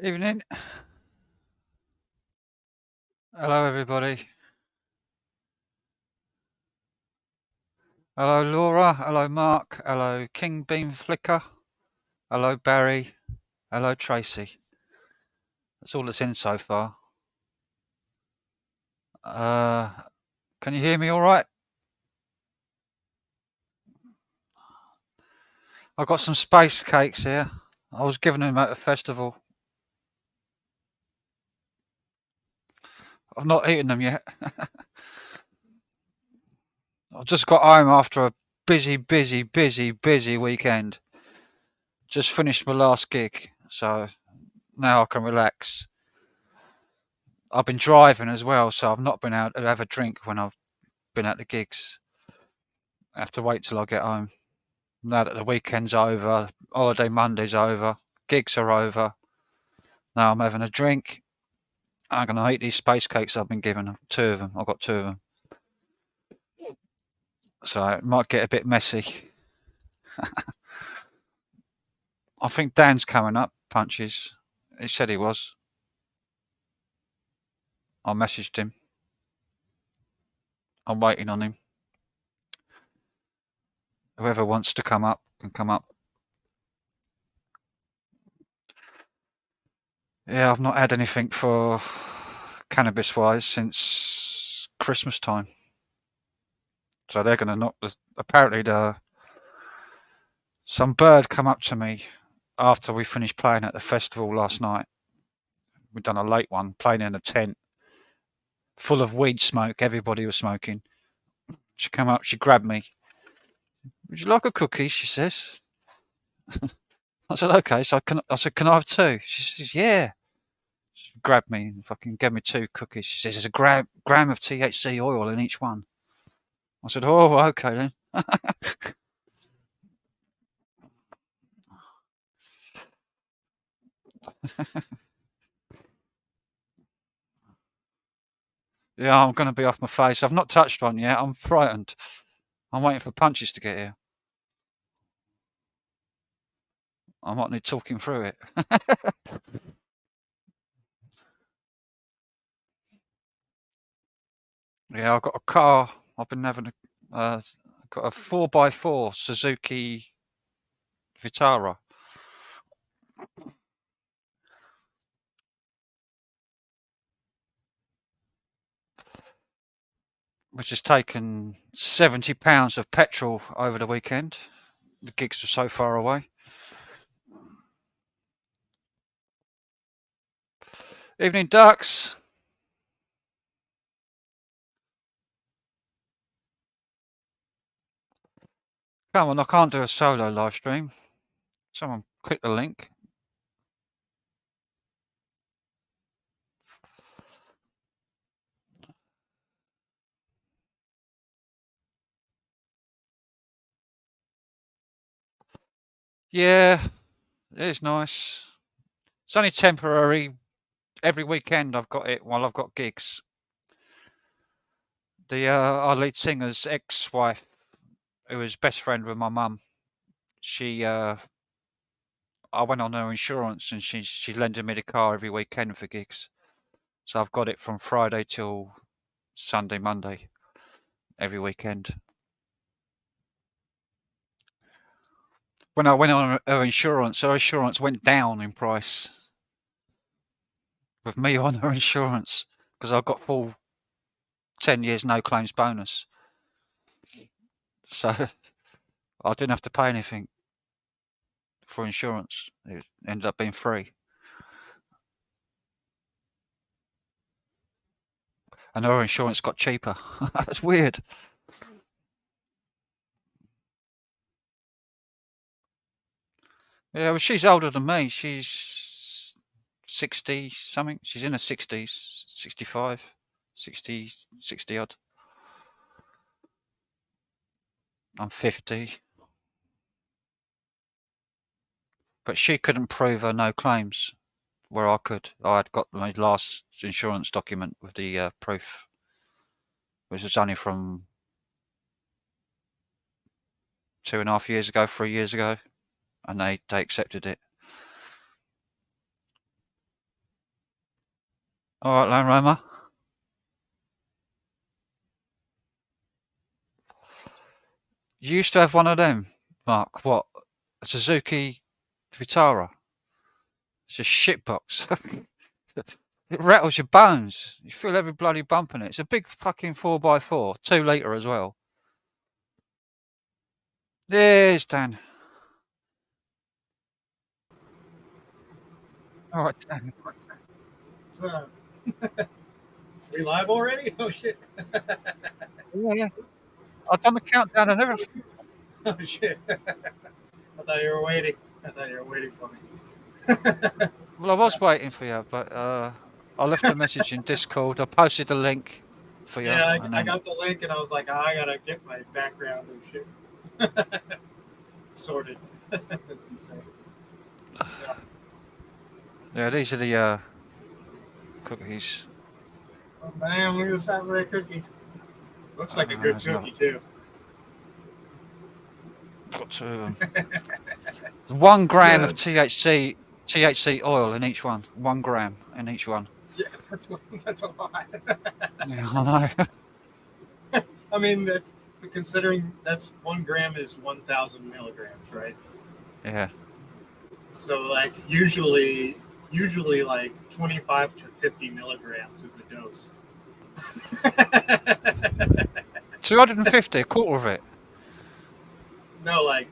Evening. Hello, everybody. Hello, Laura. Hello, Mark. Hello, King Bean Flicker. Hello, Barry. Hello, Tracy. That's all that's in so far. Uh, can you hear me all right? I've got some space cakes here. I was given them at a festival. I've not eaten them yet. I've just got home after a busy weekend. Just finished my last gig, so now I can relax. I've been driving as well, so I've not been able to have a drink when I've been at the gigs. I have to wait till I get home. Now that the weekend's over, holiday Monday's over, gigs are over. Now I'm having a drink. I'm going to eat these space cakes I've been given. Two of them. I've got two of them. So it might get a bit messy. I think Dan's coming up, Punches. He said he was. I messaged him. I'm waiting on him. Whoever wants to come up can come up. Yeah, I've not had anything for cannabis wise since Christmas time. So they're going to knock the. Apparently, some bird come up to me after we finished playing at the festival last night. We'd done a late one, playing in a tent full of weed smoke. Everybody was smoking. She came up, she grabbed me. Would you like a cookie? She says. I said, okay. So I said, can I have two? She says, yeah. She grabbed me and fucking gave me two cookies. She says, there's a gram of THC oil in each one. I said, oh, okay then. Yeah, I'm going to be off my face. I've not touched one yet. I'm frightened. I'm waiting for Punches to get here. I might need talking through it. Yeah, I've got a car. I've been having got a 4x4 Suzuki Vitara, which has taken £70 of petrol over the weekend. The gigs were so far away. Evening, ducks. Come on, I can't do a solo live stream. Someone click the link. Yeah, it is nice. It's only temporary. Every weekend I've got it while I've got gigs. Our lead singer's ex-wife, who was best friend with my mum, I went on her insurance and she's lending me the car every weekend for gigs. So I've got it from Friday till Sunday, Monday, every weekend. When I went on her insurance went down in price with me on her insurance because I got full 10 years no claims bonus. So I didn't have to pay anything for insurance. It ended up being free. And her insurance got cheaper. That's weird. Yeah, well, she's older than me. She's 60 something. She's in her 60s, 65, 60, 60 odd. I'm 50. But she couldn't prove her no claims, where I could. I had got my last insurance document with the proof, which was only from 2.5 years ago, 3 years ago, and they accepted it. All right, Land Rover. You used to have one of them, Mark. What? A Suzuki Vitara. It's a shitbox. It rattles your bones. You feel every bloody bump in it. It's a big fucking 4x4, 2 litre as well. There's Dan. All right, Dan. So, we live already? Oh shit! Yeah. I've done the countdown and everything. Oh shit! I thought you were waiting. I thought you were waiting for me. Well, I was waiting for you, but I left a message in Discord. I posted a link for you, Yeah, and I then got the link and I was like, I gotta get my background and shit sorted, as you say. Yeah. yeah, these are the cookies. Oh, man, look at this hot red cookie. Looks like a good There's another. cookie too. Got two of them. 1 gram Yeah, of THC oil in each one. 1 gram in each one. yeah, that's a lot. Yeah, I know. I mean, that's considering that's 1 gram is 1,000 milligrams, right? Yeah. So like usually like 25 to 50 milligrams is a dose. 250, a quarter of it. No, like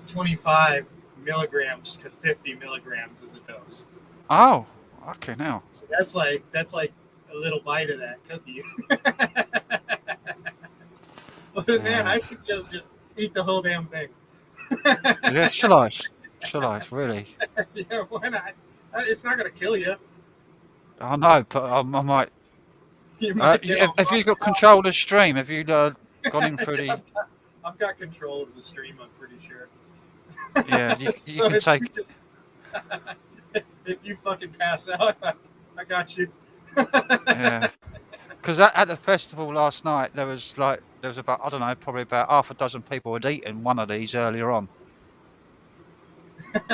25 milligrams to 50 milligrams is a dose. Oh, okay, now. So that's like a little bite of that cookie. But man, I suggest just eat the whole damn thing. Yeah, shall I? Shall I? Really? Yeah, why not? It's not gonna kill you. I know, but I might. You might get all Have you got fucked up. control of the stream? Have you gone in through the? I've got control of the stream. I'm pretty sure. Yeah, you So can take. if you fucking pass out, I got you. Yeah, because at the festival last night there was about, I don't know, probably about half a dozen people had eaten one of these earlier on,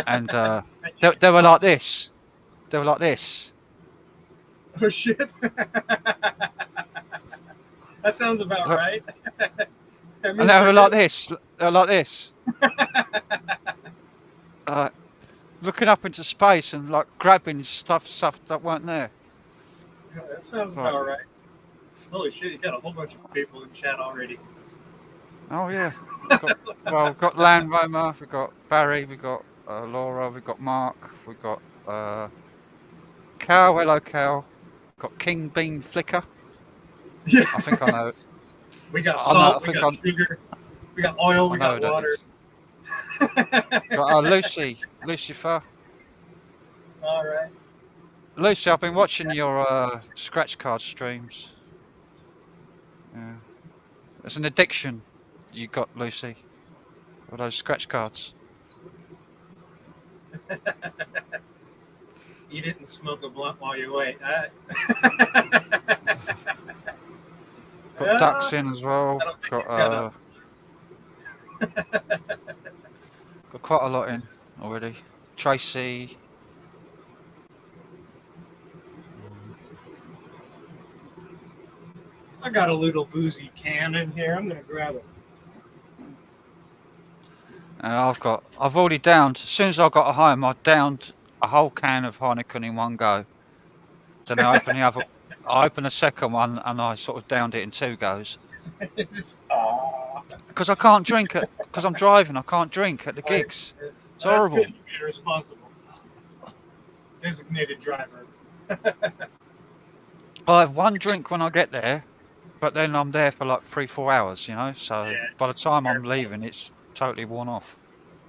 and they were like this. They were like this. Oh shit! That sounds about Look, right. That and means they they're were like good. this. They were like this. Looking up into space and like grabbing stuff that weren't there. That sounds Right. about right. Holy shit! You got a whole bunch of people in chat already. Oh yeah. We've got Land Rover, we've got Barry, we've got Laura, we've got Mark, we've got Cal. Hello, Cal. Got King Bean Flicker. Yeah. I think I know. We got I know. I salt. We think got sugar. We got oil. I We know got who that water. is. Got Lucifer. All right. Lucy, I've been watching your scratch card streams. Yeah. It's an addiction you got, Lucy. All those scratch cards. Eat it and smoke a blunt while you wait. Got ducks in as well. I don't think he's Got gonna. got quite a lot in already. Tracy. I got a little boozy can in here. I'm gonna grab it. I've already downed. As soon as I got home, I downed a whole can of Heineken in one go. Then I opened the second one and I sort of downed it in 2 goes. Just, Because I can't drink it. Because I'm driving, I can't drink at the gigs. It's horrible. That's good. You're responsible. Designated driver. I have one drink when I get there, but then I'm there for like 3-4 hours, you know. So Yeah, by the time I'm careful. leaving, it's totally worn off.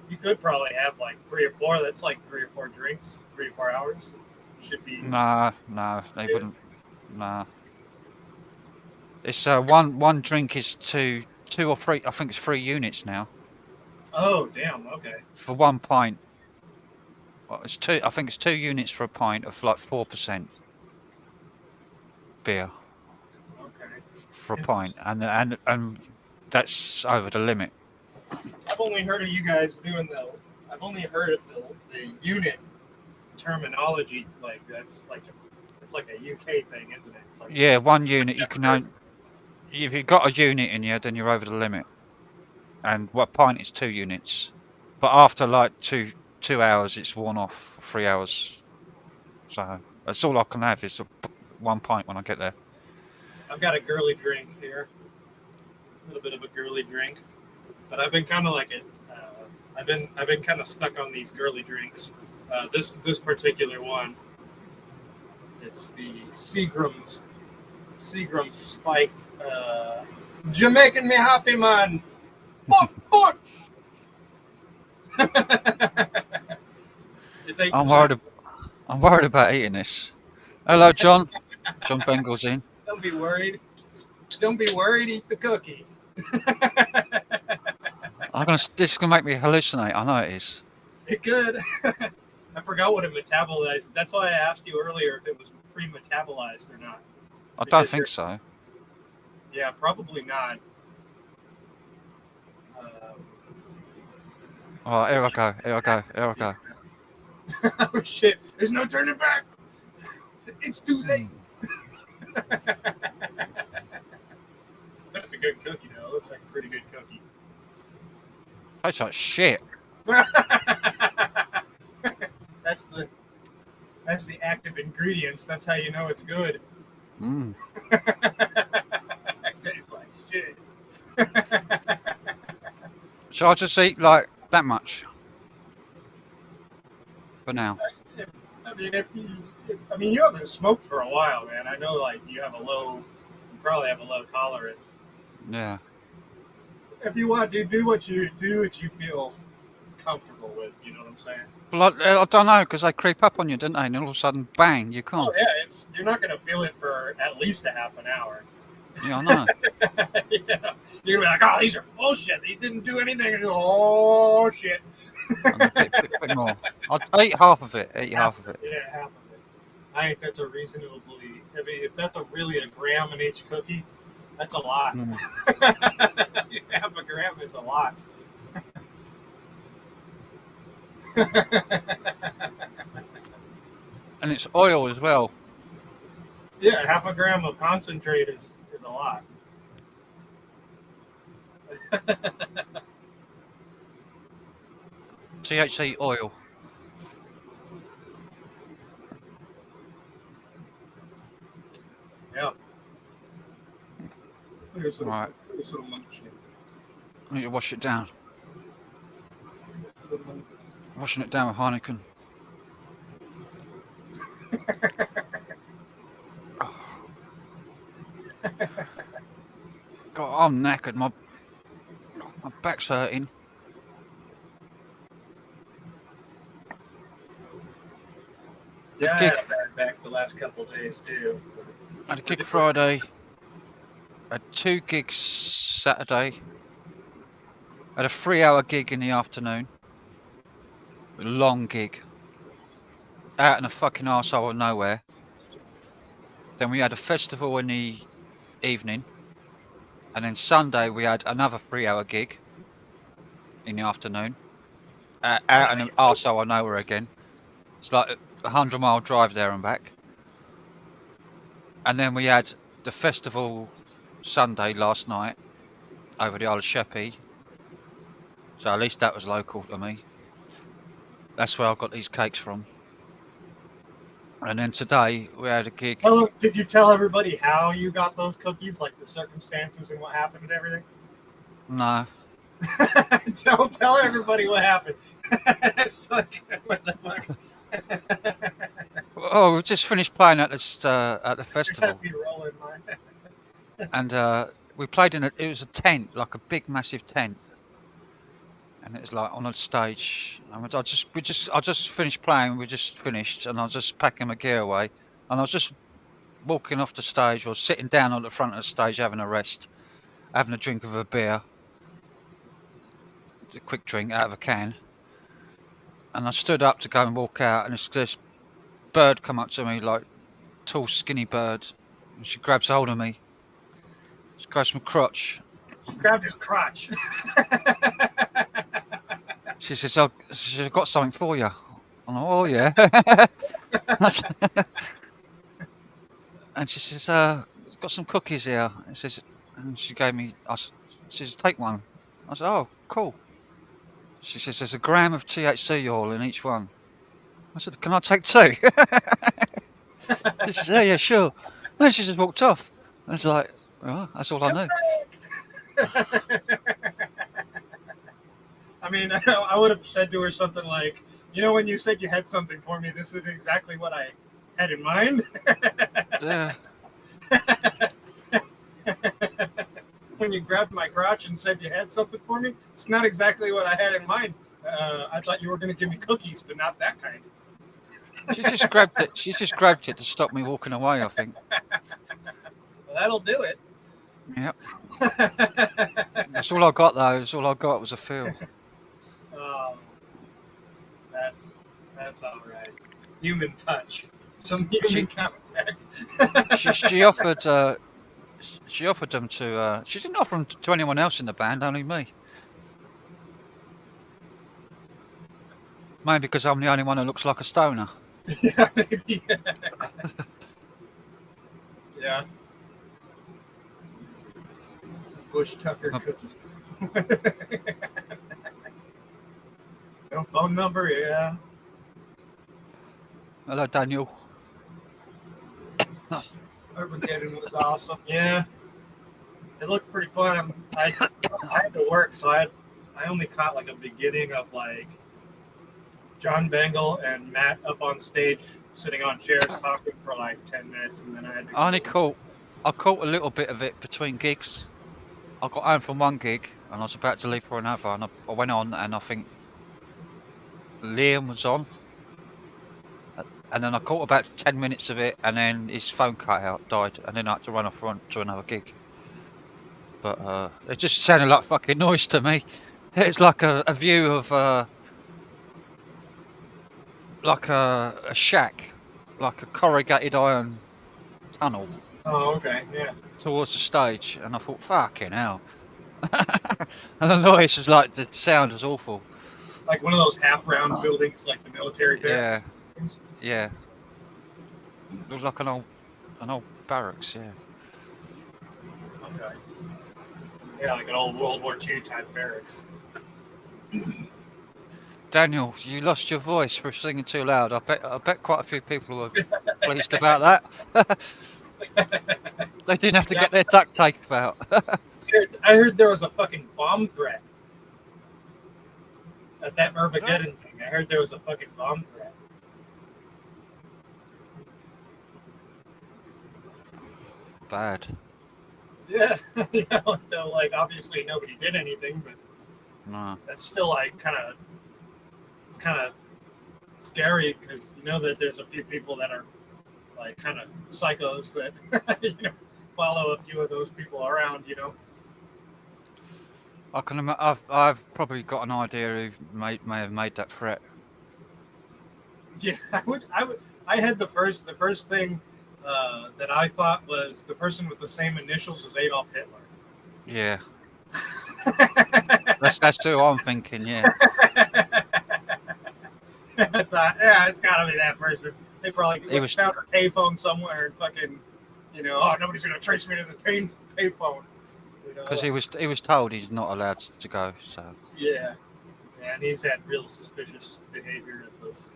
You could probably have like 3 or 4. That's like 3 or 4 drinks. 3 or 4 hours. Should be. No, they good. wouldn't. Nah. It's one drink is two or three. I think it's 3 units now Oh damn. Okay. for 1 pint. Well, it's two. I think it's 2 units for a pint of like 4% beer Okay. for a pint, and that's over the limit. I've only heard of you guys doing the. I've only heard of the unit terminology. Like that's It's like a UK thing, isn't it? It's like Yeah, 1 unit. You can own. If you've got a unit in you, then you're over the limit. And what pint is 2 units. But after like 2 hours, it's worn off for 3 hours. So that's all I can have is 1 pint when I get there. I've got a girly drink here, a little bit of a girly drink, but I've been kind of like it. I've been kind of stuck on these girly drinks. This particular one, it's the Seagram's spiked. You're making me happy, man. Fuck. It's 8%. I'm worried about eating this. Hello, John. John Bengals in. Don't be worried. Don't be worried. Eat the cookie. This is gonna make me hallucinate. I know it is. It could. I forgot what it metabolized. That's why I asked you earlier if it was pre-metabolized or not. I don't think so. Yeah, probably not. Oh, here I go. Oh shit! There's no turning back. It's too late. That's a good cookie, though. It looks like a pretty good cookie. Tastes like shit. That's the active ingredients. That's how you know it's good. Mm. It tastes like shit. Shall I just eat like that much for now? I mean, you haven't smoked for a while, man. I know, like, you probably have a low tolerance. Yeah. If you want to do what you feel comfortable with, you know what I'm saying? Well, I don't know, because they creep up on you, don't they? And all of a sudden, bang, you can't. Oh yeah, you're not gonna feel it for at least a half an hour. Yeah, I know. Yeah. You're gonna be like, oh, these are bullshit. He didn't do anything. And oh shit. A bit more. I'll eat half of it. Yeah, half of it. I think that's a reasonably. If that's really a gram in each cookie, that's a lot. Mm. Half a gram is a lot. And it's oil as well. Yeah, half a gram of concentrate is a lot. THC oil. Yeah. Right. Munchie. I need to wash it down. Washing it down with Heineken. God, I'm knackered. My back's hurting. Yeah, I had a bad back the last couple of days too. I had a gig Friday. I had 2 gigs Saturday. I had a 3-hour gig in the afternoon. A long gig. Out in the fucking arsehole of nowhere. Then we had a festival in the evening. And then Sunday we had another 3-hour gig in the afternoon. Out in the arsehole of nowhere again. It's like a 100-mile drive there and back. And then we had the festival Sunday last night over the Isle of Sheppey. So at least that was local to me. That's where I got these cakes from. And then today we had a gig. Did you tell everybody how you got those cookies, like the circumstances and what happened and everything? No. tell everybody what happened. It's like, what the fuck? Oh, we just finished playing at the festival. And we played it was a tent, like a big massive tent. And it was like on a stage. And I just finished playing. We just finished, and I was just packing my gear away. And I was just walking off the stage, or sitting down on the front of the stage, having a rest, having a drink of a beer, a quick drink out of a can. And I stood up to go and walk out, and this bird come up to me, like tall, skinny bird. And she grabs hold of me. She grabs my crotch. She grabbed his crotch. She says, I've got something for you. I'm like, oh, yeah. And she says, got some cookies here. It says, and she gave me, she says, take one. I said, oh, cool. She says, there's a gram of THC oil in each one. I said, can I take two? She says, yeah, sure. And then she just walked off. And it's like, oh, that's all I know. I mean, I would have said to her something like, you know, when you said you had something for me, this is exactly what I had in mind. Yeah. When you grabbed my crotch and said you had something for me, it's not exactly what I had in mind. I thought you were going to give me cookies, but not that kind. She just grabbed it. She just grabbed it to stop me walking away, I think. Well, that'll do it. Yep. That's all I got, though. That's all I got was a feel. Oh, that's all right. Human touch, some human contact. She offered. She offered them to. She didn't offer them to anyone else in the band, only me. Maybe because I'm the only one who looks like a stoner. Yeah, maybe. Yeah. Bush Tucker cookies. No phone number, yeah. Hello, Daniel. Armageddon was awesome. Yeah. It looked pretty fun. I had to work, so I only caught like a beginning of like John Bangle and Matt up on stage sitting on chairs talking for like 10 minutes, and then I had to I caught a little bit of it between gigs. I got home from one gig and I was about to leave for another, and I went on, and I think Liam was on, and then I caught about 10 minutes of it, and then his phone cut out, died, and then I had to run off to another gig. But it just sounded like fucking noise to me. It's like a view of like a shack, like a corrugated iron tunnel Oh, okay, yeah. towards the stage, and I thought, fucking hell. And the noise was like, the sound was awful. Like one of those half-round buildings, like the military barracks. Yeah. It was like an old barracks, yeah. Okay. Yeah, like an old World War II type barracks. Daniel, you lost your voice for singing too loud. I bet quite a few people were pleased about that. They didn't have to get their duct tape out. I heard there was a fucking bomb threat at that Armageddon thing. I heard there was a fucking bomb threat. Bad. Yeah, though, like obviously nobody did anything, but No. that's still like it's kind of scary because you know that there's a few people that are like kind of psychos that follow a few of those people around, I can. I've probably got an idea who may have made that threat. Yeah, I had the first thing that I thought was the person with the same initials as Adolf Hitler. Yeah. That's who I'm thinking. Yeah. I thought, yeah, it's got to be that person. They probably found a payphone somewhere and fucking, nobody's gonna trace me to the payphone. Because he was told he's not allowed to go. So. Yeah, and he's had real suspicious behavior at this.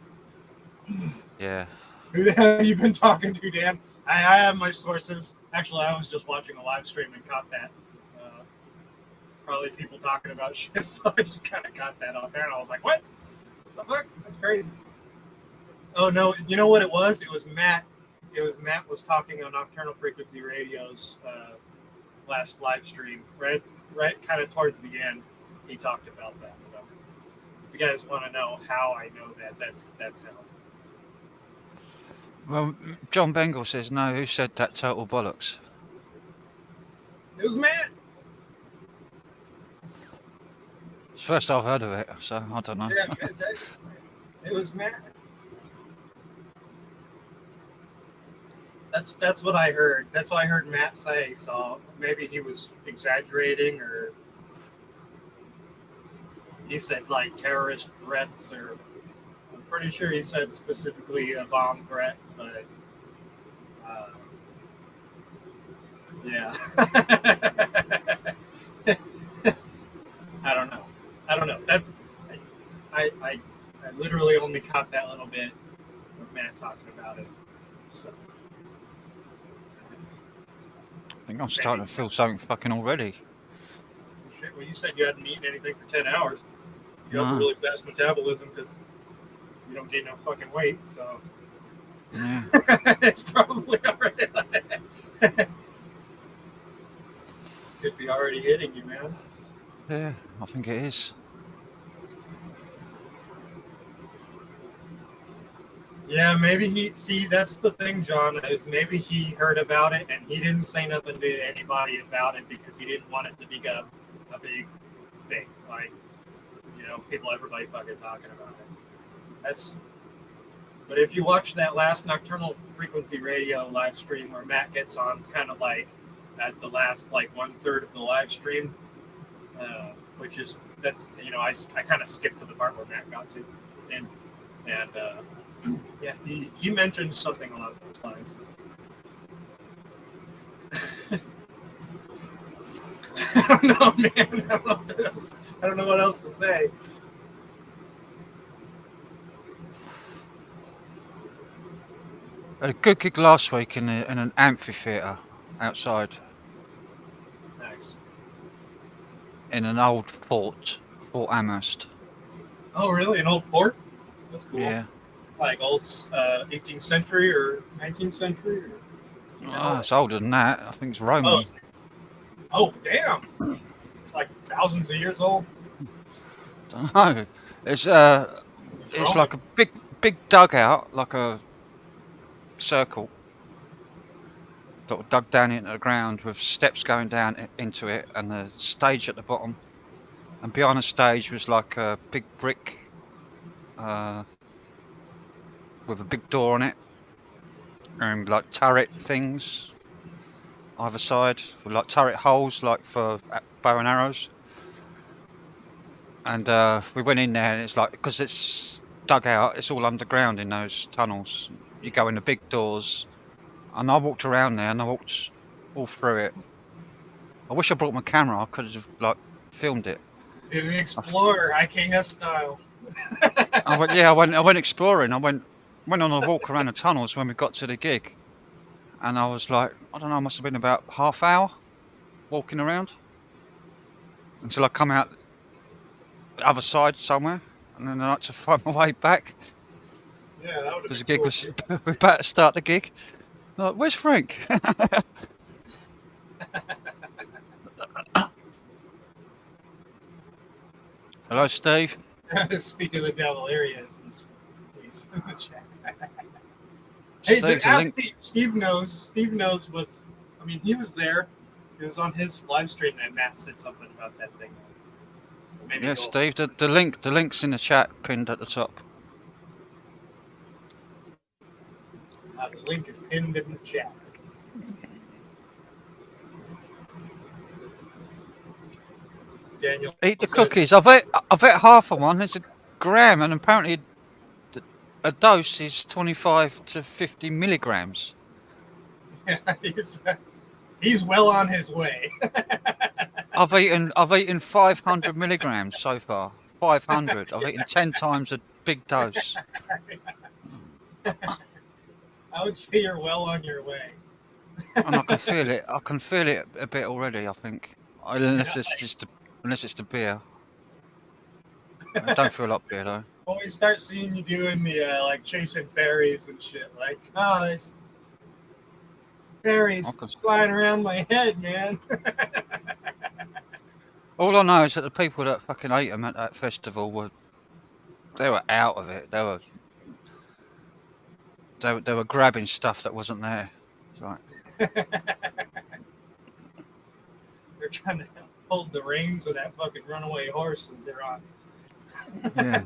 Yeah. Who the hell have you been talking to, Dan? I have my sources. Actually, I was just watching a live stream and caught that. Probably people talking about shit, so I just kind of caught that off there, and I was like, what? The fuck? That's crazy. Oh, no, you know what it was? It was Matt. Matt was talking on Nocturnal Frequency Radio's last live stream, right kind of towards the end. He talked about that, so if you guys want to know how I know that, that's how. Well, John Bengal says no. Who said that? Total bollocks. It was Matt. It's the first I've heard of it, so I don't know. Yeah, it was Matt. That's what I heard. That's what I heard Matt say. So maybe he was exaggerating, or he said like terrorist threats, or pretty sure he said specifically a bomb threat, but Yeah. I don't know. That's I literally only caught that little bit of Matt talking about it. So I think I'm starting to feel something fucking already. shit. Well, you said you hadn't eaten anything for 10 hours. You have a No. really fast metabolism because you don't gain no fucking weight. So Yeah. it's probably already could be already hitting you, man. Yeah, I think it is. Yeah, maybe see that's the thing, John, is maybe he heard about it and he didn't say nothing to anybody about it because he didn't want it to become a big thing. Like, everybody fucking talking about it. That's But if you watch that last Nocturnal Frequency Radio live stream where Matt gets on kind of like at the last like 1/3 of the live stream, which is I kind of skipped to the part where Matt got to, and yeah, he mentioned something along those lines. I don't know, man. I don't know what else to say. I had a good gig last week in an amphitheatre outside Nice. in an old Fort Amherst. Oh, really? An old fort? That's cool. Yeah. Like old 18th century or 19th century? Or, Oh, it's older than that. I think it's Roman. Oh, damn. It's like thousands of years old. Don't know. It's like a big dugout, like a circle, sort of dug down into the ground with steps going down into it, and the stage at the bottom. And behind the stage was like a big brick with a big door on it, and like turret things either side, with like turret holes, like for bow and arrows. And we went in there, and it's like, because it's dug out, it's all underground in those tunnels. You go in the big doors, and I walked around there, and I walked all through it. I wish I brought my camera. I could have like filmed it. Did an explorer, IKS style. I went exploring. I went on a walk around the tunnels when we got to the gig, and I was like, I don't know, must have been about half hour walking around until I come out the other side somewhere, and then I had to find my way back Yeah, that would have because the been gig cool. was we're about to start the gig. Like, where's Frank? Hello, Steve. Speak of the devil, here he is. He's in the chat. Hey, Steve knows. Steve knows what's. I mean, he was there. It was on his live stream that Matt said something about that thing. So maybe Yeah, Steve. The link's in the chat, pinned at the top. The link is pinned in the chat. Daniel, Eat the cookies. I've ate half of one. It's a gram, and apparently a dose is 25 to 50 milligrams. Yeah, he's well on his way. I've eaten 500 milligrams so far. 500. I've eaten 10 times a big dose. I would say you're well on your way. And I can feel it. I can feel it a bit already, I think. Unless it's the beer. I don't feel like beer though. When we start seeing you doing the like chasing fairies and shit, like, oh, there's fairies flying around my head, man. All I know is that the people that fucking ate them at that festival were out of it. They were grabbing stuff that wasn't there. It's like they're trying to hold the reins of that fucking runaway horse that they're on. Yeah.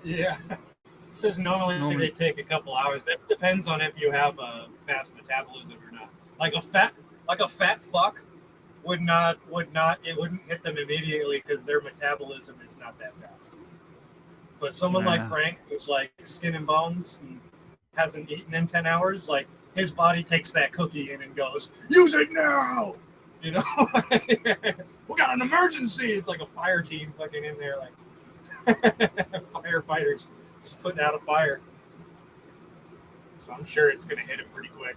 Yeah. It says normally they take a couple hours. That depends on if you have a fast metabolism or not. Like a fat fuck would not it wouldn't hit them immediately because their metabolism is not that fast. But someone like Frank, who's like skin and bones, and hasn't eaten in 10 hours, like his body takes that cookie in and goes, use it now. You know, we got an emergency. It's like a fire team fucking in there, like firefighters just putting out a fire. So I'm sure it's gonna hit him pretty quick.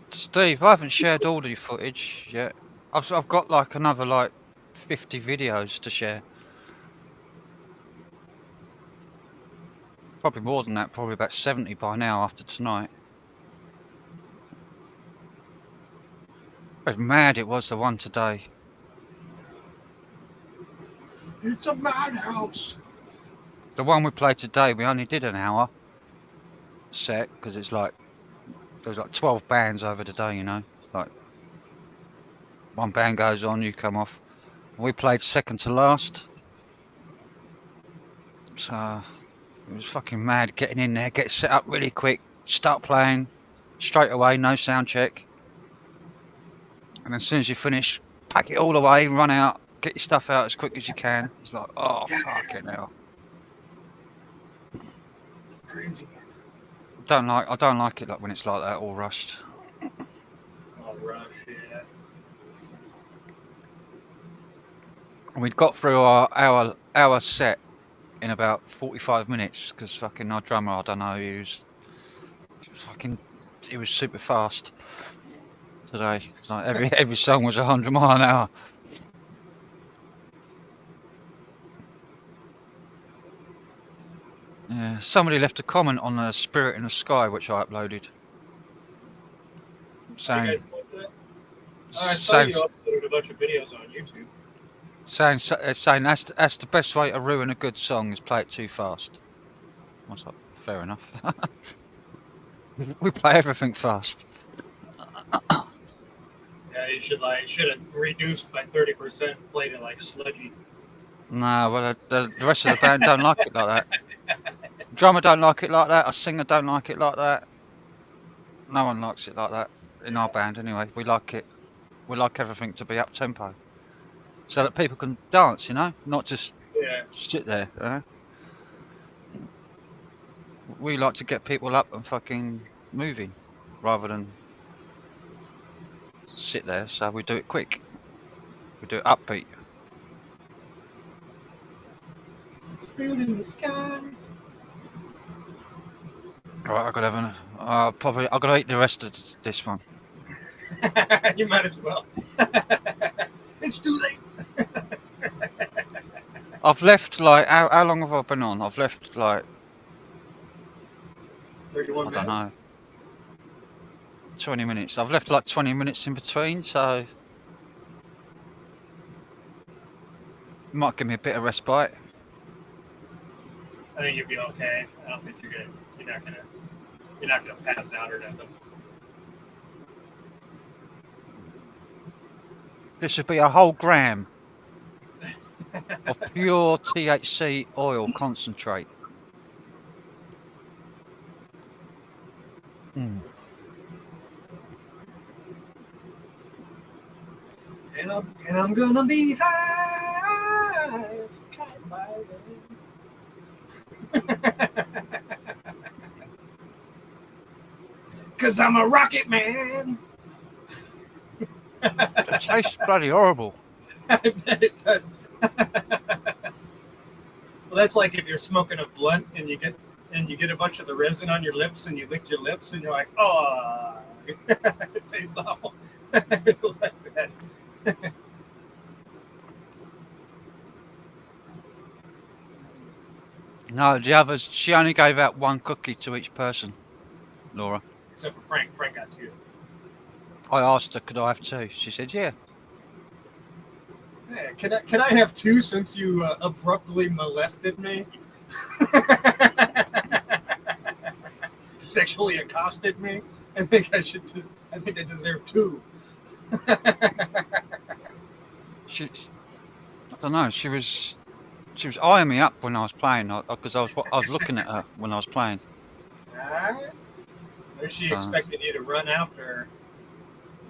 Steve, I haven't shared all the footage yet. I've got like another like 50 videos to share. Probably more than that, probably about 70 by now after tonight. How mad it was, the one today. It's a madhouse. The one we played today, we only did an hour set because it's like there's like 12 bands over the day, you know. Like one band goes on, you come off. We played second to last, so it was fucking mad getting in there, get set up really quick, start playing straight away, no sound check, and as soon as you finish, pack it all away, run out, get your stuff out as quick as you can. It's like, oh fucking hell. Crazy. I don't like it like when it's like that, all rushed. All rush, yeah. We'd got through our set in about 45 minutes because fucking our drummer, I don't know, he was super fast today. It's like every song was 100 mile an hour. Yeah, somebody left a comment on the Spirit in the Sky, which I uploaded, saying, I saw you uploaded a bunch of videos on YouTube. saying that's the best way to ruin a good song is play it too fast. I was like, fair enough. We play everything fast. Yeah, you should have reduced by 30%, played it like sludgy. No, well, the rest of the band don't like it like that. The drummer don't like it like that. A singer don't like it like that. No one likes it like that in our band anyway. We like it. We like everything to be up tempo, so that people can dance. You know, not just sit there. You know? We like to get people up and fucking moving, rather than sit there. So we do it quick. We do it upbeat. Spirit in the sky. Right, I gotta have I gotta eat the rest of this one. You might as well. It's too late. I've left like how long have I been on? I've left like 31 minutes. I don't know. 20 minutes. I've left like 20 minutes in between, so it might give me a bit of respite. I think you'll be okay. I don't think you're not gonna pass out or nothing. This should be a whole gram of pure THC oil concentrate. Mm. And I'm gonna be high as a kite by then. 'Cause I'm a rocket man. It tastes bloody horrible. I bet it does. Well, that's like if you're smoking a blunt and you get a bunch of the resin on your lips and you lick your lips and you're like, oh, it tastes awful. Like that. No, the others, she only gave out one cookie to each person, Laura. Except for Frank. Frank got 2. I asked her, could I have 2? She said, yeah. Hey, can I have 2 since you abruptly molested me? Sexually accosted me? I think I deserve 2. I don't know, she was eyeing me up when I was playing, because I was looking at her when I was playing. Or she expected you to run after her.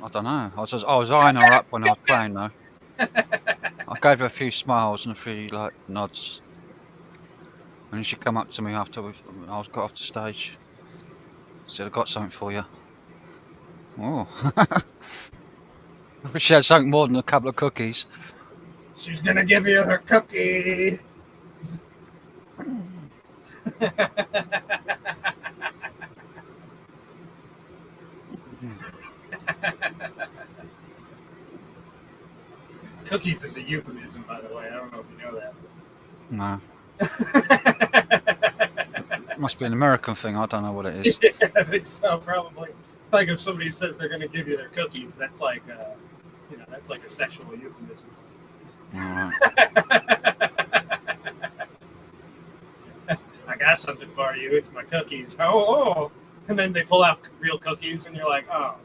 I don't know. I was eyeing her up when I was playing though. I gave her a few smiles and a few like nods, and she come up to me after I got off the stage. So I've got something for you. Oh. I wish she had something more than a couple of cookies. She's gonna give you her cookie. Cookies is a euphemism, by the way. I don't know if you know that. No. Must be an American thing. I don't know what it is. Yeah, I think so, probably. Like if somebody says they're going to give you their cookies, that's like, that's like a sexual euphemism. All right. I got something for you. It's my cookies. Oh. And then they pull out real cookies, and you're like, oh.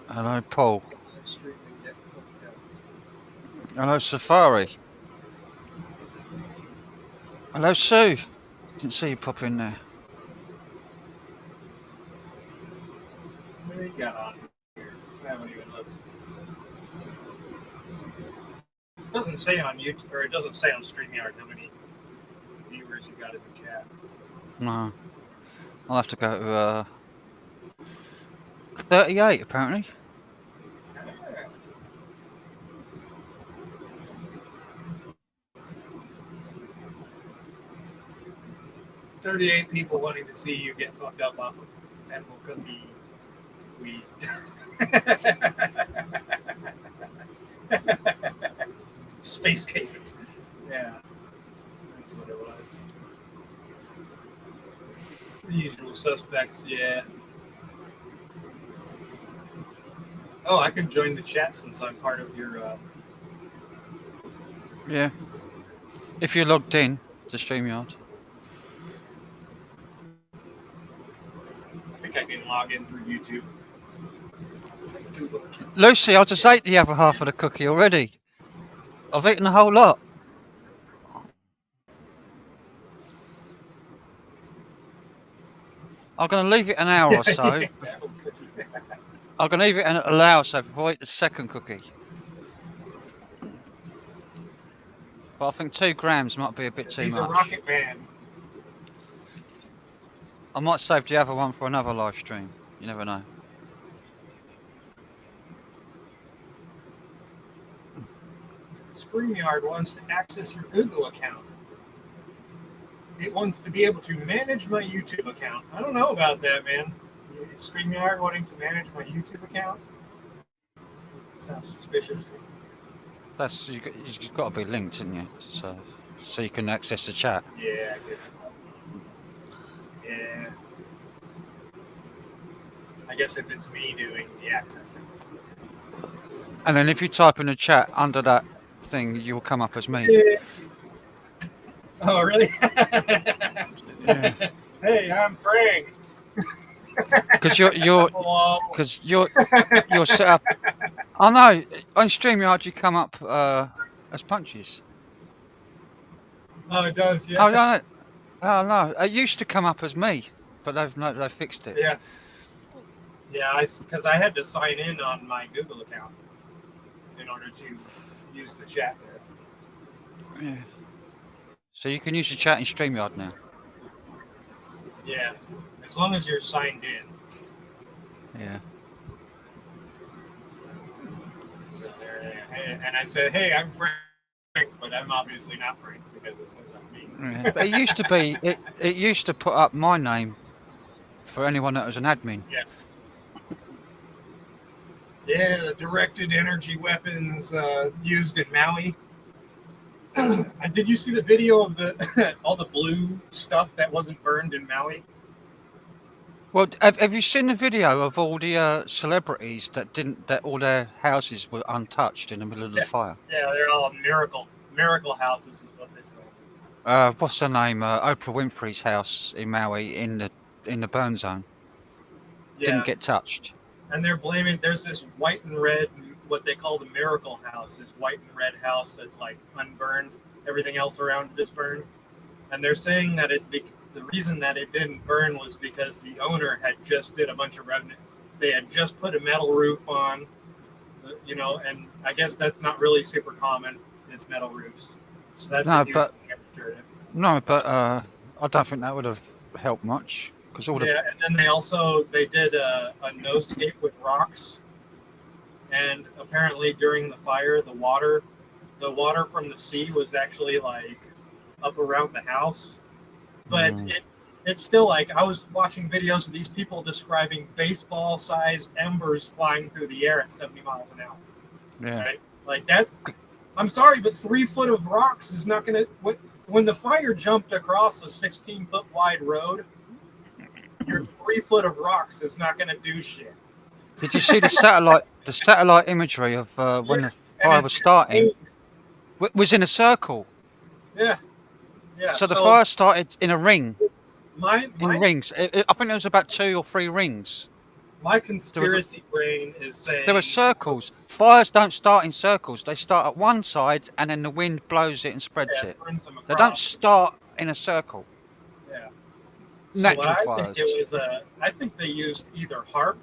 Hello, Paul. Hello, Safari. Hello, Sue. Didn't see you pop in there. What do you got on here? I haven't even looked. It doesn't say on YouTube, or it doesn't say on StreamYard how many viewers you got in the chat. No. I'll have to go to 38, apparently. 38 people wanting to see you get fucked up off of edible cookie weed. Space cake. Yeah, that's what it was. The usual suspects, yeah. Oh, I can join the chat since I'm part of your... Yeah. If you're logged in to StreamYard. I think I can log in through YouTube. Lucy, I just ate the other half of the cookie already. I've eaten the whole lot. I'm going to leave it an hour or so. I'm going to leave it an hour or so before I eat the second cookie. But I think 2 grams might be a bit too much. He's a rocket man. I might save the other one for another live stream. You never know. StreamYard wants to access your Google account. It wants to be able to manage my YouTube account. I don't know about that, man. Is StreamYard wanting to manage my YouTube account? Sounds suspicious. That's you've got to be linked, haven't you? So you can access the chat. Yeah, I guess. Yeah. I guess if it's me doing the accessing. And then if you type in the chat under that thing, you'll come up as me. Yeah. Oh, really? Yeah. Hey, I'm Frank. Because you're set up. I know on StreamYard you come up as Punches. Oh, it does, yeah. Oh no, it used to come up as me, but they've fixed it. Yeah. Yeah, because I had to sign in on my Google account in order to use the chat there. Yeah. So you can use the chat in StreamYard now. Yeah, as long as you're signed in. Yeah. So and I said, hey, I'm Frank, but I'm obviously not Frank because it says I'm me. Yeah. But it used to be. It used to put up my name for anyone that was an admin. Yeah. Yeah, the directed energy weapons used in Maui. Did you see the video of the all the blue stuff that wasn't burned in Maui? Well, have you seen the video of all the celebrities that all their houses were untouched in the middle of the fire? Yeah, they're all miracle houses is what they say. What's her name? Oprah Winfrey's house in Maui in the burn zone. Yeah. Didn't get touched. And they're blaming. There's this white and red, what they call the miracle house. This white and red house that's like unburned. Everything else around it is burned. And they're saying that the reason that it didn't burn was because the owner had just did a bunch of revenue. They had just put a metal roof on, and I guess that's not really super common, is metal roofs. So that's a No, huge but factor. I don't think that would have helped much because all the Yeah, and then they did a no-scape with rocks, and apparently during the fire, the water from the sea was actually like up around the house, but it's still like I was watching videos of these people describing baseball-sized embers flying through the air at 70 miles an hour. yeah. Right? Like that's. I'm sorry, but 3 foot of rocks is not going to. When the fire jumped across a 16-foot wide road, your 3 foot of rocks is not going to do shit. Did you see the satellite imagery of when the fire was starting? Was in a circle. Yeah, yeah. So the fire started in a ring. My Rings. I think there was about 2 or 3 rings. my conspiracy brain is saying There were circles. Fires don't start in circles. They start at one side and then the wind blows it and spreads it. burns them They don't across. start in a circle. Yeah. Natural so fires. I think they used either HARP,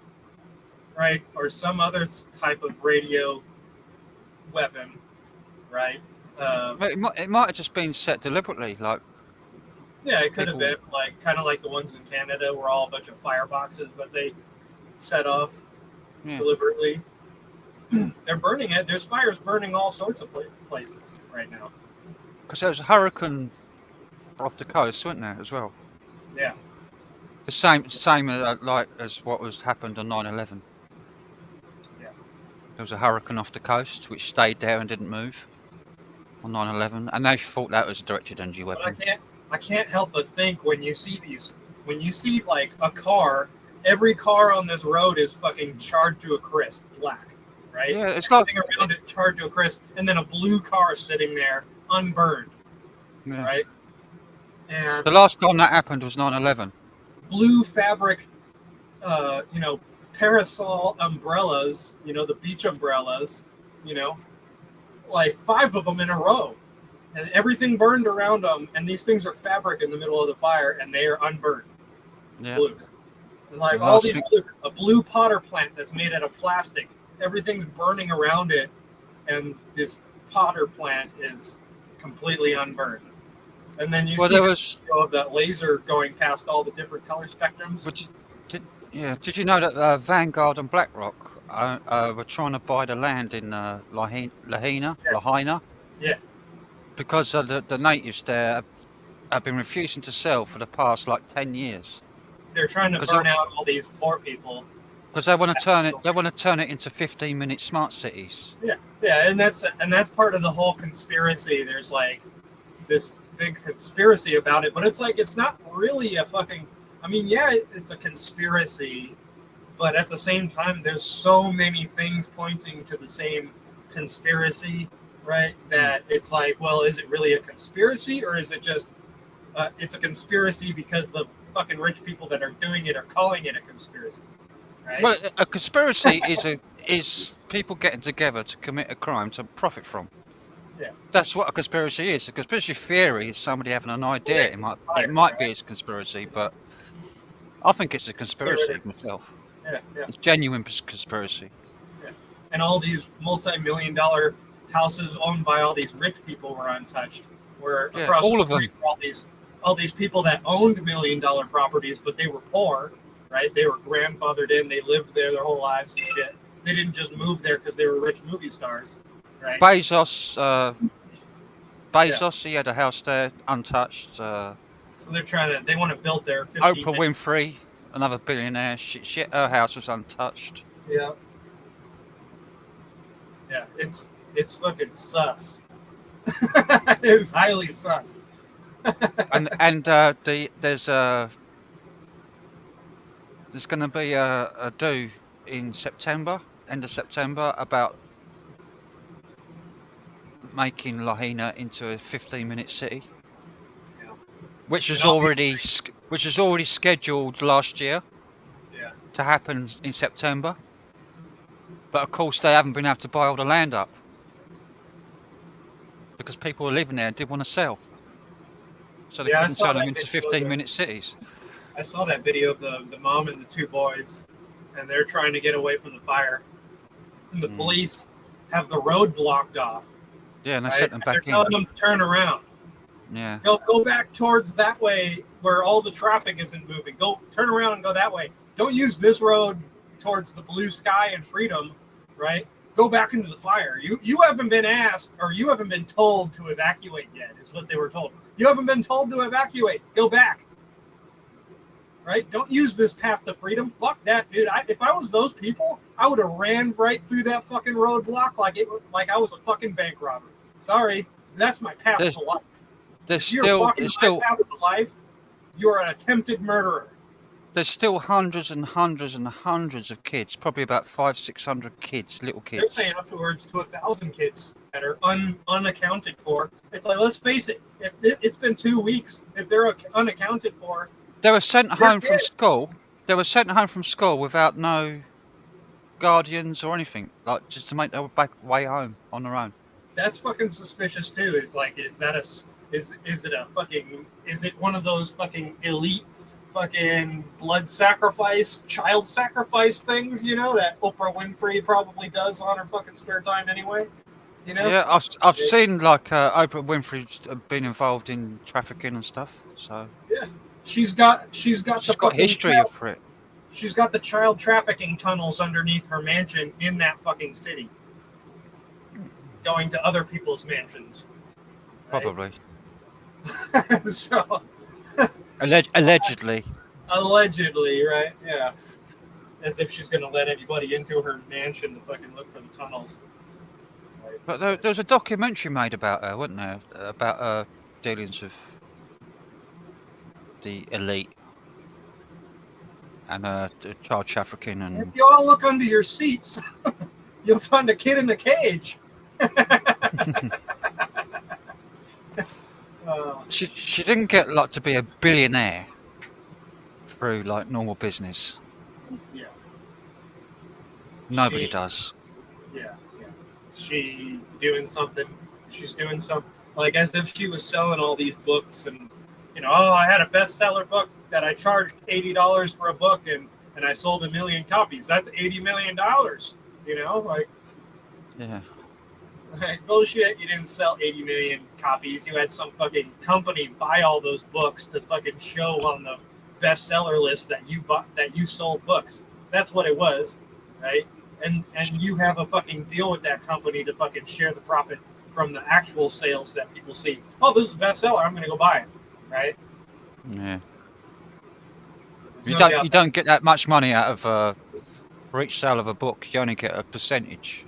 right, or some other type of radio weapon, right? It might have just been set deliberately, like. Yeah, it could have been kind of like the ones in Canada, were all a bunch of fireboxes that they set off deliberately. They're burning it. There's fires burning all sorts of places right now. Because there was a hurricane off the coast, wasn't there, as well? Yeah. The same as what was happened on 9/11. Yeah. There was a hurricane off the coast which stayed there and didn't move on 9/11, and they thought that was a directed energy weapon. But I can't help but think when you see like a car, every car on this road is fucking charred to a crisp, black, right? Yeah, it's everything around it charred to a crisp, and then a blue car sitting there unburned, right? And the last time that happened was 9/11. Blue fabric, parasol umbrellas, the beach umbrellas, like 5 of them in a row. And everything burned around them, and these things are fabric in the middle of the fire, and they are unburned. Yeah. Blue. And like all these a blue potter plant that's made out of plastic, everything's burning around it, and this potter plant is completely unburned. And then you see that laser going past all the different color spectrums. Did you know that Vanguard and BlackRock were trying to buy the land in Lahaina? Yeah. Because the natives there have been refusing to sell for the past 10 years. They're trying to burn out all these poor people. Because they want to turn it. They want to turn it into 15-minute smart cities. Yeah, and that's part of the whole conspiracy. There's like this big conspiracy about it, but it's not really a fucking. I mean, yeah, it's a conspiracy, but at the same time, there's so many things pointing to the same conspiracy, right? That it's like, well, is it really a conspiracy, or is it just it's a conspiracy because the fucking rich people that are doing it are calling it a conspiracy? Right? Well, a conspiracy is people getting together to commit a crime to profit from. Yeah. That's what a conspiracy is. A conspiracy theory is somebody having an idea. It might be a conspiracy, but I think it's a conspiracy myself. Yeah. It's genuine conspiracy. Yeah. And all these multi-million-dollar houses owned by all these rich people were untouched. Across all the of them. street, all these people that owned million-dollar properties, but they were poor. Right, they were grandfathered in. They lived there their whole lives and shit. They didn't just move there because they were rich movie stars. Right. Bezos, he had a house there, untouched. So they want to build their. Oprah Winfrey, another billionaire. Her house was untouched. Yeah. Yeah, it's fucking sus. It's highly sus. and there's going to be a do in September, end of September, about making Lahaina into a 15-minute city, which was already scheduled last year to happen in September. But of course, they haven't been able to buy all the land up because people who are living there didn't want to sell. so they Yeah, I couldn't saw turn them that into video. 15-minute cities. I saw that video of the mom and the two boys, and they're trying to get away from the fire, and the police have the road blocked off. Yeah, and they Right? sent them And they're back in. telling them to turn around. Yeah. Go back towards that way where all the traffic isn't moving. Go turn around and go that way. Don't use this road towards the blue sky and freedom, right? Go back into the fire. You haven't been asked, or you haven't been told to evacuate yet, is what they were told. You haven't been told to evacuate. Go back. Right? Don't use this path to freedom. Fuck that, dude. If I was those people, I would have ran right through that fucking roadblock like I was a fucking bank robber. Sorry, that's my path to life. If you're walking my path to life, you're an attempted murderer. There's still hundreds and hundreds and hundreds of kids, probably about 500-600 kids, little kids. They're saying upwards to 1,000 kids that are unaccounted for. It's like, let's face it, if it's been 2 weeks. If they're unaccounted for, they were sent home from school. They were sent home from school without no guardians or anything, like just to make their way home on their own. That's fucking suspicious too. It's like, is it one of those fucking elite fucking blood sacrifice, child sacrifice things, you know, that Oprah Winfrey probably does on her fucking spare time anyway? You know? Yeah, I've seen like Oprah Winfrey's been involved in trafficking and stuff. So yeah, she's got history for it. She's got the child trafficking tunnels underneath her mansion in that fucking city, going to other people's mansions. Right? Probably. So. Allegedly. Allegedly, right? Yeah. As if she's going to let anybody into her mansion to fucking look for the tunnels. Right. But there was a documentary made about her, wasn't there? About her dealings with the elite and child trafficking. And if you all look under your seats, you'll find a kid in the cage. She didn't get like to be a billionaire through like normal business. Yeah. Nobody does. Yeah. She's doing something like as if she was selling all these books and, you know, oh, I had a bestseller book that I charged $80 for a book and I sold 1 million copies. That's $80 million. You know, like. Yeah. Bullshit, you didn't sell 80 million copies. You had some fucking company buy all those books to fucking show on the bestseller list that you bought, that you sold books. That's what it was, right? And you have a fucking deal with that company to fucking share the profit from the actual sales that people see. Oh, this is a bestseller. I'm going to go buy it, right? Yeah. You don't get that much money out of for each sale of a book. You only get a percentage,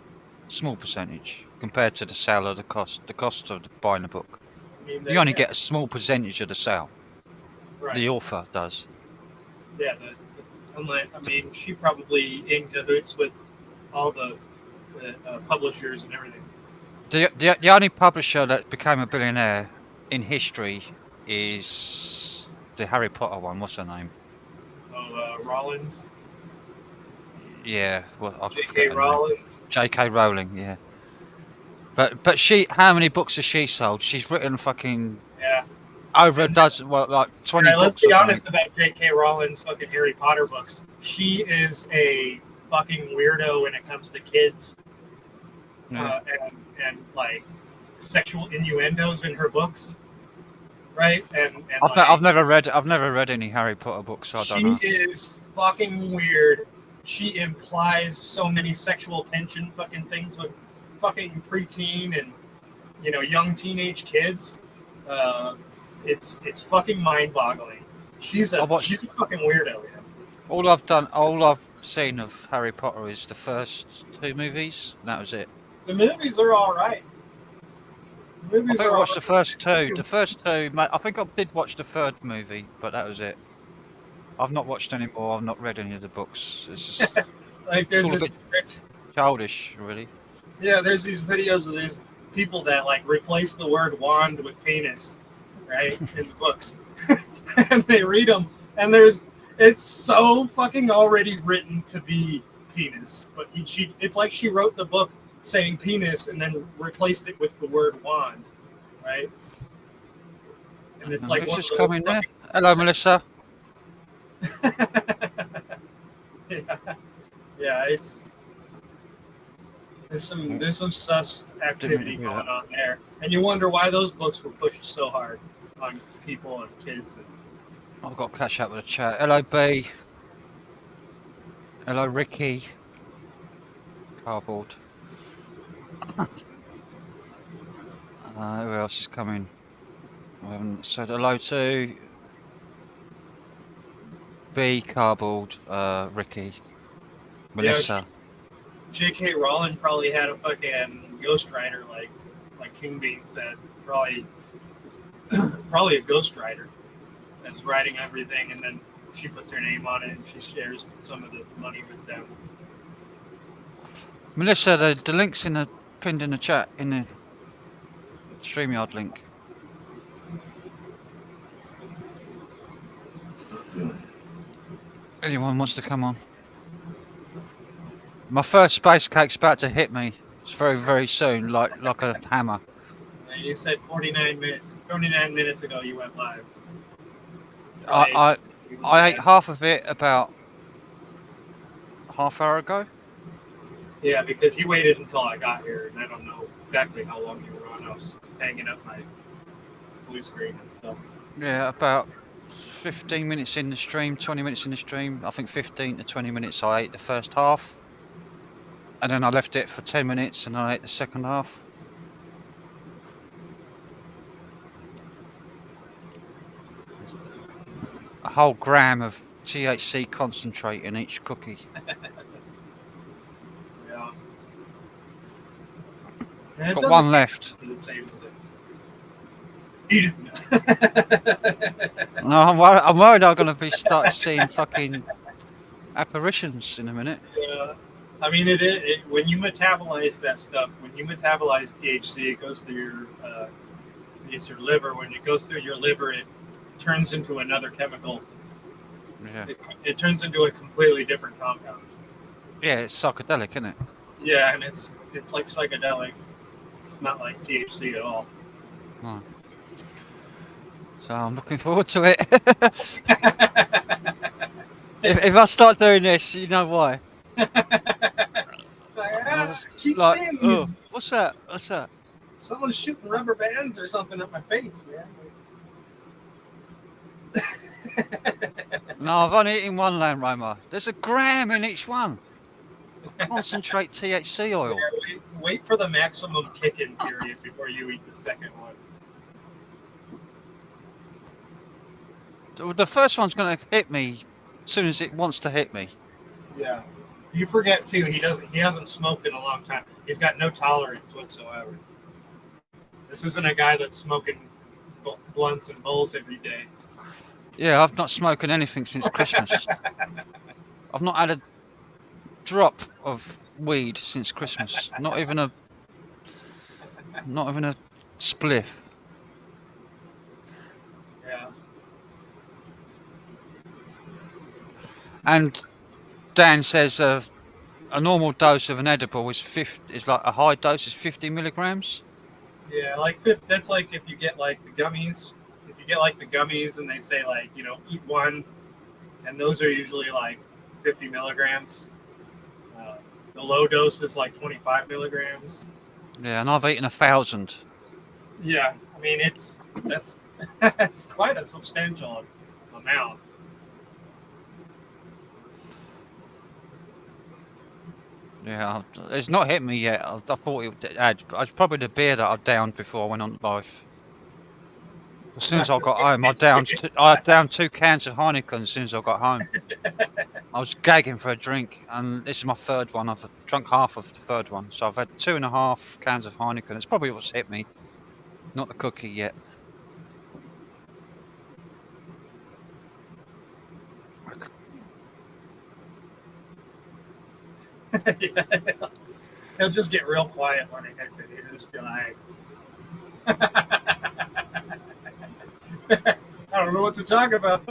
small percentage, compared to the sale of the cost of buying a book. I mean, you only get a small percentage of the sale. Right. The author does. Yeah, she probably in cahoots with all the publishers and everything. The only publisher that became a billionaire in history is the Harry Potter one. What's her name? Oh, Rollins. Yeah, well, I J.K. Rollins. J.K. Rowling, yeah. But she, how many books has she sold? She's written fucking over a dozen, well, like 20 books. Let's be honest about J.K. Rowling's fucking Harry Potter books. She is a fucking weirdo when it comes to kids, and like sexual innuendos in her books, right? And I've never read any Harry Potter books, so I don't know. She is fucking weird. She implies so many sexual tension fucking things with fucking preteen and, you know, young teenage kids. It's fucking mind-boggling. She's a fucking weirdo. Yeah. All I've seen of Harry Potter is the first 2 movies, and that was it. The movies are all right. I think I watched the first 2. The first 2, I think I did watch the 3rd movie, but that was it. I've not watched any more. I've not read any of the books. It's just like there's this childish, really. Yeah, there's these videos of these people that like replace the word wand with penis, right, in the books, and they read them, and it's so fucking already written to be penis, but it's like she wrote the book saying penis and then replaced it with the word wand, right? and it's like Who's one of just those coming there? fucking Hello, Melissa. yeah, yeah, there's some sus Didn't mean activity to do going that. on there, and you wonder why those books were pushed so hard on people and kids. And I've got to catch up with the chat. Hello, B. Hello, Ricky. Cardboard. Who else is coming? I haven't said hello to B. Cardboard. Ricky. yeah, Melissa. J.K. Rowling probably had a fucking ghostwriter like King Bean said, probably probably a ghostwriter that's writing everything, and then she puts her name on it and she shares some of the money with them. Melissa, the link's in the pinned in the chat in the StreamYard link. Anyone wants to come on? My first space cake's about to hit me. It's very, very soon, like a hammer. And you said 49 minutes. 49 minutes ago you went live. I ate half of it about half hour ago. Yeah, because you waited until I got here, and I don't know exactly how long you were on. I was hanging up my blue screen and stuff. Yeah, about 15 minutes in the stream, 20 minutes in the stream. I think 15 to 20 minutes I ate the first half. And then I left it for 10 minutes and I ate the second half. A whole gram of THC concentrate in each cookie. Yeah. Got one left. The same as it. Eat it. No, I'm worried I'm going to start seeing fucking apparitions in a minute. Yeah. I mean, it when you metabolize that stuff, when you metabolize THC, it goes through your liver. When it goes through your liver, it turns into another chemical. Yeah. It turns into a completely different compound. Yeah, it's psychedelic, isn't it? Yeah, and it's like psychedelic. It's not like THC at all. No. So I'm looking forward to it. if I start doing this, you know why. Keep like, seeing these. What's that? What's that? Someone's shooting rubber bands or something at my face, man. No, I've only eaten one lamb Roma. There's a gram in each one. Concentrate THC oil. Yeah, wait for the maximum kick-in period before you eat the second one. The first one's going to hit me as soon as it wants to hit me. Yeah. You forget too, he hasn't smoked in a long time. He's got no tolerance whatsoever. This isn't a guy that's smoking blunts and bowls every day. Yeah, I've not smoking anything since Christmas. I've not had a drop of weed since Christmas. Not even a spliff. Yeah. And Dan says a normal dose of an edible is like a high dose is 50 milligrams. Yeah, that's like if you get like the gummies. If you get like the gummies and they say like, eat one, and those are usually like 50 milligrams. The low dose is like 25 milligrams. Yeah, and I've eaten 1,000. Yeah, I mean that's that's quite a substantial amount. Yeah, it's not hit me yet. I thought it had. It's probably the beer that I downed before I went on live. As soon as I got home, I downed 2 cans of Heineken as soon as I got home. I was gagging for a drink, and this is my third one. I've drunk half of the third one, so I've had 2.5 cans of Heineken. It's probably what's hit me, not the cookie yet. Yeah. He'll just get real quiet when it hits it. He'll just be like, I don't know what to talk about.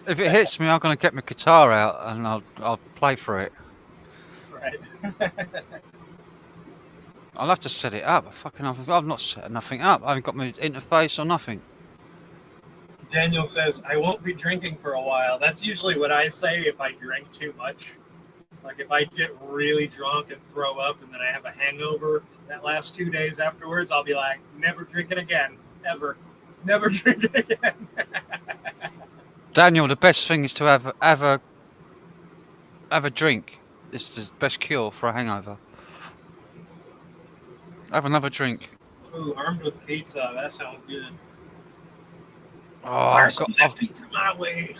If it hits me, I'm going to get my guitar out and I'll play for it. Right. I'll have to set it up. I've not set nothing up. I haven't got my interface or nothing. Daniel says, I won't be drinking for a while. That's usually what I say if I drink too much. Like if I get really drunk and throw up and then I have a hangover that last 2 days afterwards, I'll be like, never drinking again. Ever. Never drinking again. Daniel, the best thing is to have a drink. It's the best cure for a hangover. Have another drink. Ooh, armed with pizza. That sounds good. Oh, Fire some of that pizza my way.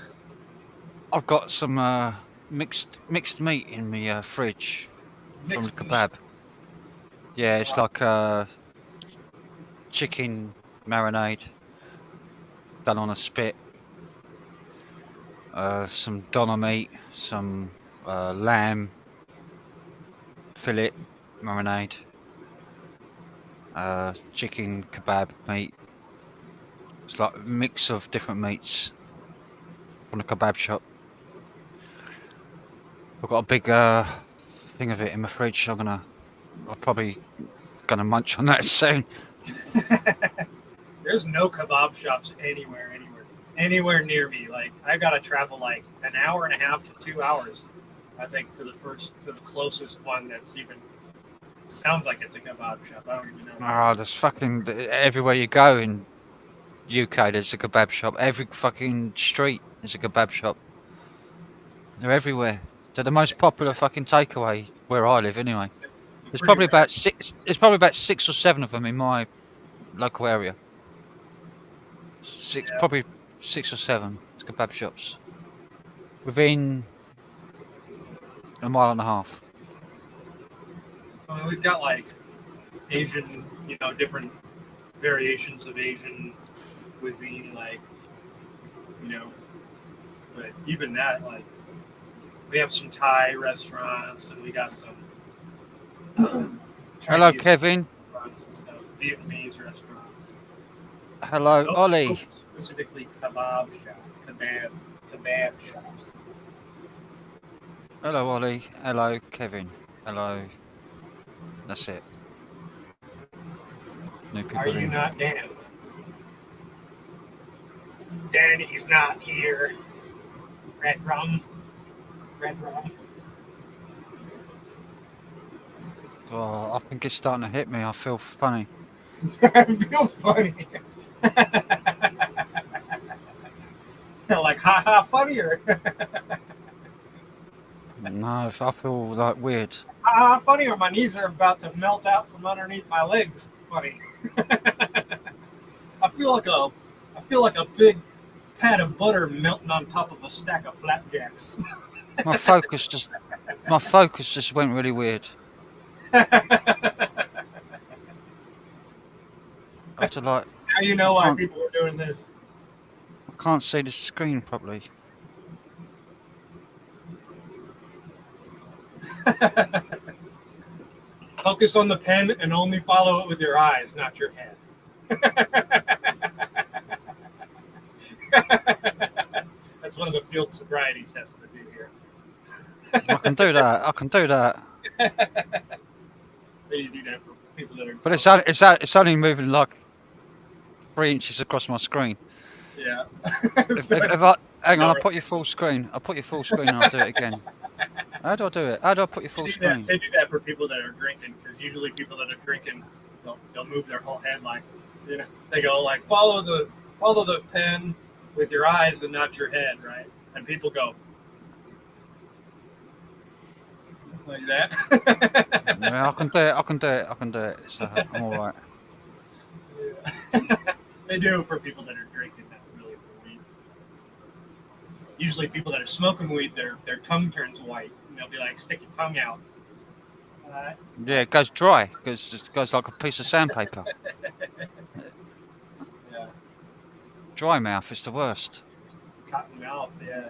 I've got some mixed meat in my fridge Mixed from the kebab. meat. Yeah, it's like chicken marinade done on a spit. Some doner meat, some lamb fillet marinade, chicken kebab meat. It's like a mix of different meats from the kebab shop. I've got a big thing of it in my fridge. I'm probably gonna munch on that soon. There's no kebab shops anywhere near me. Like I gotta travel like an hour and a half to 2 hours, I think, to the closest one that's even sounds like it's a kebab shop. I don't even know. Oh, there's fucking everywhere you go in UK. There's a kebab shop. Every fucking street is a kebab shop. They're everywhere. They're the most popular fucking takeaway where I live, anyway. There's probably about six. There's probably about 6 or 7 of them in my local area. Probably 6 or 7 kebab shops within a mile and a half. I mean, we've got like Asian, different variations of Asian cuisine, like, but even that, like, we have some Thai restaurants and we got some Hello, Chinese Kevin. restaurants and stuff, Vietnamese restaurants. Hello, Ollie. Specifically kebab shops. Hello, Ollie. Hello, Kevin. Hello. That's it. New people Are you not Dan? Danny's not here. Red rum. Oh, I think it's starting to hit me. I feel funny. I feel funny. Like, haha, funnier. No, I feel like weird. Haha, funnier. My knees are about to melt out from underneath my legs. Funny. I feel like a big pat of butter melting on top of a stack of flapjacks. My focus just went really weird. I have to like. Now you know why people are doing this. I can't see the screen properly. Focus on the pen and only follow it with your eyes, not your head. That's one of the field sobriety tests they do here. I can do that. You do that for people that are. But it's only moving like 3 inches across my screen. Yeah. Hang on, I'll put you full screen. And I'll do it again. How do I do it? How do I put you full screen? They do that for people that are drinking, because usually people that are drinking, they'll move their whole head, like, they go like, follow the pen with your eyes and not your head, right? And people go like that. Yeah, I can do it. So I'm all right. Yeah. They do for people that are drinking, not really for weed. Usually people that are smoking weed, their tongue turns white. And they'll be like, stick your tongue out. Yeah, it goes dry. It goes like a piece of sandpaper. Yeah. Dry mouth is the worst. Cotton mouth, yeah.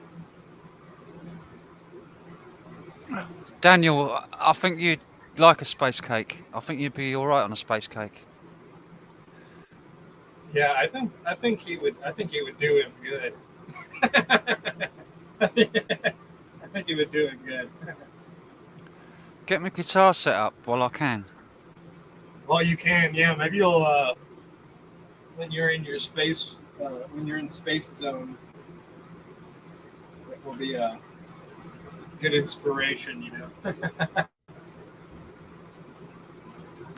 Daniel, I think you'd like a space cake. I think you'd be all right on a space cake. Yeah, I think he would do him good. I think he would do him good. Get my guitar set up while I can. Well, you can, yeah. Maybe you'll when you're in your space, when you're in space zone, it will be a good inspiration, you know.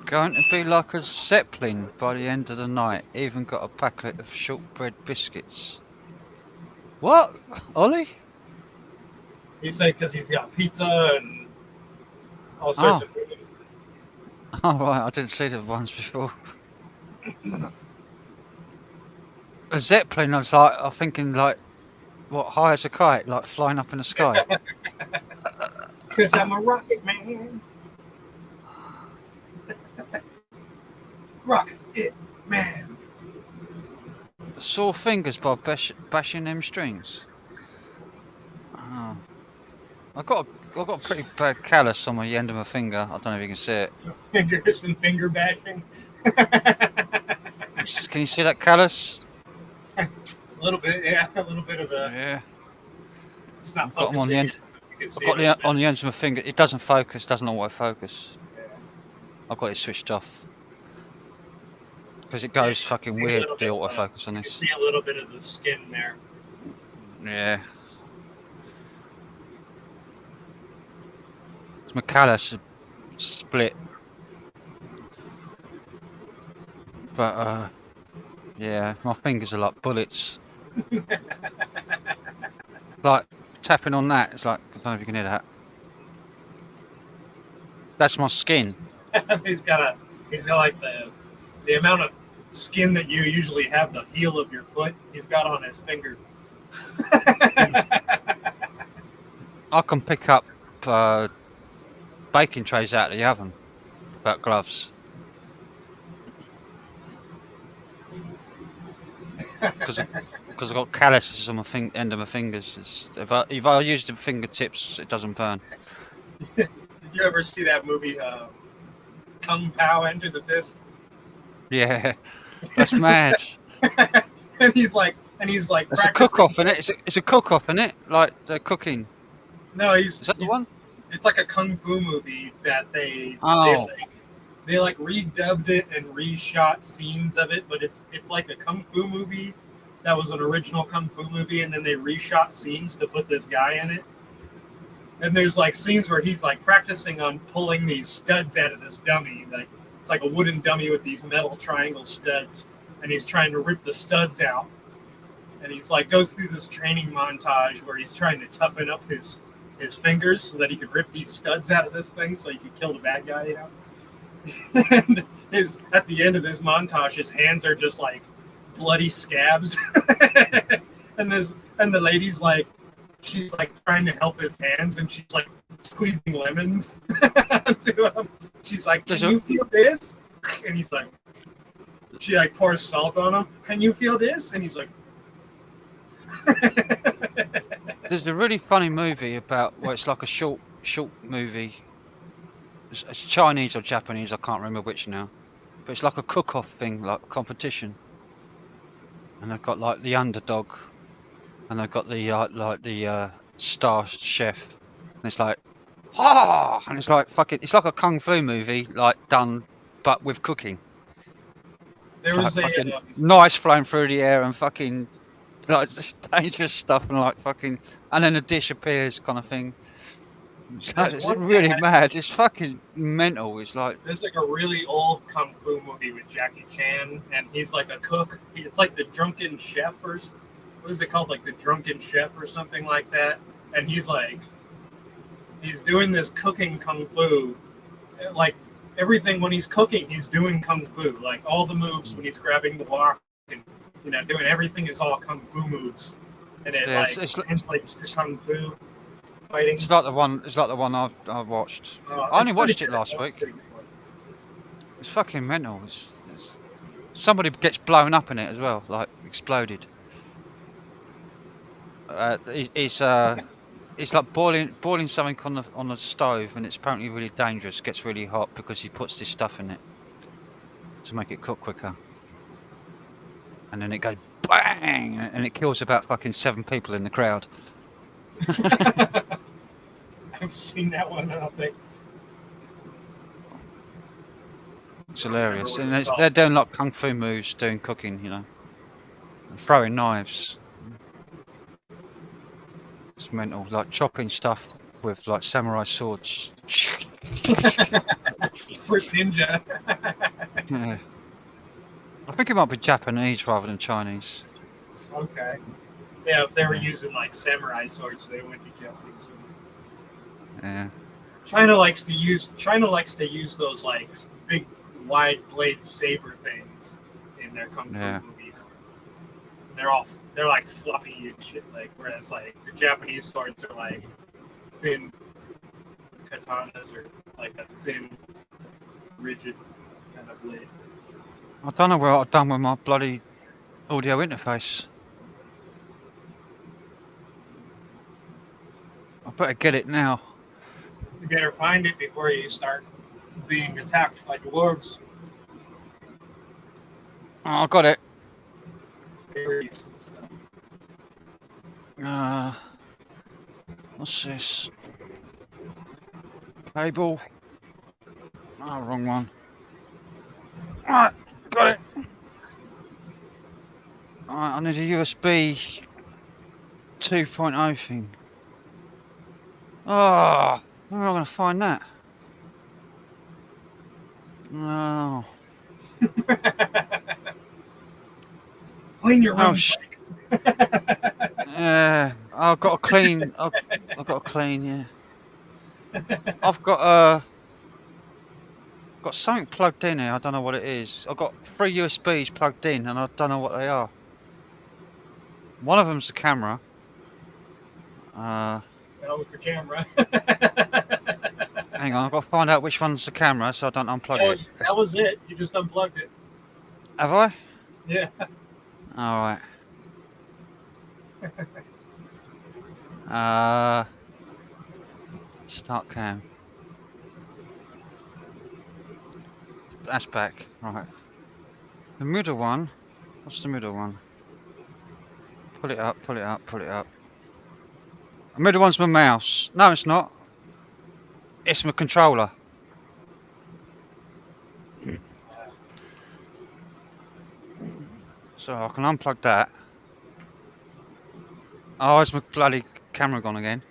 Going to be like a zeppelin by the end of the night. Even got a packet of shortbread biscuits. What, Ollie? He said because he's got pizza and all sorts Oh, of food. oh right, I didn't see the ones before. A zeppelin, I'm thinking like, what, high as a kite, like flying up in the sky. Because I'm a rocket man. Rocket man. Sore fingers by bashing them strings. Oh. I got a pretty bad callus on the end of my finger. I don't know if you can see it. Fingers and finger bashing. Can you see that callus? A little bit, yeah. A little bit of a. Yeah. It's not I've got them on the focusing. end. You can I've see got it on the ends of my finger. It doesn't focus. Doesn't always focus. Yeah. I've got it switched off because it Yeah, goes fucking weird. The autofocus on you this. see a little bit of the skin there. Yeah. It's my callus split. But yeah, my fingers are like bullets. Like tapping on that, it's like, I don't know if you can hear that. That's my skin. He's got like the amount of skin that you usually have the heel of your foot. He's got on his finger. I can pick up baking trays out of the oven without gloves. Because I've got calluses on my end of my fingers. If I use the fingertips, it doesn't burn. Did you ever see that movie, Kung Pao Enter the Fist? Yeah, that's mad. and he's like, It's a cook-off, isn't it? It's a cook-off, isn't it? Like they're cooking. No, Is that the one? It's like a kung fu movie that they redubbed it and reshot scenes of it, but it's like a kung fu movie that was an original kung fu movie, and then they reshot scenes to put this guy in it. And there's like scenes where he's like practicing on pulling these studs out of this dummy. Like it's like a wooden dummy with these metal triangle studs, and he's trying to rip the studs out. And he's like goes through this training montage where he's trying to toughen up his fingers so that he could rip these studs out of this thing so he could kill the bad guy, you know. And at the end of this montage, his hands are just like bloody scabs. and the lady's like, she's like trying to help his hands, and she's like squeezing lemons to him. She's like, "Can you feel this?" And he's like, she like pours salt on him. "Can you feel this?" And he's like. There's a really funny movie about it's like a short movie. It's Chinese or Japanese, I can't remember which now. But it's like a cook-off thing, like a competition. And they've got like the underdog, and they've got the star chef. And it's like, and it's like fucking. It's like a kung fu movie, like done, but with cooking. There was like knives flying through the air and fucking. Like just dangerous stuff and like fucking, and then a dish appears, kind of thing. It's really mad. It's fucking mental. It's like there's like a really old kung fu movie with Jackie Chan, and he's like a cook. It's like the Drunken Chef, or what is it called? Like the Drunken Chef or something like that. And he's doing this cooking kung fu, like everything when he's cooking, he's doing kung fu. Like all the moves when he's grabbing the wok and doing everything is all kung fu moves, and it translates to kung fu fighting. It's like the one I've watched. I only watched it last week. It's fucking mental. Somebody gets blown up in it as well, like exploded. It's like boiling something on the stove, and it's apparently really dangerous. Gets really hot because he puts this stuff in it to make it cook quicker. And then it goes bang, and it kills about fucking 7 people in the crowd. I've seen that one, I don't think. It's I don't remember hilarious, what and it's called. they're doing like kung fu moves, doing cooking, you know, and throwing knives. It's mental, like chopping stuff with like samurai swords. Fruit Ninja. Yeah. I think it might be Japanese rather than Chinese. Okay. Yeah, if they were Yeah. using like samurai swords, they would be Japanese. Yeah. China likes to use those like big wide blade saber things in their kung fu Yeah. movies. They're like floppy and shit. Like whereas like the Japanese swords are like thin katanas or like a thin, rigid kind of blade. I don't know what I've done with my bloody audio interface. I better get it now. You better find it before you start being attacked by dwarves. Oh, I got it. Fairies and stuff. Uh, what's this? Cable. Oh, wrong one. Alright, got it. Alright, I need a USB 2.0 thing. Oh, where am I going to find that? Oh, Clean your oh, room. yeah. I've got to clean. I've got to clean. Yeah. I've got something plugged in here. I don't know what it is. I've got 3 USBs plugged in, and I don't know what they are. One of them's the camera. That was the camera. Hang on, I've got to find out which one's the camera so I don't unplug it. That was it. You just unplugged it. Have I? Yeah. All right. Start cam. That's back. Right. The middle one. What's the middle one? Pull it up, pull it up, pull it up. The middle one's my mouse. No, it's not. It's my controller. So I can unplug that. Oh, is my bloody camera gone again?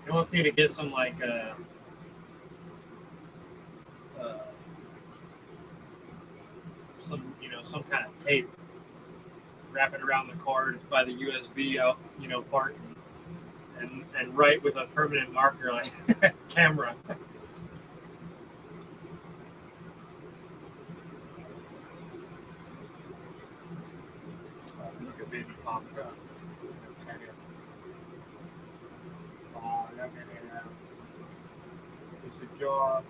You almost need to get some like some kind of tape, wrap it around the cord by the USB out, part, and write with a permanent marker like camera. Look at baby pop truck. Oh, look at it. It's a job.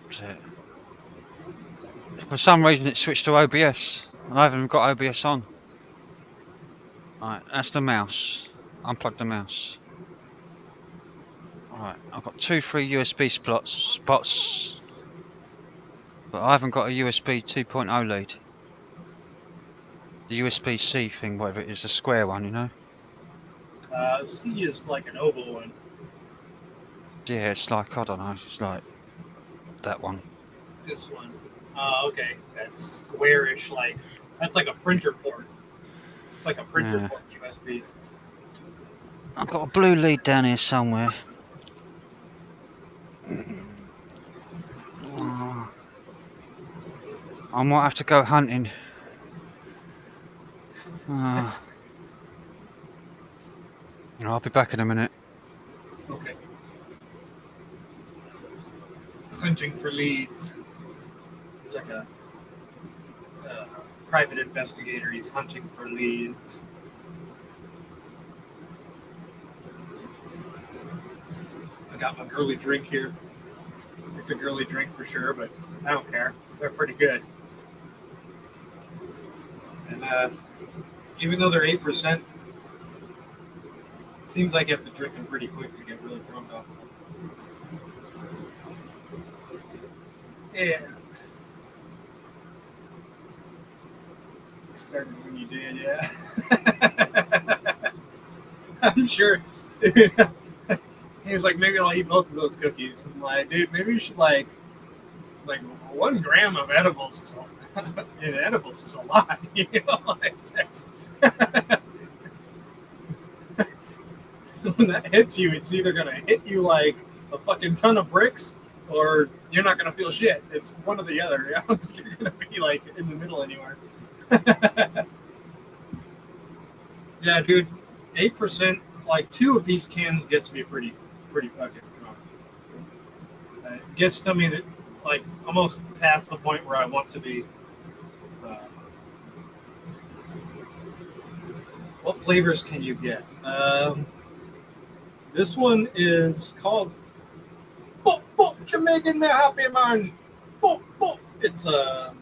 That's it. For some reason it switched to OBS. And I haven't even got OBS on. Alright, that's the mouse. Unplug the mouse. Alright, I've got 3 USB spots. But I haven't got a USB 2.0 lead. The USB-C thing, whatever it is, the square one, you know? C is like an oval one. Yeah, it's like, I don't know, it's like that one. This one. Okay. That's squarish, that's like a printer port. It's like a printer port USB. I've got a blue lead down here somewhere. I might have to go hunting. I'll be back in a minute. Okay. Hunting for leads. He's like a private investigator. He's hunting for leads. I got my girly drink here. It's a girly drink for sure, but I don't care. They're pretty good. And even though they're 8%, it seems like you have to drink them pretty quick to get really drunk off them. Yeah. Started when you did, yeah. I'm sure. He was like, maybe I'll eat both of those cookies. I'm like, dude, maybe you should like 1 gram of edibles is in edibles is a lot. You know, like that's when that hits you, it's either gonna hit you like a fucking ton of bricks, or you're not gonna feel shit. It's one or the other. I don't think you're gonna be like in the middle anywhere. Yeah, dude, 8%. Like 2 of these cans gets me pretty fucking drunk. It gets to me that like almost past the point where I want to be. Uh, what flavors can you get? This one is called Boop Boop Jamaican the Happy Man. Boop Boop. It's a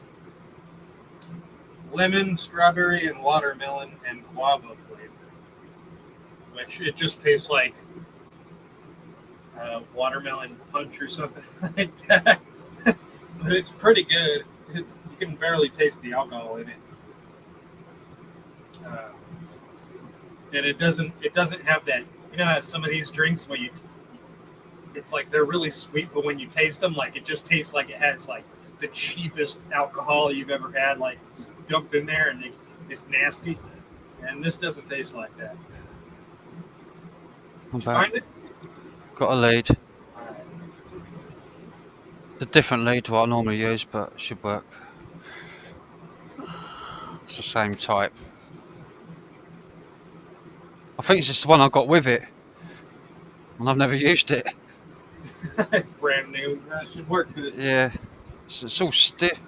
lemon, strawberry, and watermelon and guava flavor, which it just tastes like watermelon punch or something like that. But it's pretty good. It's you can barely taste the alcohol in it, and it doesn't have that. You know how some of these drinks where it's like they're really sweet, but when you taste them, like it just tastes like it has like the cheapest alcohol you've ever had, like just dumped in there, and it's nasty. And this doesn't taste like that. I'm Did you back. find it? Got a lead. All right. It's a different lead to what I normally use, but it should work. It's the same type. I think it's just the one I got with it, and I've never used it. It's brand new. That should work good. Yeah, it's all stiff.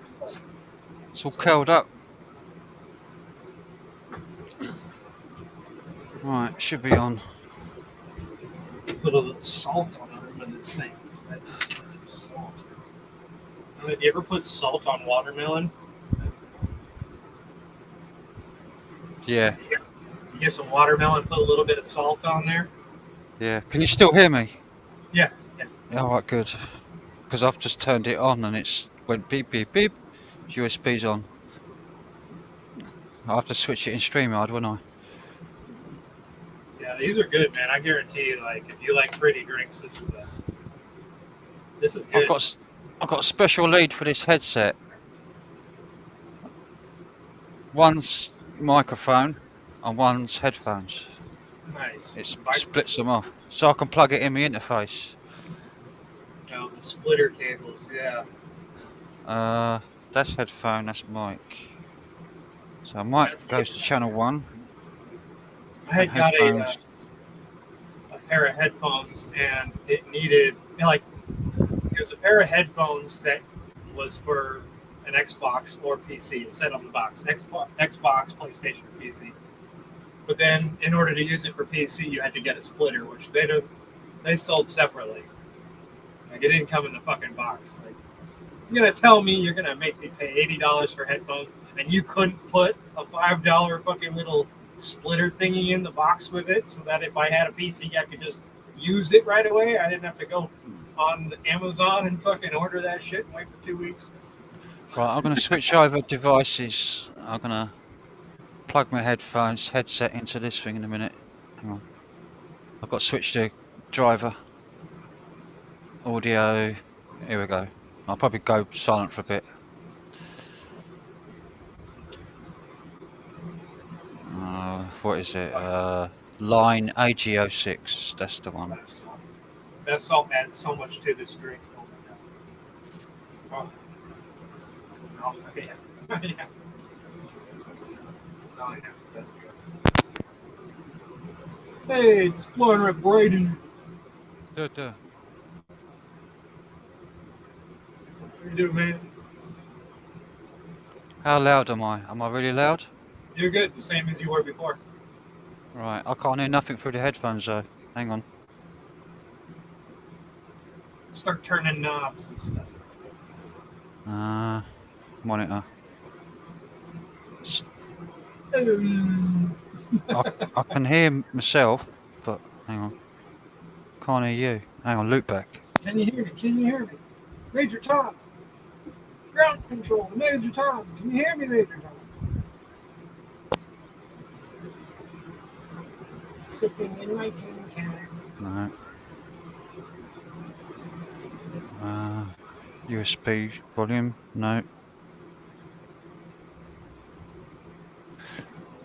It's all curled up. Right, should be on. Put a little salt on it with this thing. Some salt. Have you ever put salt on watermelon? Yeah, You get some watermelon, put a little bit of salt on there. yeah. Can you still hear me? Yeah. All right, good. Because I've just turned it on and it's went beep beep beep. USB's on. I'll have to switch it in StreamYard, won't I? Yeah, these are good, man. I guarantee you, like, if you like fruity drinks, this is good. I've got a special lead for this headset. One's microphone and one's headphones. Nice. It splits them off, so I can plug it in my interface. Oh, the splitter cables, yeah. That's headphone, that's mic. So mic goes to channel 1. I had got a pair of headphones, and it needed, it was a pair of headphones that was for an Xbox or PC. It said on the box, Xbox, PlayStation, or PC. But then, in order to use it for PC, you had to get a splitter, which they sold separately. Like, it didn't come in the fucking box. Like, you're gonna tell me you're gonna make me pay $80 for headphones, and you couldn't put a $5 fucking little splitter thingy in the box with it, so that if I had a PC, I could just use it right away. I didn't have to go on Amazon and fucking order that shit and wait for 2 weeks. Right, I'm going to switch over devices. I'm going to plug my headset into this thing in a minute. Hang on. I've got to switch to driver. Audio. Here we go. I'll probably go silent for a bit. What is it? Line AG06. That's the one. That salt adds so much to this drink. Oh my god. Oh yeah. Yeah. Oh yeah, that's good. Hey, it's Explorer Brady. Duh. What do you do, man? How loud am I? Am I really loud? You're good, the same as you were before. Right, I can't hear nothing through the headphones though. Hang on. Start turning knobs and stuff. Monitor. I can hear myself, but hang on. Can't hear you. Hang on, loop back. Can you hear me? Can you hear me? Major Tom. Ground control, Major Tom. Can you hear me, Major Tom? Sitting in my tin can. No. USB volume. No.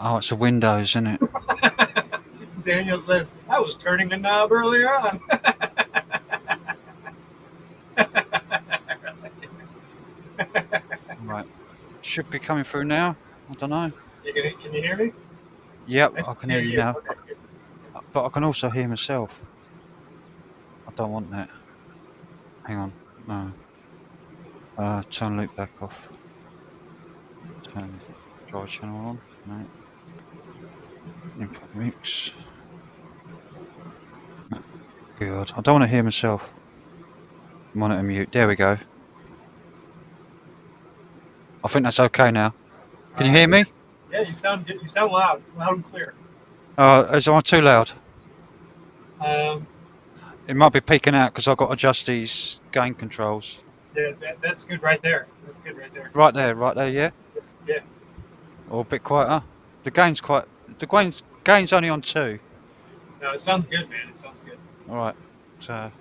Oh, it's a Windows, isn't it? Daniel says, I was turning the knob earlier on. Right. Should be coming through now. I don't know. Can you hear me? Yep, I I can hear you now. But I can also hear myself. I don't want that. Hang on. No. Turn loop back off. Turn drive channel on. No. Input mix. Good. I don't want to hear myself. Monitor mute. There we go. I think that's okay now. Can you hear me? Yeah, you sound good. You sound loud and clear. Is I too loud? Um, It might be peaking out because I've got to adjust these gain controls. yeah, that's good right there. That's good right there. Right there, yeah? Yeah. Or a bit quieter. The gain's only on 2. No, it sounds good, man. It sounds good. Alright. So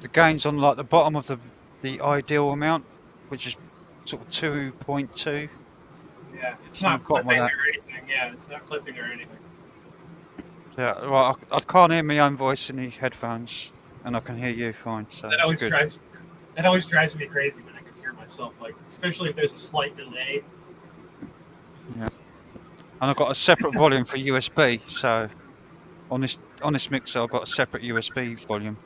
the gain's on like the bottom of the ideal amount, which is sort of 2.2. Yeah, it's On not the bottom of clipping or that. anything. Yeah, it's not clipping or anything. Yeah, right. I can't hear my own voice in the headphones, and I can hear you fine. So That that's always good. drives me crazy when I can hear myself, like especially if there's a slight delay. Yeah. And I've got a separate volume for USB. So on this mixer, I've got a separate USB volume,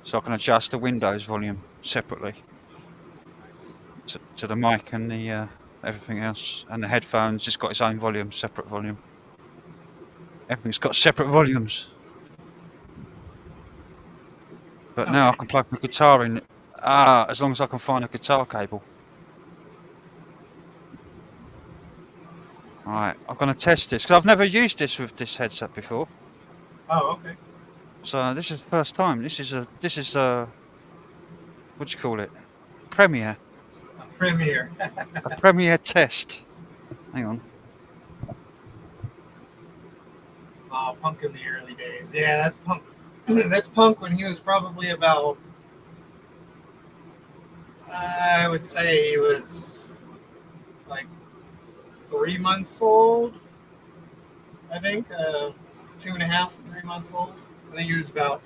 so I can adjust the Windows volume separately to the mic and the everything else. And the headphones, it's got its own volume, separate volume. Everything's got separate volumes. But now I can plug my guitar in. As long as I can find a guitar cable. Alright, I'm going to test this because I've never used this with this headset before. Oh, okay. So this is the first time. This is a what do you call it? Premiere. A premiere. A premiere test. Hang on. Oh, Punk in the early days. Yeah, that's Punk. That's Punk when he was probably about, I would say he was like 3 months old. I think 2.5, 3 months old. I think he was about.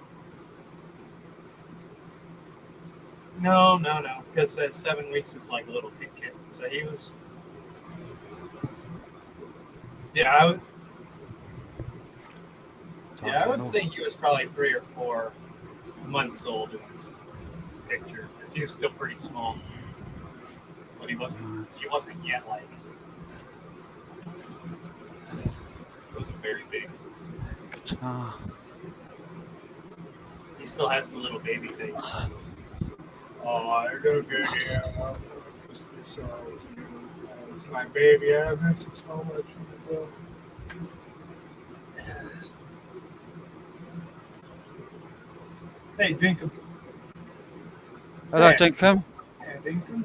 No, because that 7 weeks is like a little kid. So he was. Yeah, I would say he was probably 3 or 4 months old in this picture, because he was still pretty small. But he wasn't yet like. He wasn't very big. Guitar. He still has the little baby face. Oh, I go good here. It's my baby. I miss him so much. Hey, Dinkum. Hello, Yeah. Dinkum. Yeah, Dinkum.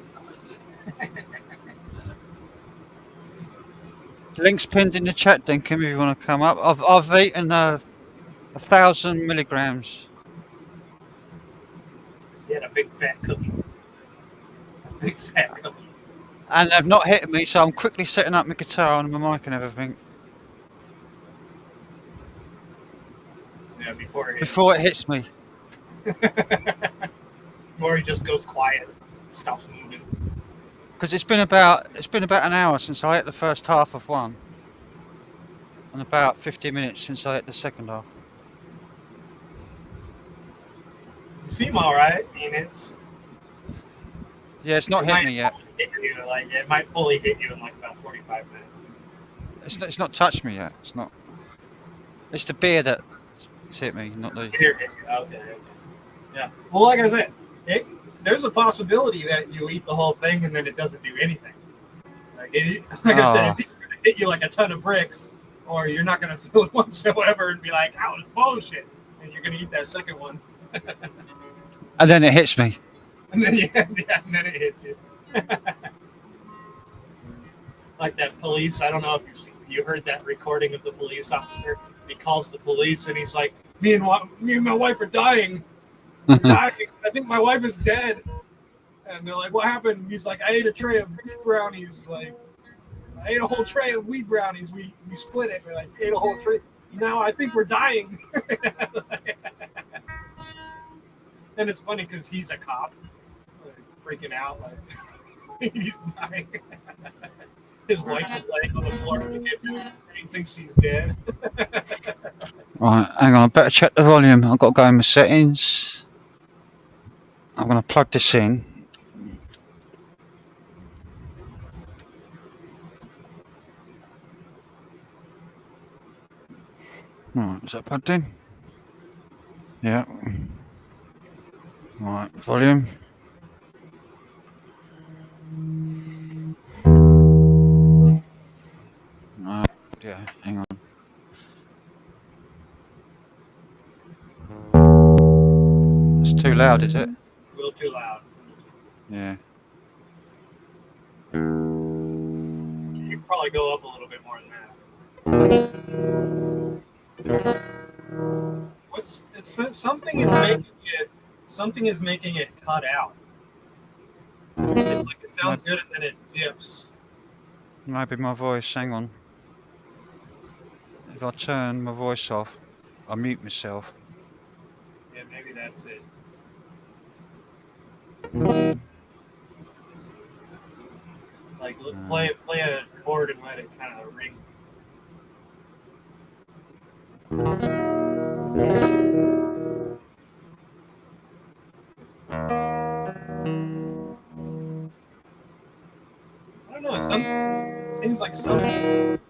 Link's pinned in the chat, Dinkum. If you want to come up, I've eaten 1,000 milligrams. He had a big fat cookie. A big fat cookie. And they've not hit me, so I'm quickly setting up my guitar and my mic and everything. Yeah, before Before it hits me. Before he just goes quiet, stops moving. Because it's been about an hour since I ate the first half of one, and about 50 minutes since I ate the second half. You seem all right. I mean, it's. Yeah, it's not hit me yet. It might fully hit you in like about 45 minutes. It's not touched me yet. It's not. It's the beer that's hit me, not the. Here, okay. Yeah. Well, like I said, there's a possibility that you eat the whole thing and then it doesn't do anything. I said, it's either going to hit you like a ton of bricks, or you're not going to feel it whatsoever and be like, "That was bullshit," and you're going to eat that second one. And then it hits me. And then and then it hits you. Like that police. I don't know if you heard that recording of the police officer he calls the police, and he's like, me and my wife are dying. We're dying. I think my wife is dead. And they're like, what happened? He's like, I ate a tray of brownies. Like, I ate a whole tray of wheat brownies. We split it. We like ate a whole tray. Now I think we're dying. And it's funny because he's a cop, like, freaking out, like he's dying. His wife is laying on the floor of the kitchen. He thinks she's dead. Right, hang on. I better check the volume. I've got to go in my settings. I'm going to plug this in. Right, is that plugged in? Yeah. Right, volume. Yeah, hang on. It's too loud, is it? A little too loud. Yeah. You could probably go up a little bit more than that. Something is making it cut out. It's like it sounds good and then it dips. Maybe my voice. Hang on. If I turn my voice off, I mute myself. Yeah, maybe that's it. Like play a chord and let it kind of ring. I don't know. It seems like something's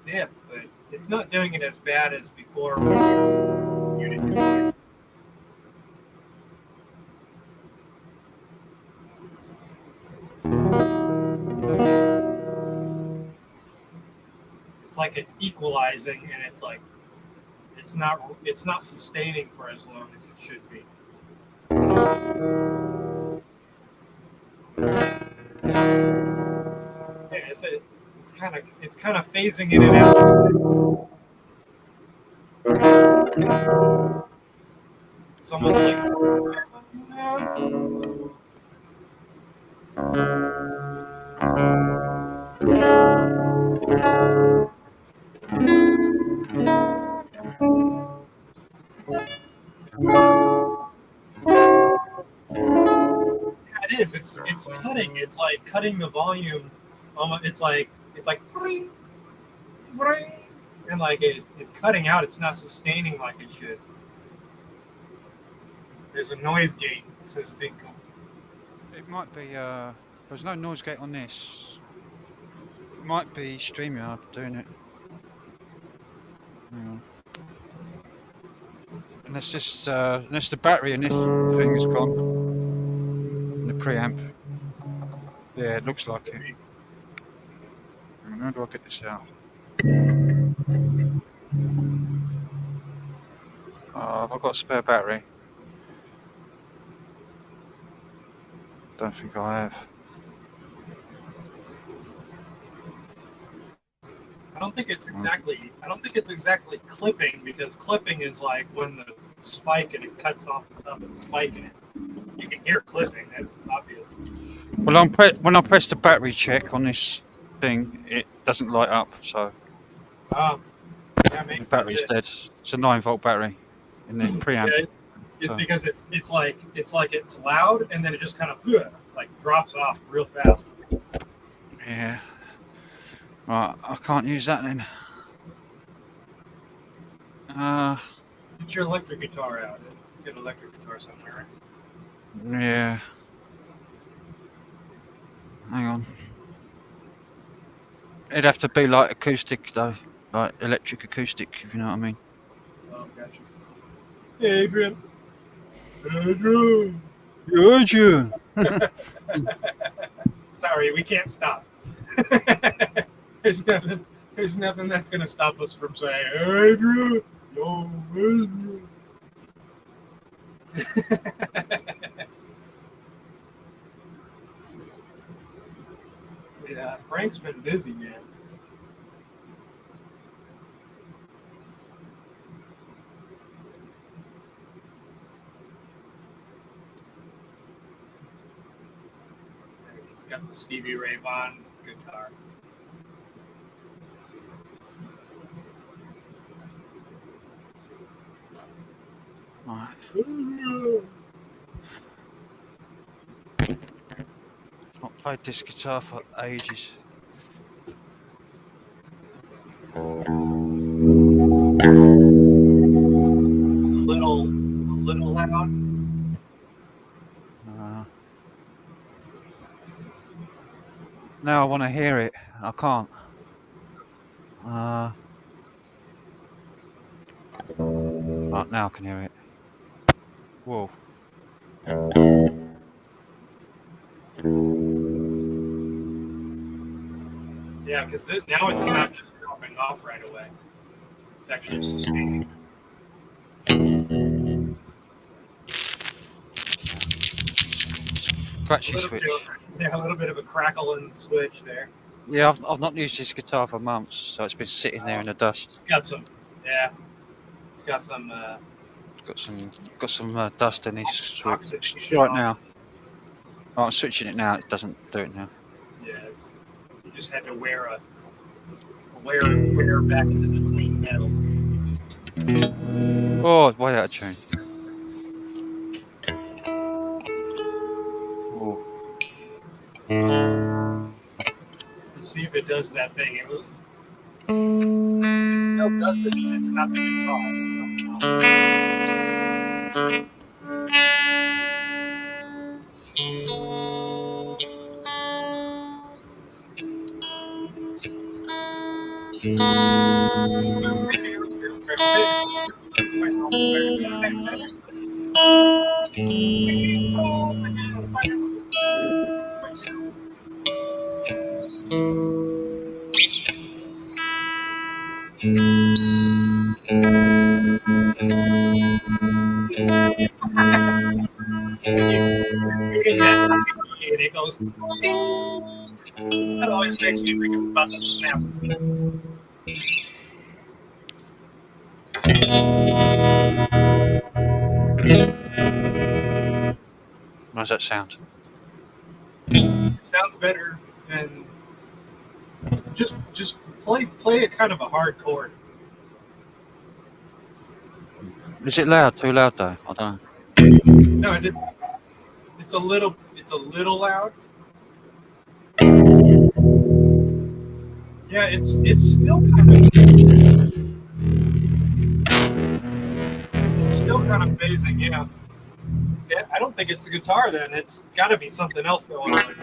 dip, but it's not doing it as bad as before when you didn't do it. It's like it's equalizing, and it's like it's not sustaining for as long as it should be. Yeah, it's kind of phasing in and out. It's almost like it is. It's cutting. It's like cutting the volume. It's like bring, bring, and like it's cutting out. It's not sustaining like it should. There's a noise gate, says Dinkum. It might be. There's no noise gate on this. It might be StreamYard doing it. Hang on. Unless the battery in this thing is gone. The preamp. Yeah, it looks like it. How do I get this out? Have I got a spare battery? Don't think I have. I don't think it's exactly clipping, because clipping is like when the spike and it cuts off the top of the spike and you can hear clipping. That's obvious. Well, when I press the battery check on this thing, it doesn't light up. So Yeah, maybe the battery's dead. It's a 9-volt battery in the preamp. Yeah, it's because it's like it's loud and then it just kind of like drops off real fast. Yeah. Right, I can't use that then. Get your electric guitar out. Get an electric guitar somewhere. Yeah. Hang on. It'd have to be like acoustic though, like electric acoustic, if you know what I mean. Oh, gotcha. Hey, Adrian. Adrian. Adrian. Sorry, we can't stop. There's nothing that's gonna stop us from saying, Adrian. Yo, Adrian. Yeah, Frank's been busy, man. It's got the Stevie Ray Vaughan guitar. Right. I've not played this guitar for ages. Little loud. Now I want to hear it. I can't. Right, now I can hear it. Whoa. Yeah, because now it's not just dropping off right away. It's actually sustaining. Scratchy switch. A little bit of a crackle in the switch there. Yeah, I've not used this guitar for months, so it's been sitting there in the dust. It's got some, yeah. It's got some. Got some dust in this switch. Oxidation Right on now. Oh, I'm switching it now. It doesn't do it now. Yeah, you just had to wear back to the clean metal. Oh, way out of tune. Oh. Let's see if it does that thing. It still does it. It's not the guitar. And it goes ding. That always makes me think it's about to snap. How does that sound? It sounds better than just play a kind of a hard chord. Is it loud? Too loud though? I don't know. No, it didn't. It's a little loud. Yeah, it's still kind of phasing. Yeah, I don't think it's the guitar. Then it's got to be something else going on.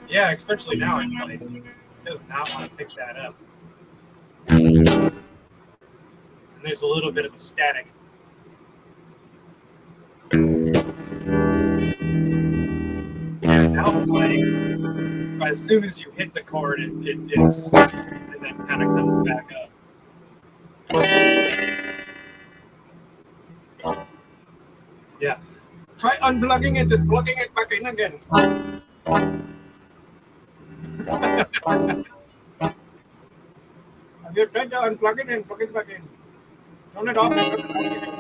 Yeah, especially now, it's like it does not want to pick that up. And there's a little bit of a static. Yeah, now it's like as soon as you hit the chord, it dips and then kind of comes back up. Yeah. Try unplugging it and plugging it back in again. Have you tried to unplug it and plug it back in? Turn it off and turn it on again.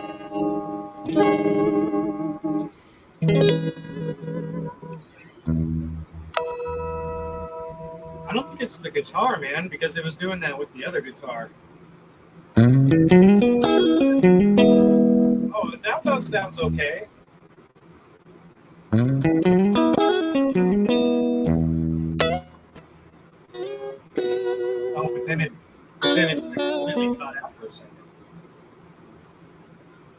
I don't think it's the guitar, man, because it was doing that with the other guitar. Oh, now that sounds okay. Oh, but then it completely cut out for a second.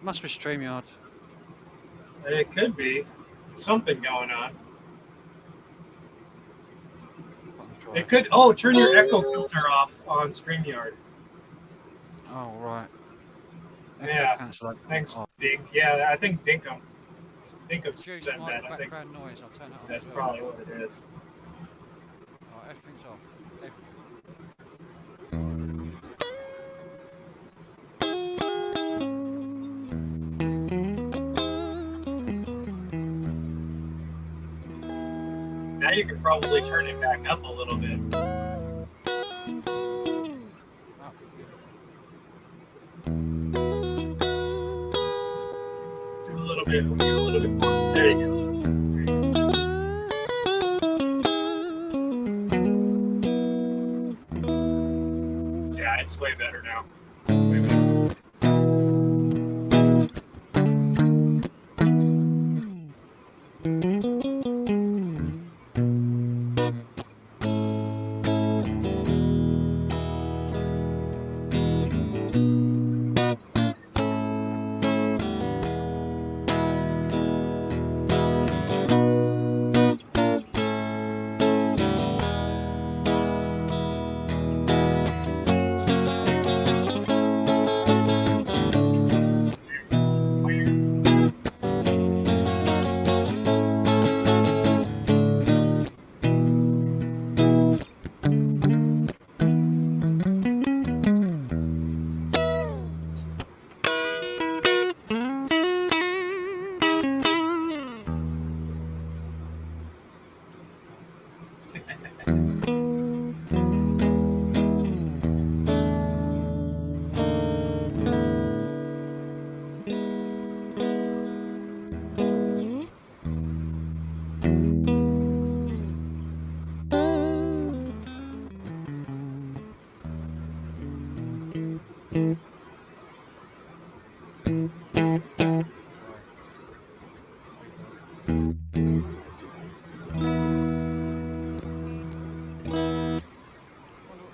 Must be StreamYard. It could be something going on. It could. Oh, turn your echo filter off on StreamYard. Oh, right. Yeah. Thanks, Oh. Dink. Yeah, I think Dinkum said Reduce that. mic I think background noise. I'll turn it on. that's probably what it is. Oh, everything's off. Now you can probably turn it back up a little bit. Do a little bit more. There you go. Yeah, it's way better now. Way better.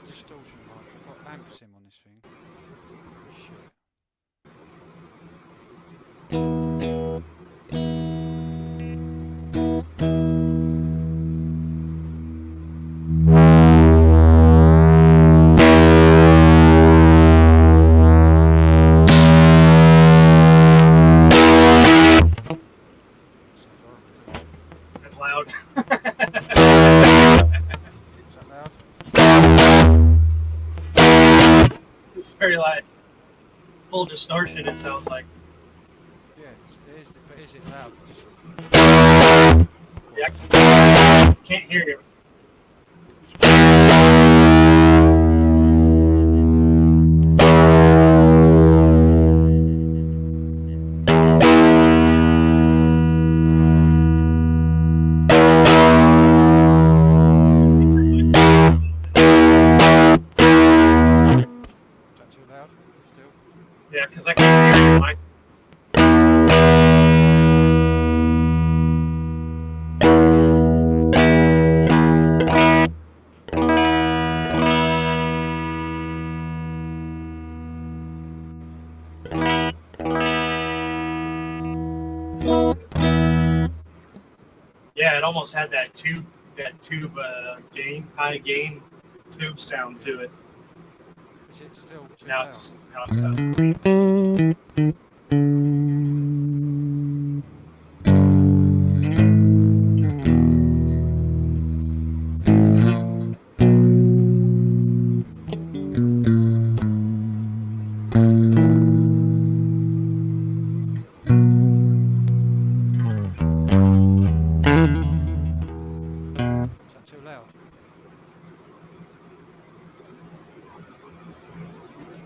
Distortion like. I've got amp sim on this thing. Shit. That's loud. Is that loud? It's very loud. Full distortion, it sounds like. Yeah, it is, but is it loud? Just... Yeah. Can't hear you. Is that too loud? Still? Yeah, because I can hear you. Mike. Yeah, it almost had that tube gain, high gain tube sound to it. Is it still too Now loud? it sounds clean. Is that too loud?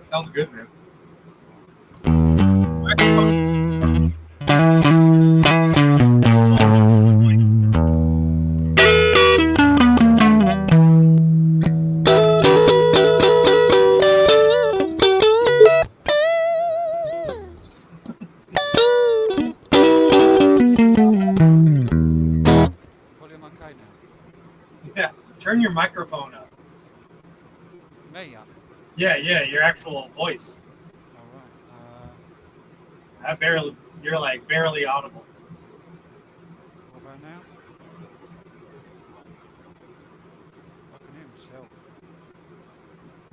Sounds good, man. Volume okay now? Yeah, turn your microphone up. Me up? Yeah, your actual voice. Alright. You're like barely audible. What about now? I can hear myself.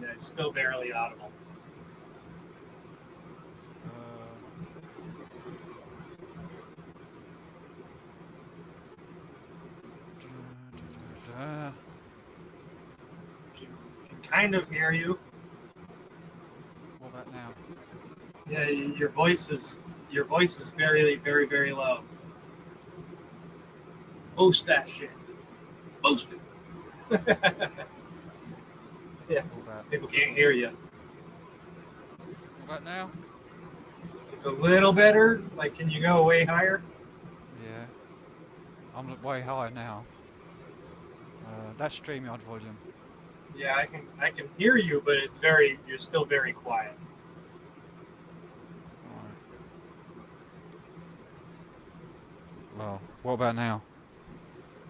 Yeah, it's still barely audible. Can kind of hear you. What about now? Yeah, your voice is very, very, very low. Boost that shit. Boost it. Yeah, What about, people can't hear you. what about now? It's a little better. Like, can you go way higher? Yeah. I'm way high now. That's StreamYard volume. Yeah, I can hear you, but you're still very quiet. Alright. Well, what about now?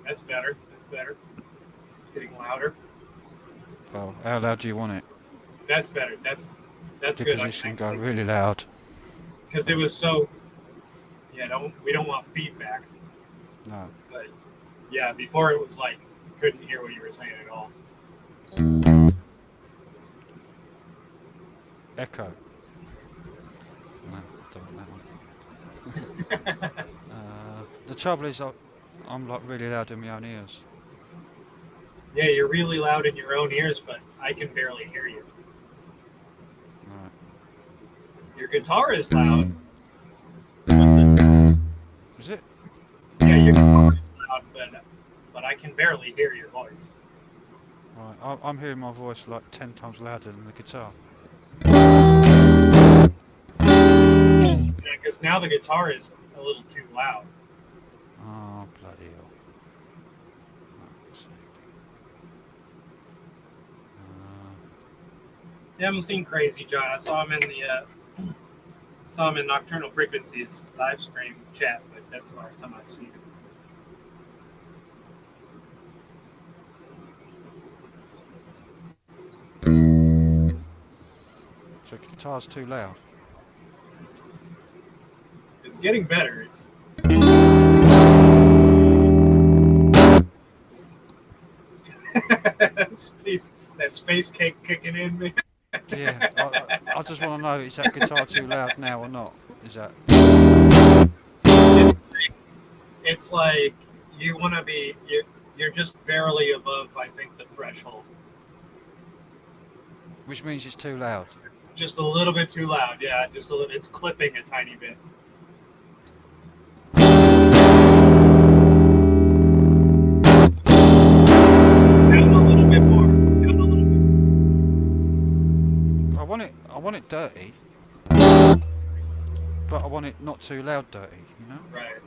That's better. That's better. It's getting louder. Well, how loud do you want it? That's better. That's good. Because this can go really loud. Because it was so. Yeah, we don't want feedback. No. But yeah, before it was like couldn't hear what you were saying at all. Echo. No, don't want that one. The trouble is, I'm like really loud in my own ears. Yeah, you're really loud in your own ears, but I can barely hear you. Right. Your guitar is loud. Is it? Yeah, your guitar is loud, but I can barely hear your voice. Right. I'm hearing my voice like 10 times louder than the guitar. Yeah, because now the guitar is a little too loud. Oh, bloody hell. Let's see. You haven't seen Crazy John. I saw him in Nocturnal Frequencies live stream chat, but that's the last time I've seen him. So the guitar's too loud. It's getting better. It's that space cake kicking in, man. Yeah, I just want to know, is that guitar too loud now or not? Is that... It's like you want to be. You're just barely above, I think, the threshold. Which means it's too loud. Just a little bit too loud. Yeah, just a little. It's clipping a tiny bit. Down a little bit more. Down a little bit. I want it dirty. But I want it not too loud dirty, you know? Right.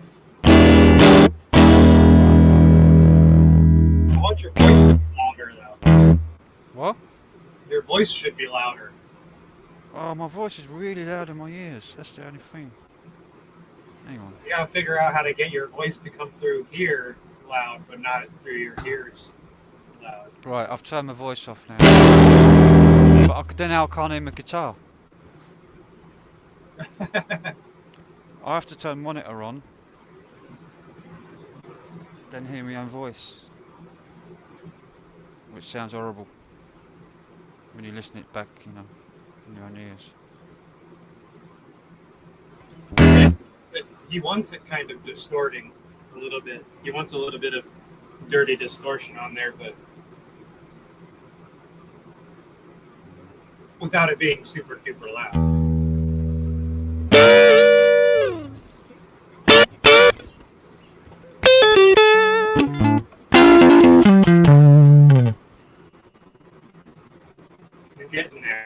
I want your voice to be louder, though. What? Your voice should be louder. Oh, my voice is really loud in my ears. That's the only thing. Hang on. You gotta figure out how to get your voice to come through here loud, but not through your ears loud. Right, I've turned my voice off now. But then I can't hear my guitar. I have to turn monitor on. Then hear my own voice. Which sounds horrible. When you listen it back, you know, in your own ears. He wants it kind of distorting a little bit. He wants a little bit of dirty distortion on there, but without it being super duper loud. You're getting there.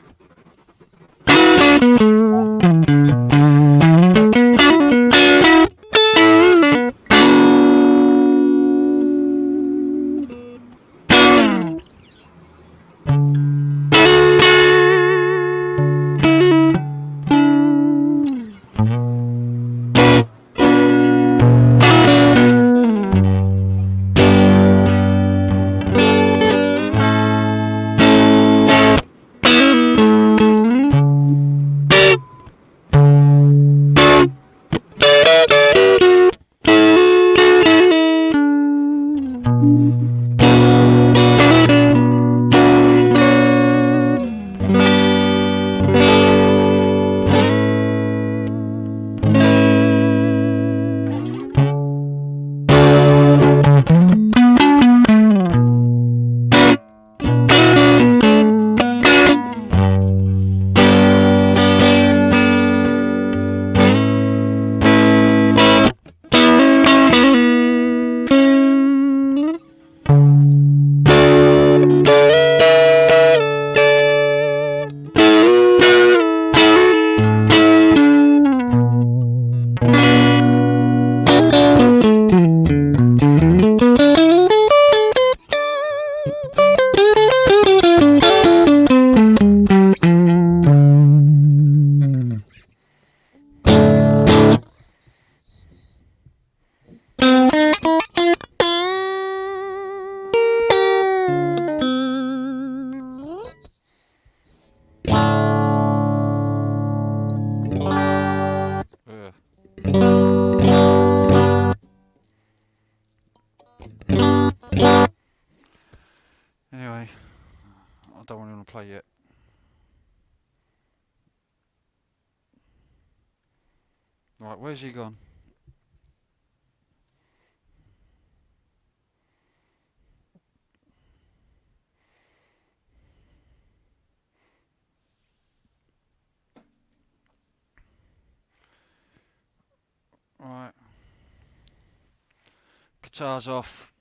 play yet. Right, where's he gone? Right. Guitar's off.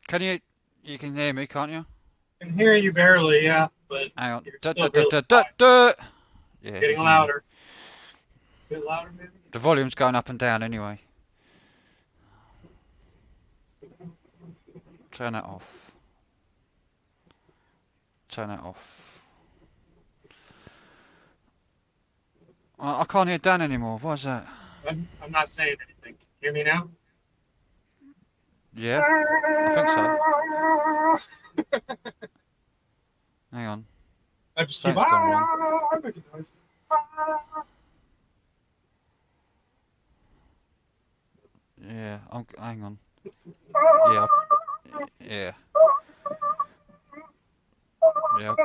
Can you? You can hear me, can't you? I can hear you barely, yeah, but Hang on. you're Duh, still duh, duh, really duh, duh, quiet. duh. Yeah, you Getting can hear me. louder. A bit louder, maybe? The volume's going up and down anyway. Turn that off. Turn that off. I can't hear Dan anymore. Why's that? I'm not saying anything. Hear me now? Yeah, I think so. Hang on. I just keep Something's gone wrong. making noise. Yeah, hang on. Yeah, yeah, yeah.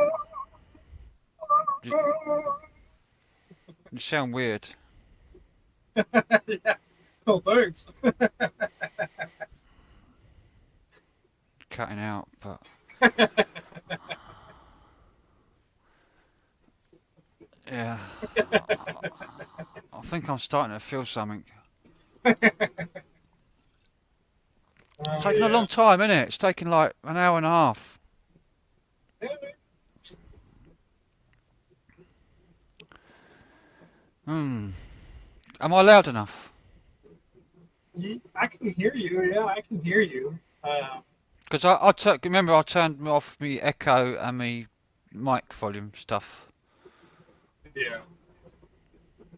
You sound weird. Yeah. Oh, thanks. Cutting out, but yeah. I think I'm starting to feel something. It's taking a long time, isn't it? It's taking like an hour and a half. Am I loud enough? I can hear you. Yeah, I can hear you. Because remember I turned off my echo and my mic volume stuff. Yeah.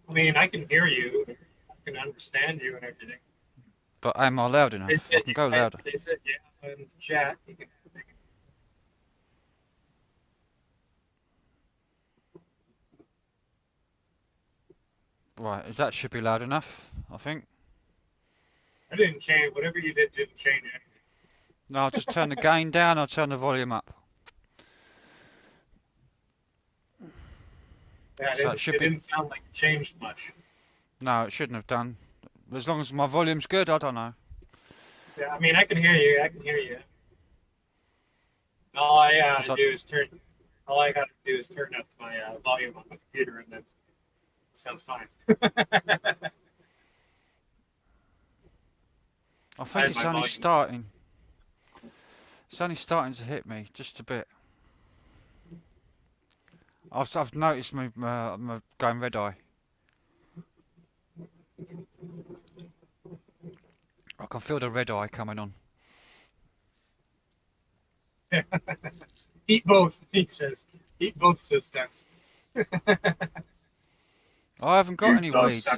I mean, I can hear you. I can understand you and everything. But am I loud enough? I can go louder. They said, yeah, in the chat. You can, Right, that should be loud enough, I think. I didn't change. Whatever you did didn't change anything. No, I'll just turn the gain down, I'll turn the volume up. Yeah, So it didn't sound like it changed much. No, it shouldn't have done. As long as my volume's good, I don't know. Yeah, I mean, I can hear you. I can hear you. All I gotta do is turn. All I gotta do is turn up my volume on my computer, and then it sounds fine. I think it's only starting. It's only starting to hit me, just a bit. I've noticed me going red eye. I can feel the red eye coming on. Eat both, he says. Eat both systems. I haven't got any weeds.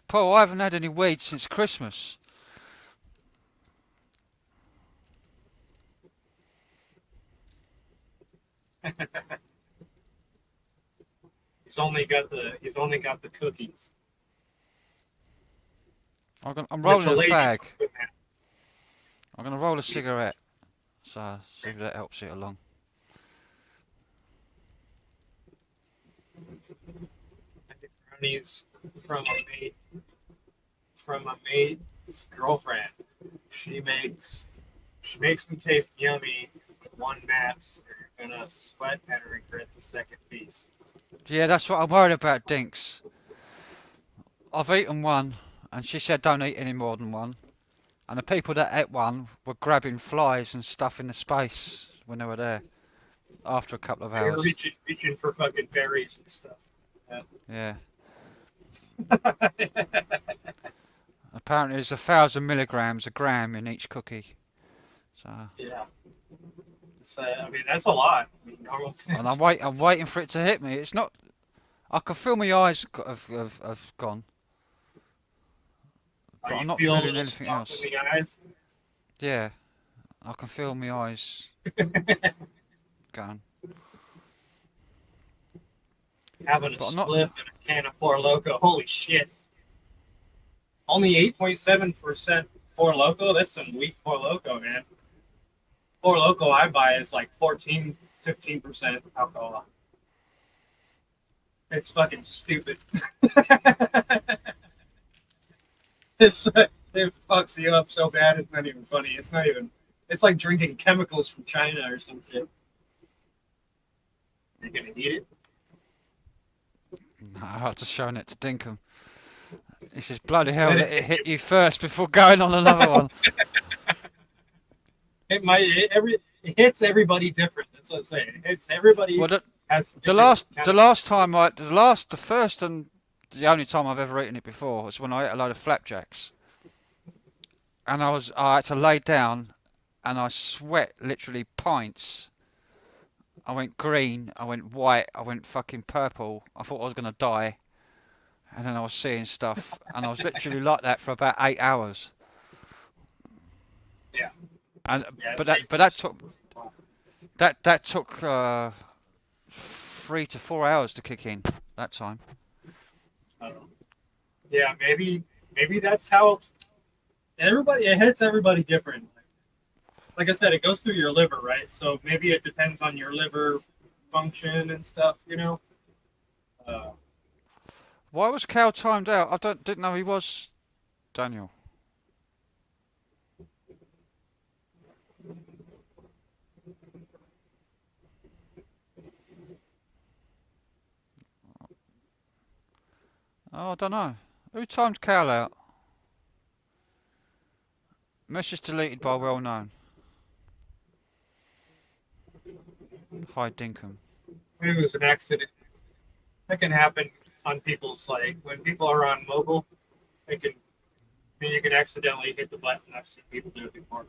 Paul, I haven't had any weeds since Christmas. He's only got the cookies. I'm rolling a fag. With that. I'm going to roll a cigarette. So, see if that helps it along. Brownies from a mate's girlfriend. She makes them taste yummy. But one naps, you're gonna sweat and regret the second piece. Yeah, that's what I'm worried about, Dinks. I've eaten one, and she said don't eat any more than one. And the people that ate one were grabbing flies and stuff in the space when they were there after a couple of You're hours. reaching for fucking fairies and stuff. Yeah. Apparently there's 1,000 milligrams a gram in each cookie. So. Yeah. I mean, that's a lot. I mean, normal. And I'm waiting for it to hit me. It's not. I can feel my eyes have gone. But I'm not feeling anything else. In the eyes? Yeah, I can feel my eyes going. Having a spliff and a can of Four Loko. Holy shit. Only 8.7% Four Loko? That's some weak Four Loko, man. Four Loco I buy is like 14, 15% alcohol. It's fucking stupid. It fucks you up so bad. It's not even funny. It's not even. It's like drinking chemicals from China or some shit. You're gonna eat it. No, I've just shown it to Dinkum. He says, bloody hell, But let it hit you first before going on another one. it hits everybody different. That's what I'm saying. It hits everybody Well, has a the different last time the first and the only time I've ever eaten it before was when I ate a load of flapjacks, and I had to lay down, and I sweat literally pints. I went green, I went white, I went fucking purple. I thought I was gonna die, and then I was seeing stuff, and I was literally like that for about 8 hours. Yeah. And Yeah, but that took 3 to 4 hours to kick in that time. Yeah, maybe that's how everybody it hits everybody different. Like I said, it goes through your liver, right? So maybe it depends on your liver function and stuff, you know. Why was Cal timed out? Didn't know he was Daniel. Oh, I don't know. Who timed Cal out? Message deleted by well known. Hi Dinkum. Maybe it was an accident. That can happen on people's like when people are on mobile. It can you can accidentally hit the button. I've seen people do it before.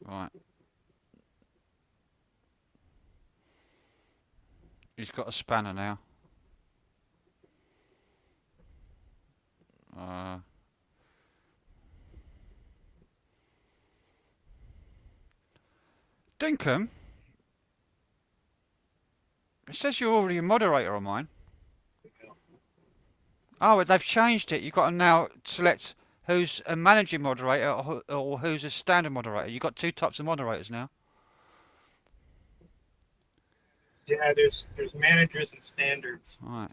Right. He's got a spanner now. Dinkum? It says you're already a moderator on mine. Oh, they've changed it. You've got to now select who's a managing moderator or who's a standard moderator. You've got two types of moderators now. Yeah, there's managers and standards. Right.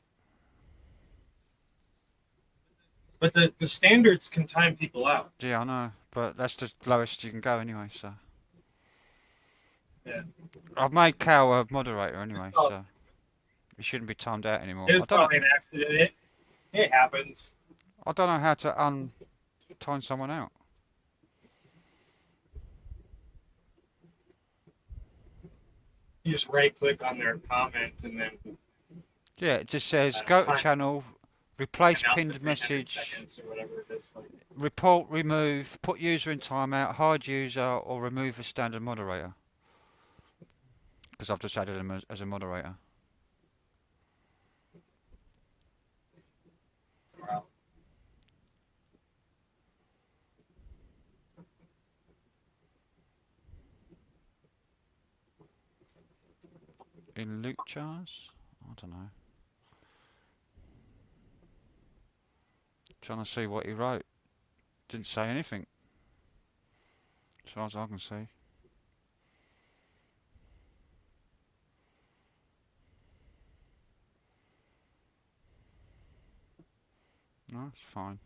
But the standards can time people out. Yeah, I know. But that's the lowest you can go anyway, so. Yeah. I've made Cal a moderator anyway, so. He shouldn't be timed out anymore. It's probably an accident. It happens. I don't know how to time someone out. You just right click on their comment and then. Yeah, it just says go to channel, replace pinned message, or whatever it is, like. report, remove, put user in timeout, hide user, or remove a standard moderator. Because I've just added him as a moderator. Wow. In loot jars? I don't know. Trying to see what he wrote. Didn't say anything. As far as I can see. No, it's fine.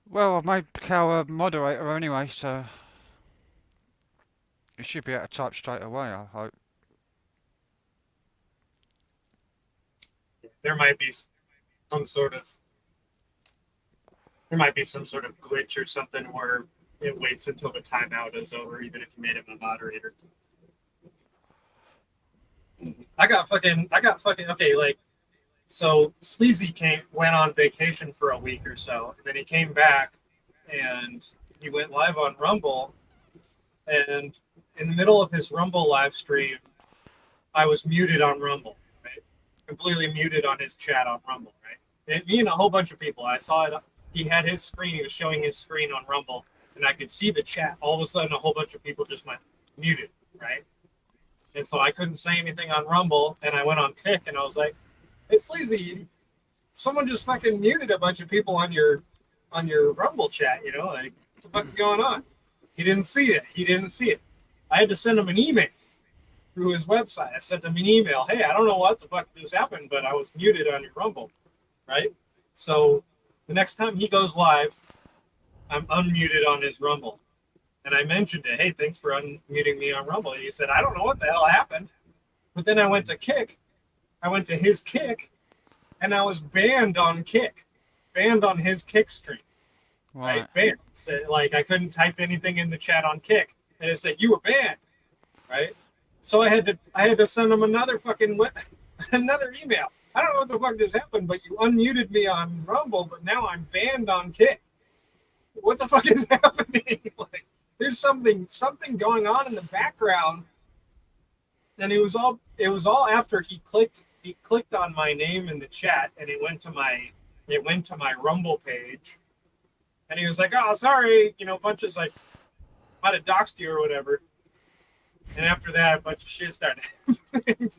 Well, I've made Cal a moderator anyway, so he should be able to type straight away, I hope. There might be some sort of glitch or something where it waits until the timeout is over, even if you made him a moderator. I got fucking okay, like so Sleazy went on vacation for a week or so, and then he came back and he went live on Rumble, and in the middle of his Rumble live stream, I was muted on Rumble, right? completely muted on his chat on Rumble, right? And me and a whole bunch of people. I saw it. He had his screen. He was showing his screen on Rumble, and I could see the chat. All of a sudden, a whole bunch of people just went muted, right? And so I couldn't say anything on Rumble, and I went on Kick, and I was like, "Hey, Sleazy, someone just fucking muted a bunch of people on your Rumble chat. You know, like what the fuck's going on?" He didn't see it. He didn't see it. I had to send him an email through his website. I sent him an email. Hey, I don't know what the fuck just happened, but I was muted on your Rumble, right? So the next time he goes live, I'm unmuted on his Rumble. And I mentioned it. Hey, thanks for unmuting me on Rumble. And he said, I don't know what the hell happened. But then I went to Kick. I went to his Kick, and I was banned on Kick. Banned on his Kick stream. Right? Banned. So, like, I couldn't type anything in the chat on Kick. And it said, you were banned. Right? So I had to send him another email. I don't know what the fuck just happened, but you unmuted me on Rumble, but now I'm banned on Kick. What the fuck is happening? Like, there's something going on in the background. And it was all after he clicked on my name in the chat, and it went to my Rumble page. And he was like, "Oh, sorry, you know, Bunches like might have doxed you or whatever." And after that, a bunch of shit started happening.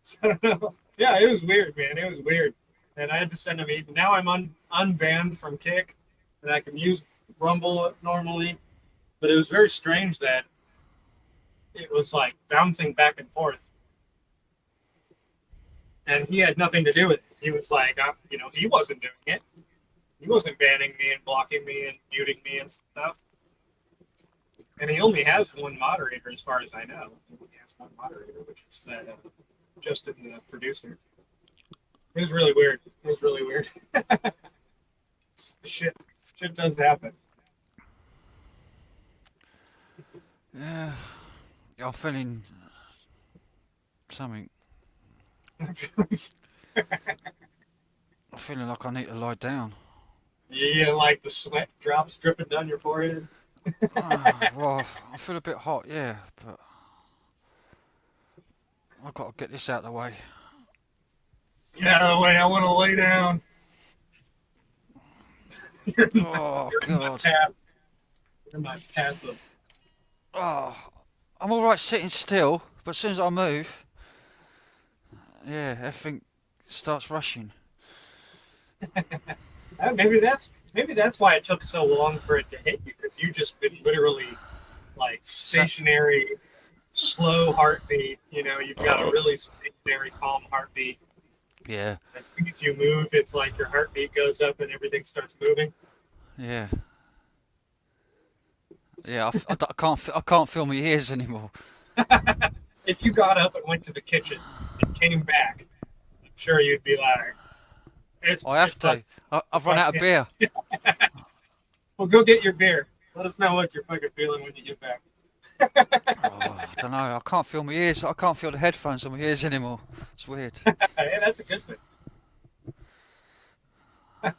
So I don't know. Yeah, it was weird, man. It was weird. And I had to send him even. Now I'm unbanned from Kick, and I can use Rumble normally. But it was very strange that it was like bouncing back and forth. And he had nothing to do with it. He was like, you know, he wasn't doing it. He wasn't banning me and blocking me and muting me and stuff. And he only has one moderator, as far as I know. He only has one moderator, which is that Justin, the producer. It was really weird. It was really weird. Shit does happen. Yeah, I'm feeling something. I'm feeling like I need to lie down. Yeah, like the sweat drops dripping down your forehead. Well, I feel a bit hot, yeah, but I've got to get this out of the way. Get out of the way, I want to lay down. Oh, God. You're my passive. Oh, I'm alright sitting still, but as soon as I move, yeah, everything starts rushing. Maybe that's why it took so long for it to hit you, because you just been literally like stationary, slow heartbeat. You know, you've got a really stationary, calm heartbeat. Yeah. As soon as you move, it's like your heartbeat goes up and everything starts moving. Yeah. Yeah, I can't feel my ears anymore. If you got up and went to the kitchen and came back, I'm sure you'd be like, I have to. I've run out of beer. Well, go get your beer. Let us know what you're fucking feeling when you get back. I don't know. I can't feel my ears. I can't feel the headphones on my ears anymore. It's weird. Yeah, that's a good thing. I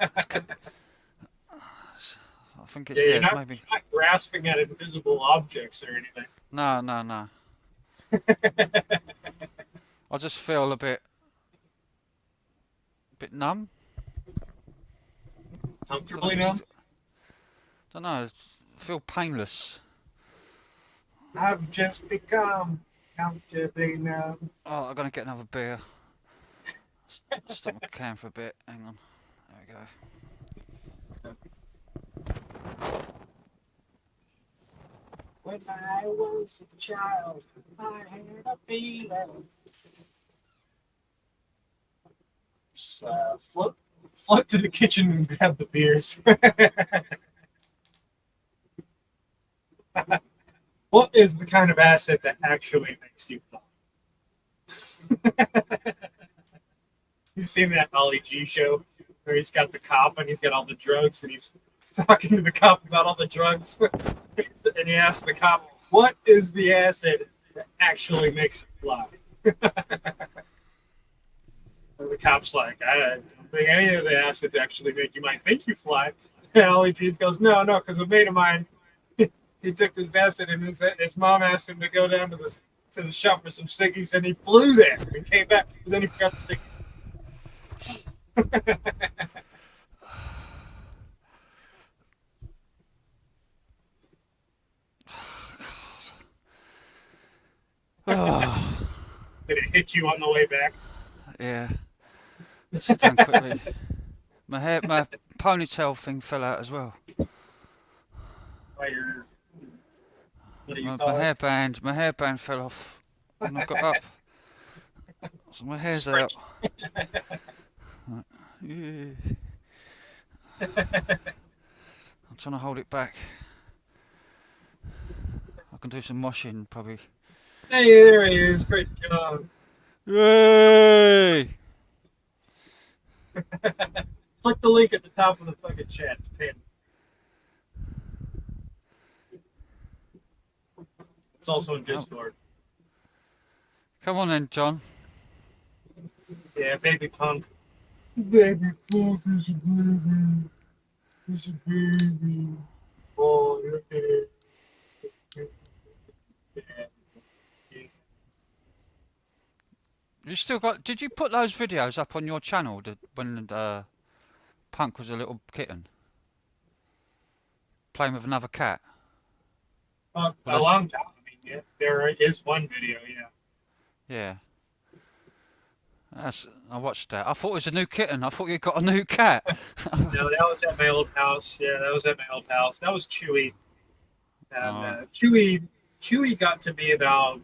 think it's, you're not maybe. Not grasping at invisible objects or anything. No. I just feel a bit numb. Comfortably numb? Don't know. I feel painless. I've just become comfortably numb. Oh, I'm gonna get another beer. Stop my can for a bit. Hang on. There we go. When I was a child, I had a fever. Float to the kitchen and grab the beers. What is the kind of acid that actually makes you fly? You've seen that Ollie G show where he's got the cop and he's got all the drugs and he's talking to the cop about all the drugs. And he asks the cop, what is the acid that actually makes you fly? And the cop's like, I don't think any of the acid actually make you might think you fly. And Ollie G goes, no, because a mate of mine, he took this acid and his mom asked him to go down to to the shop for some ciggies, and he flew there and came back, and then he forgot the ciggies. Oh, Did it hit you on the way back? yeah. Sit down quickly. My ponytail thing fell out as well. By your, what do you My call it? hairband fell off when I got up. So my hair's out. Yeah. I'm trying to hold it back. I can do some moshing probably. Hey, there he is. Great job. Yay! Click the link at the top of the fucking chat. It's pinned. It's also in Discord. Come on then, John. Yeah, baby punk. Baby punk is a baby. He's a baby. Oh, look at it. You still got? Did you put those videos up on your channel when Punk was a little kitten playing with another cat? A long time. I mean, yeah, there is one video. Yeah. Yeah. I watched that. I thought it was a new kitten. I thought you got a new cat. No, that was at my old house. Yeah, that was at my old house. That was Chewy. And Chewy got to be about.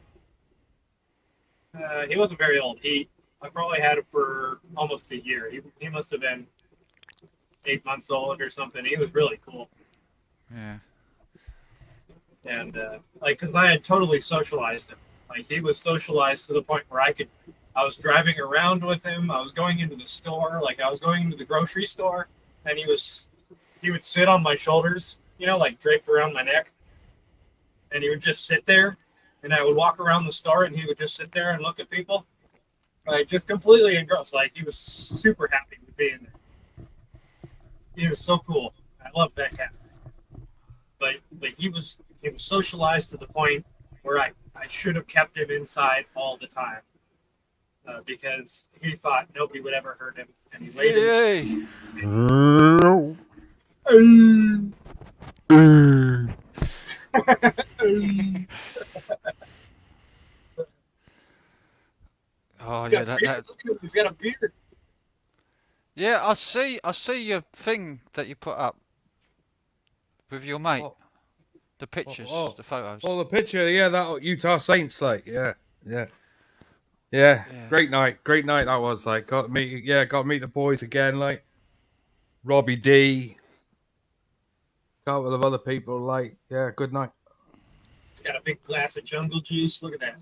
He wasn't very old. I probably had him for almost a year. He must have been 8 months old or something. He was really cool. Yeah. And because I had totally socialized him. Like he was socialized to the point where I was driving around with him. I was going into the store. Like I was going into the grocery store, and he would sit on my shoulders, like draped around my neck, and he would just sit there. And I would walk around the store, and he would just sit there and look at people, like just completely engrossed. Like he was super happy with being there. He was so cool. I loved that cat. But he was socialized to the point where I should have kept him inside all the time because he thought nobody would ever hurt him, and he laid him. Oh yeah, He's got a beard. Yeah, I see your thing that you put up with your mate. Oh. The pictures, the photos. Oh, the picture, yeah, that Utah Saints, like, yeah. Great night that was. Like, got to meet the boys again, like Robbie D, a couple of other people, like, yeah, good night. He's got a big glass of jungle juice. Look at that.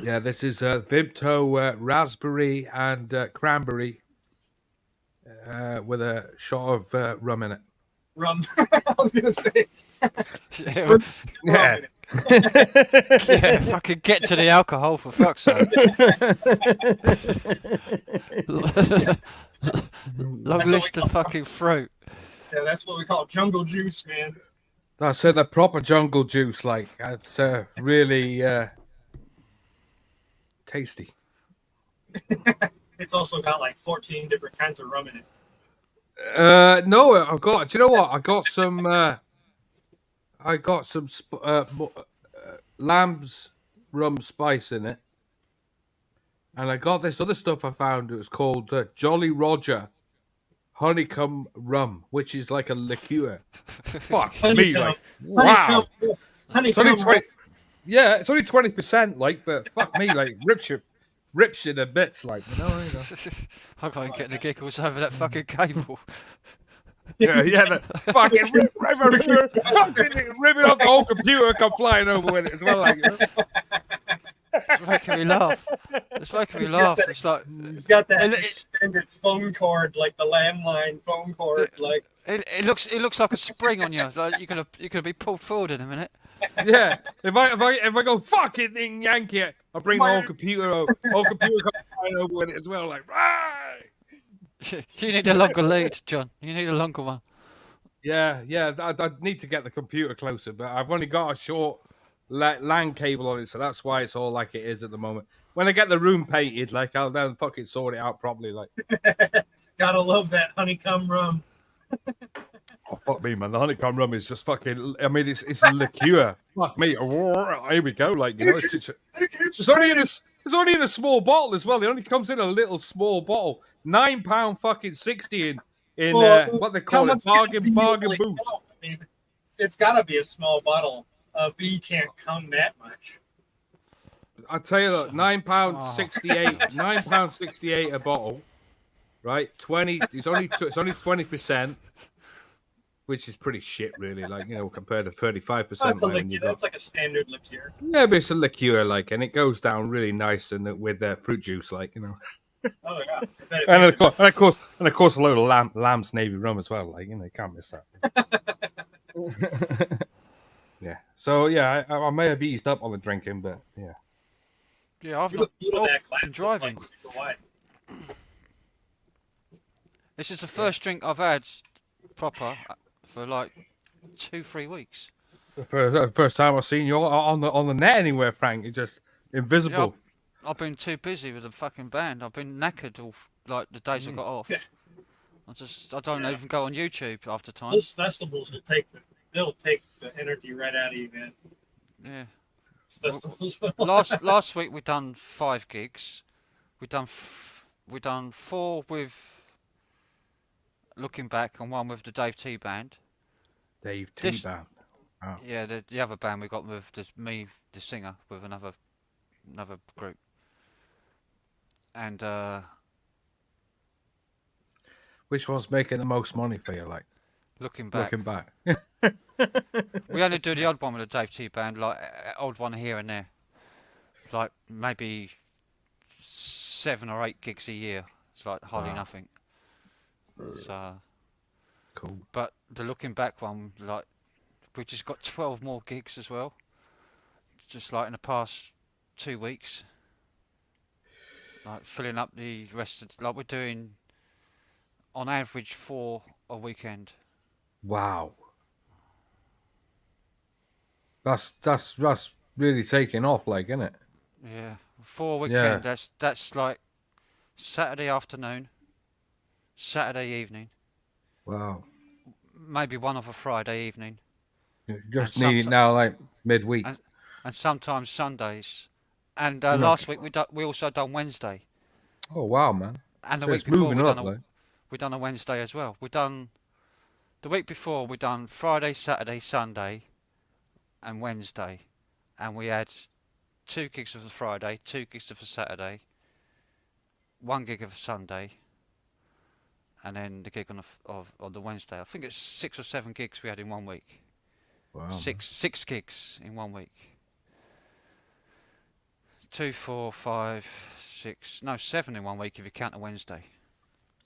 Yeah, this is Vimto raspberry and cranberry with a shot of rum in it. Rum. I was gonna say. Yeah. Yeah, fucking get to the alcohol for fuck's sake. Long list of fucking fruit. Yeah, that's what we call jungle juice, man. That's the proper jungle juice, like, it's really tasty. It's also got like 14 different kinds of rum in it. No, I've got. Do you know what? I got some. Lamb's rum spice in it, and I got this other stuff I found. It was called Jolly Roger honeycomb rum, which is like a liqueur. Fuck me, like wow. Honeycomb. It's only 20. Yeah, it's only 20%, like, but fuck me, like rips you to bits, like, you know. I can't get the giggles over that fucking cable. Yeah, the fucking ripping off the whole computer, come flying over with it as well, like, you know? It's making me laugh. It's making me laugh. It's like it's got that extended phone cord, like the landline phone cord, like it looks like a spring on you. It's like you're gonna be pulled forward in a minute. Yeah, if I go fucking thing Yankee it, I'll bring my whole computer over. Whole computer comes flying over with it as well, like right. You need a longer lead, John. You need a longer one. Yeah. I need to get the computer closer, but I've only got a short LAN cable on it, so that's why it's all like it is at the moment. When I get the room painted, like I'll then fucking sort it out properly. Like, Gotta love that honeycomb rum. oh fuck me, man, the honeycomb rum is just fucking. I mean, it's liqueur. Fuck me. Here we go. Like, you know, it's only in a small bottle as well. It only comes in a little small bottle. £9 fucking 60 in what they call it, bargain boots. I mean, it's gotta be a small bottle. A bee can't come that much. I tell you that £9.68, £9.68 a bottle, right? 20. It's only 20%, which is pretty shit, really. Like, you know, compared to 35%. It's a liqueur. It's like a standard liqueur. Yeah, but it's a liqueur, like, and it goes down really nice and with fruit juice, like, you know. Oh yeah. And of course, a load of lamb's navy rum as well. Like, you know, you can't miss that. Yeah. So yeah, I may have eased up on the drinking, but yeah. Yeah, I've not been driving. This is the first drink I've had proper for like 2-3 weeks. The first time I've seen you on the net anywhere, Frank. You're just invisible. Yeah, I've been too busy with the fucking band. I've been knackered all like the days I got off. I don't even go on YouTube after time. Those festivals they'll take the energy right out of you, man. Yeah. Festivals. last week we done 5 gigs. We done 4 with Looking Back and 1 with the Dave T band. Dave T band. Oh. Yeah, the other band we got with me, the singer, with another group. And which one's making the most money for you? Like, Looking Back. We only do the odd one with the Dave T band, like odd one here and there. Like maybe 7 or 8 gigs a year. It's like hardly nothing. So cool. But the Looking Back one, like we've just got 12 more gigs as well. Just like in the past 2 weeks. Like filling up the rest of, like we're doing on average 4 a weekend. Wow. That's really taking off, like, isn't it? Yeah, 4 weekend. Yeah. That's like Saturday afternoon, Saturday evening. Wow. Maybe one of a Friday evening. You just need it now, like midweek. And sometimes Sundays. And last week we also done Wednesday. Oh wow, man! And the week before we done a Wednesday as well. The week before we done Friday, Saturday, Sunday, and Wednesday, and we had 2 gigs of the Friday, 2 gigs of the Saturday, 1 gig of the Sunday, and then the gig on the Wednesday. I think it's 6 or 7 gigs we had in 1 week. Wow. Six gigs in 1 week. 2, 4, 5, 6. No, 7 in 1 week if you count a Wednesday.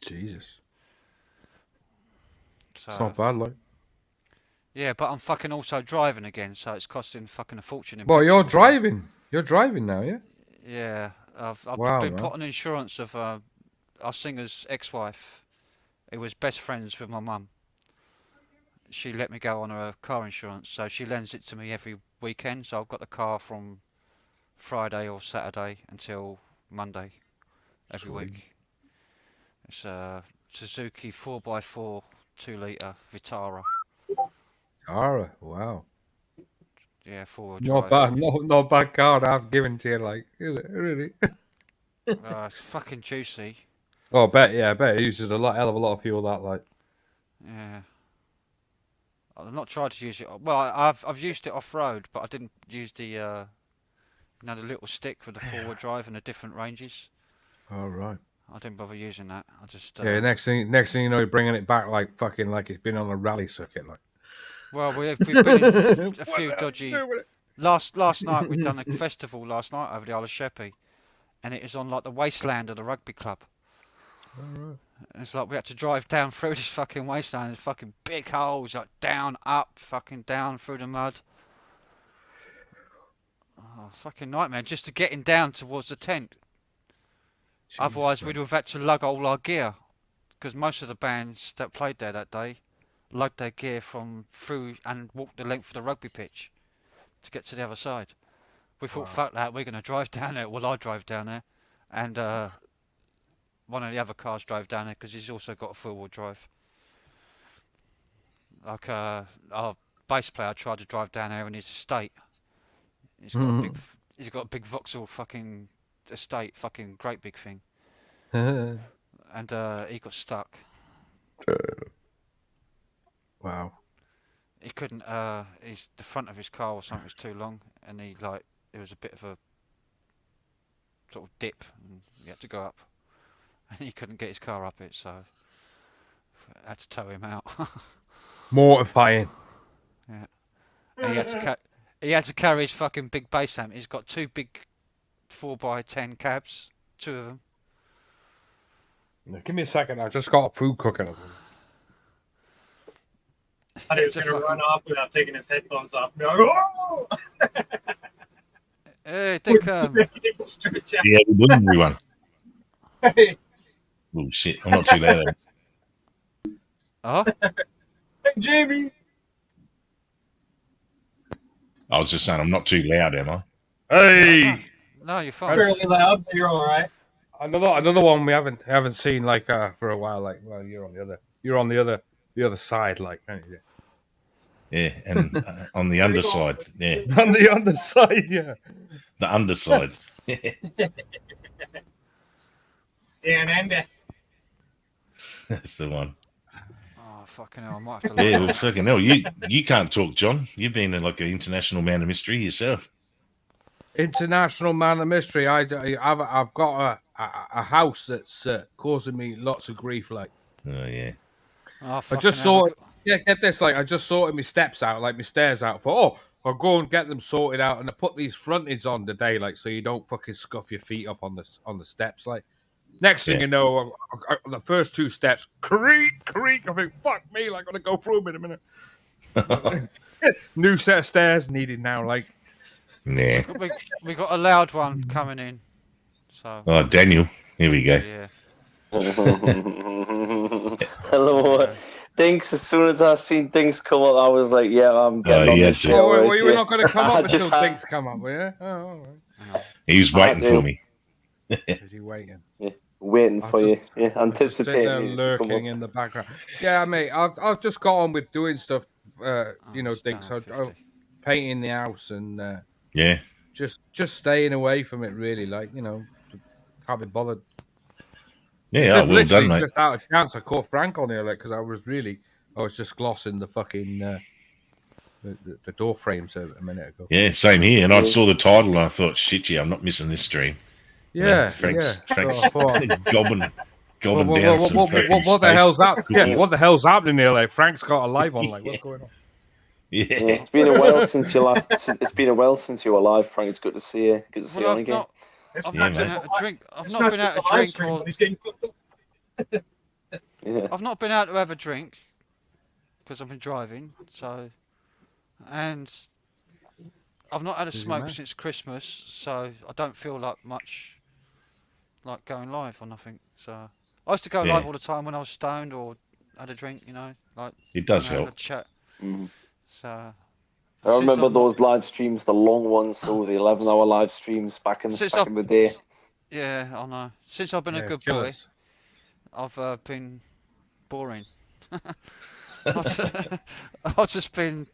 Jesus. So, it's not bad, like. Yeah, but I'm fucking also driving again, so it's costing fucking a fortune. Well, you're driving. You're driving now, yeah? Yeah. I've wow, been man. put on insurance of our singer's ex-wife. Who was best friends with my mum. She let me go on her car insurance, so she lends it to me every weekend. So I've got the car from Friday or Saturday until Monday every week. It's a Suzuki 4x4 2-litre Vitara. Vitara, wow. Yeah, 4-wheel drive. Not bad, not bad car I've given to you, like, is it really? It's fucking juicy. Oh, I bet it uses hell of a lot of fuel, that, like. Yeah. I've not tried to use it. Well, I've used it off road, but I didn't use the the little stick with the 4-wheel drive and the different ranges. Oh right. I didn't bother using that. I just next thing you know, you're bringing it back like fucking like it's been on a rally circuit, like. Well, we've been in a few dodgy. Last night we done a festival last night over the Isle of Sheppey, and it is on like the wasteland of the rugby club. Right. It's like we had to drive down through this fucking wasteland. There's fucking big holes, like down, up, fucking down through the mud. Oh, fucking nightmare, just to getting down towards the tent. Jesus, otherwise, we'd have had to lug all our gear, because most of the bands that played there that day lugged their gear from through and walked the length of the rugby pitch to get to the other side. We thought, Wow. fuck that, we're going to drive down there. Well, I drove down there, and one of the other cars drove down there because he's also got a four-wheel drive. Like our bass player tried to drive down there in his estate. He's got a big Vauxhall fucking estate, fucking great big thing, and he got stuck. Wow. He couldn't. The front of his car or something was too long, and it was a bit of a sort of dip, and he had to go up, and he couldn't get his car up it, so I had to tow him out. Mortifying. Yeah, and he had to carry his fucking big bass amp. He's got two big 4x10 cabs, two of them. Now, give me a second. I just got food cooking. I was going to run off without taking his headphones off. Oh! Hey, Dick. Yeah, we're doing everyone. Hey, Oh shit! I'm not too loud. Oh, hey, Jamie. I was just saying I'm not too loud, am I? Hey, no, you're fine. Fairly loud, but you're all right. another one we haven't seen like for a while. Like, well, you're on the other side, like, aren't you? Yeah, and on the underside, yeah, On the underside, yeah. the underside. Dan and That's the one. Oh, fucking hell, I might have to Yeah, look. well, fucking hell, you can't talk, John. You've been like an international man of mystery yourself. International man of mystery. I've got a house that's causing me lots of grief. Like, Oh yeah. Oh, I just saw it. Yeah, get this. Like, I just sorted my steps out, like my stairs out. I'll go and get them sorted out, and I put these frontage on today, like, so you don't fucking scuff your feet up on the steps. Like, next thing Yeah. you know, the first two steps, creak. I think, fuck me, like, I'm gonna go through them in a minute. New set of stairs needed now. Like, Yeah. We got a loud one coming in. So Oh, Daniel. Here we go. yeah. Hello, Dinks. As soon as I seen Dinks come up, I was like, "Yeah, I'm getting on yeah, this dude. show." well, right you were here. not going to come I up just until had- things come up, were you? Oh, all right. He was waiting do. for me. Is he waiting? waiting I'll for just- you. Yeah, I'm just sitting there anticipating you to come lurking up. in the background. Yeah, mate. I've just got on with doing stuff. it's Dinks. down I'm 50. painting the house and Yeah. just staying away from it. Really, like, can't be bothered. Yeah. Just Oh, well literally done, mate. just out of chance, I caught Frank on here, like, because I was just glossing the fucking the door frames a minute ago. Yeah, same here. And I saw the title and I thought, shit, yeah, I'm not missing this stream. Yeah, Frank's So I thought, gobbing down some what fucking the space hell's that? Yeah, cookies. what the hell's happening here? Like, Frank's got a live on. Like, what's going on? Yeah. Yeah, it's been a while since you last. It's been a while since you were live, Frank. It's good to see you. Good to see you Well, on I've again. not. It's I've Yeah, not man. been out to drink. I've It's not been out the to live drink. stream Or, when he's getting cooked up. Yeah. I've not been out to have a drink because I've been driving. So, and I've not had a Busy smoke man. since Christmas. So I don't feel like much like going live or nothing. So I used to go Yeah. live all the time when I was stoned or had a drink. Like It does have a help. chat. Mhm. So. I since remember I've not- those live streams, the long ones, though, the 11-hour live streams back in Since the day. Yeah, I know. Since I've been a Yeah, good boy, killers. I've been boring. I've just been,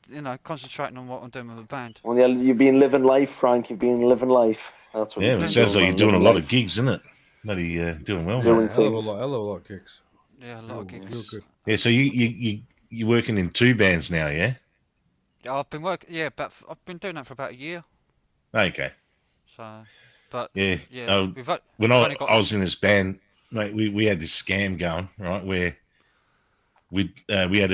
concentrating on what I'm doing with the band. Well, yeah, you've been living life, Frank. You've been living life. That's what Yeah, you've it been sounds like man. you're doing a Living lot life. of gigs, isn't it? Bloody doing well, Doing mate. things. Hell of a lot of kicks. Yeah, a lot of You're gigs. good. Yeah, so you're working in two bands now, yeah? Yeah, I've been working. Yeah, but I've been doing that for about a year. Okay. So, but Yeah. yeah, we've When we've I only got- was in this band, mate, we had this scam going, right, where we had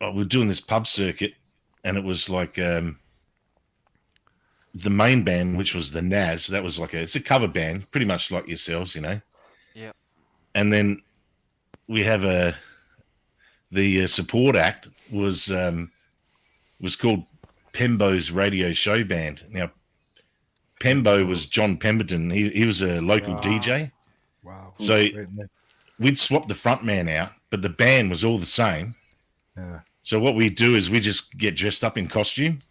we're doing this pub circuit, and it was like the main band, which was the Naz. That was it's a cover band, pretty much like yourselves, Yeah. And then we have the support act was called Pembo's Radio Show Band. Now, Pembo was John Pemberton. He was a local Wow. DJ. Wow. So Great, man. we'd swap the front man out, but the band was all the same. Yeah. So what we do is we just get dressed up in costume,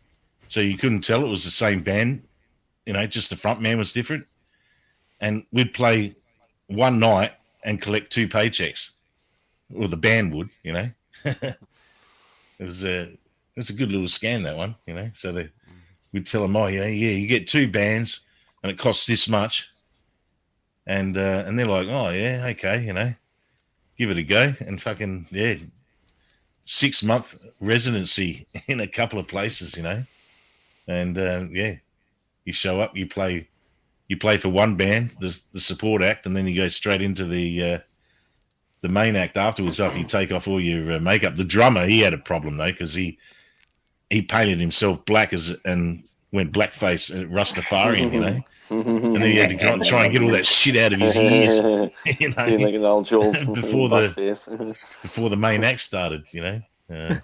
so you couldn't tell it was the same band. Just the front man was different. And we'd play one night and collect 2 paychecks, or the band would. It was a good little scam, that one. So we'd tell them, oh yeah, you get 2 bands and it costs this much, and they're like, oh yeah, okay, give it a go, and fucking 6-month residency in a couple of places, and you show up, you play for one band, the support act, and then you go straight into the main act afterwards after you take off all your makeup. The drummer, he had a problem though, because he painted himself black and went blackface, Rastafarian, and then he had to try and get all that shit out of his ears, Being like an old Joel before the main act started, Me, I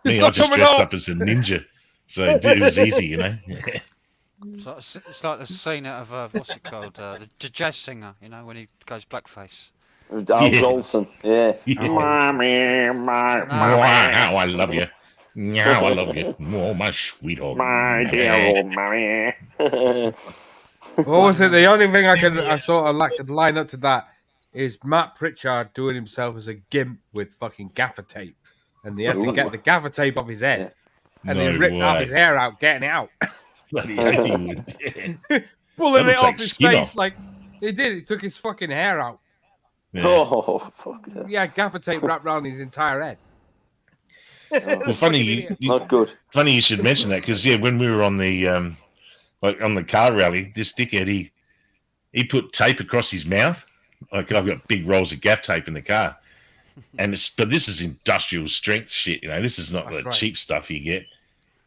just dressed up as a ninja, so it was easy, It's like the scene out of what's it called? The jazz singer, when he goes blackface. Al Jolson, yeah. Now I love you. Now I love you. Oh, my sweet old My dear old mommy. What was it? The only thing I sort of could line up to that is Matt Pritchard doing himself as a gimp with fucking gaffer tape, and they had to get the gaffer tape off his head, and they ripped off his hair out, getting it out. Bloody hell, he would. Pulling it That'll off take his skin face off. like he did. He took his fucking hair out. Yeah. Oh, fuck. Yeah, gaffer tape wrapped around his entire head. Well, funny Not good. funny you should mention that, because when we were on the on the car rally, this dickhead he put tape across his mouth. Like, I've got big rolls of gaff tape in the car, but this is industrial strength shit. This is not the cheap stuff you get.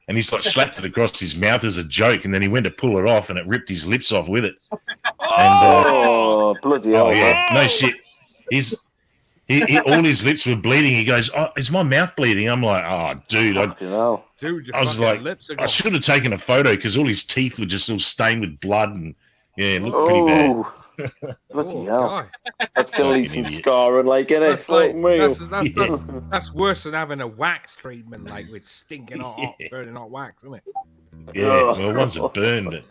And he's like slapped it across his mouth as a joke, and then he went to pull it off, and it ripped his lips off with it. Oh, bloody hell. Oh yeah, no shit. He all his lips were bleeding. He goes, "Oh, is my mouth bleeding?" I'm like, "Oh, dude." Dude, I was like, I should have taken a photo, because all his teeth were just all stained with blood, and it looked pretty bad. Bloody hell. God. That's going to leave some scarring, innit? That's worse than having a wax treatment, like with stinking hot, burning hot wax, isn't it? Yeah, well, once it burned it.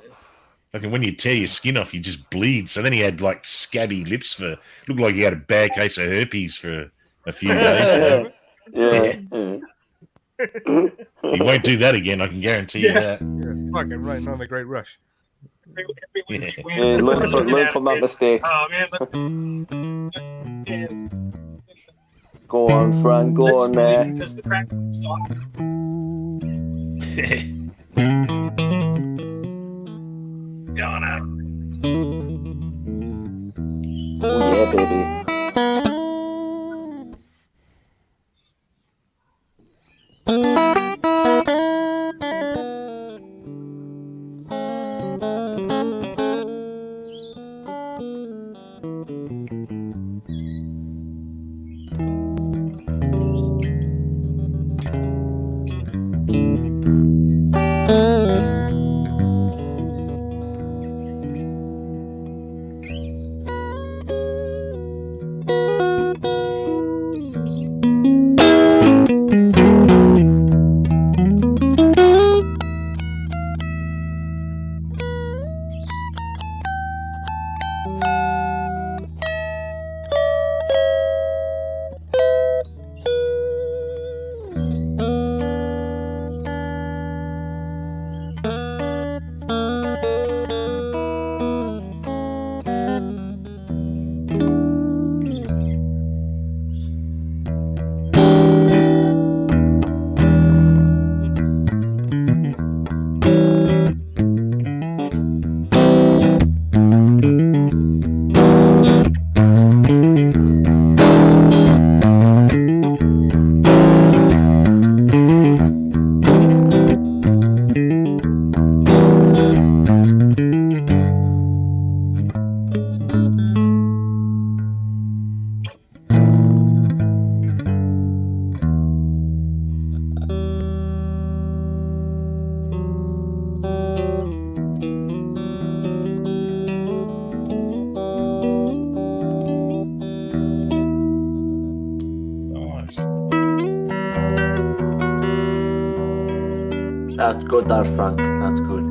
Fucking when you tear your skin off, you just bleed. So then he had like scabby lips looked like he had a bad case of herpes for a few days. Yeah. He won't do that again, I can guarantee you that. Yeah, fucking right on the Great Rush. Learn from that mistake. Oh man, Go on, Frank. Go on there. because the crack song. Gonna. Oh yeah, baby. That's good, there, Frank. That's good.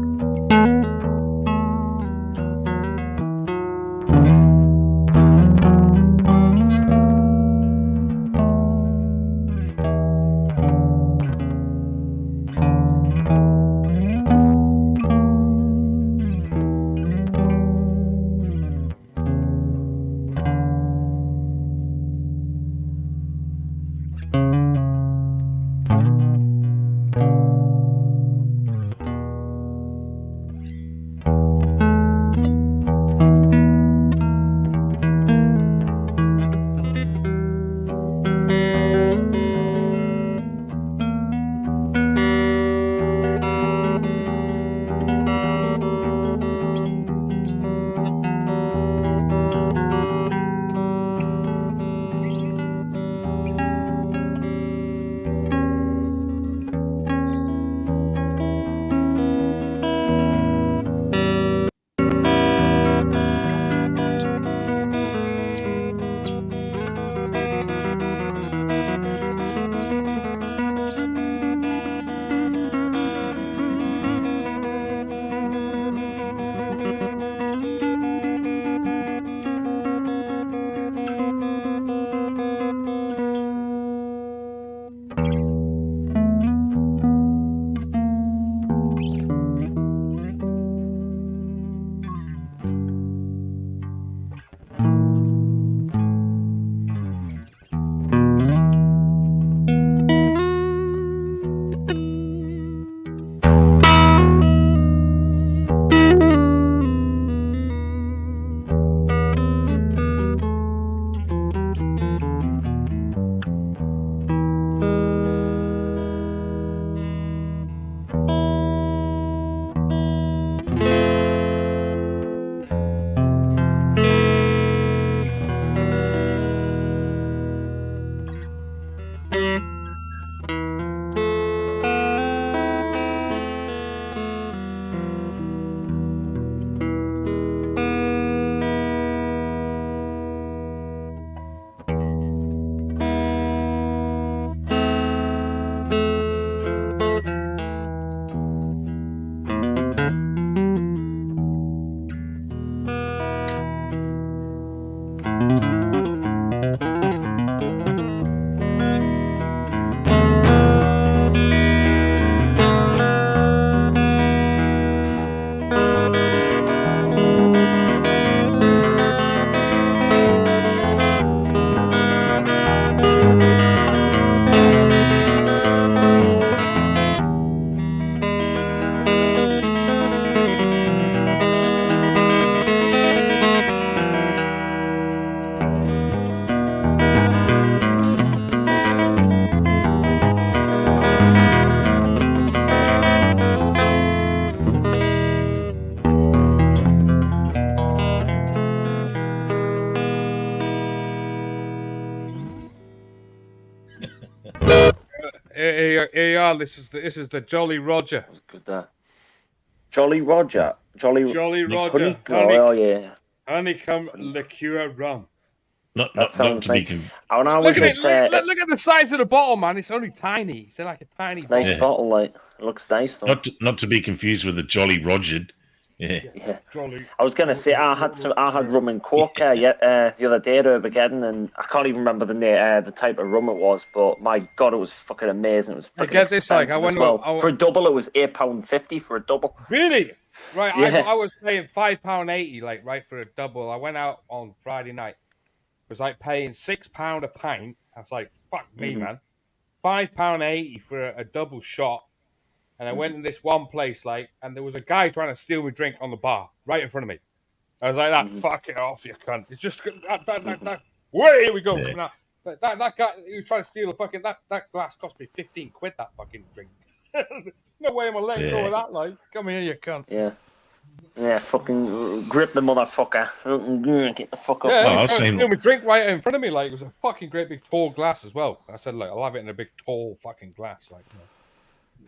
Here you are. This is the Jolly Roger. That's good, that. Jolly Roger. Jolly Roger. Oh, yeah. Honeycomb liqueur rum. Not sounds to be like- confused. When I was Look at at, it. Look at the size of the bottle, man. It's only tiny. It's like a tiny nice bottle. bottle, like. It looks nice, though. Not to be confused with the Jolly Roger. Yeah. Yeah. Jolly. I was gonna say I had rum and coke the other day at Armageddon, and I can't even remember the type of rum it was, but my god, it was fucking amazing. It was I freaking get this, like, expensive I as went- well. For a double, it was £8.50 for a double. Really? Right. Yeah. I was paying £5.80, like, right, for a double. I went out on Friday night. It was like paying £6 a pint. I was like, fuck me, man. £5.80 for a double shot. And I went in this one place, like, and there was a guy trying to steal my drink on the bar right in front of me. I was like, fuck it off, you cunt. It's just that. Wait, here we go. Yeah. Coming out. But that guy, he was trying to steal the fucking that glass cost me 15 quid. That fucking drink. No way am I letting go of that. Like, come here, you cunt. Yeah, fucking grip the motherfucker. Get the fuck up. Yeah, Well, he I've was trying to seen- steal my drink right in front of me. Like, it was a fucking great big tall glass as well. I said, like, I'll have it in a big tall fucking glass. Like, you know.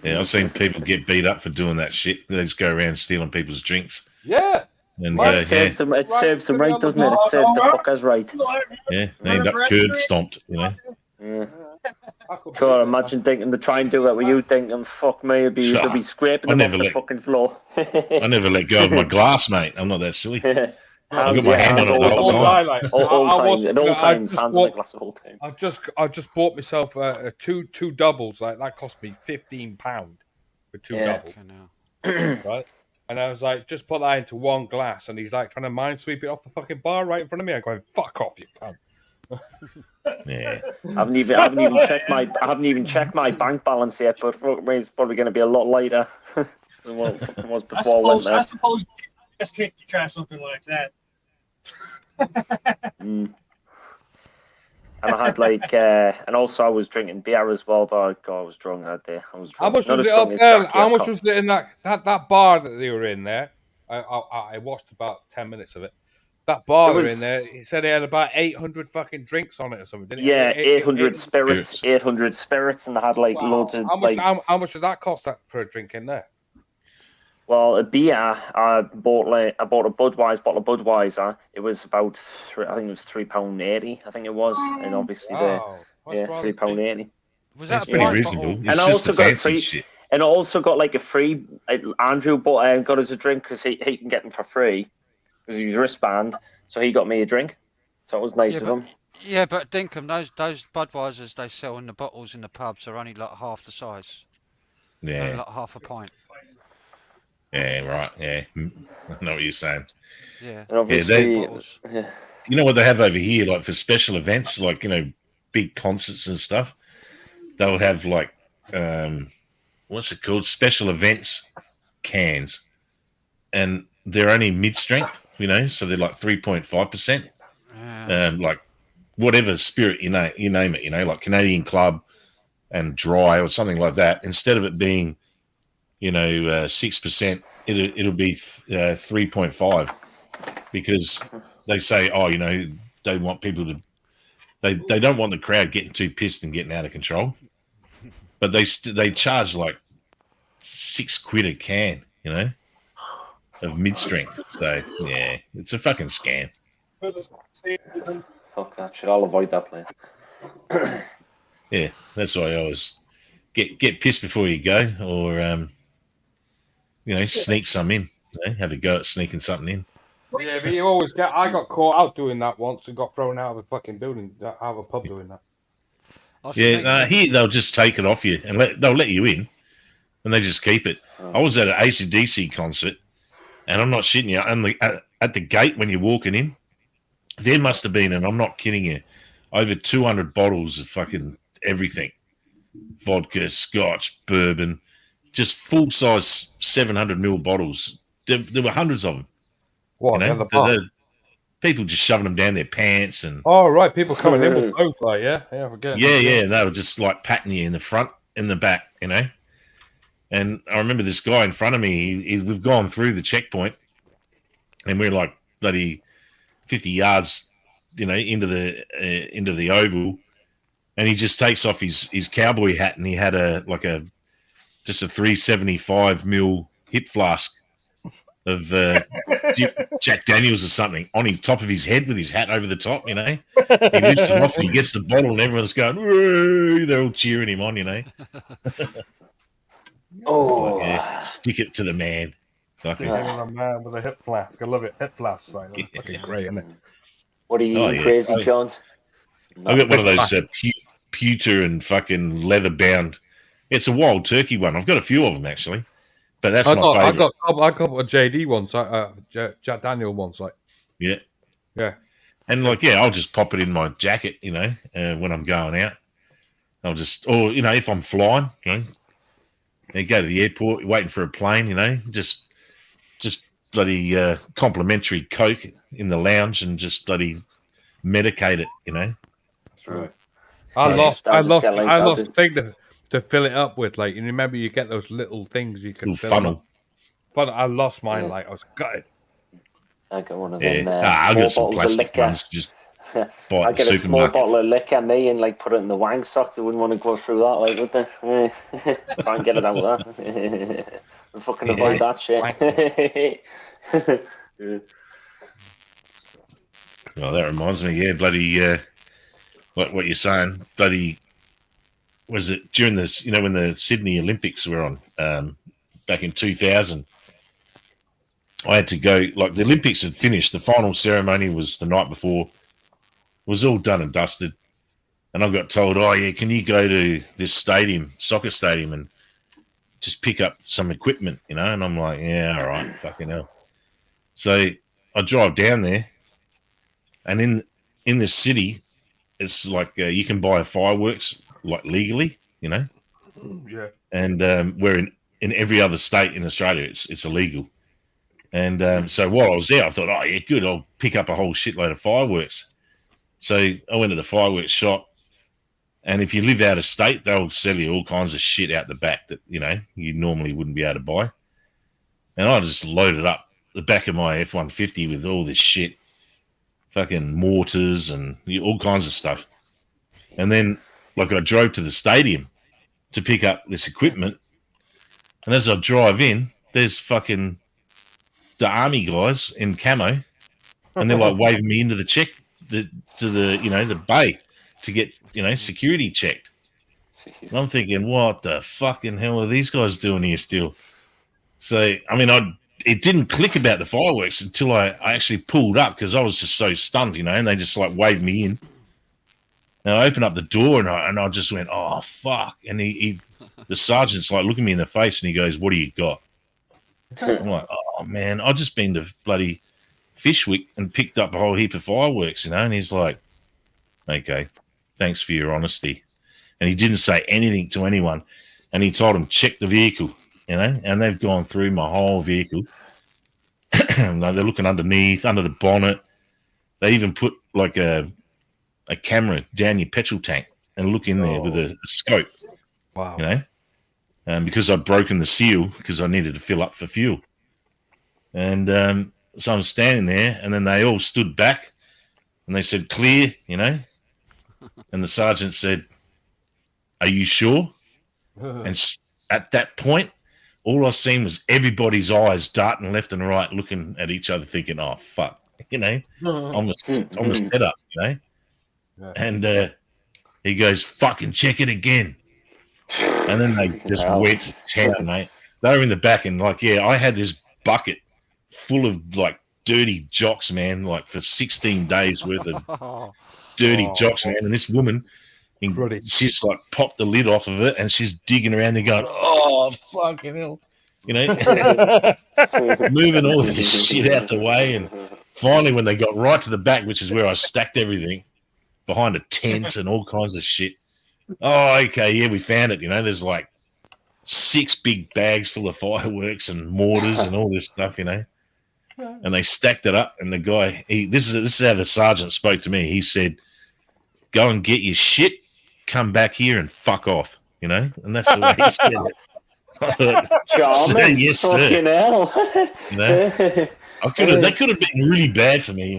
Yeah, I've seen people get beat up for doing that shit. They just go around stealing people's drinks. Yeah. And It serves them right, doesn't it? It serves the fuckers right. they end up curb stomped, you know. Yeah. God, imagine thinking to try and do that with you thinking, fuck me, they'd be scraping them off the fucking floor. I never let go of my glass, mate. I'm not that silly. I've got my hand on it the whole time. All times, hands on the glass the whole time. I just bought myself two doubles. Like that cost me £15 for two doubles, right? And I was like, just put that into one glass, and he's like trying to mind sweep it off the fucking bar right in front of me. I'm going, fuck off, you cunt. Yeah. I haven't even checked my bank balance yet, but it's probably going to be a lot lighter than what it was before I went there. I suppose you just can't try something like that. And I had and also I was drinking beer as well, but God, I was drunk that day. I was drunk. How much was it up there? How much was it in that bar that they were in there? I watched about 10 minutes of it. That bar they were in there, he said he had about 800 fucking drinks on it or something, didn't he? Yeah, 800 spirits, 800 spirits, and I had loads of How much does that cost for a drink in there? Well, a beer, I bought a Budweiser bottle of Budweiser. It was about I think it was £3.80. I think it was, and obviously £3.80. Was that pretty reasonable? And I also got shit. And I also got a free. Andrew got us a drink because he can get them for free because he was wristband. So he got me a drink. So it was nice of him. Yeah, but Dinkum, those Budweisers they sell in the bottles in the pubs are only like half the size. Yeah, only like half a pint. Yeah, right. Yeah, I know what you're saying. Yeah, and obviously, you know what they have over here, like for special events, like big concerts and stuff. They'll have what's it called? Special events cans, and they're only mid-strength. So they're like 3.5%. Like whatever spirit you name it. Like Canadian Club and Dry or something like that. Instead of it being 6%, it'll be 3.5 because they say, they want people to, they don't want the crowd getting too pissed and getting out of control, but they charge like £6 a can, of mid strength. So yeah, it's a fucking scam. Fuck that shit. I'll avoid that place. Yeah, that's why I always get pissed before you go, or sneak some in. Have a go at sneaking something in. Yeah, but you always get. I got caught out doing that once and got thrown out of a fucking building, out of a pub doing that. Here they'll just take it off you and they'll let you in, and they just keep it. I was at an AC/DC concert, and I'm not shitting you. And at the gate when you're walking in, there must have been, and I'm not kidding you, over 200 bottles of fucking everything: vodka, scotch, bourbon. Just full size 700ml bottles. There were hundreds of them. What? The people just shoving them down their pants and. Oh right, people coming in with both, like yeah, forget. Yeah. They were just like patting you in the front, in the back, And I remember this guy in front of me. We've gone through the checkpoint, and we're like bloody 50 yards, into the oval, and he just takes off his cowboy hat, and he had just a 375ml hip flask of Jack Daniels or something on his top of his head with his hat over the top, He lifts it off and he gets the bottle and everyone's going, woo! They're all cheering him on, Oh, yeah, stick it to the man. Stick it in a man with a hip flask. I love it. Hip flask, right? Fucking great, isn't it? What are you crazy, John? I've got one of those pewter and fucking leather bound. It's a wild turkey one. I've got a few of them actually, but that's my favorite. I got a JD once, Jack Daniel once, like. Yeah. And Yeah. I'll just pop it in my jacket, when I'm going out. I'll just, or if I'm flying, and go to the airport, waiting for a plane, just bloody complimentary Coke in the lounge and just bloody medicate it, That's right. I lost the thing to fill it up with, you remember you get those little things you can fill funnel. Up. But I lost mine, I was gutted. I got one of them I got some plastic ones. Just I get a small bottle of liquor, and put it in the wang sock. They wouldn't want to go through that, would they? Try and get it out of that. And fucking avoid that shit. Well, that reminds me, bloody, what you're saying, bloody was it during this, when the Sydney Olympics were on back in 2000. I had to go, like the Olympics had finished. The final ceremony was the night before. It was all done and dusted. And I got told, oh, yeah, can you go to this stadium, soccer stadium, and just pick up some equipment, And I'm like, yeah, all right, fucking hell. So I drive down there, and in the city, it's like you can buy fireworks, like legally, Yeah. And where in every other state in Australia, it's illegal. And so while I was there, I thought, oh, yeah, good, I'll pick up a whole shitload of fireworks. So I went to the fireworks shop, and if you live out of state, they'll sell you all kinds of shit out the back that, you normally wouldn't be able to buy. And I just loaded up the back of my F-150 with all this shit, fucking mortars and all kinds of stuff. And then, like, I drove to the stadium to pick up this equipment. And as I drive in, there's fucking the army guys in camo, and they're like waving me into the bay to get security checked. And I'm thinking, what the fucking hell are these guys doing here still? So I mean, it didn't click about the fireworks until I actually pulled up, because I was just so stunned, and they just like waved me in. And I opened up the door, and I just went, oh fuck! And the sergeant's like looking me in the face, and he goes, "What do you got?" I'm like, oh man, I've just been to bloody Fishwick and picked up a whole heap of fireworks, And he's like, okay, thanks for your honesty. And he didn't say anything to anyone. And he told them, check the vehicle, And they've gone through my whole vehicle. They're looking underneath, under the bonnet. They even put like a camera down your petrol tank and look in there with a scope. Wow. Because I'd broken the seal because I needed to fill up for fuel. And so I'm standing there, and then they all stood back, and they said, clear, And the sergeant said, are you sure? And at that point, all I seen was everybody's eyes darting left and right, looking at each other, thinking, oh, fuck, I'm the setup, Yeah. And he goes, fucking check it again. And then they just went to town, mate. They were in the back, and like, I had this bucket full of like dirty jocks, man, like for 16 days worth of dirty jocks, man. And this woman, she's like popped the lid off of it, and she's digging around there going, oh, fucking hell. Moving all this shit out the way. And finally, when they got right to the back, which is where I stacked everything behind a tent and all kinds of shit. Oh, okay, yeah, we found it. There's like 6 big bags full of fireworks and mortars and all this stuff, And they stacked it up. And the guy, this is how the sergeant spoke to me. He said, "Go and get your shit, come back here and fuck off." And that's the way he said it. I thought, sir, yes, sir. Hell. They could have been really bad for me,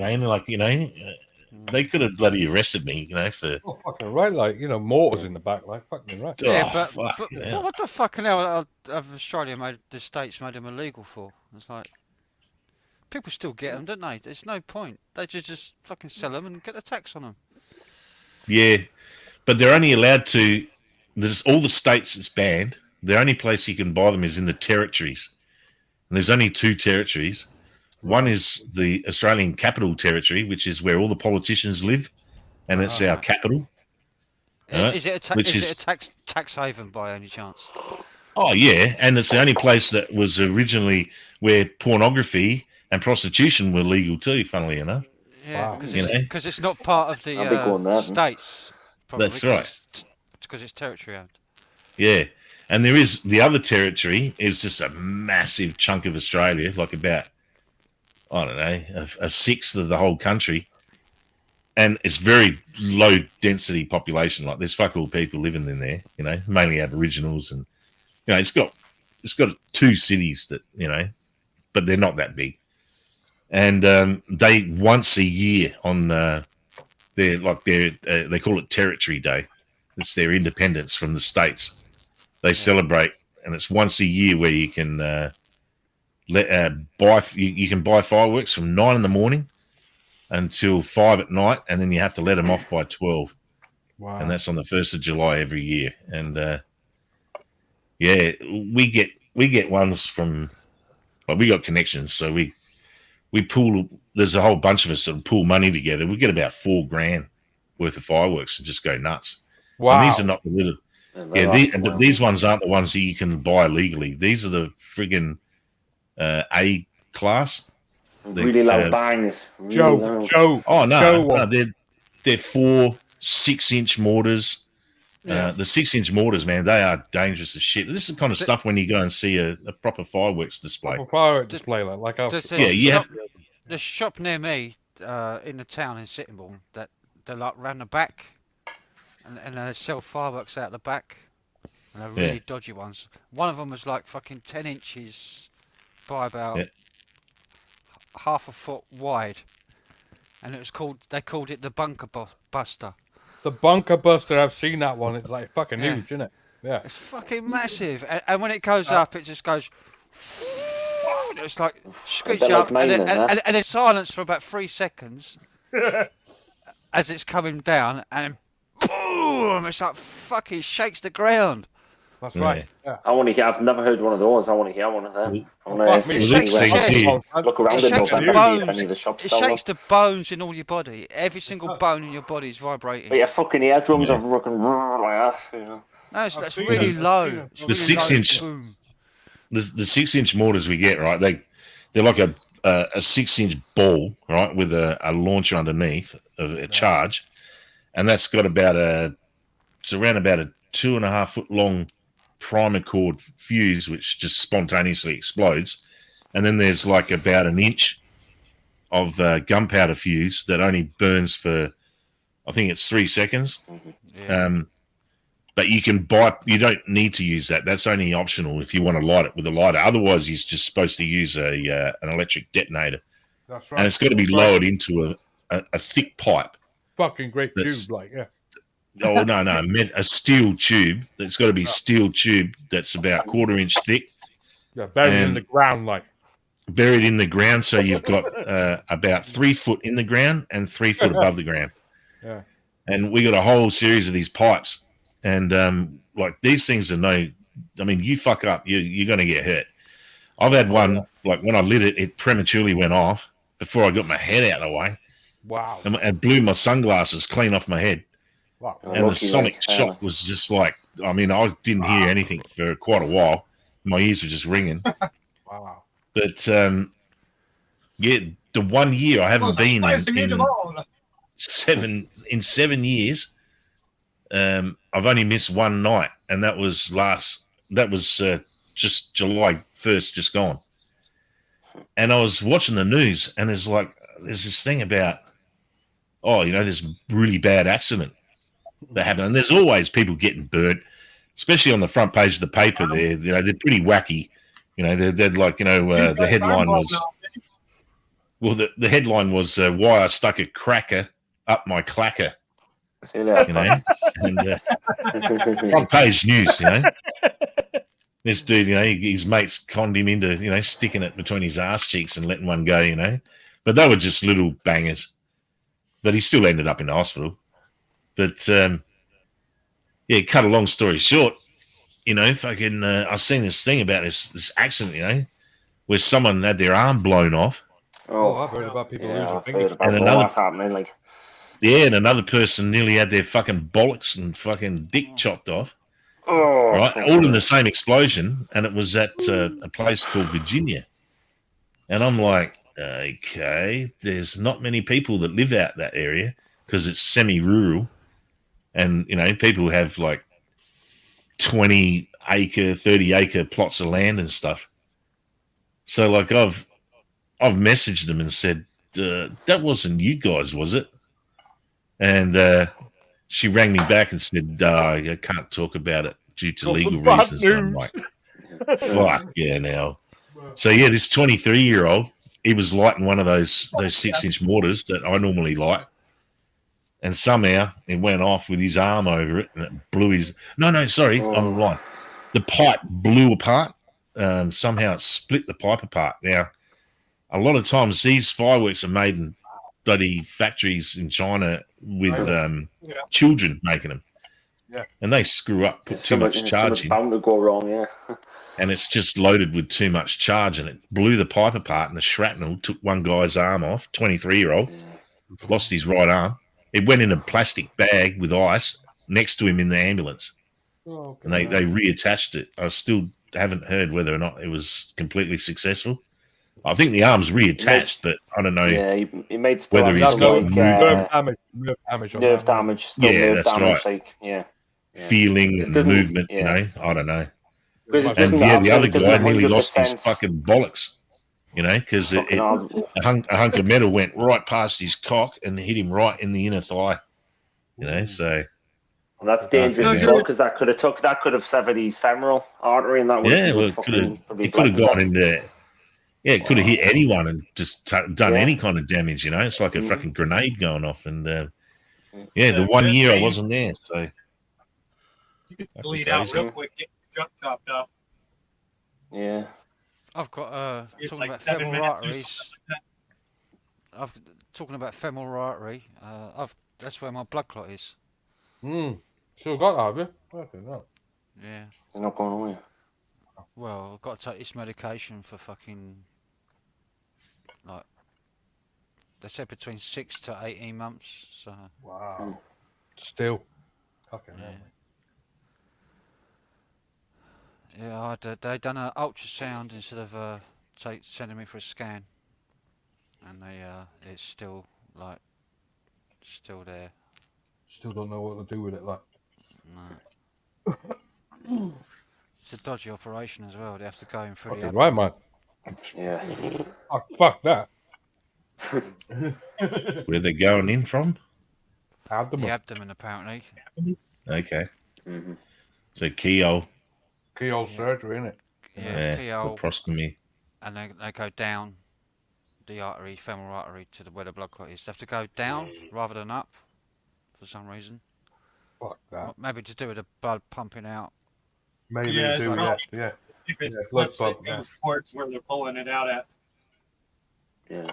they could have bloody arrested me, for. Oh, fucking right, like, mortars in the back, like, fucking right. Yeah, but what the fucking hell have the states made them illegal for? It's like, people still get them, don't they? There's no point. They just fucking sell them and get the tax on them. Yeah, but they're only allowed to. There's all the states it's banned. The only place you can buy them is in the territories, and there's only 2 territories. One is the Australian Capital Territory, which is where all the politicians live, and it's our capital. Is it a tax haven by any chance? Oh yeah, and it's the only place that was originally where pornography and prostitution were legal too. Funnily enough. Yeah, because it's not part of the states. Probably, that's right. It's because it's territory owned. Yeah, and there is the other territory is just a massive chunk of Australia, like about, I don't know, a sixth of the whole country, and it's very low density population. Like there's fuck all people living in there, mainly Aboriginals, and it's got 2 cities that but they're not that big, and they once a year on they call it Territory Day. It's their independence from the states. They celebrate, and it's once a year where you can you can buy fireworks from 9 in the morning until 5 at night, and then you have to let them off by 12. Wow. And that's on the 1st of July every year. And yeah, we get ones from, we got connections, so we pool. There's a whole bunch of us that pool money together. We get about $4,000 worth of fireworks and just go nuts. Wow. And these are not the little. But these ones aren't the ones that you can buy legally. These are the friggin' A class. Really loud bangs. Really loud. Joe. Oh no, Joe. they're 4 6-inch mortars. Yeah. The 6-inch mortars, man, they are dangerous as shit. This is the kind of stuff when you go and see a proper fireworks display. Proper fireworks display, like the shop near me in the town in Sittingbourne that they're like round the back, and they sell fireworks out the back, and they're really dodgy ones. One of them was like fucking 10 inches by about half a foot wide, and they called it the bunker buster. The bunker buster, I've seen that one. It's like fucking huge, isn't it? Yeah. It's fucking massive, and when it goes up, it just goes. It's like screeching up, and then silence for about 3 seconds as it's coming down, and boom! It's like fucking shakes the ground. That's right. Yeah. I've never heard one of those. I want to hear one of them. Look around in it shakes the bones in all your body. Every single bone in your body is vibrating. But your fucking eardrums are fucking like that. You know? No, that's really low. The 6-inch, the 6-inch mortars we get, right? They're like a 6-inch ball, right, with a launcher underneath of a charge, and that's got it's around about a 2.5 foot long primer cord fuse, which just spontaneously explodes, and then there's like about an inch of gunpowder fuse that only burns for, I think it's 3 seconds. But you don't need to use that. That's only optional if you want to light it with a lighter. Otherwise, you're just supposed to use an electric detonator. That's right. And it's got to be lowered into a thick pipe. Fucking great tube, Oh, no, a steel tube. It's got to be steel tube that's about 1/4 inch thick. Yeah, buried in the ground, Buried in the ground, so you've got about 3 foot in the ground and 3 foot above the ground. Yeah. And we got a whole series of these pipes. And these things are you fuck up, you're going to get hurt. I've had one, like when I lit it, it prematurely went off before I got my head out of the way. Wow. And blew my sunglasses clean off my head. Wow. And the sonic shock was just like, I didn't hear anything for quite a while. My ears were just ringing. Wow. But, the 1 year I haven't been in 7 years, I've only missed one night, and that was just July 1st, just gone. And I was watching the news, and there's this thing about, there's a really bad accident that happened, and there's always people getting burnt, especially on the front page of the paper. They're pretty wacky. They're like, the headline was, the headline was why I stuck a cracker up my clacker. And front page news. This dude, his mates conned him into, sticking it between his ass cheeks and letting one go. But they were just little bangers. But he still ended up in the hospital. But cut a long story short, I've seen this thing about this accident, where someone had their arm blown off. Oh, I've heard about people losing fingers. And another person nearly had their fucking bollocks and fucking dick chopped off. Oh, right, all in the same explosion, and it was at a place called Virginia. And I'm like, okay, there's not many people that live out that area because it's semi-rural, and people have like 20-acre, 30-acre plots of land and stuff. So like I've messaged them and said, that wasn't you guys, was it? And she rang me back and said, I can't talk about it due to legal reasons. And I'm like, fuck yeah now. So yeah, this 23-year-old, he was lighting one of those 6-inch mortars that I normally light. And somehow it went off with his arm over it and it blew his... I'm wrong. The pipe blew apart. Somehow it split the pipe apart. Now, a lot of times these fireworks are made in bloody factories in China with Yeah. children making them. Yeah. And they screw up, put too much charge in, bound to go wrong, yeah. and it's just loaded with too much charge, and it blew the pipe apart, and the shrapnel took one guy's arm off, 23-year-old, lost his right arm. It went in a plastic bag with ice next to him in the ambulance, and they reattached it. I still haven't heard whether or not it was completely successful. I think the arm's reattached, but I don't know. Yeah, he made Whether he's got nerve nerve damage. Still Yeah, nerve that's damage, right. yeah. feeling and doesn't- movement, yeah. you know, I don't know. Because it And doesn't yeah, the absolutely other doesn't guy nearly lost his 100%. fucking bollocks, you know, because a Fucking hunk of metal went right past his cock and hit him right in the inner thigh, you know, so. And that's dangerous That's- as well, because that could have severed his femoral artery, and that would Yeah, have well, it could have gone in there. Yeah, it could have hit anyone and just done any kind of damage, you know. It's like a fucking grenade going off. And yeah, the 1 year I wasn't there, so. You could bleed out real quick, get your junk chopped off. Yeah. I've got It's talking like about 7 femoral minutes or arteries. something like that. I've talking about femoral artery. That's where my blood clot is. Still got that, have you? Okay, no. Yeah. They're not going away. Well, I've got to take this medication for fucking like they said between 6 to 18 months. So Wow. Still. Okay. yeah, they done an ultrasound instead of sending me for a scan, and it's still there. Still don't know what to do with it, like. No. It's a dodgy operation as well. They have to go in through the Fucking right, man. Yeah. Oh, fuck that. Where they're going in from? the abdomen apparently. Okay. Mm-hmm. So keyhole. Keyhole surgery, innit? Yeah, keyhole, Laparostomy. and they go down the artery, femoral artery, to where the blood clot is. They have to go down rather than up for some reason. Fuck that. Maybe to do with the blood pumping out. Maybe Yeah, do, it's yeah, probably- yeah. If it Yeah, blood slips, it pump, goes towards where they're pulling it out at. Yeah.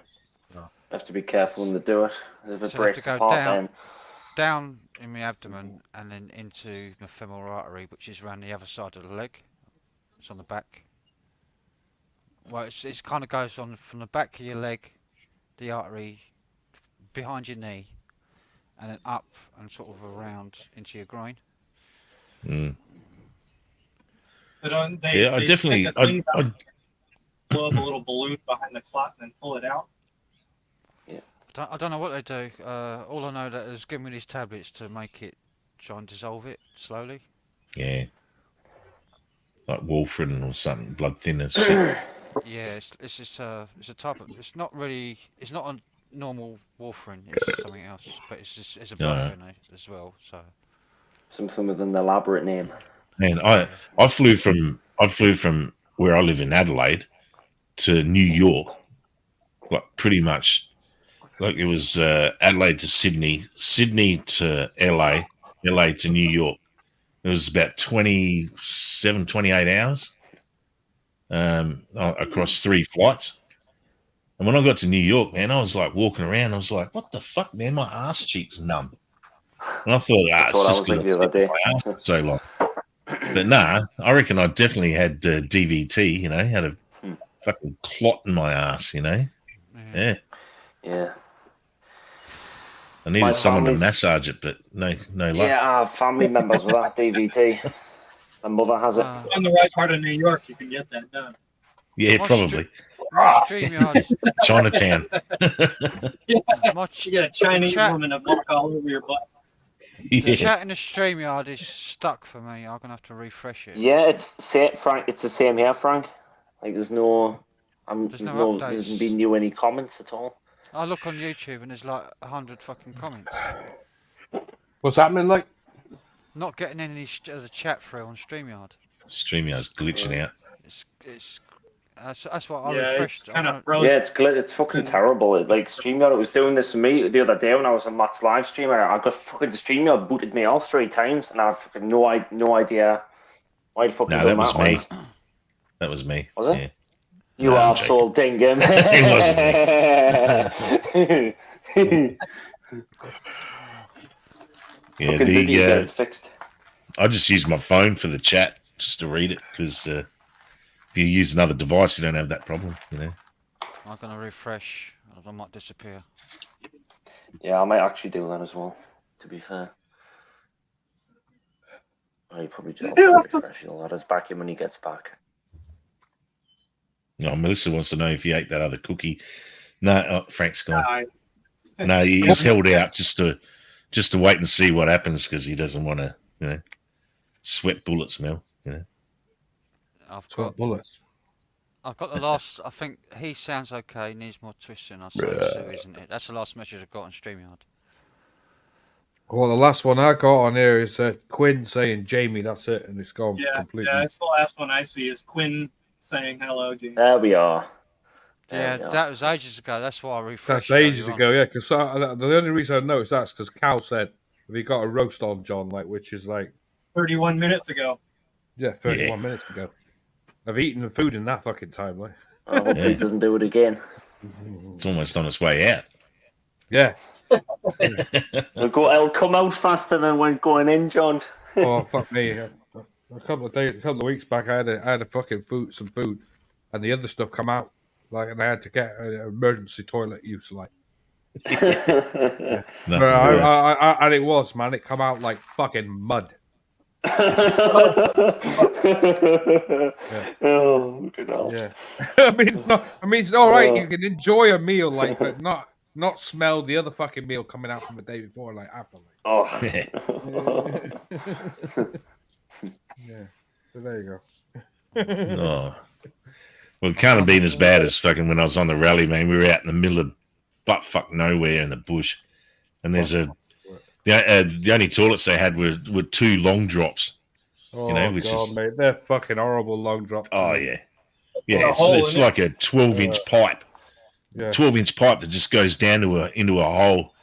No. Have to be careful when they do it. If it So they have breaks to go apart, down. then Down in my abdomen and then into the femoral artery, which is around the other side of the leg. It's on the back. Well, it's kind of goes on from the back of your leg, the artery behind your knee, and then up and sort of around into your groin. Mm. So don't they, Yeah, I they definitely. stick a thing I, blow up a little balloon behind the clot and then pull it out. I don't know what they do. All I know that is give me these tablets to make it try and dissolve it slowly. yeah. Like warfarin or something, blood thinner shit. Yeah, it's just it's a type of it's not a normal warfarin. It's something else, but it's a blood thinner as well. So something with an elaborate name. Man, I flew from where I live in Adelaide to New York, like pretty much, like it was Adelaide to Sydney, Sydney to LA, LA to New York. It was about 27, 28 hours across 3 flights. And when I got to New York, man, I was like walking around. I was like, what the fuck, man? My ass cheeks numb. And I thought, it's just because I sit my ass for so long. But nah, I reckon I definitely had DVT, you know, had a fucking clot in my ass, you know. Yeah. Yeah. I needed someone to massage it, but no luck. Yeah, I have family members with that DVT. My mother has it. In the right part of New York, you can get that done. Yeah, probably. StreamYard. Chinatown. You get a Chinese woman to walk all over your butt. The chat in the StreamYard is stuck for me. I'm gonna have to refresh it. Yeah, Frank. It's the same here, Frank. Like there's no updates. hasn't been new any comments at all. I look on YouTube and there's like 100 fucking comments. What's happening, like? Not getting any of the chat through on StreamYard. StreamYard's glitching out. That's what I Yeah, refreshed. it's kind of frozen. Yeah, it's fucking terrible. Like StreamYard, it was doing this to me the other day when I was on Matt's live stream. I got fucking the StreamYard booted me off 3 times, and I have fucking no idea why the fuck. No, that was me. That was me. Was it? Yeah. You No, I'm arsehole dinkum. It wasn't Yeah, Fucking did you get it fixed? I just use my phone for the chat just to read it because if you use another device, you don't have that problem. I'm gonna refresh. I might disappear. Yeah, I might actually do that as well, to be fair. I probably just refresh. He'll let us back in when he gets back. No, Melissa wants to know if you ate that other cookie. No, Frank's gone. I- No, he's held out just to wait and see what happens because he doesn't want to, sweat bullets, Mel. I've Got got bullets. the last. I think he sounds okay. Needs more twisting. I say Sue, isn't it? That's the last message I got on StreamYard. Well, the last one I got on here is Quinn saying Jamie. That's it, and it's gone completely. Yeah, that's the last one I see is Quinn saying hello, Jamie. There we are. Yeah, that was ages ago. That's why I refreshed. That's ages earlier ago, on. yeah. Because the only reason I noticed that's because Cal said, "Have you got a roast on, John?" Which is 31 minutes ago. 31 minutes ago. I've eaten the food in that fucking time, I hope he doesn't do it again. It's almost on its way out. Yeah. It'll come out faster than when going in, John. Oh fuck me! A couple of weeks back, I had a fucking some food, and the other stuff come out and I had to get an emergency toilet use Nothing But worse. and it was, man. It come out like fucking mud. Oh, good hell. Yeah. I mean, it's all right. You can enjoy a meal, but not smell the other fucking meal coming out from the day before, after. Oh. Yeah. So there you go. Oh. Well, it can't have been as bad as fucking when I was on the rally, man. We were out in the middle of butt-fuck nowhere in the bush. And there's the only toilets they had were 2 long drops. Oh, which God, is, mate. They're fucking horrible long drops. Oh, yeah. Yeah, hole it's in like a 12-inch pipe. Yeah. 12-inch pipe that just goes down into a hole.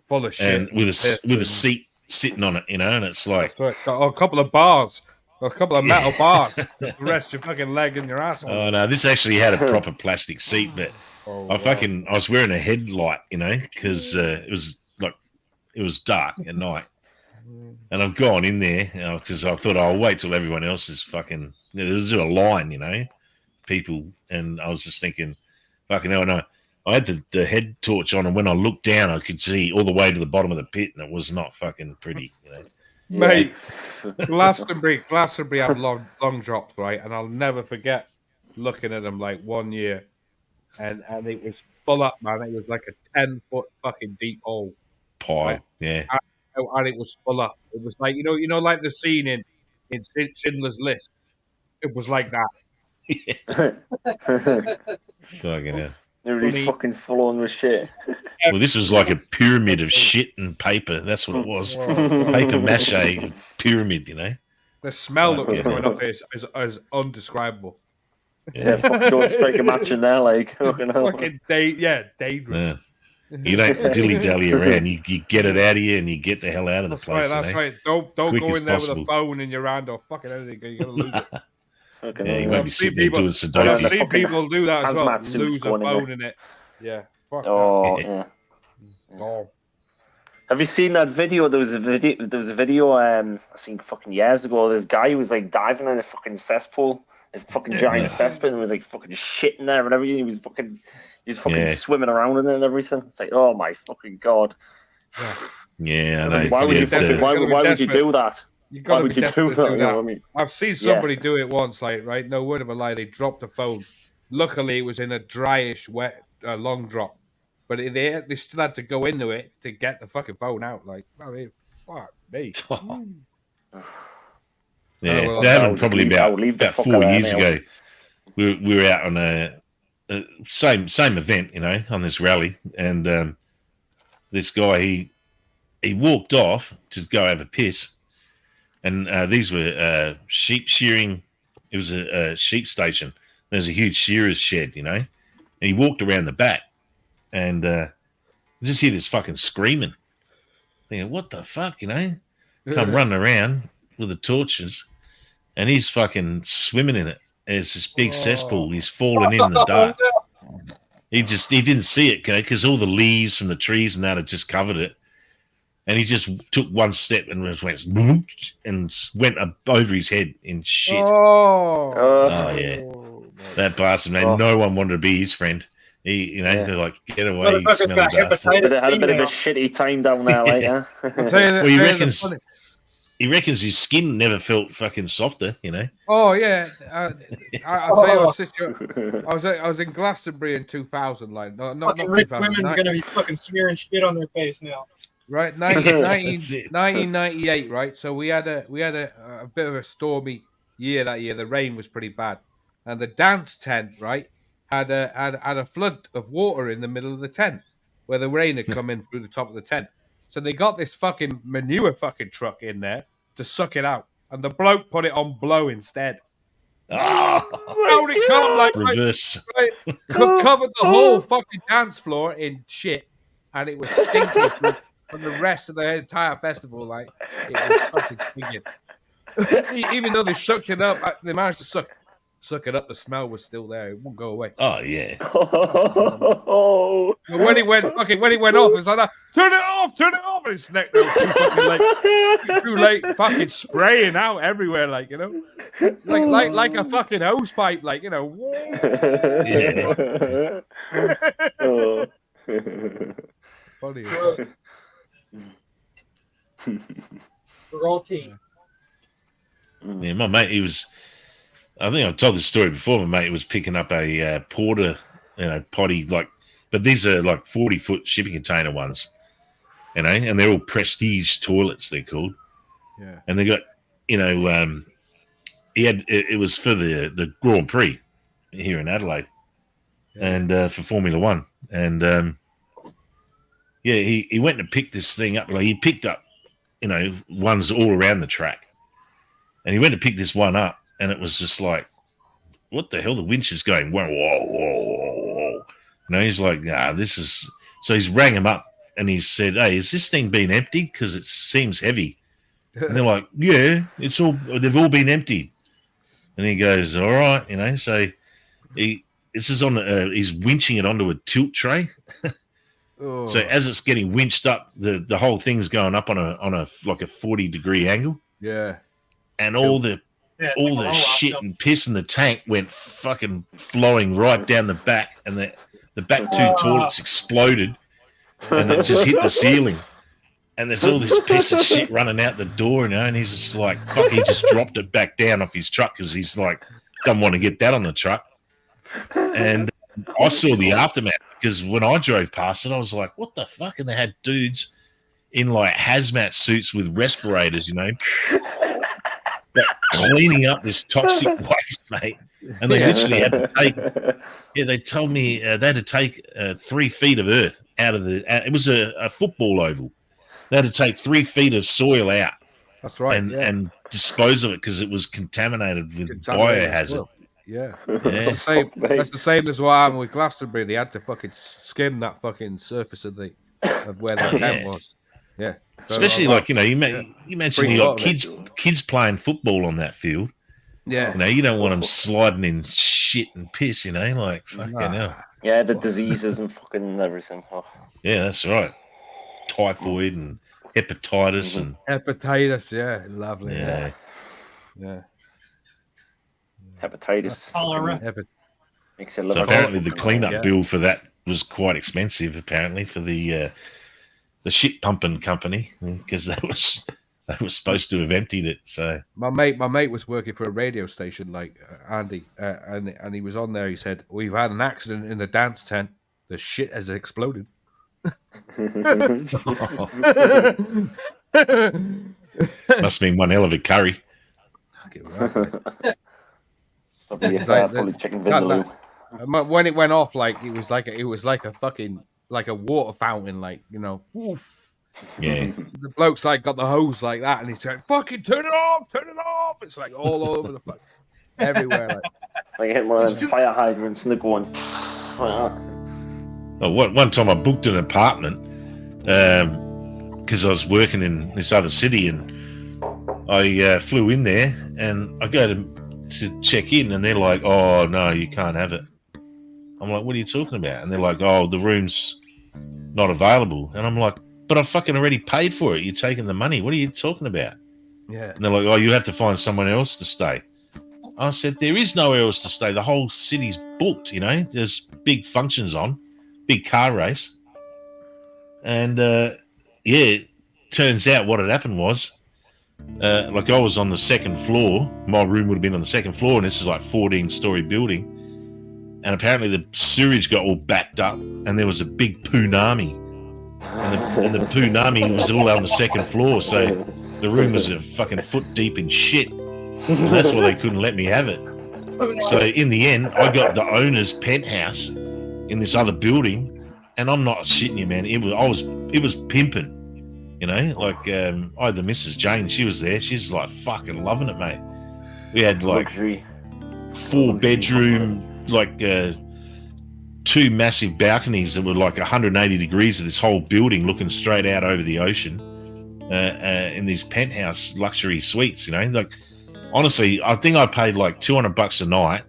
Full of shit. And with a seat sitting on it, and it's like... That's right. Got a couple of bars. A couple of metal bars. Just to rest your fucking leg and your ass on. Oh, no, this actually had a proper plastic seat, but I was wearing a headlight, because it was dark at night. And I've gone in there because I thought I'll wait till everyone else is fucking... There was a line, people, and I was just thinking, fucking hell, no. I had the head torch on, and when I looked down, I could see all the way to the bottom of the pit, and it was not fucking pretty, Mate, Glastonbury had long drops, right? And I'll never forget looking at them 1 year, and it was full up, man. It was like a 10-foot fucking deep hole. Pie, right? yeah. And it was full up. It was like like the scene in Schindler's List. It was like that. Fucking hell. Everybody fucking full on with shit. Well, this was like a pyramid of shit and paper. That's what it was. Paper mache pyramid, The smell that was coming off is undescribable. Yeah, fucking don't strike a match in there, fucking dangerous. Yeah. You don't dilly-dally around. You get it out of you and you get the hell out of the place. That's right. Don't Quick go as in there possible. with a phone in your hand or fucking anything. You're going to lose it. Yeah, you won't be sitting there doing I've Sudoku. seen people do that as well. hazmat suits Lose a going in phone there. in it. Yeah. Fuck Oh, that. yeah. Oh. Have you seen that video? There was a video I seen fucking years ago. This guy who was diving in a fucking cesspool. This fucking giant cesspit, and was fucking shitting there and everything. He was fucking swimming around in it and everything. It's oh my fucking God. Yeah, I know. Why would you do that? Why would you do that? You gotta be desperate to do that. You know what I mean? I've seen somebody do it once, right? No word of a lie. They dropped the phone. Luckily, it was in a dryish, wet, long drop. But they still had to go into it to get the fucking phone out. Fuck me. Yeah, well, that I'll happened probably leave- I'll leave the about fuck 4 out of years there, ago. We were out on a same event, on this rally, and this guy he walked off to go have a piss, and these were sheep shearing. It was a sheep station. There's a huge shearer's shed, and he walked around the back, and I just hear this fucking screaming. Thinking, what the fuck, Come running around with the torches, and he's fucking swimming in it. there's this big cesspool. He's fallen in the dark. He didn't see it, because all the leaves from the trees and that had just covered it. And he just took one step and went up over his head in shit. Oh yeah, that bastard, man. No one wanted to be his friend. They're like, get away, you smelly bastard. But it had a bit of a shitty time down there, like, yeah. I'll tell you that, well, he reckons his skin never felt fucking softer, Oh yeah, I'll tell you, sister. I was in Glastonbury in 2000, like not Rich 2000, women are gonna be fucking smearing shit on their face now. Right, 1998, right? So we had a bit of a stormy year that year. The rain was pretty bad, and the dance tent, right, had a flood of water in the middle of the tent where the rain had come in through the top of the tent. So they got this fucking manure fucking truck in there to suck it out, and the bloke put it on blow instead. Out it come like reverse, covered the whole fucking dance floor in shit, and it was stinking from the rest of the entire festival. Like, it was fucking stinking. Even though they sucked it up, they managed to suck it up. The smell was still there; it won't go away. Oh yeah. But when it went off, it's like that. Turn it off! And his neck was too late. Fucking spraying out everywhere, like like a fucking hose pipe, like Yeah. Funny. We're all team. Yeah, my mate, I think I've told this story before. My mate was picking up a porter, potty, but these are like 40-foot shipping container ones, and they're all prestige toilets, they're called. Yeah. And they got, it was for the Grand Prix here in Adelaide, and for Formula One, and he went to pick this thing up. Like, he picked up, ones all around the track, and he went to pick this one up, and it was just like, what the hell? The winch is going, whoa, whoa, whoa, whoa. He's like, this is... So he's rang him up, and he said, hey, has this thing been emptied? Because it seems heavy. And they're like, yeah, they've all been emptied. And he goes, all right, so this is on, he's winching it onto a tilt tray. So as it's getting winched up, the whole thing's going up on a like a 40-degree angle. Yeah. And all the shit and piss in the tank went fucking flowing right down the back, and the back two toilets exploded, and it just hit the ceiling. And there's all this piss of shit running out the door, and he's just like, fuck, he just dropped it back down off his truck because he's like, don't want to get that on the truck. And I saw the aftermath, because when I drove past it, I was like, what the fuck? And they had dudes in like hazmat suits with respirators, cleaning up this toxic waste, mate. And they literally had to take, they told me they had to take 3 feet of earth out of it was a football oval. They had to take 3 feet of soil out. That's right. And dispose of it because it was contaminated with biohazard. Well. Yeah. That's the same as what happened with Glastonbury. They had to fucking skim that fucking surface of where the tent was. Yeah. Especially you mentioned you got kids playing football on that field. Yeah. You don't want them sliding in shit and piss, like fucking hell. Yeah, the diseases and fucking everything. Oh. Yeah, that's right. Typhoid and hepatitis and hepatitis, yeah. Lovely. Yeah. Hepatitis. Cholera. Makes it so apparently the cleanup bill for that was quite expensive, apparently, for the shit pumping company, because they were supposed to have emptied it. So my mate was working for a radio station, like Andy, and he was on there. He said, we've had an accident in the dance tent. The shit has exploded. Must mean one hell of a curry. It's like chicken vindaloo. When it went off, like it was like a fucking like a water fountain, oof. Yeah. The bloke's like got the hose like that, and he's saying, "Fucking turn it off!" It's like all over the fuck, everywhere. Like hitting one of them fire hydrants and they're going. One time I booked an apartment because I was working in this other city, and I flew in there, and I go to to check in, and they're like, "Oh no, you can't have it." I'm like, "What are you talking about?" And they're like, "Oh, the room's not available." And I'm like, "But I fucking already paid for it. You're taking the money. What are you talking about?" Yeah. And they're like, "Oh, you have to find someone else to stay." I said, "There is nowhere else to stay. The whole city's booked. You know, there's big functions on, big car race." And yeah, turns out what had happened was, like I was on the second floor. My room would have been on the second floor, and this is like 14-story building. And apparently the sewage got all backed up, and there was a big punami. And the punami was all on the second floor, so the room was a fucking foot deep in shit. And that's why they couldn't let me have it. So in the end, I got the owner's penthouse in this other building, and I'm not shitting you, man. It was pimping. You know, like I had the Mrs. Jane, she was there. She's like fucking loving it, mate. We had like Luxury. 4-bedroom, like 2 massive balconies that were like 180 degrees of this whole building, looking straight out over the ocean, in these penthouse luxury suites. You know, like honestly, I think I paid like $200 a night,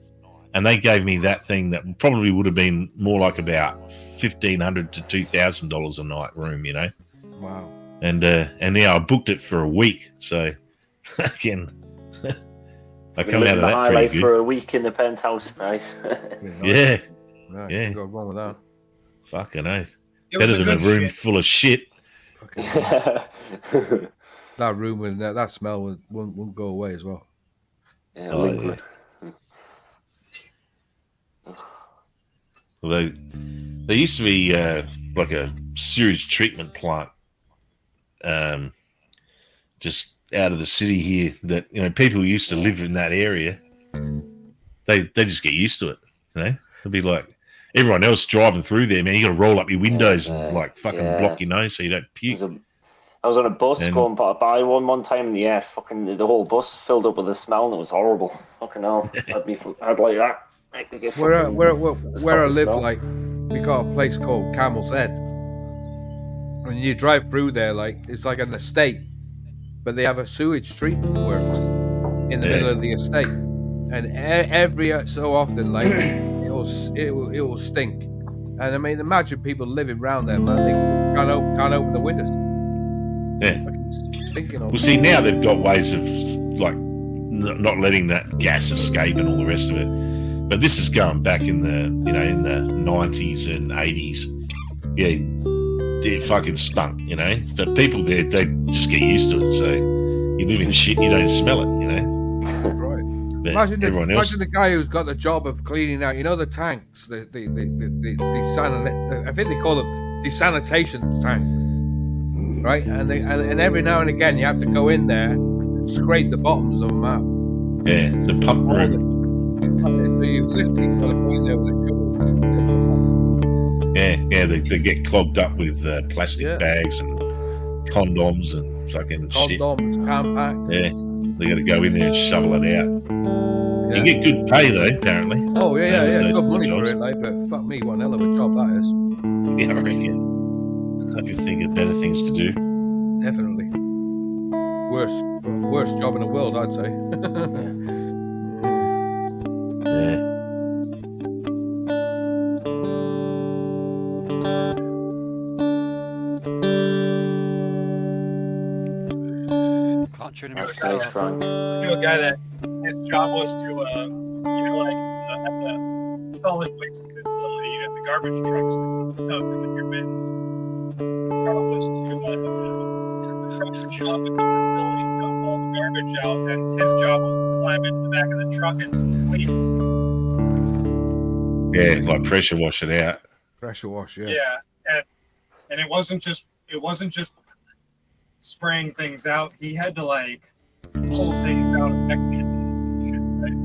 and they gave me that thing that probably would have been more like about $1,500 to $2,000 a night room. You know. Wow. And yeah, I booked it for a week. So again, I come out of that pretty good. For a week in the penthouse, nice. Yeah, No, yeah. you can't go wrong with that. Fucking oath. It was Better than a good room shit. full of shit. Fucking that room and that smell won't go away as well. Yeah, Oh, liquid. Although there used to be like a sewage treatment plant, just out of the city here. That people who used to live in that area, they just get used to it. You know, it'd be like everyone else driving through there. Man, you got to roll up your windows and like fucking block your nose so you don't puke. I was on a bus And- going by one time, and yeah, fucking the whole bus filled up with the smell, and it was horrible. Fucking hell, I'd like that. Where I live, like we got a place called Camel's Head. When you drive through there, like it's like an estate, but they have a sewage treatment works in the middle of the estate, and every so often, like it will stink. And I mean, imagine people living around there, man. They can't open the windows. Yeah. Like, stinking all Well, see, now they've got ways of like not letting that gas escape and all the rest of it. But this is going back in the in the 90s and 80s. Yeah, it fucking stunk. But people there, they just get used to it. So you live in shit, you don't smell it. That's right. But Imagine else, the guy who's got the job of cleaning out, the tanks, the I think they call them desanitation tanks, right? And every now and again you have to go in there and scrape the bottoms of them out. yeah, the pump room. So you literally got to go in there with a shovel. Yeah, they get clogged up with plastic bags and condoms and fucking shit. Condoms, Tampax. Yeah, they got to go in there and shovel it out. Yeah. You get good pay though, apparently. Oh yeah, those good money jobs. for it, like, but fuck me, one hell of a job that is. Yeah, I reckon. I could think of better things to do. Definitely. Worst job in the world, I'd say. Yeah. Can't tune him out. Nice, Frank. I knew a guy that his job was to, at the solid waste facility, the garbage trucks that come out with your bins. His job was to truck the shop at the facility, dump all the garbage out, and his job was to climb into the back of the truck and clean. Yeah, like pressure wash it out. Pressure wash, yeah. Yeah, and it wasn't just spraying things out. He had to like pull things out of mechanisms and shit, right?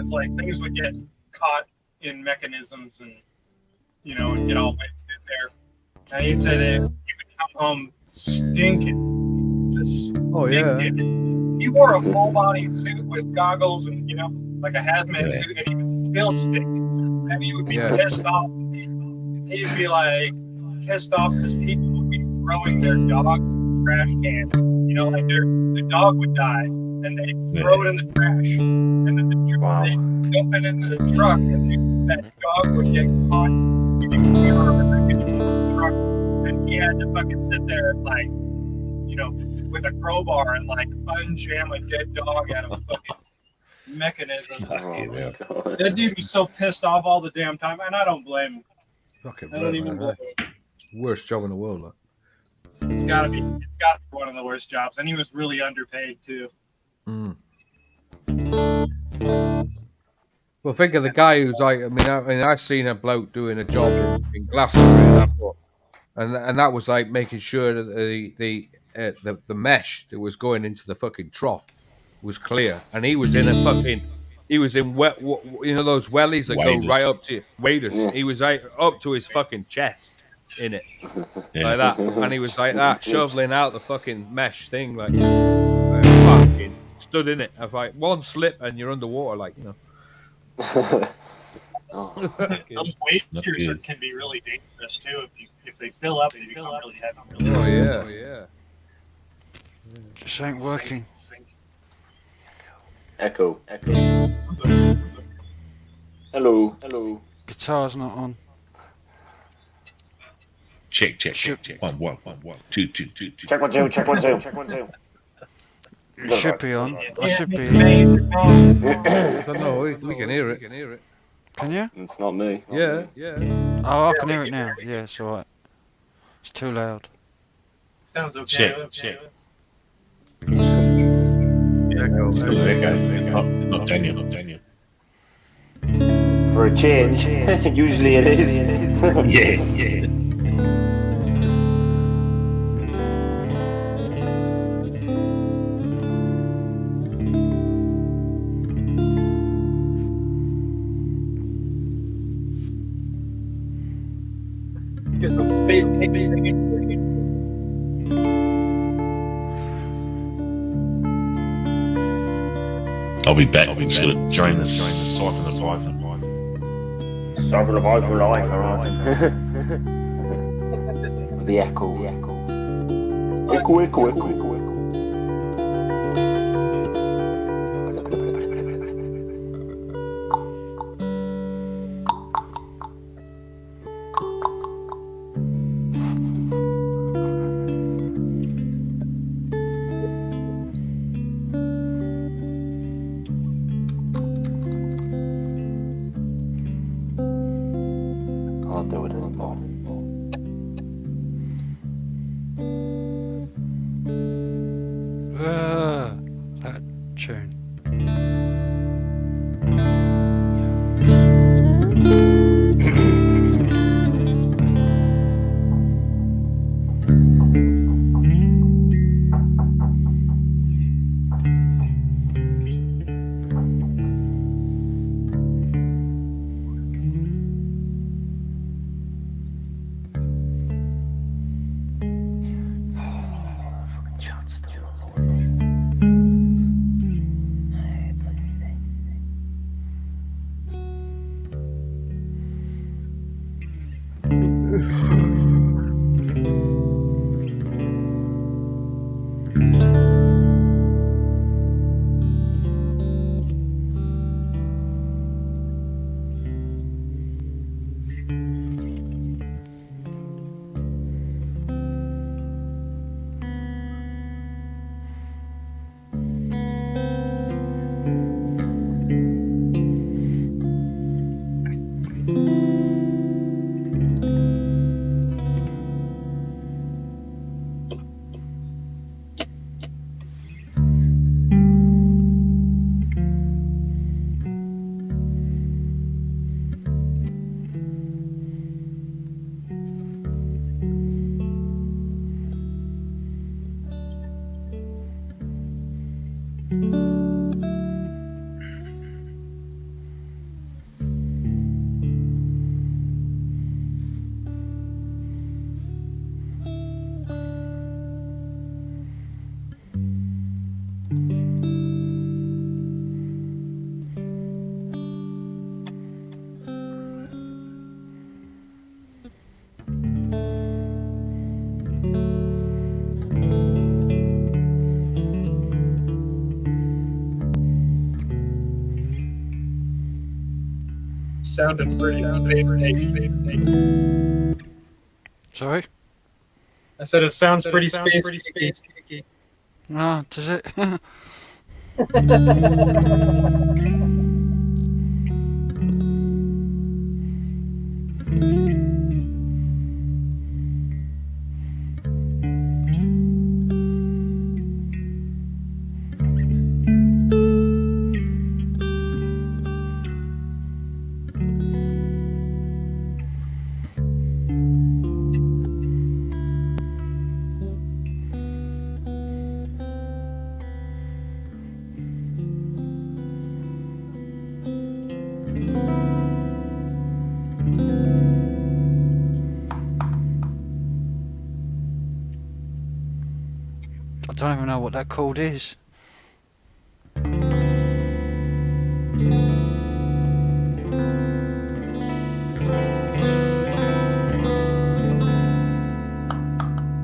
It's like things would get caught in mechanisms and and get all wedged in there. And he said he would come home stinking, just stinking. He wore a full body suit with goggles and like a hazmat suit, and he would still stink. And he would be pissed off. He'd be like pissed off because people would be throwing their dogs in the trash can. Like the dog would die, and they throw it in the trash, and then they dump it into the truck, and that dog would get caught in the truck, and he had to fucking sit there and like, you know, with a crowbar and like unjam a dead dog out of a fucking mechanism. Fucking hell. That dude was so pissed off all the damn time, and I don't blame him. Fucking I don't even blame him. worst job in the world. Like. It's gotta be one of the worst jobs, and he was really underpaid too. Mm. Well, think of the guy who's like, I mean, I've seen a bloke doing a job in Glastonbury, and that was like making sure that the mesh that was going into the fucking trough was clear, and he was in wet, you know, those wellies that go right up to waders. Yeah. He was like up to his fucking chest in it, Yeah. like that, and he was like that, shoveling out the fucking mesh thing, like fucking stood in it. I was like, one slip and you're underwater, like, you know. Those waders can be really dangerous too if they fill up. They become really heavy. Oh yeah. Just ain't working. Echo. Hello. Guitar's not on. Check. 1, 2, 2, 2, 2. Check 1 2. It should be on. I should be. I don't know. We can hear it. Can you? It's not me. Yeah. Oh, I can hear it now. Yeah, it's alright. It's too loud. Sounds okay. Check. Echo. It's not Daniel. For a change, usually it is. Yeah. Get some space. I'll be back. I'm just gonna drain this siphon the pipe. Sorry for the vibe for life, alright. The echo. Echo. I'll do it anymore. sounded pretty space. Sorry? I said it sounds pretty space. Ah, does it? I don't even know what that chord is.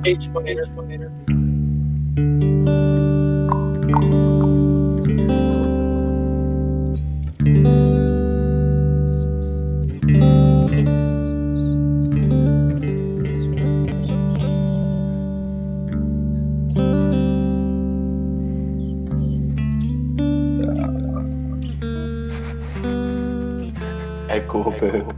H minor. Echo Boo.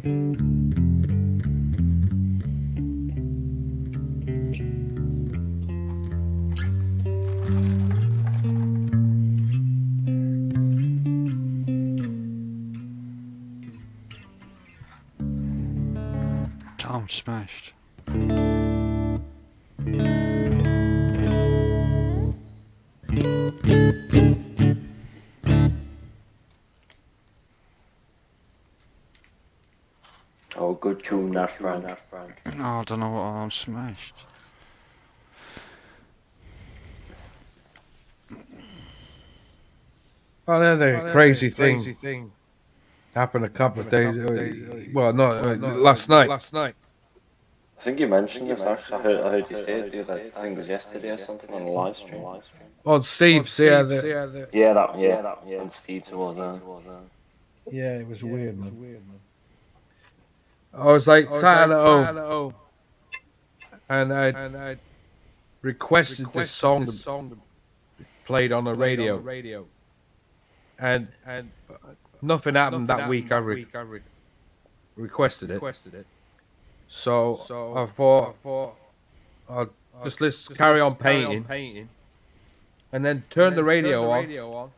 I'm smashed. Oh, good tune, that Frank. Oh, I don't know what I'm smashed. Oh, then the crazy thing happened a couple of days. Well, no, last night. I think you mentioned this actually. I heard you say it the other. I think it was yesterday or something on a live stream. On Steve's, yeah, Yeah, and Steve's was. yeah, it was weird, man. I was like sat at home, and I requested this song to be played on the radio, and nothing happened that week. I requested it, so I thought I'll just carry on painting, and then turn the radio on,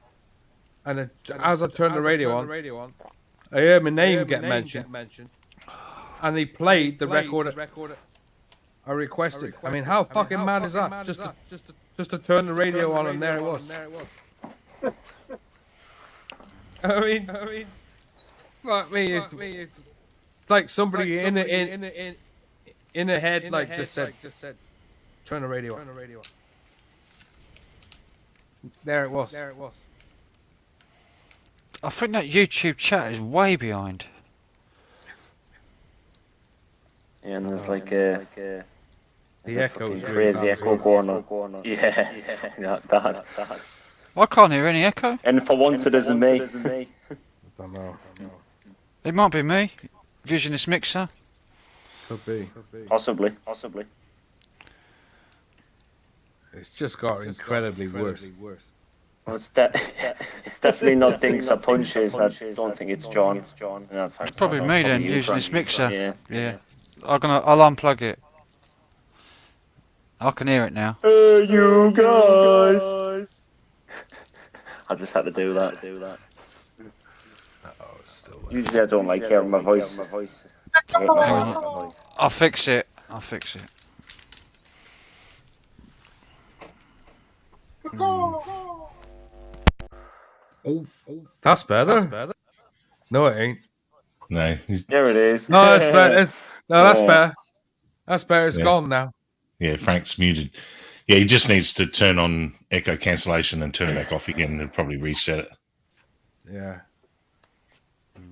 and as I turned the radio on, I heard my name get mentioned, and he played the record I requested. I mean, how fucking mad is that? Just to turn the radio on, and there it was. I mean, fuck me. It's like somebody in the head, like just said, turn the radio on. There it was. I think that YouTube chat is way behind. Yeah, and there's like a The echo is crazy echo going on. Yeah, that. I can't hear any echo. And for once, it isn't me. I don't know. It might be me using this mixer. Could be. Possibly. It's just got incredibly worse. Well, it's definitely not Dinks or Punches. I don't think it's John. It's probably me then using this mixer. Yeah. I'll unplug it. I can hear it now. Hey, you guys! I just had to do that. Usually I don't like hearing my voice. I hate my voice. I'll fix it. That's better. No, it ain't. No, There it is. No, that's better. That's better. That's better. It's gone now. yeah, Frank's muted. Yeah, he just needs to turn on echo cancellation and turn it back off again and probably reset it. Yeah.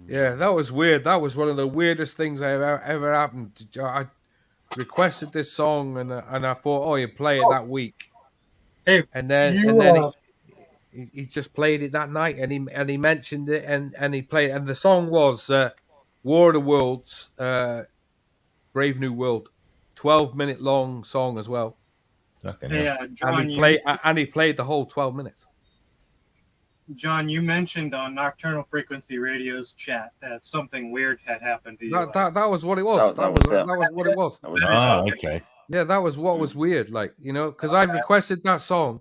Yeah, that was weird. That was one of the weirdest things that ever happened. I requested this song and I thought, oh, you play it that week. Hey, And then he just played it that night, and he mentioned it, and he played it. And the song was War of the Worlds, Brave New World, 12-minute long song as well. Okay, hey, John, And he played the whole 12 minutes. John, you mentioned on Nocturnal Frequency Radio's chat that something weird had happened to you. That was what it was. That was what it was. Oh, okay. Yeah, that was what was weird. Like, because I requested that song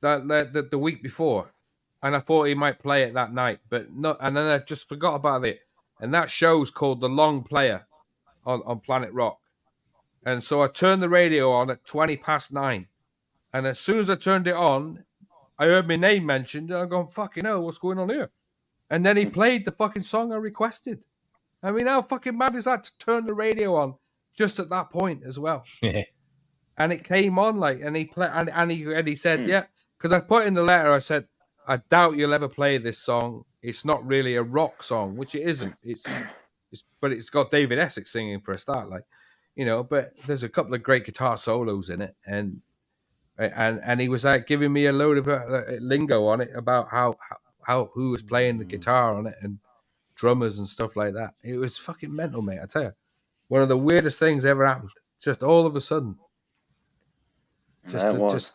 that the week before, and I thought he might play it that night, but no, and then I just forgot about it. And that show's called The Long Player on Planet Rock. And so I turned the radio on at 9:20, and as soon as I turned it on, I heard my name mentioned, and I'm going, fucking hell, what's going on here? And then he played the fucking song I requested. I mean, how fucking mad is that to turn the radio on just at that point as well? Yeah. And it came on and he played, and he said, yeah, because I put in the letter, I said, I doubt you'll ever play this song. It's not really a rock song, which it isn't. But it's got David Essex singing for a start, but there's a couple of great guitar solos in it, and he was like giving me a load of lingo on it about how who was playing the guitar on it and drummers and stuff like that. It was fucking mental, mate. I tell you, one of the weirdest things ever happened. Just all of a sudden, just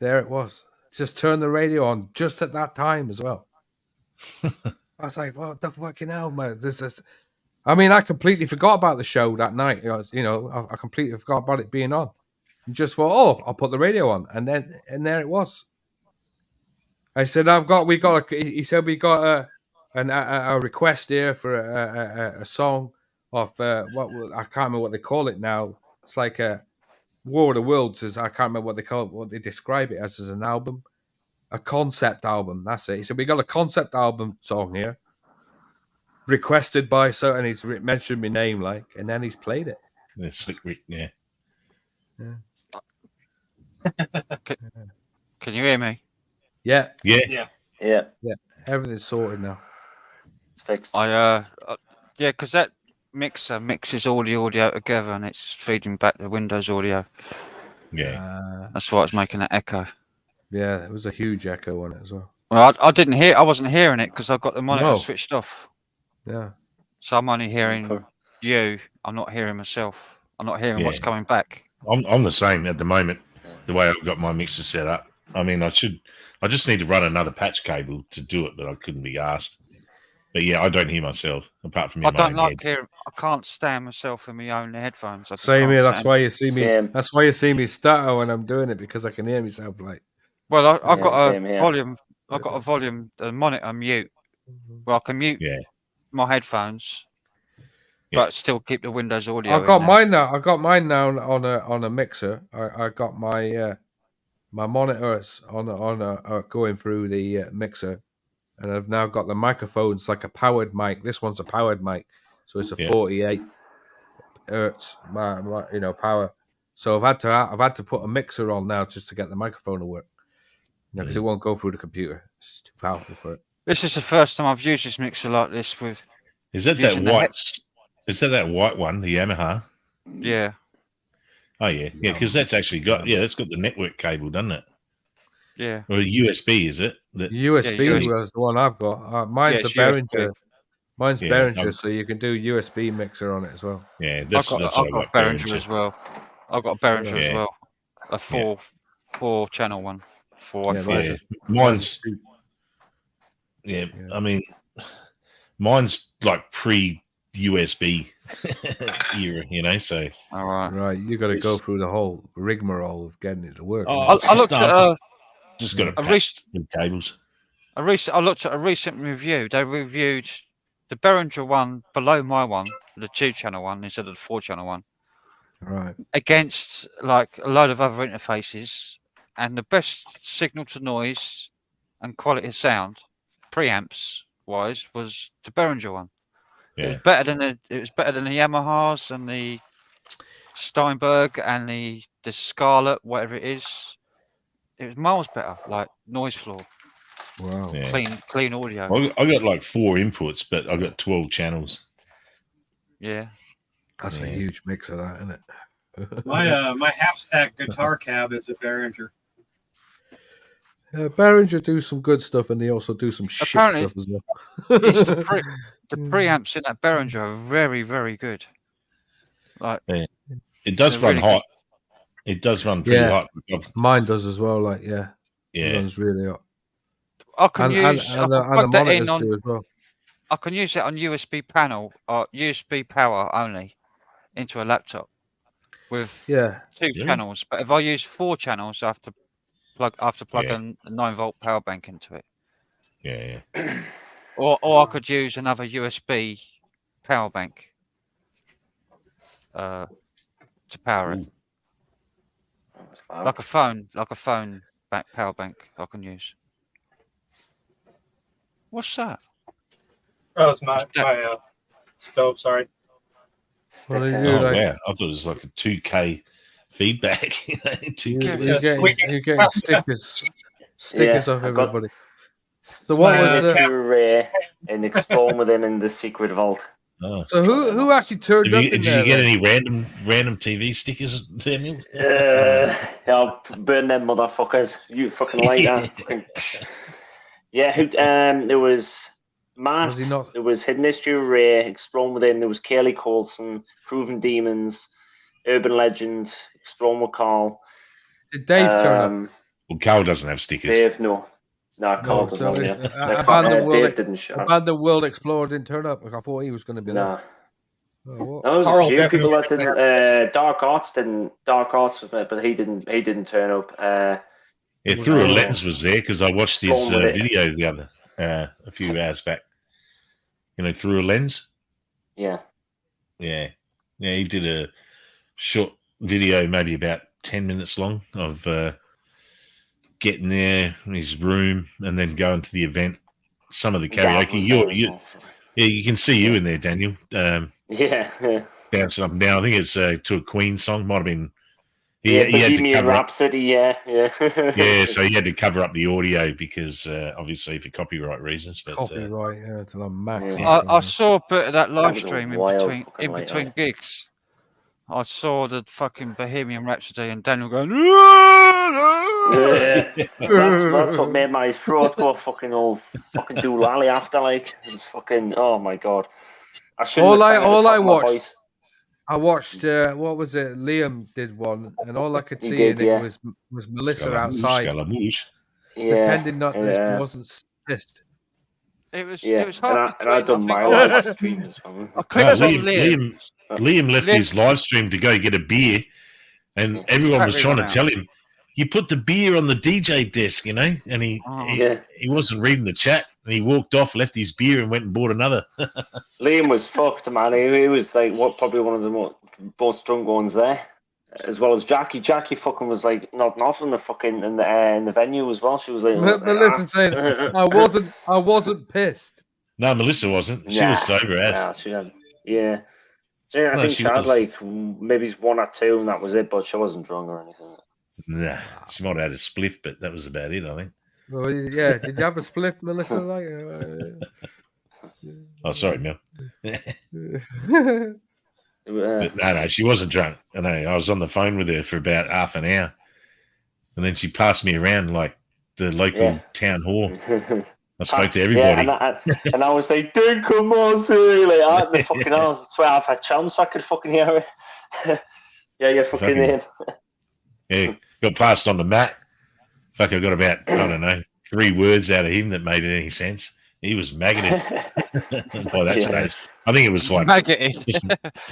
there it was. Just turn the radio on just at that time as well. I was like, what the fucking hell, man? I mean, I completely forgot about the show that night. I completely forgot about it being on. And just thought, oh, I'll put the radio on, and there it was. I said, he said we got a request here for a song of I can't remember what they call it now. It's like a War of the Worlds. I can't remember what they call it, what they describe it as an album, a concept album. That's it. He said we got a concept album song here, requested by so, and he's mentioned my name, like, and then he's played it. That's Slick Rick, yeah. Can you hear me? Yeah, Yeah. everything's sorted now. It's fixed. Yeah, because that mixer mixes all the audio together and it's feeding back the Windows audio. Yeah. That's why it's making that echo. Yeah, it was a huge echo on it as well. Well, I wasn't hearing it because I've got the monitor No. switched off. Yeah. So I'm only hearing you. I'm not hearing myself. I'm not hearing what's Yeah. coming back. I'm the same at the moment, the way I've got my mixer set up. I mean, I just need to run another patch cable to do it, but I couldn't be asked. But yeah, I don't hear myself, apart from in I my don't own like head. hearing. I can't stand myself in my own headphones. I just Same can't here. That's stand- why you see me. Same. That's why you see me stutter when I'm doing it, because I can hear myself. Like, Well, I've Yeah, got same a here. volume. I've got a monitor mute. Well, I can mute Yeah. my headphones, Yeah. but still keep the Windows audio. I've got in there. mine now. I got mine now on a mixer. I got my my monitors on going through the mixer, and I've now got the microphones like a powered mic. This one's a powered mic, so it's a Yeah. 48 hertz, power. So I've had to put a mixer on now just to get the microphone to work. Because it won't go through the computer. It's too powerful for it. This is the first time I've used this mixer like this with. Is that Using the white? Is that white one, the Yamaha? Yeah. Oh yeah, yeah, because that's actually got that's got the network cable, doesn't it? Yeah. Or USB, is it? USB USB. was the one I've got. Mine's Yeah, a it's USB. Behringer. Mine's Yeah, Behringer, I'm- so you can do USB mixer on it as well. Yeah, I've that's got what a I got. Behringer as well. I've got a Behringer as Yeah. well. A four channel one. Yeah, mine's Yeah, a- mine's two. yeah. Yeah. I mean, mine's like pre-USB era, So All right. Right, you got to go It's- through the whole rigmarole of getting it to work. Oh, man. I looked at just got a a patch recent. with cables. I looked at a recent review. They reviewed the Behringer one below my one, the 2-channel one instead of the 4-channel one, Right. against like a load of other interfaces, and the best signal to noise and quality of sound, preamps wise, was the Behringer one. It was Yeah, better than the Yamahas and the Steinberg and the Scarlett, whatever it is. It was miles better, like noise floor, Wow. yeah. clean audio. I got like 4 inputs, but I got 12 channels. Yeah. That's a Yeah. huge mixer, that, isn't it? My half stack guitar cab is a Behringer. Behringer do some good stuff, and they also do some shit Apparently, stuff as well. It's the preamps in that Behringer are very, very good. Like It does They're run really hot. It does run pretty Yeah. hot. Mine does as well. Like, yeah, it Yeah, runs really hot. I can And use. I the can plug that in monitors on. do as well. I can use it on USB panel or USB power only into a laptop with Yeah, 2 Really? channels. But if I use 4 channels, I have to plug Yeah. a 9-volt power bank into it. yeah. Or I could use another USB power bank to power it. Like a phone back power bank I can use. What's that? Oh, it's my stove. Sorry. Well, they Stick do it. Oh, like- wow. I thought it was like a 2K feedback. 2K. You're getting stickers off I've got- everybody. So what was the- Ray in Explore Within in the Secret Vault? Oh. so who actually turned Did up you, in did there? you get then? any random TV stickers, Daniel? I'll burn them motherfuckers. You fucking later. Yeah, there was Matt. Was he not? There was Hidden History of Ray, Exploring Within. There was Kaylee Coulson, Proven Demons, Urban Legend, Exploring with Carl. Did Dave turn up? Well, Carl doesn't have stickers. Dave, no. No, Carl No, doesn't. so Yeah. Abandoned Dave World, didn't show up. Abandoned World Explorer didn't turn up. I thought he was going to be there. No. Oh, There was Carl a few definitely people that didn't. Dark Arts was it, but he didn't turn up. Yeah, Through a Oh. Lens was there because I watched his Going with it. video the other a few hours back. Through a Lens. Yeah. Yeah, he did a short video, maybe about 10 minutes long, of getting there in his room and then going to the event. Some of the karaoke. You can see you in there, Daniel. Yeah. Bouncing up and down. I think it's to a Queen song. Might have been. He had to Bohemian cover up. Rhapsody. Yeah. Yeah, so he had to cover up the audio because obviously for copyright reasons. But copyright, yeah, it's a max. Yeah. I saw a bit of that live was a stream wild in fucking night, between eh? gigs. I saw the fucking Bohemian Rhapsody and Daniel going. Yeah. That's what made my throat go fucking doolally after, like. It was fucking, oh my god. I shouldn't have sang at the top of my voice. I watched what was it? Liam did one, and all I could He see did, in it yeah. was Melissa Scaramouche, outside Scaramouche. Yeah. pretending not that she wasn't pissed. It was Yeah. half And I between. done my I live think stream as well. I clicked on Liam left his live stream to go get a beer, and everyone was trying to tell him, "You put the beer on the DJ desk," and he wasn't reading the chat, and he walked off, left his beer, and went and bought another. Liam was fucked, man. He was like probably one of the most drunk ones there, as well as Jackie. Jackie fucking was like nodding off in the fucking in the venue as well. She was like, Melissa saying, "I wasn't pissed." No, Melissa wasn't. She was sober as. She had, yeah. I think she had like maybe one or two, and that was it. But she wasn't drunk or anything. Nah, she might have had a spliff, but that was about it, I think. Well, yeah, did you have a spliff, Melissa? Oh, sorry, Mel. But no, she wasn't drunk. I was on the phone with her for about half an hour, and then she passed me around like the local town hall. I spoke to everybody. And I was like, "Dude, come on, see!" Like out in the fucking house. That's why I've had chance so I could fucking hear it. Yeah, you're fucking in. Yeah, got passed on the mat. Fuck, I got about, I don't know, 3 words out of him that made any sense. He was maggoted by that stage. I think it was like maggoted.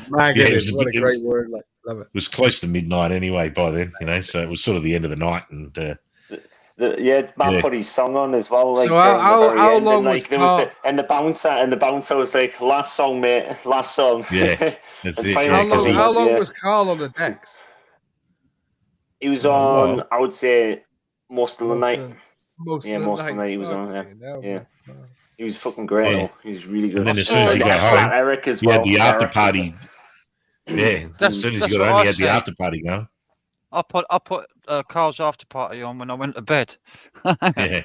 Maggoted, what a great word! Like, love it. It was close to midnight anyway by then, so it was sort of the end of the night, and Matt put his song on as well. Like, so how long was Carl? And the bouncer was like, "Last song, mate, last song." Yeah, that's it. How long was Carl on the decks? He was on, I would say, most of the night. Most of the night he was on. Yeah. He was fucking great. Yeah. He was really good. And then as soon as he got home, Eric as he well. had the after party. Yeah, as soon as he got home, he had the after party going. I put Carl's after party on when I went to bed. Yeah.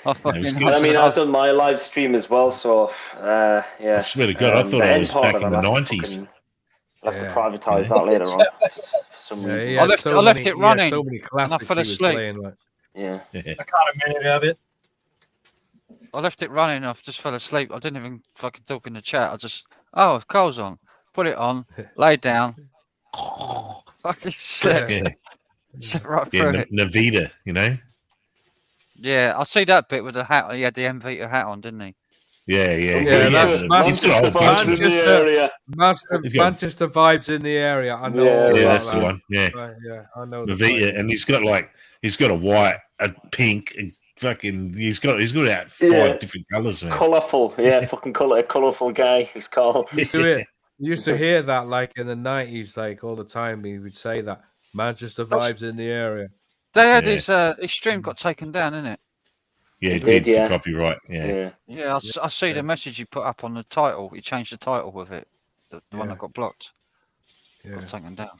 I've done my live stream as well, so yeah. I swear to God, I thought I was back in the 90s. I'll have to privatise that later on. For some reason. I left it running, so many and I fell asleep. Yeah. I caught a minute of it. I left it running. I just fell asleep. I didn't even fucking talk in the chat. I just, Carl's on. Put it on. Laid down. Fucking slept. Slept right through it. Navita, Yeah, I see that bit with the hat. He had the Mvita hat on, didn't he? Yeah. That's Manchester vibes in the area. I know. Yeah, that's the one. Yeah, I know. Navita, and he's got a white, a pink, and fucking. He's got out 5 different colours, man. Colourful, fucking colourful guy. He's called. You used to hear that like in the 90s, like all the time. He would say that Manchester vibes in the area. They had his stream got taken down, didn't it? Yeah, it did for copyright. Yeah. I see the message you put up on the title. He changed the title with it. The one that got blocked. Got taken down.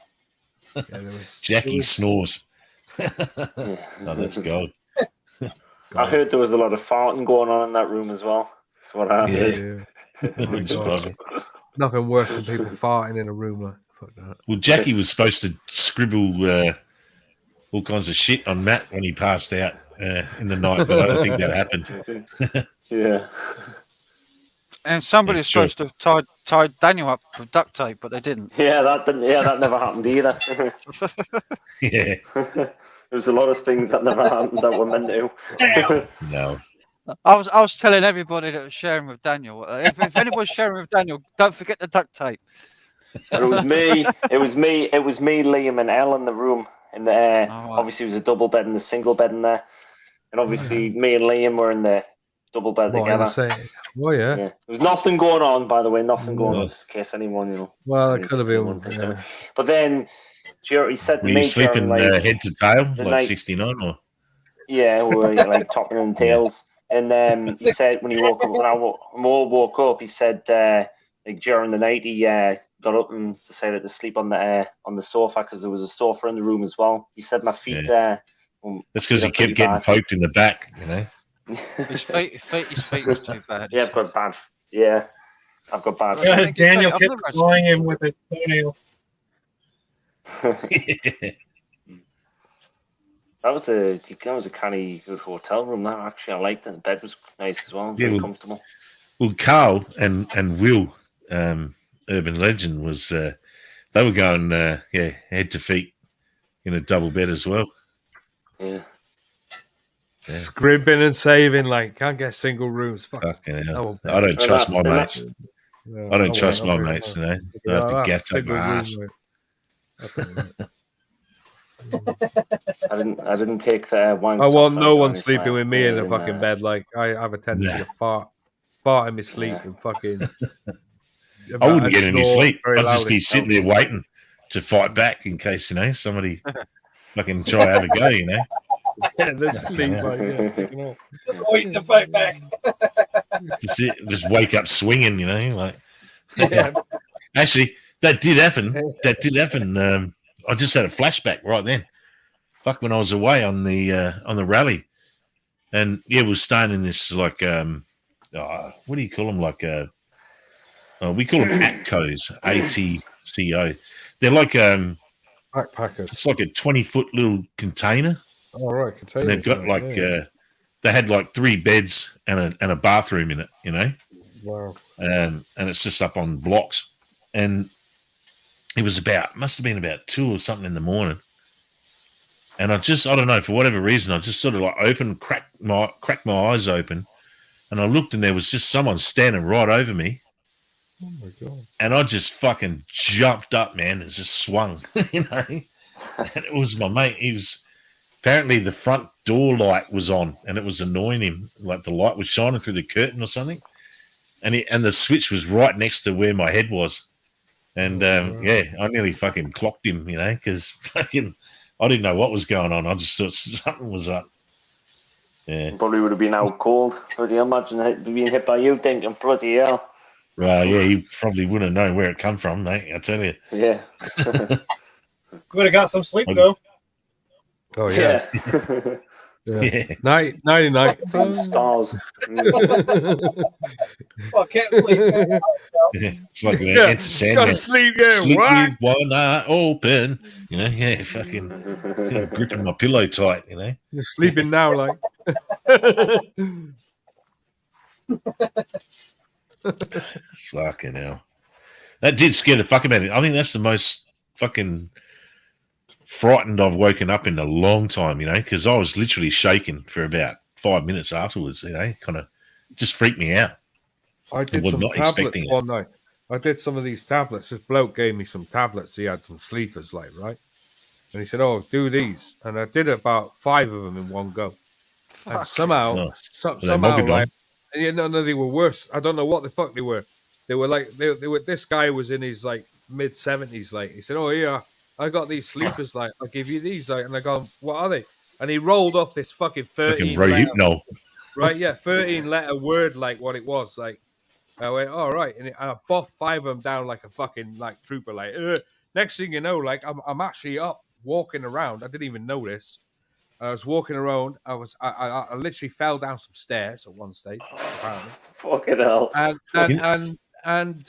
Jackie snores. Oh, that's gold. I heard there was a lot of farting going on in that room as well. That's what I heard. Nothing worse than people farting in a room like fuck that. Well, Jackie was supposed to scribble all kinds of shit on Matt when he passed out in the night, but I don't think that happened. Yeah. And somebody's supposed to have tied Daniel up with duct tape, but they didn't. Yeah, that never happened either. Yeah. There's a lot of things that never happened that were meant to. No. I was telling everybody that was sharing with Daniel. If anyone's sharing with Daniel, don't forget the duct tape. But it was me. It was me. It was me, Liam, and Elle in the room. And Oh, right. obviously, it was a double bed and a single bed in there. And obviously, me and Liam were in the double bed What, in the together. same? Oh yeah. Yeah, there was nothing going on, by the way. Nothing going Yeah. on, just in case anyone, Well, it any- could have been. anyone thinks Yeah. of it. But then, he said to Were you me sleeping during like head to tail, the like night. 69 or? Yeah, we were like topping and tails. And he said when he woke up, when I woke up, he said like during the night he got up and decided to sleep on the sofa because there was a sofa in the room as well. He said my feet. That's because he kept getting poked in the back, you know. His feet was too bad. Yeah, I've got bad. Yeah, I've got bad. Well, Yeah, Daniel I've kept never had clawing sleep. him with his toenails. That was a canny good hotel room. That actually, I liked it. The bed was nice as well. Very comfortable. Well, Carl and Will, Urban Legend, was they were going head to feet in a double bed as well. Yeah. Scribbing and saving, like can't get single rooms. Fucking hell. Oh, I don't trust my mates. Yeah, I don't trust my mates, you know. I have to get up my ass. I didn't take the wine. I want no one if sleeping with me in a didn't, fucking bed. Like I have a tendency to fart in my sleep and fucking. I wouldn't get any sleep. very I'd just loud be and sitting there waiting to fight back in case, you know, somebody fucking try to have a go, you know. Yeah, there's sleep. Waiting to fight back. Just wake up swinging, you know, like. Yeah. Actually, that did happen. I just had a flashback right then. Fuck, when I was away on the rally, and we were staying in this like what do you call them? Like we call them ATCOs, ATCO. They're like Backpackers. it's like a 20-foot little container. All right, And they've got like they had like 3 beds and a bathroom in it, you know. Wow. And it's just up on blocks, and it must have been about 2 or something in the morning, and I don't know, for whatever reason, I just sort of like cracked my eyes open, and I looked, and there was just someone standing right over me. Oh my god! And I just fucking jumped up, man, and just swung, you know. And it was my mate. He was apparently the front door light was on, and it was annoying him, like the light was shining through the curtain or something. And the switch was right next to where my head was. And, I nearly fucking clocked him, you know, because I didn't know what was going on. I just thought something was up. Yeah. Probably would have been out cold. Could you imagine being hit by you thinking, bloody hell? Well, yeah, he probably wouldn't know where it come from, mate, I tell you. Yeah. Would have got some sleep, though. Oh, yeah. Yeah. Night, nighty night. Stars. Well, can't believe that. It's like Yeah, Enter Sandman. gotta sleep, yeah. Sleep What? with one eye open, you know. Yeah, fucking gripping my pillow tight, you know. You're sleeping now, like. Fucking hell, that did scare the fuck out of me. I think that's the most fucking frightened I've woken up in a long time, you know, because I was literally shaking for about 5 minutes afterwards, you know, kind of just freaked me out. I did was some not tablets expecting it. one night. I did some of these tablets. This bloke gave me some tablets. He had some sleepers, like, right? And he said, "Oh, do these." And I did about 5 of them in one go. And somehow, somehow, like, no, they were worse. I don't know what the fuck they were. They were like, they were. This guy was in his like mid-70s. Like, he said, "Oh yeah, I got these sleepers. Like, I'll give you these." Like, and I go, "What are they?" And he rolled off this fucking 13 Rohypnol. right? Yeah, 13-letter word, like what it was. Like, I went, "All right," and I boffed 5 of them down like a fucking like trooper. Like, next thing you know, like I'm actually up walking around. I didn't even notice. I was walking around. I literally fell down some stairs at one stage, apparently. Fucking hell. And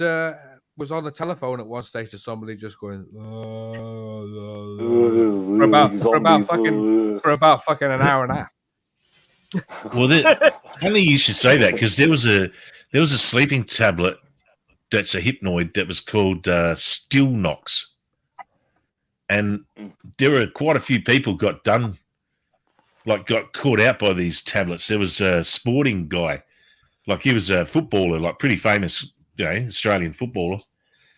was on the telephone at one stage to somebody just going for about fucking an hour and a half. Well, funny you should say that, because there was a sleeping tablet that's a hypnoid that was called Stilnox, and there were quite a few people got done like got caught out by these tablets. There was a sporting guy, like he was a footballer, like pretty famous, Australian footballer.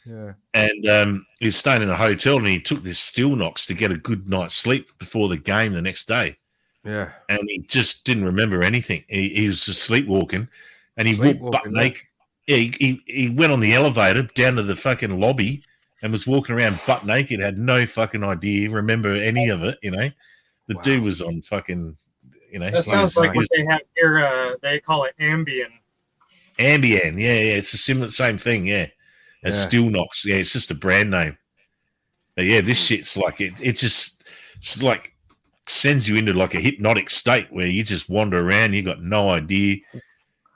Yeah. And he was staying in a hotel, and he took this Still Knocks to get a good night's sleep before the game the next day. Yeah. And he just didn't remember anything. He was just sleepwalking, and he walked butt naked. Yeah, he went on the elevator down to the fucking lobby and was walking around butt naked, had no fucking idea, remember any of it, The dude was on fucking, That sounds like what they have here. They call it Ambien. Ambien, yeah. It's the same thing, yeah. As Still Knocks, yeah, it's just a brand name. But yeah, this shit's like, it's like sends you into like a hypnotic state where you just wander around, you got no idea.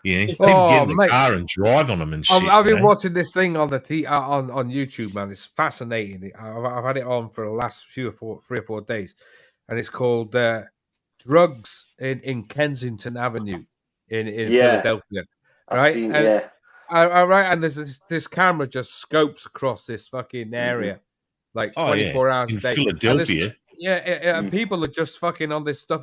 Yeah, people get in the car and drive on them and shit. I've been watching this thing on the on YouTube, man. It's fascinating. I've had it on for the last 3 or 4 days, and it's called Drugs in Kensington Avenue in Philadelphia. Right? And there's this camera just scopes across this fucking area, like 24 hours a day. Philadelphia. And people are just fucking on this stuff.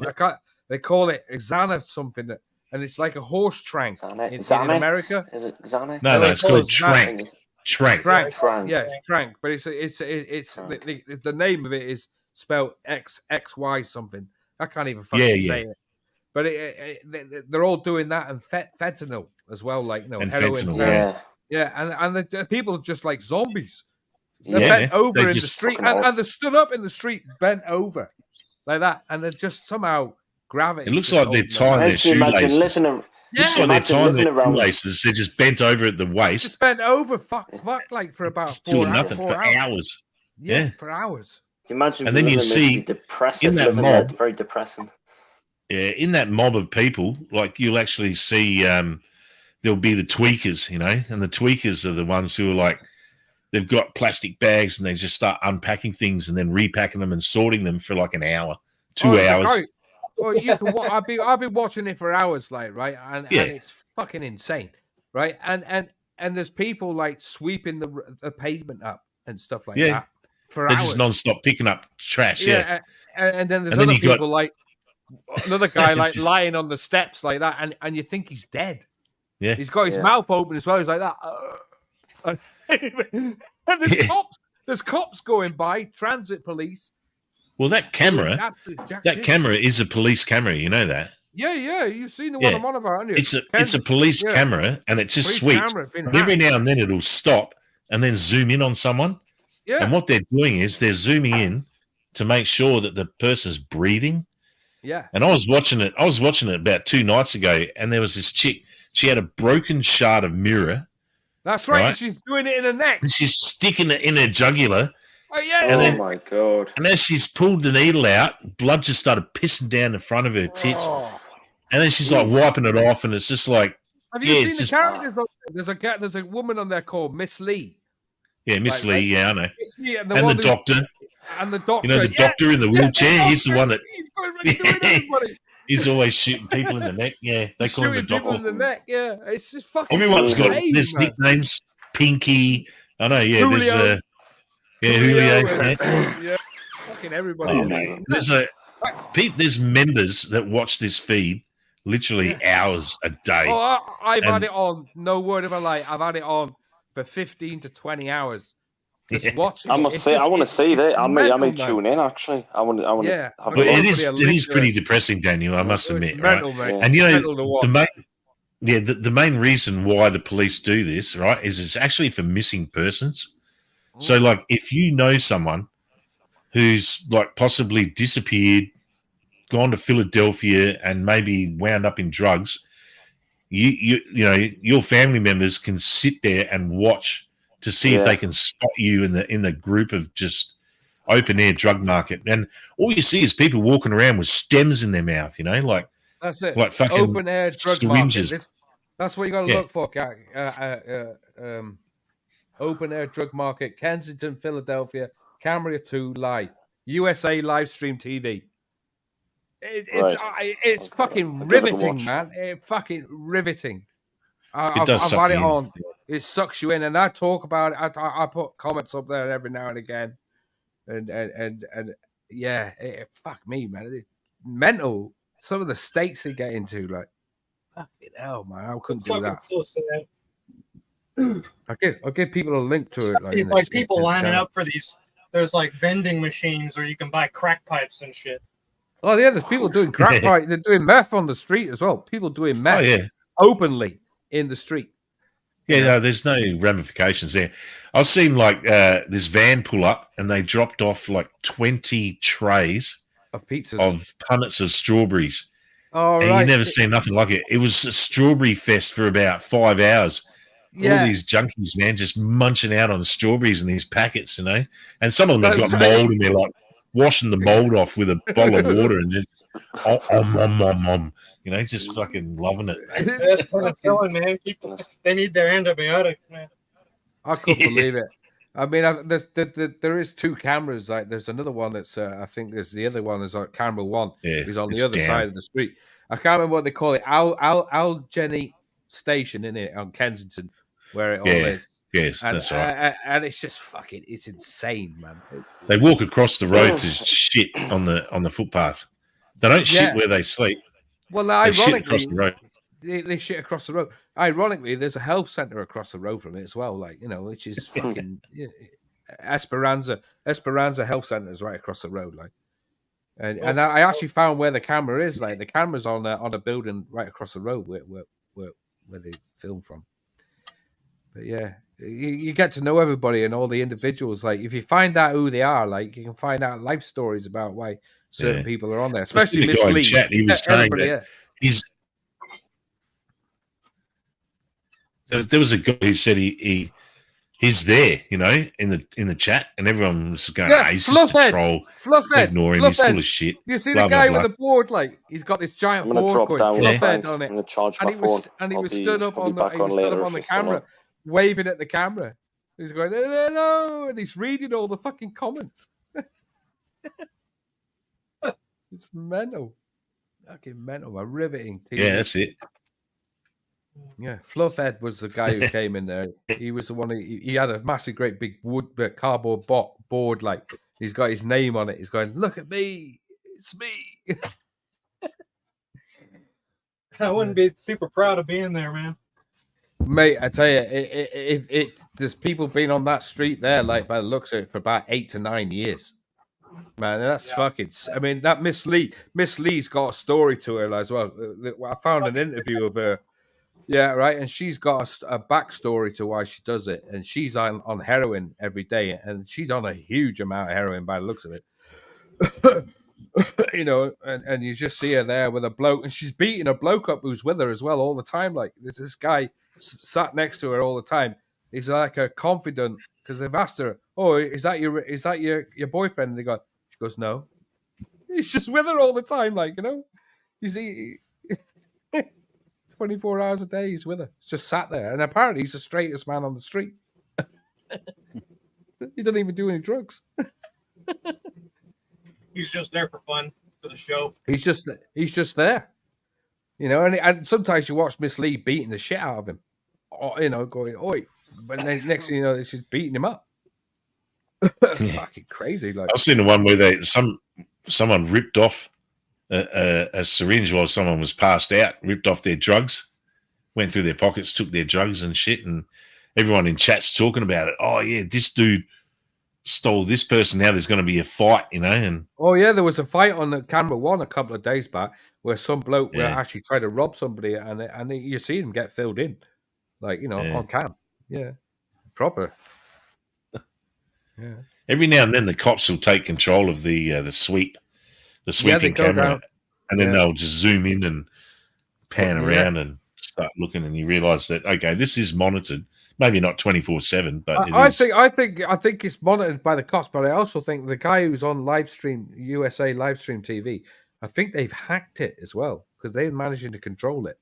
They call it Xana something. And it's like a horse trank in America. Is it Xanax? No, it's called Trank. Trank. Yeah, it's Trank. But it's the name of it is spelled XY something. I can't even fucking say it. But they're all doing that, and fentanyl as well, like and heroin. Fentanyl, and the people are just like zombies. They're bent over in the street, and they're stood up in the street, bent over like that, and they're just somehow. Gravity. It looks like they're tying their shoelaces. Looks like they're tying their shoelaces. They're just bent over at the waist. Just bent over, fuck, like for about 4 doing nothing for hours. Yeah, for hours. Can you imagine? And then you see in that mob, very depressing. Yeah, in that mob of people, like you'll actually see, there'll be the tweakers, and the tweakers are the ones who are like, they've got plastic bags and they just start unpacking things and then repacking them and sorting them for like an hour, 2 hours. Right. Well, you can. I've been watching it for hours, like and it's fucking insane, right? And there's people like sweeping the pavement up and stuff like that for They're hours. just non-stop picking up trash. Yeah, and then there's other people like another guy like lying on the steps like that, and you think he's dead. Yeah, he's got his mouth open as well. He's like that. And there's cops going by, transit police. Well, that camera is a police camera. You know that? Yeah. You've seen the one I'm on about, haven't you? It's a police camera, and it just sweeps. Every now and then it'll stop and then zoom in on someone. Yeah. And what they're doing is they're zooming in to make sure that the person's breathing. Yeah. And I was watching it about 2 nights ago, and there was this chick. She had a broken shard of mirror. That's right. She's doing it in her neck. And she's sticking it in her jugular. Oh, yeah. And my God. And as she's pulled the needle out, blood just started pissing down the front of her tits. And then she's like wiping it off, and it's just like... Have you seen the characters? There's a woman on there called Miss Lee. Yeah, Miss Lee, yeah, I know. Miss Lee and the doctor. And the doctor. The doctor in the wheelchair, he's the one that... He's going around doing everybody. He's always shooting people in the neck, yeah. They call him the doctor. People in the neck, yeah. It's just fucking Everyone's insane, there's nicknames. Pinky. I know, yeah. Julio. There's Julio. Yeah. Fucking everybody. There's members that watch this feed literally hours a day. Oh, I've had it on. No word of a lie. I've had it on for 15 to 20 hours. Just watching. I must say, I want to see that. I may tune in. Actually, I want. Yeah, but it is pretty depressing, Daniel. I must admit. Mental, right? mate. And the main reason why the police do this, right, is it's actually for missing persons. So, like, if you know someone who's like possibly disappeared, gone to Philadelphia, and maybe wound up in drugs, you know your family members can sit there and watch to see if they can spot you in the group of just open air drug market, and all you see is people walking around with stems in their mouth. Like that's it, like fucking open air drug market. That's what you got to look for. Open air drug market, Kensington, Philadelphia, Camera 2 live, USA live stream TV. It's fucking riveting, man. It's fucking riveting. I've had it on. It sucks you in, and I talk about it. I put comments up there every now and again, and yeah, fuck me, man. It's mental. some of the states they get into, like, fucking hell, man, I couldn't do that. So sad. I'll give people a link to it. Like, It's like people lining up for these. There's like vending machines where you can buy crack pipes and shit. Oh yeah, there's people doing crack pipe. They're doing meth on the street as well. People doing meth openly in the street. Yeah, no, there's no ramifications there. I've seen like this van pull up and they dropped off like 20 trays of pizzas of punnets of strawberries. Oh, and right. you never seen nothing like it. It was a strawberry fest for about 5 hours. Yeah. All these junkies, man, just munching out on strawberries in these packets, you know. And some of them have got mold and they're like washing the mold off with a bottle of water and just you know, just fucking loving it. That's penicillin, man. People, they need their antibiotics, man. I couldn't believe it. I mean, there is 2 cameras. Like, there's another one that's I think there's the other one is like camera 1. Yeah, is on the other side of the street. I can't remember what they call it. Al Jenny Station in it on Kensington, where it all is. Yes, and, that's right. And it's just fucking, it's insane, man. They walk across the road to shit on the footpath. They don't shit where they sleep. Well, ironically, they shit across the road. Ironically, there's a health center across the road from it as well. Like, you know, which is fucking Esperanza Health Center is right across the road. Like, and I actually found where the camera is. Like, the camera's on a building right across the road where they film from. But yeah, you get to know everybody and all the individuals. Like, if you find out who they are, like, you can find out life stories about why certain people are on there. Especially the guy in chat, he was saying that there was a guy who said he's there, you know, in the chat, and everyone was going, he's just a troll. Ignore him, he's full of shit. You see the guy with the board, like, he's got this giant board going Fluffhead on it, and he was stood up on the camera, waving at the camera. He's going, no, and he's reading all the fucking comments. It's mental. Fucking mental. A riveting TV. Yeah, that's it. Yeah, Fluffhead was the guy who came in there. He was the one he had a massive, great big cardboard board. Like, he's got his name on it. He's going, look at me. It's me. I wouldn't be super proud of being there, man. Mate, I tell you, there's people been on that street there, like, by the looks of it, for about 8 to 9 years. Man, that's fucking. I mean, that Miss Lee's got a story to her as well. I found an interview of her. Yeah, right. And she's got a backstory to why she does it. And she's on heroin every day. And she's on a huge amount of heroin by the looks of it. You know, and you just see her there with a bloke. And she's beating a bloke up who's with her as well all the time. Like, there's this guy sat next to her all the time. He's like a confidant, because they've asked her, "Oh, is that your boyfriend?" And they go, she goes, "No." He's just with her all the time, like, you know. You see, 24 hours a day he's with her. He's just sat there, and apparently he's the straightest man on the street. He doesn't even do any drugs. He's just there for fun, for the show. He's just there, you know. And sometimes you watch Miss Lee beating the shit out of him, or, you know, going, "Oi!" But then next thing you know, she's beating him up. Fucking crazy! Like, I've seen the one where someone ripped off a syringe while someone was passed out, ripped off their drugs, went through their pockets, took their drugs and shit, and everyone in chat's talking about it. Oh yeah, this dude stole this person. Now there's going to be a fight, you know. And oh yeah, there was a fight on the camera 1 a couple of days back where some bloke actually tried to rob somebody, and you see him get filled in, like, you know, on cam. Yeah, proper. Yeah. Every now and then the cops will take control of the sweeping camera, and then they'll just zoom in and pan around and start looking, and you realise that, okay, this is monitored. Maybe not 24/7, but I think it's monitored by the cops. But I also think the guy who's on USA livestream TV, I think they've hacked it as well, because they're managing to control it.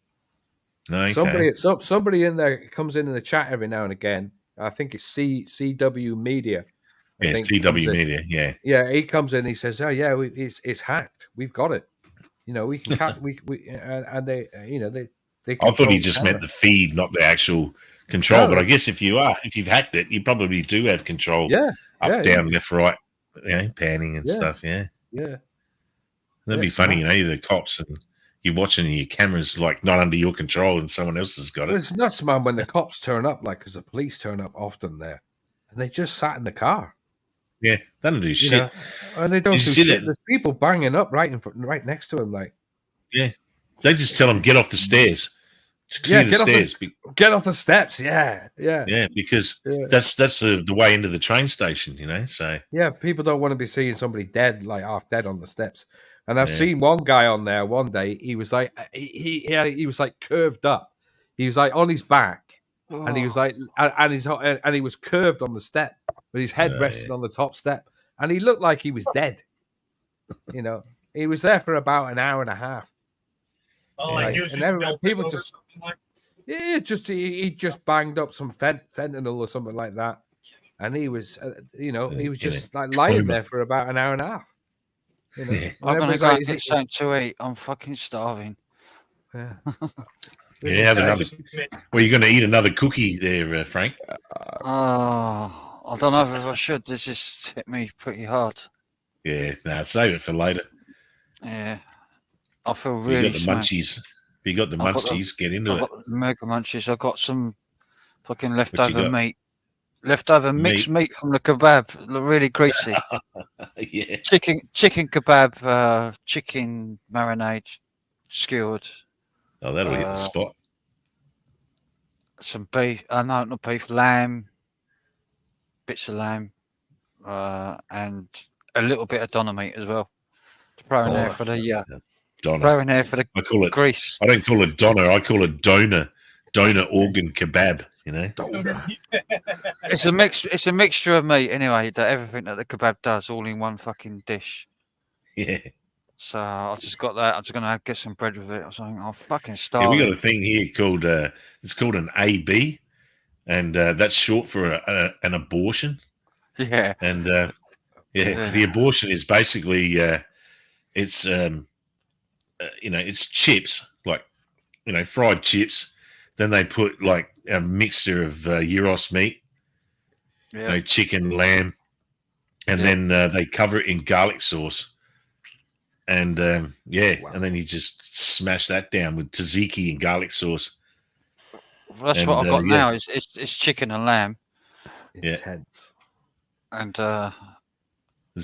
Okay. Somebody in there comes in the chat every now and again. I think it's CW Media. CW Media. Yeah. Yeah, he comes in. He says, "Oh yeah, it's hacked. We've got it. You know, we can and they, you know, they." I thought he just meant the feed, not the actual control. No. But I guess if you've hacked it, you probably do have control. Yeah. Up, down, left, right, you know, panning and stuff. Yeah. Yeah. That'd be That's funny, smart. you know, the cops and you're watching and your camera's like not under your control and someone else has got it. It's nuts, man, when the cops turn up, like, because the police turn up often there, and they just sat in the car, Yeah, they don't do you shit. know, and they don't Did you do see shit. that? There's people banging up right in front, right next to him, like, Yeah, they just tell them get off the stairs. Just clear the get off stairs. get off the steps. Yeah. Yeah, because Yeah. that's the way into the train station, you know. So Yeah, people don't want to be seeing somebody dead, like half dead on the steps. And I've Yeah. seen one guy on there one day. He was like, he was like curved up. He was like on his back, and he was like, and he was curved on the step with his head Oh, resting on the top step, and he looked like he was dead. You know, he was there for about an hour and a half. Oh, Like, like he was and just everyone- melting people over just- something like. Yeah, just he just banged up some fentanyl or something like that, and he was, he was Yeah. just like lying Coma. there for about an hour and a half. You know, Yeah. and I'm gonna everybody's go like, and is get it? something to eat. I'm fucking starving. Yeah. Yeah, have another. Well, you're going to eat another cookie there, Frank. Oh, I don't know if I should. This just hit me pretty hard. Yeah, no, save it for later. Yeah, I feel You really got the smashed. munchies. If you got the I've got the- munchies, get into I've it. got the mega munchies. I've got some fucking you leftover got? meat. Leftover mixed meat from the kebab. Look really greasy. Yeah. chicken kebab, chicken marinade, skewered. Oh, that'll hit the Uh, spot. Some beef. No, not beef. Lamb. Bits of lamb. And a little bit of doner meat as well. Throw in there for the Doner. throw in there for the I call it. grease. I don't call it doner. I call it donor. Donor organ kebab. You know. It's a mix. It's a mixture of meat anyway. That everything that the kebab does, all in one fucking dish. Yeah. So I just got that. I'm just gonna get some bread with it or something. I'm fucking Yeah, starving. we got a thing here called it's called an AB, and that's short for an abortion. Yeah. And the abortion is basically it's it's chips, like fried chips. Then they put like a mixture of gyros meat, Yeah. chicken, lamb, and then they cover it in garlic sauce. And and then you just smash that down with tzatziki and garlic sauce. Well, that's what I've got now. It's chicken and lamb, Intense. and Has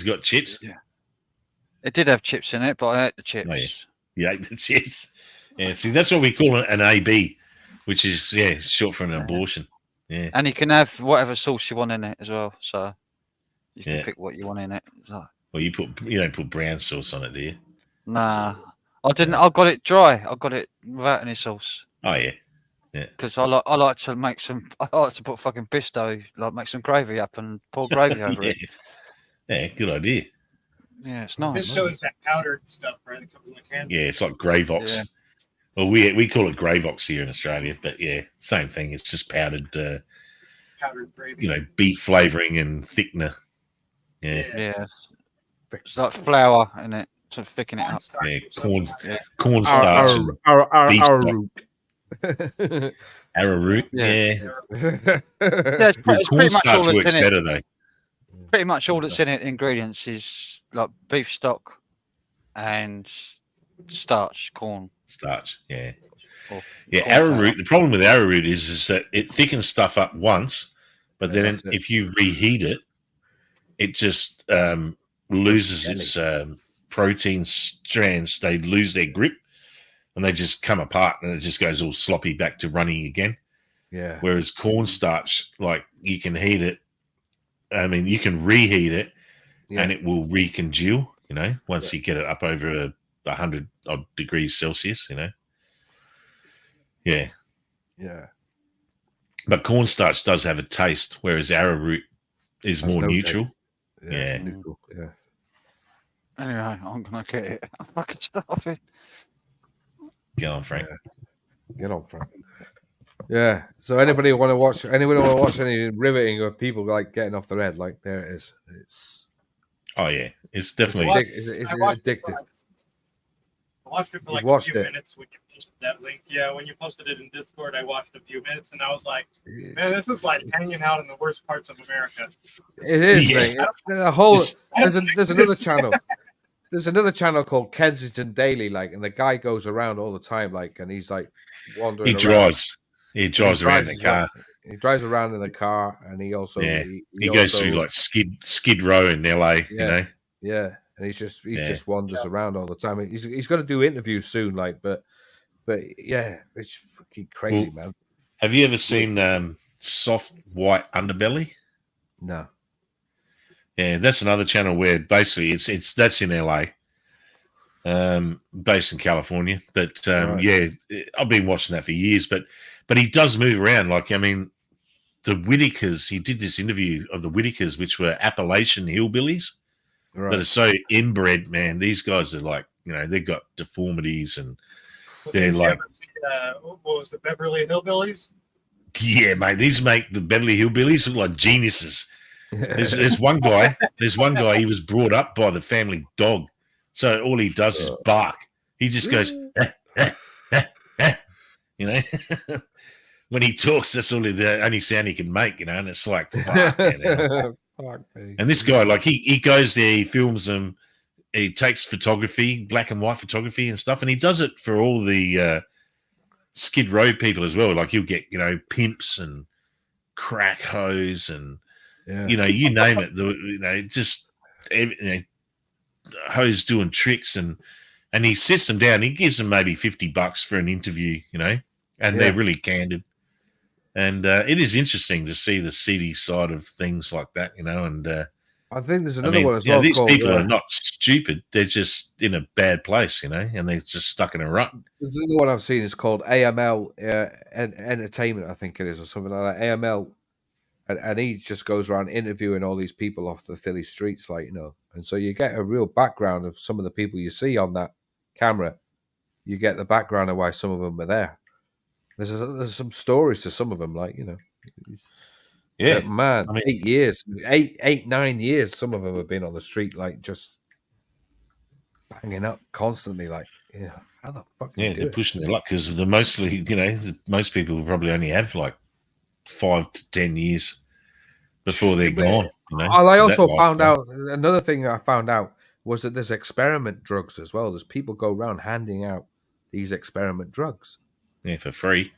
it got chips? it did have chips in it, but I ate the chips. Oh, yeah. You ate the chips. Yeah, see, that's what we call an AB, which is short for an abortion. Yeah. And you can have whatever sauce you want in it as well. So you can Yeah. pick what you want in it. So, Well, you don't put brown sauce on it, do you? nah, I didn't. I got it dry. I got it without any sauce Oh yeah. because I like to make some. I like to put fucking pesto, like make some gravy up and pour gravy over it. Yeah, good idea. Yeah, it's nice. This shows that powdered stuff, right? It comes in a can. Yeah, it's like Gravox. Yeah. Well, we call it Gravox here in Australia, but yeah, same thing. It's just powdered, Powdered gravy. beef flavoring and thickener. Yeah, Yeah, it's like flour in it to thicken it up. yeah, Cornstarch. cornstarch and beef Our stock. root. arrowroot. Yeah. Yeah, Yeah, it's Well, pretty much all cornstarch that's works in it. better though. Pretty much all that's in it. Ingredients is like beef stock and starch, corn. Starch. Yeah. Or Yeah, corn flour. arrowroot. The problem with arrowroot is that it thickens stuff up once, but Yeah, then that's it. if you reheat it, it just loses its protein strands. They lose their grip, and they just come apart, and it just goes all sloppy back to running again. Yeah. Whereas cornstarch, like you can heat it. I mean, you can reheat it, and it will recongeal. Once you get it up over 100 odd degrees Celsius. Yeah. Yeah. But cornstarch does have a taste, whereas arrowroot is Has more no neutral. Yeah. Yeah. It's neutral. Yeah. Anyway, I'm gonna get it. I'm fucking starving. Go on, Frank. Get on, Frank. Yeah. So anybody want to watch? Anyone want to watch any riveting of people like getting off their head? Like there it is. It's Oh yeah, it's it's, definitely. it's I watched it addictive. I watched it for You've like a watched few it? minutes when you posted that link. Yeah, when you posted it in Discord, I watched a few minutes and I was like, man, this is like hanging out in the worst parts of America. It is, Yeah. mate. The whole It's- there's another channel. there's another channel called Kensington Daily, like, and the guy goes around all the time, like, and he's like wandering He around. drives. He And drives around in the car. He drives around in the car, and he also Yeah. he He goes also, through like Skid Row in LA. You Yeah. know. yeah, and he just Yeah. wanders around all the time. He's going to do interviews soon, like, but yeah, it's fucking crazy, man. Have you ever seen Soft White Underbelly? No. Yeah, that's another channel where basically it's that's in LA, based in California. But Right. yeah, I've been watching that for years. But he does move around. Like, I mean, the Whitakers. He did this interview of the Whitakers, which were Appalachian hillbillies that are Right. so inbred. Man, these guys are like, they've got deformities, and they're Did you like, ever see, what was the Beverly Hillbillies? yeah, mate, these make the Beverly Hillbillies look like geniuses. There's one guy. He was brought up by the family dog, so all he does is bark. He just goes, when he talks, that's all the only sound he can make, and it's like, fuck, man. Fuck me. And this guy, like, he goes there, he films them, he takes photography, black and white photography and stuff, and he does it for all the Skid Row people as well. Like, he'll get pimps and crack hoes and you name it. Just hoes doing tricks, and he sits them down. He gives them maybe $50 for an interview, and they're really candid. And it is interesting to see the seedy side of things like that, and I think there's another one as well. These called, people are not stupid; they're just in a bad place, and they're just stuck in a rut. There's another one I've seen is called AML Entertainment, I think it is, or something like that. AML, and he just goes around interviewing all these people off the Philly streets, like, and so you get a real background of some of the people you see on that camera. You get the background of why some of them are there. There's some stories to some of them, like, Yeah, man, 8 years, 9 years. Some of them have been on the street, like, just banging up constantly, like, how the fuck? They're pushing their luck because most people probably only have like 5 to 10 years before they're gone. I also found out another thing I found out was that there's experiment drugs as well. There's people go around handing out these experiment drugs. Yeah, for free.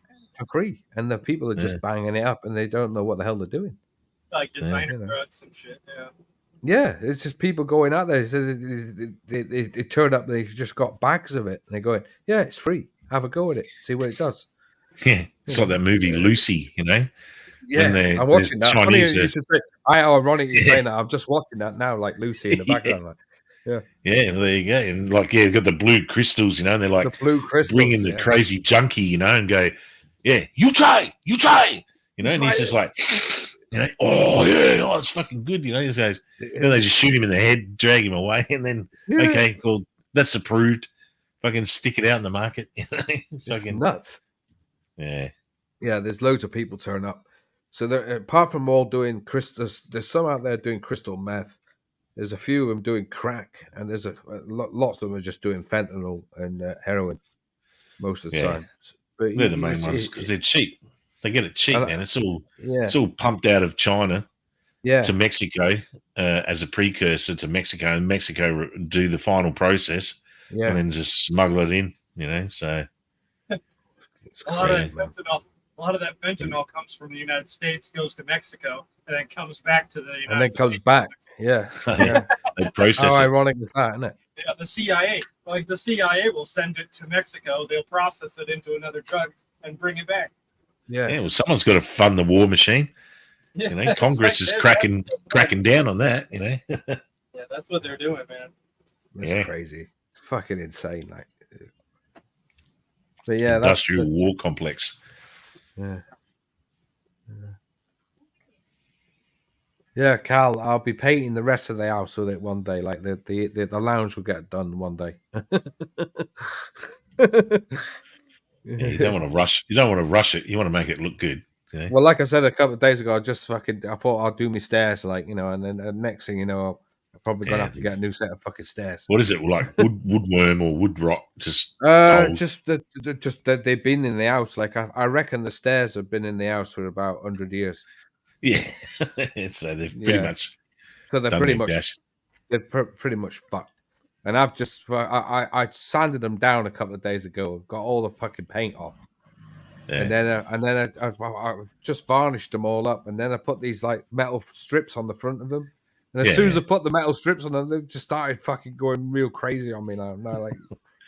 And the people are just banging it up, and they don't know what the hell they're doing. Like designer drugs, some shit, Yeah, it's just people going out there. They turned up, they just got bags of it, and they're going, yeah, it's free. Have a go at it. See what it does. Yeah, it's like that movie Lucy, Yeah, I'm watching that. Chinese, ironic you're saying that. I'm just watching that now, like Lucy in the background. Like, well, there you go. And like, you've got the blue crystals, and they're like the blue crystals, bringing the crazy junkie, and go, yeah, you try, and he's just like, it's fucking good, He just goes, then they just shoot him in the head, drag him away, and then okay, cool, that's approved. Fucking stick it out in the market. It's nuts. Yeah. There's loads of people turn up. So apart from all doing crystals, there's some out there doing crystal meth. There's a few of them doing crack, and there's lots of them are just doing fentanyl and heroin most of the time. But they're the main ones because they're cheap. They get it cheap, man. It's all pumped out of China to Mexico as a precursor to Mexico, and Mexico do the final process and then just smuggle it in. So it's a lot of that fentanyl comes from the United States, goes to Mexico, and then comes back to the United States. And then comes back. Yeah. They process How ironic is that, isn't it? Yeah, the CIA will send it to Mexico. They'll process it into another drug and bring it back. Yeah. Well, someone's got to fund the war machine. Congress is cracking down on that. Yeah, that's what they're doing, man. That's crazy. It's fucking insane, like. But yeah, industrial war complex. Yeah, Cal, I'll be painting the rest of the house with it one day. Like the lounge will get done one day. You don't want to rush. You don't want to rush it. You want to make it look good. Well, like I said a couple of days ago, I thought I'll do my stairs, like, and then the next thing you know, I'm probably gonna have to get a new set of fucking stairs. What is it like? Woodworm or wood rot? Just that they've been in the house. Like I reckon the stairs have been in the house for about 100 years. Yeah, so they've pretty much. So they're pretty much. They're pretty much fucked. And I've just I sanded them down a couple of days ago. Got all the fucking paint off, Yeah. and then I just varnished them all up, and then I put these like metal strips on the front of them. And as soon as I put the metal strips on them, they just started fucking going real crazy on me now. Now like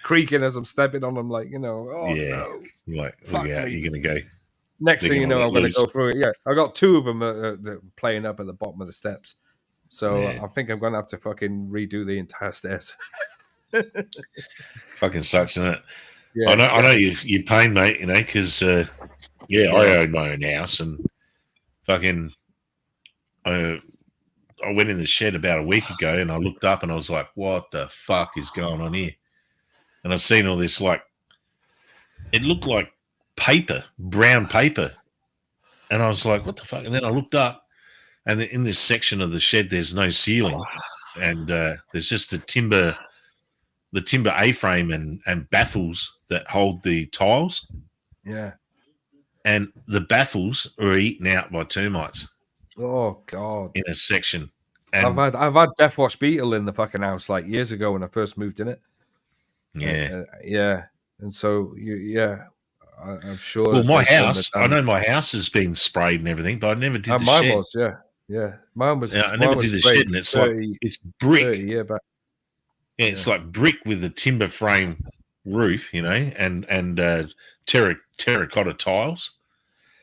creaking as I'm stepping on them, like oh no, Like, fuck look out, me. you're gonna go. Next They're thing you gonna know, let I'm going to loose. go through it. Yeah, I got two of them playing up at the bottom of the steps. So Yeah. I think I'm going to have to fucking redo the entire stairs. Fucking sucks, isn't it? Yeah, I know you pain, mate. You know, because I own my own house, and fucking I went in the shed about a week ago, and I looked up, and I was like, "What the fuck is going on here?" And I've seen all this, like, it looked like paper, brown paper, and I was like, "What the fuck?" And then I looked up, and in this section of the shed, there's no ceiling, and there's just the timber A-frame and baffles that hold the tiles. Yeah. And the baffles are eaten out by termites Oh God. in a section. And I've had Death Watch Beetle in the fucking house like years ago when I first moved in it. yeah. Yeah. And so I'm sure. Well, my they've done house, the I know damage. my house has been sprayed and everything, but I never did the Mine shed. was, yeah. Mine was. Yeah, I mine never was did the sprayed shed, and it's 30, like it's brick. 30 year back. Yeah, it's like brick with a timber frame roof, you know, and terracotta tiles.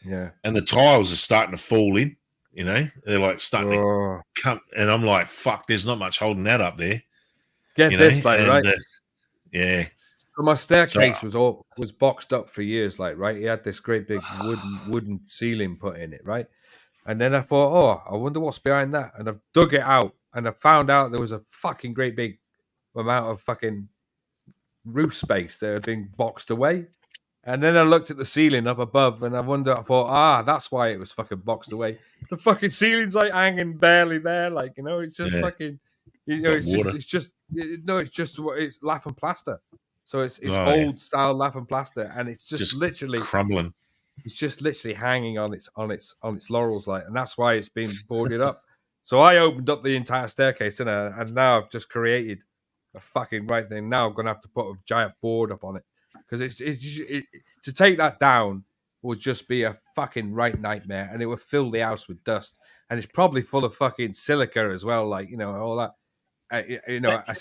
Yeah. And the tiles are starting to fall in, you know. They're like starting Oh. to come, and I'm like, fuck, there's not much holding that up there. Get You this, know? like, And, right? yeah. So my staircase was boxed up for years, like, right? He had this great big wooden ceiling put in it, right? And then I thought, oh, I wonder what's behind that. And I've dug it out, and I found out there was a fucking great big amount of fucking roof space that had been boxed away. And then I looked at the ceiling up above, and I thought, that's why it was fucking boxed away. The fucking ceiling's like hanging barely there, like, you know, it's just fucking, you know, got water. it's lath and plaster. So it's Oh, style lath and plaster, and it's just literally crumbling. It's just literally hanging on its laurels, like, and that's why it's been boarded up. So I opened up the entire staircase, and now I've just created a fucking right thing. Now I'm gonna have to put a giant board up on it because to take that down would just be a fucking right nightmare, and it would fill the house with dust, and it's probably full of fucking silica as well, like, you know, all that.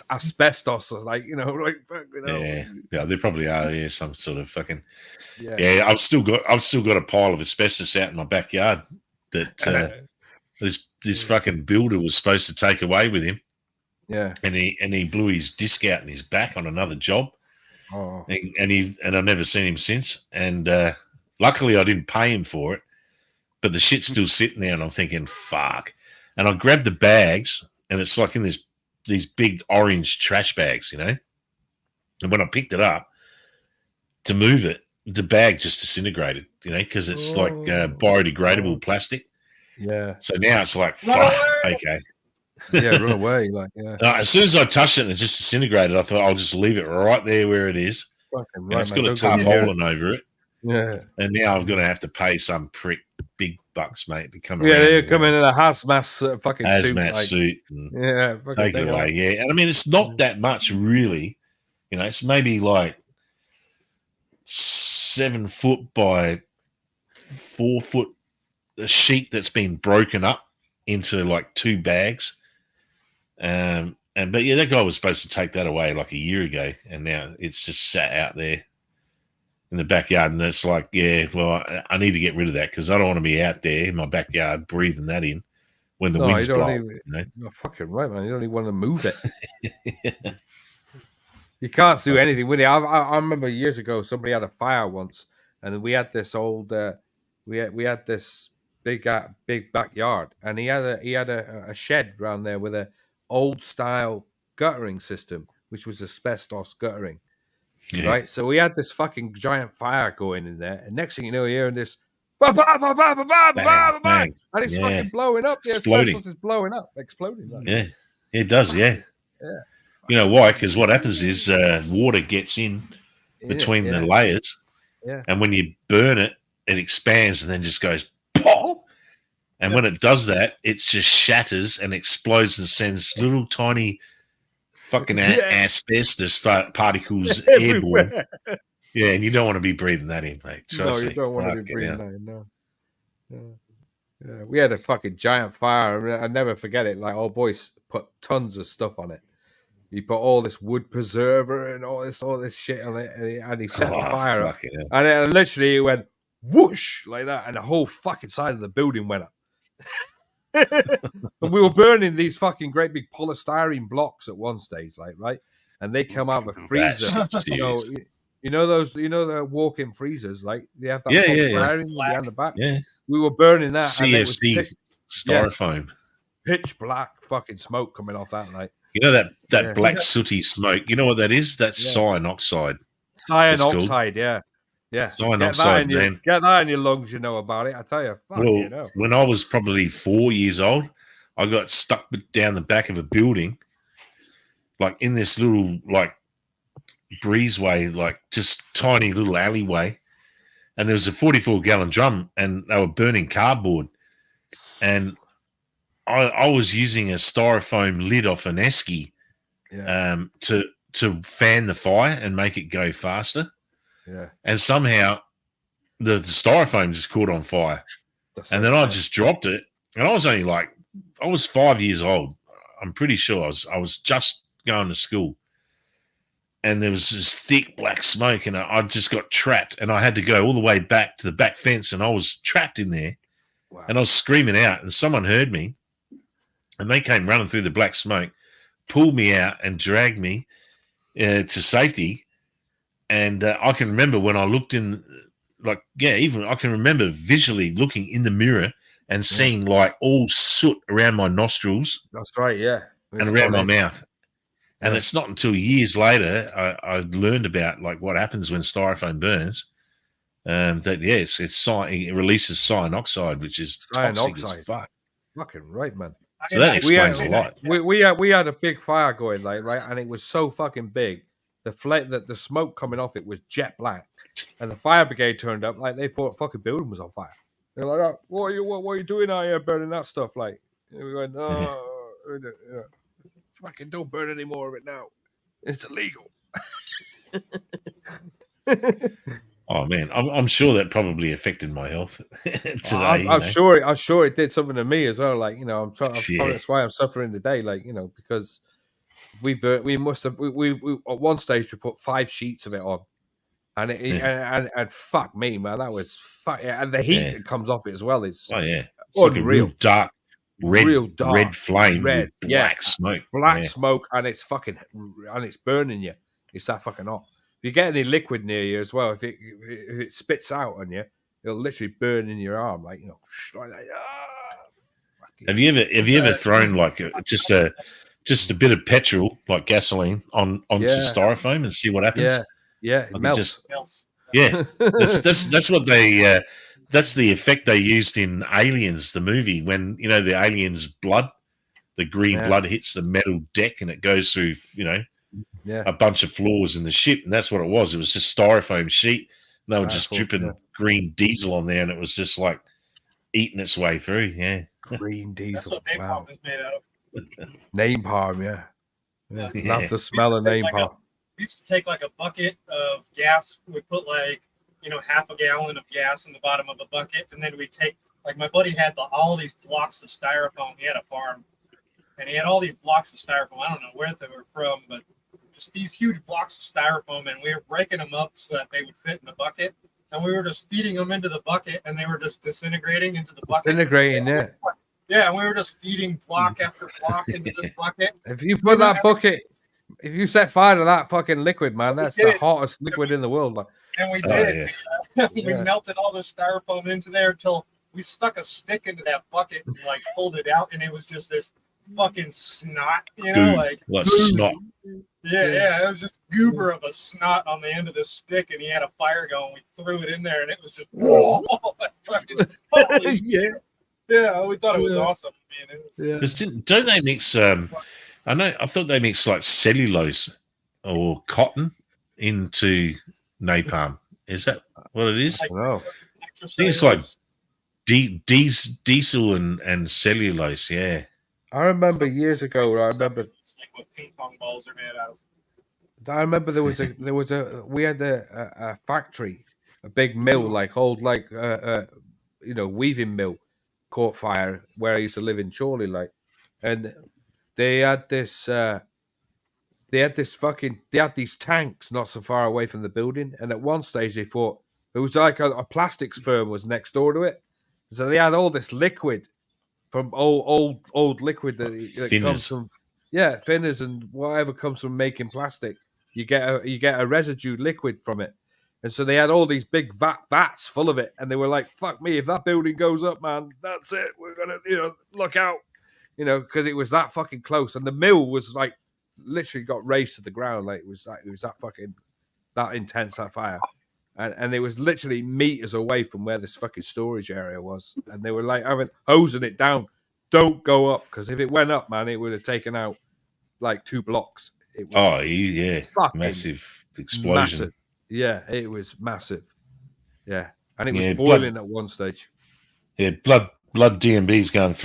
Asbestos, like, you know, like, you know. Yeah, there probably are. Yeah, some sort of fucking. Yeah. Yeah, I've still got a pile of asbestos out in my backyard that this fucking builder was supposed to take away with him. Yeah, and he blew his disc out in his back on another job. Oh. And I've never seen him since. And luckily, I didn't pay him for it, but the shit's still sitting there, and I'm thinking, fuck. And I grabbed the bags, and it's like in these big orange trash bags, you know. And when I picked it up to move it, the bag just disintegrated, you know, because it's like biodegradable plastic. Yeah. So now it's like, fuck, okay. Yeah, run away. Like, yeah. As soon as I touched it and it just disintegrated, I thought I'll just leave it right there where it is. Fucking And it's got a tarpaulin over it. Yeah. And now I'm going to have to pay some prick big bucks, mate, to come around. Yeah, they come in a hazmat fucking suit. And yeah, take it away. Yeah. And I mean, it's not that much, really. You know, it's maybe like 7 foot by 4 foot, a sheet that's been broken up into like 2 bags. But yeah, that guy was supposed to take that away like a year ago, and now it's just sat out there in the backyard. And it's like, yeah, well, I need to get rid of that because I don't want to be out there in my backyard breathing that in when the wind's blowing. You're fucking right, man. You don't even want to move it. You can't do anything with it. I remember years ago somebody had a fire once, and we had this old we had this big backyard, and he had a shed around there with a old style guttering system, which was asbestos guttering. Yeah. Right, so we had this fucking giant fire going in there, and next thing you know, you're hearing this, and it's fucking blowing up. The asbestos is blowing up, exploding. Like. Yeah, it does. Yeah. You know why? Because what happens is water gets in between the layers, and when you burn it, it expands and then just goes pop. And when it does that, it just shatters and explodes and sends little tiny fucking Yeah. asbestos particles airborne. Everywhere. Yeah, and you don't want to be breathing that in, mate. No, Trust you me. don't want to be Fucking breathing hell. that. No. Yeah, we had a fucking giant fire. I never forget it. Like, old boys put tons of stuff on it. He put all this wood preserver and all this shit on it, and he set the fire up. Fucking hell. And then literally it went whoosh like that, and the whole fucking side of the building went up. And we were burning these fucking great big polystyrene blocks at one stage, like, right? And they come out of a freezer. That's You know those, the walk-in freezers, like they have that Yeah, polystyrene behind the back. Yeah. We were burning that, and it was CFC styrofoam. pitch black fucking smoke coming off that, like. You know that Yeah. black sooty smoke? You know what that is? That's Yeah. cyanide. Cyanide, yeah. Cyanide, man. Get that in your lungs, you know about it. I tell you. Fuck, Well, you know. when I was probably 4 years old, I got stuck down the back of a building, like in this little like breezeway, like just tiny little alleyway, and there was a 44-gallon drum, and they were burning cardboard, and I was using a styrofoam lid off an esky to fan the fire and make it go faster. Yeah. And somehow the styrofoam just caught on fire. And then I just dropped it. And I was 5 years old. I'm pretty sure I was just going to school. And there was this thick black smoke, and I just got trapped. And I had to go all the way back to the back fence, and I was trapped in there. Wow. And I was screaming out, and someone heard me. And they came running through the black smoke, pulled me out, and dragged me to safety. And I can remember when I looked in, I can remember visually looking in the mirror and seeing like all soot around my nostrils. That's right, yeah. And around my mouth. And it's not until years later I learned about like what happens when styrofoam burns. It releases cyanide, which is toxic as fuck. Fucking right, man. So that explains a lot. We had a big fire going, like, right, and it was so fucking big. The smoke coming off it was jet black, and the fire brigade turned up like they thought the fucking building was on fire. They're like, oh, what are you doing out here burning that stuff? Like, and we went, fucking don't burn any more of it now. It's illegal. Oh man, I'm sure that probably affected my health today. I'm sure it did something to me as well. Like, that's why I'm suffering today. Like, because we at one stage we put 5 sheets of it on, and and fuck me, man, that was and the heat that comes off it as well is it's unreal. Like a real dark red flame, with black smoke, and it's burning you. It's that fucking hot. If you get any liquid near you as well, if it spits out on you, it'll literally burn in your arm, like Have you ever thrown like just a bit of petrol, like gasoline, onto styrofoam and see what happens? Yeah, it melts. That's what they. That's the effect they used in Aliens, the movie, when the aliens' blood, the green blood hits the metal deck and it goes through, a bunch of floors in the ship, and that's what it was. It was just styrofoam sheet. They were just dripping green diesel on there, and it was just like eating its way through. Yeah, green diesel. That's what napalm is made out of. Napalm, love the smell of napalm. We used to take like a bucket of gas. We'd put half a gallon of gas in the bottom of a bucket, and then we'd take, like, my buddy had all these blocks of styrofoam. He had a farm, and he had all these blocks of styrofoam. I don't know where they were from, but just these huge blocks of styrofoam, and we were breaking them up so that they would fit in the bucket, and we were just feeding them into the bucket, and they were just disintegrating into the bucket. Disintegrating, yeah. Yeah, and we were just feeding block after block into this bucket. If you put that bucket, if you set fire to that fucking liquid, man, that's the hottest liquid in the world. Like. And we did. We melted all the styrofoam into there until we stuck a stick into that bucket and like pulled it out, and it was just this fucking snot, like snot. Yeah, it was just goober of a snot on the end of this stick, and he had a fire going. We threw it in there, and it was just fucking holy shit. Yeah, we thought it was awesome. Because don't they mix? I thought they mix like cellulose or cotton into napalm. Is that what it is? I don't know. I think it's like diesel and cellulose. Yeah. I remember years ago. I remember. It's like what ping pong balls are made out of. I remember there was a we had a factory, a big mill, like old weaving mill, caught fire where I used to live in Chorley, like, and they had this they had these tanks not so far away from the building, and at one stage they thought it was like a plastics firm was next door to it, so they had all this liquid from old liquid that comes Thinners. from thinners and whatever comes from making plastic. You get a residue liquid from it, and so they had all these big vats full of it, and they were like, "Fuck me, if that building goes up, man, that's it. We're gonna look out, because it was that fucking close, and the mill was like literally got razed to the ground, like it was that fucking that intense, that fire." And it was literally meters away from where this fucking storage area was. And they were like hosing it down. Don't go up, because if it went up, man, it would have taken out like 2 blocks. It was yeah, massive explosion. massive. Yeah, it was massive. Yeah, and it was Yeah, boiling at one stage. Yeah, blood DMB's going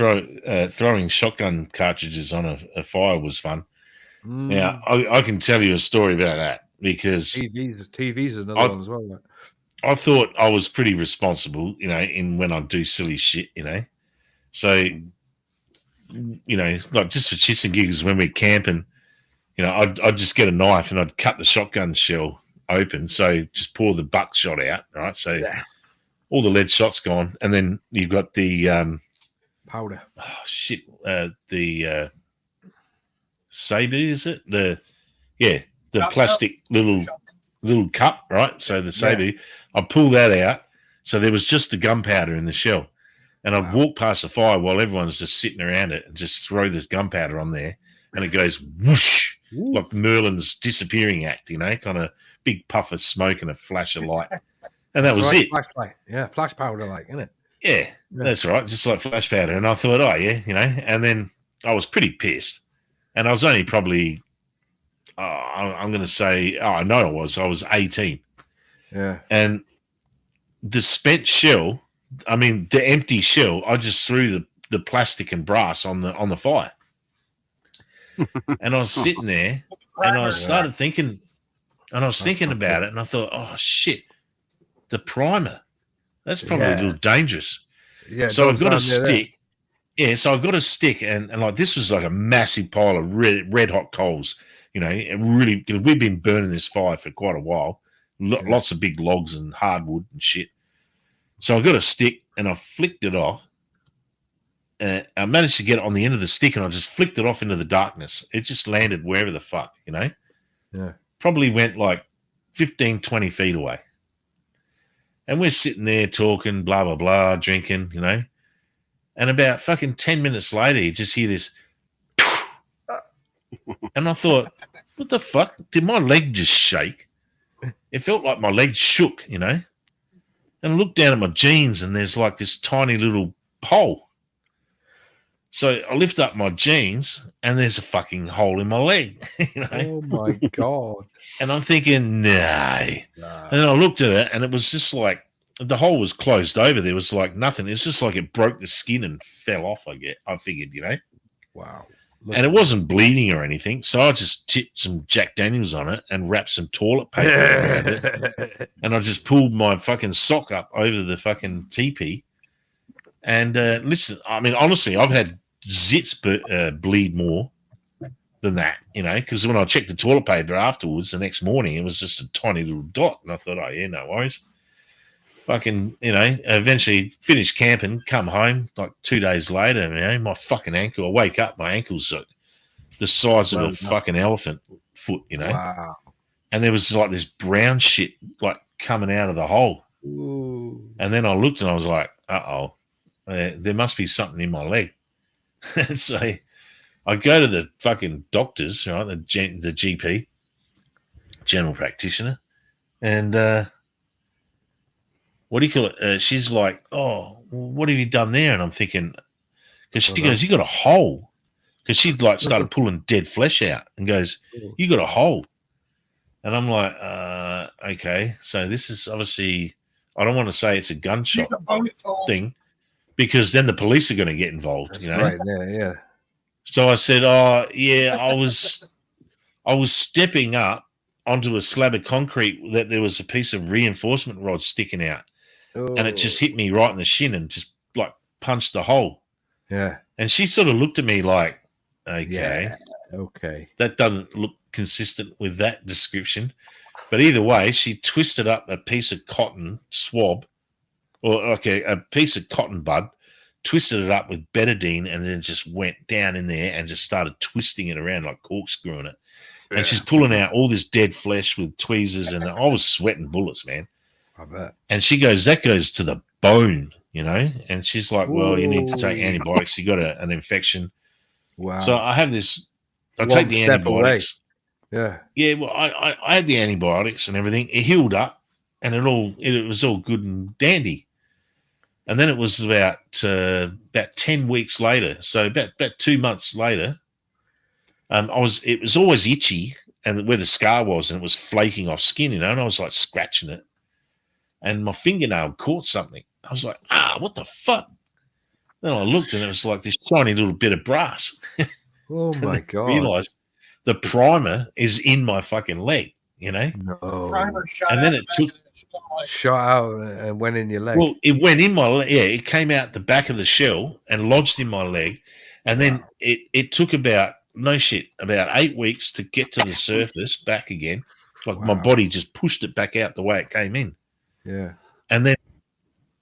throwing shotgun cartridges on a fire was fun. Now I can tell you a story about that, because TV's another one as well. Like. I thought I was pretty responsible, in when I do silly shit, So, like just for shits and giggles, when we're camping, I'd just get a knife and I'd cut the shotgun shell open. So just pour the buckshot out, right? So all the lead shot's gone, and then you've got the powder. Oh shit! The Sabu, is it? The plastic little cup, right? So the Sabu, I pull that out. So there was just the gunpowder in the shell, and I'd walk past the fire while everyone's just sitting around it and just throw the gunpowder on there, and it goes whoosh, like Merlin's disappearing act, kind of big puff of smoke and a flash of light, and that was it. Flashlight, flash powder, like, isn't it? Yeah, that's right, just like flash powder. And I thought, and then I was pretty pissed, and I was only probably. I'm going to say, I know I was 18. Yeah. And the spent shell, the empty shell, I just threw the plastic and brass on the fire. And I was sitting there, and I started thinking, about it, and I thought, oh, shit, the primer. That's probably a little dangerous. Yeah. So I've got a stick. Yeah, so I've got a stick, and like this was like a massive pile of red hot coals. Really, we've been burning this fire for quite a while. Lots of big logs and hardwood and shit. So I got a stick and I flicked it off. I managed to get it on the end of the stick, and I just flicked it off into the darkness. It just landed wherever the fuck, Yeah. Probably went like 15, 20 feet away. And we're sitting there talking, blah, blah, blah, drinking, And about fucking 10 minutes later, you just hear this. And I thought, what the fuck? Did my leg just shake? It felt like my leg shook, And I looked down at my jeans, and there's like this tiny little hole. So I lift up my jeans, and there's a fucking hole in my leg. Oh my God. And I'm thinking, nah. And then I looked at it, and it was just like the hole was closed over. There was like nothing. It's just like it broke the skin and fell off, I figured, Wow. And it wasn't bleeding or anything, so I just tipped some Jack Daniels on it and wrapped some toilet paper around it, and I just pulled my fucking sock up over the fucking teepee. And listen, honestly, I've had zits bleed more than that, because when I checked the toilet paper afterwards the next morning, it was just a tiny little dot, and I thought, oh yeah, no worries. Fucking, eventually finished camping, come home like 2 days later, my fucking ankle, I wake up, my ankle's the size of a fucking elephant foot, Wow. And there was like this brown shit like coming out of the hole. Ooh. And then I looked, and I was like, uh-oh, there must be something in my leg. So I go to the fucking doctors, right, the GP, general practitioner, and what do you call it? She's like, oh, what have you done there? And I'm thinking, because she goes, you got a hole. Because she'd like started pulling dead flesh out and goes, you got a hole. And I'm like, okay. So this is obviously, I don't want to say it's a gunshot thing, because then the police are going to get involved. That's right. Yeah. So I said, "Oh, yeah, I was stepping up onto a slab of concrete that there was a piece of reinforcement rod sticking out, and it just hit me right in the shin and just like punched the hole." Yeah. And she sort of looked at me like, "Okay, Yeah. Okay. that doesn't look consistent with that description." But either way, she twisted up a piece of cotton swab, or like a piece of cotton bud, twisted it up with betadine, and then just went down in there and just started twisting it around, like corkscrewing it. And she's pulling out all this dead flesh with tweezers, and I was sweating bullets, man. I bet. And she goes, "That goes to the bone, you know?" And she's like, "Well, you need to take Ooh. antibiotics. You got an infection." Wow. So I have this. I One take the step antibiotics. Yeah. Yeah, well, I had the antibiotics and everything. It healed up, and it was all good and dandy. And then it was about 10 weeks later, so about 2 months later, it was always itchy, and where the scar was, and it was flaking off skin, you know, and I was like scratching it, and my fingernail caught something. I was like, what the fuck? Then I looked, and it was like this shiny little bit of brass. Oh my I god. realized the primer is in my fucking leg, you know? No. Primer shot And then out it the took- back of the shell. Shot out and went in your leg. Well, it went in my leg. Yeah, it came out the back of the shell and lodged in my leg. And then it took about 8 weeks to get to the surface back again. Like my Wow. body just pushed it back out the way it came in. Yeah. And then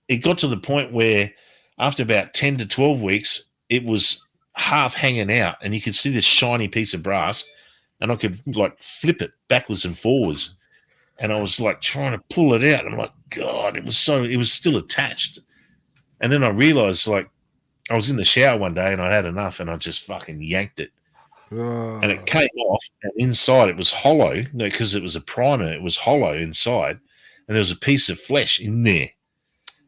it got to the point where after about 10 to 12 weeks, it was half hanging out, and you could see this shiny piece of brass, and I could like flip it backwards and forwards. And I was like trying to pull it out. I'm like, God, it was still attached. And then I realized, like, I was in the shower one day and I had enough, and I just fucking yanked it. Oh. And it came off, and inside it was hollow, because it was a primer. It was hollow inside, and there was a piece of flesh in there.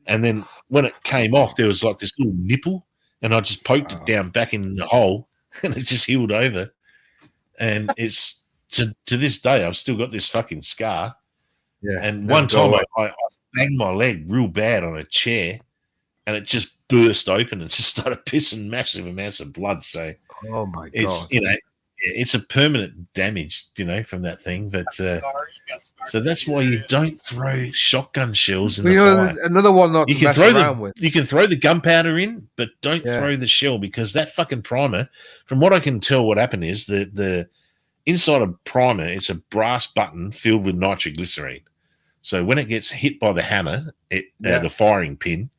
And then when it came off, there was like this little nipple, and I just poked it down back in the hole, and it just healed over. And it's to this day, I've still got this fucking scar. Yeah. And Never one go time away. I banged my leg real bad on a chair, and it just burst open and just started pissing massive amounts of blood. So Oh my god. it's, you know, it's a permanent damage, you know, from that thing. But so that's why you don't throw shotgun shells in Well, the you know, fire. there's another one not You to can mess throw around with. you can throw the gunpowder in, but don't Yeah. throw the shell, because that fucking primer, from what I can tell, what happened is the inside of primer, it's a brass button filled with nitroglycerine. So when it gets hit by the hammer, the firing pin,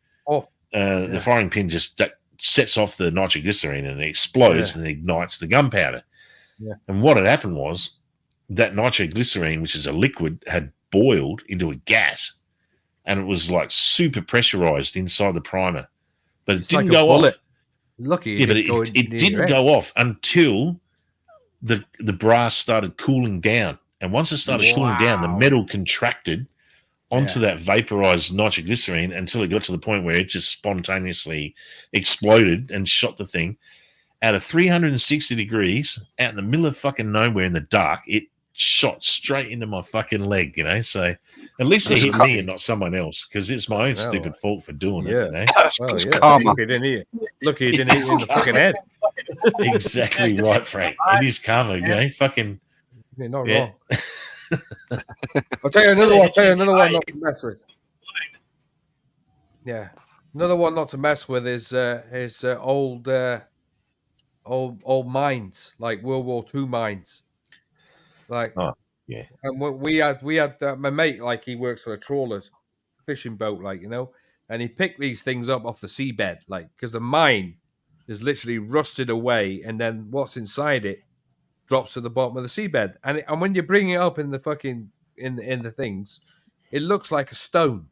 the firing pin just sets off the nitroglycerine, and it explodes and ignites the gunpowder. Yeah. And what had happened was that nitroglycerine, which is a liquid, had boiled into a gas, and it was like super pressurized inside the primer, but it It's didn't like a go bullet. off. Lucky Yeah, but didn't go it near your didn't head. go off until the brass started cooling down. And once it started cooling down, the Wow. metal contracted onto that vaporized nitroglycerine until it got to the point where it just spontaneously exploded and shot the thing out of 360 degrees out in the middle of fucking nowhere in the dark. It shot straight into my fucking leg, you know. So at least it hit me and not someone else, because it's my own stupid fault for doing it, you know. Well, It's yeah. karma. Lucky he didn't eat it. Lucky he didn't eat it in the fucking head. Exactly right, Frank. It is karma, you know. Fucking You're not Yeah. wrong. I'll tell you another one. Not to mess with. Yeah, another one not to mess with is old mines, like World War II mines. Like, Oh, yeah. And we had my mate, like, he works for a trawlers fishing boat, like, you know, and he picked these things up off the seabed, like, because the mine is literally rusted away, and then what's inside it drops to the bottom of the seabed, and when you bring it up in the fucking in the things, it looks like a stone,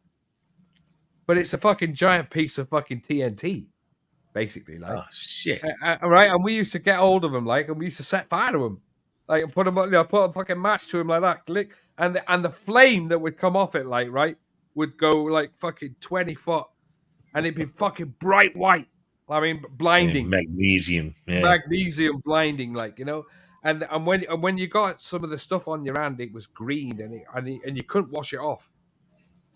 but it's a fucking giant piece of fucking TNT, basically, like. Oh shit. Right, and we used to get hold of them, like, and we used to set fire to them, like, and put them, put a fucking match to him like that, click, and the flame that would come off it, like, right, would go like fucking 20 foot, and it'd be fucking bright white. I mean, blinding. Magnesium. Yeah. Magnesium blinding, like, you know. And when you got some of the stuff on your hand, it was green, and you couldn't wash it off.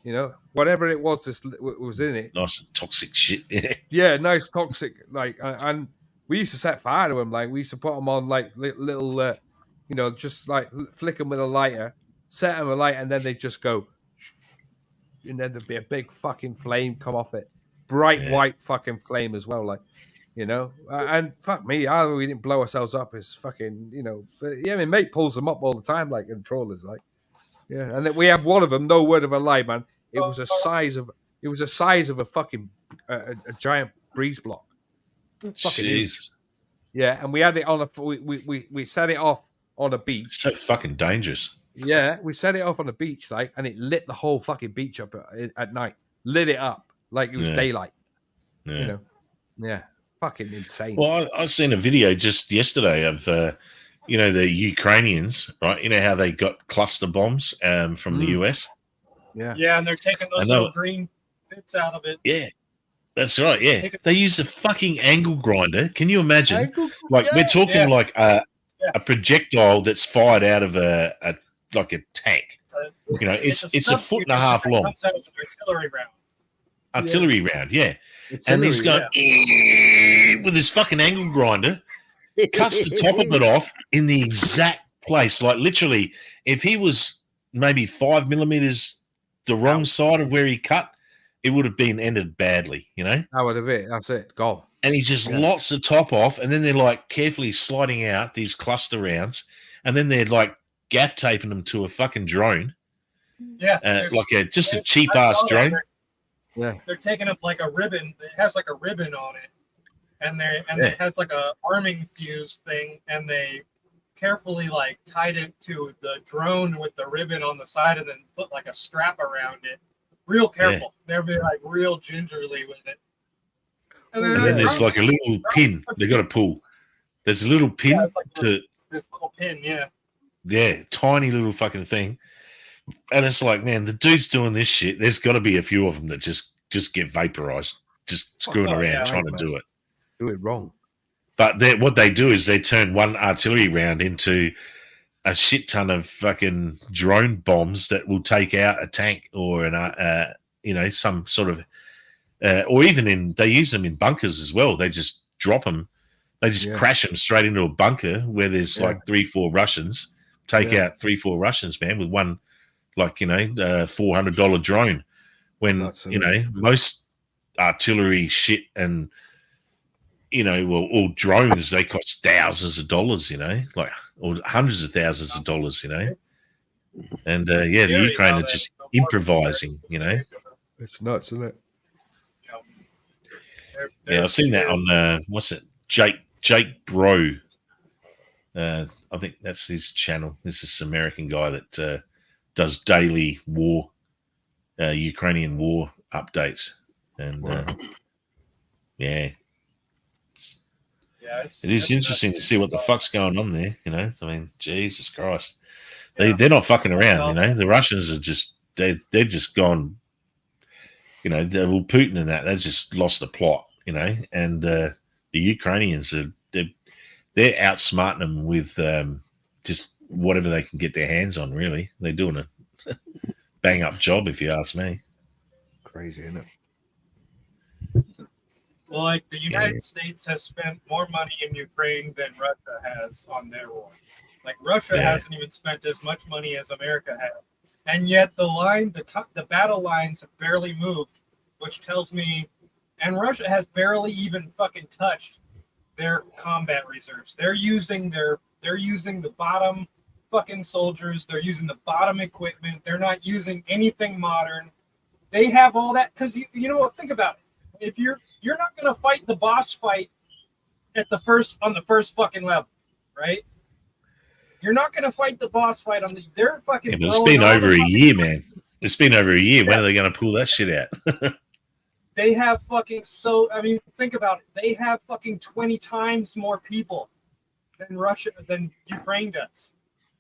You know, whatever it was, was in it. Nice toxic shit. Yeah, nice toxic, like, and we used to set fire to them. Like we used to put them on like little, just like flick them with a lighter, set them alight, and then they just go, and then there'd be a big fucking flame come off it, bright white fucking flame as well, like. And fuck me, we didn't blow ourselves up as fucking, but yeah, my mate pulls them up all the time, like in trawlers, like, yeah. And then we had one of them, no word of a lie, man. It was a size of a fucking a giant breeze block, fucking huge. Yeah, and we had it on we set it off on a beach. So fucking dangerous. Yeah, we set it off on a beach, like, and it lit the whole fucking beach up at night, lit it up like it was daylight. Yeah. Yeah. Fucking insane. Well, I seen a video just yesterday of, the Ukrainians, right? You know how they got cluster bombs from the US? Yeah. Yeah, and they're taking those little green bits out of it. Yeah, that's right. Yeah. They used a fucking angle grinder. Can you imagine? We're talking like a projectile that's fired out of a tank. It's a foot and a half long. Comes out of an artillery round. Artillery round, yeah. And he's going with his fucking angle grinder, cuts the top of it off in the exact place. Like literally, if he was maybe 5 millimeters the wrong side of where he cut, it would have been ended badly, That would have been. That's it. Go. And he just lots the top off, and then they're like carefully sliding out these cluster rounds, and then they're like gaff taping them to a fucking drone. Yeah. Just a cheap ass drone. Yeah, they're taking up like a ribbon. It has like a ribbon on it, and it has like a arming fuse thing, and they carefully like tied it to the drone with the ribbon on the side, and then put like a strap around it. Real careful. They'll be like real gingerly with it. And then there's like a little pin they got to pull. There's a little pin this little pin, tiny little fucking thing. And it's like, man, the dude's doing this shit. There's got to be a few of them that just get vaporized, just screwing around trying to do it. Do it wrong. But what they do is they turn one artillery round into a shit ton of fucking drone bombs that will take out a tank or some sort of, or even they use them in bunkers as well. They just drop them. They just crash them straight into a bunker where there's like 3-4 Russians. Take out 3-4 Russians, man, with one. $400 drone when, most artillery shit and, all drones, they cost thousands of dollars, or hundreds of thousands of dollars, And, the Ukraine are just improvising, It's nuts, isn't it? I've seen that on, what's it? Jake Bro. I think that's his channel. This is this American guy that, does daily Ukrainian war updates, and it is interesting to see what the fuck's going on there. I mean, Jesus Christ, they're not fucking around. The Russians are just they're just gone. Putin and that they've just lost the plot. And the Ukrainians they're outsmarting them with just whatever they can get their hands on, really. They're doing a bang up job, if you ask me. Crazy, isn't it? Well, like the United States has spent more money in Ukraine than Russia has on their war. Like Russia hasn't even spent as much money as America has. And yet the battle lines have barely moved, which tells me, and Russia has barely even fucking touched their combat reserves. They're using the bottom fucking soldiers. They're using the bottom equipment. They're not using anything modern. They have all that because you know what? Think about it. If you're not gonna fight the boss fight on the first fucking level, right? You're not gonna fight the boss fight on the. They're fucking. But it's been over a year, man. It's been over a year. When are they gonna pull that shit out? They have fucking think about it. They have fucking 20 times more people than Ukraine does.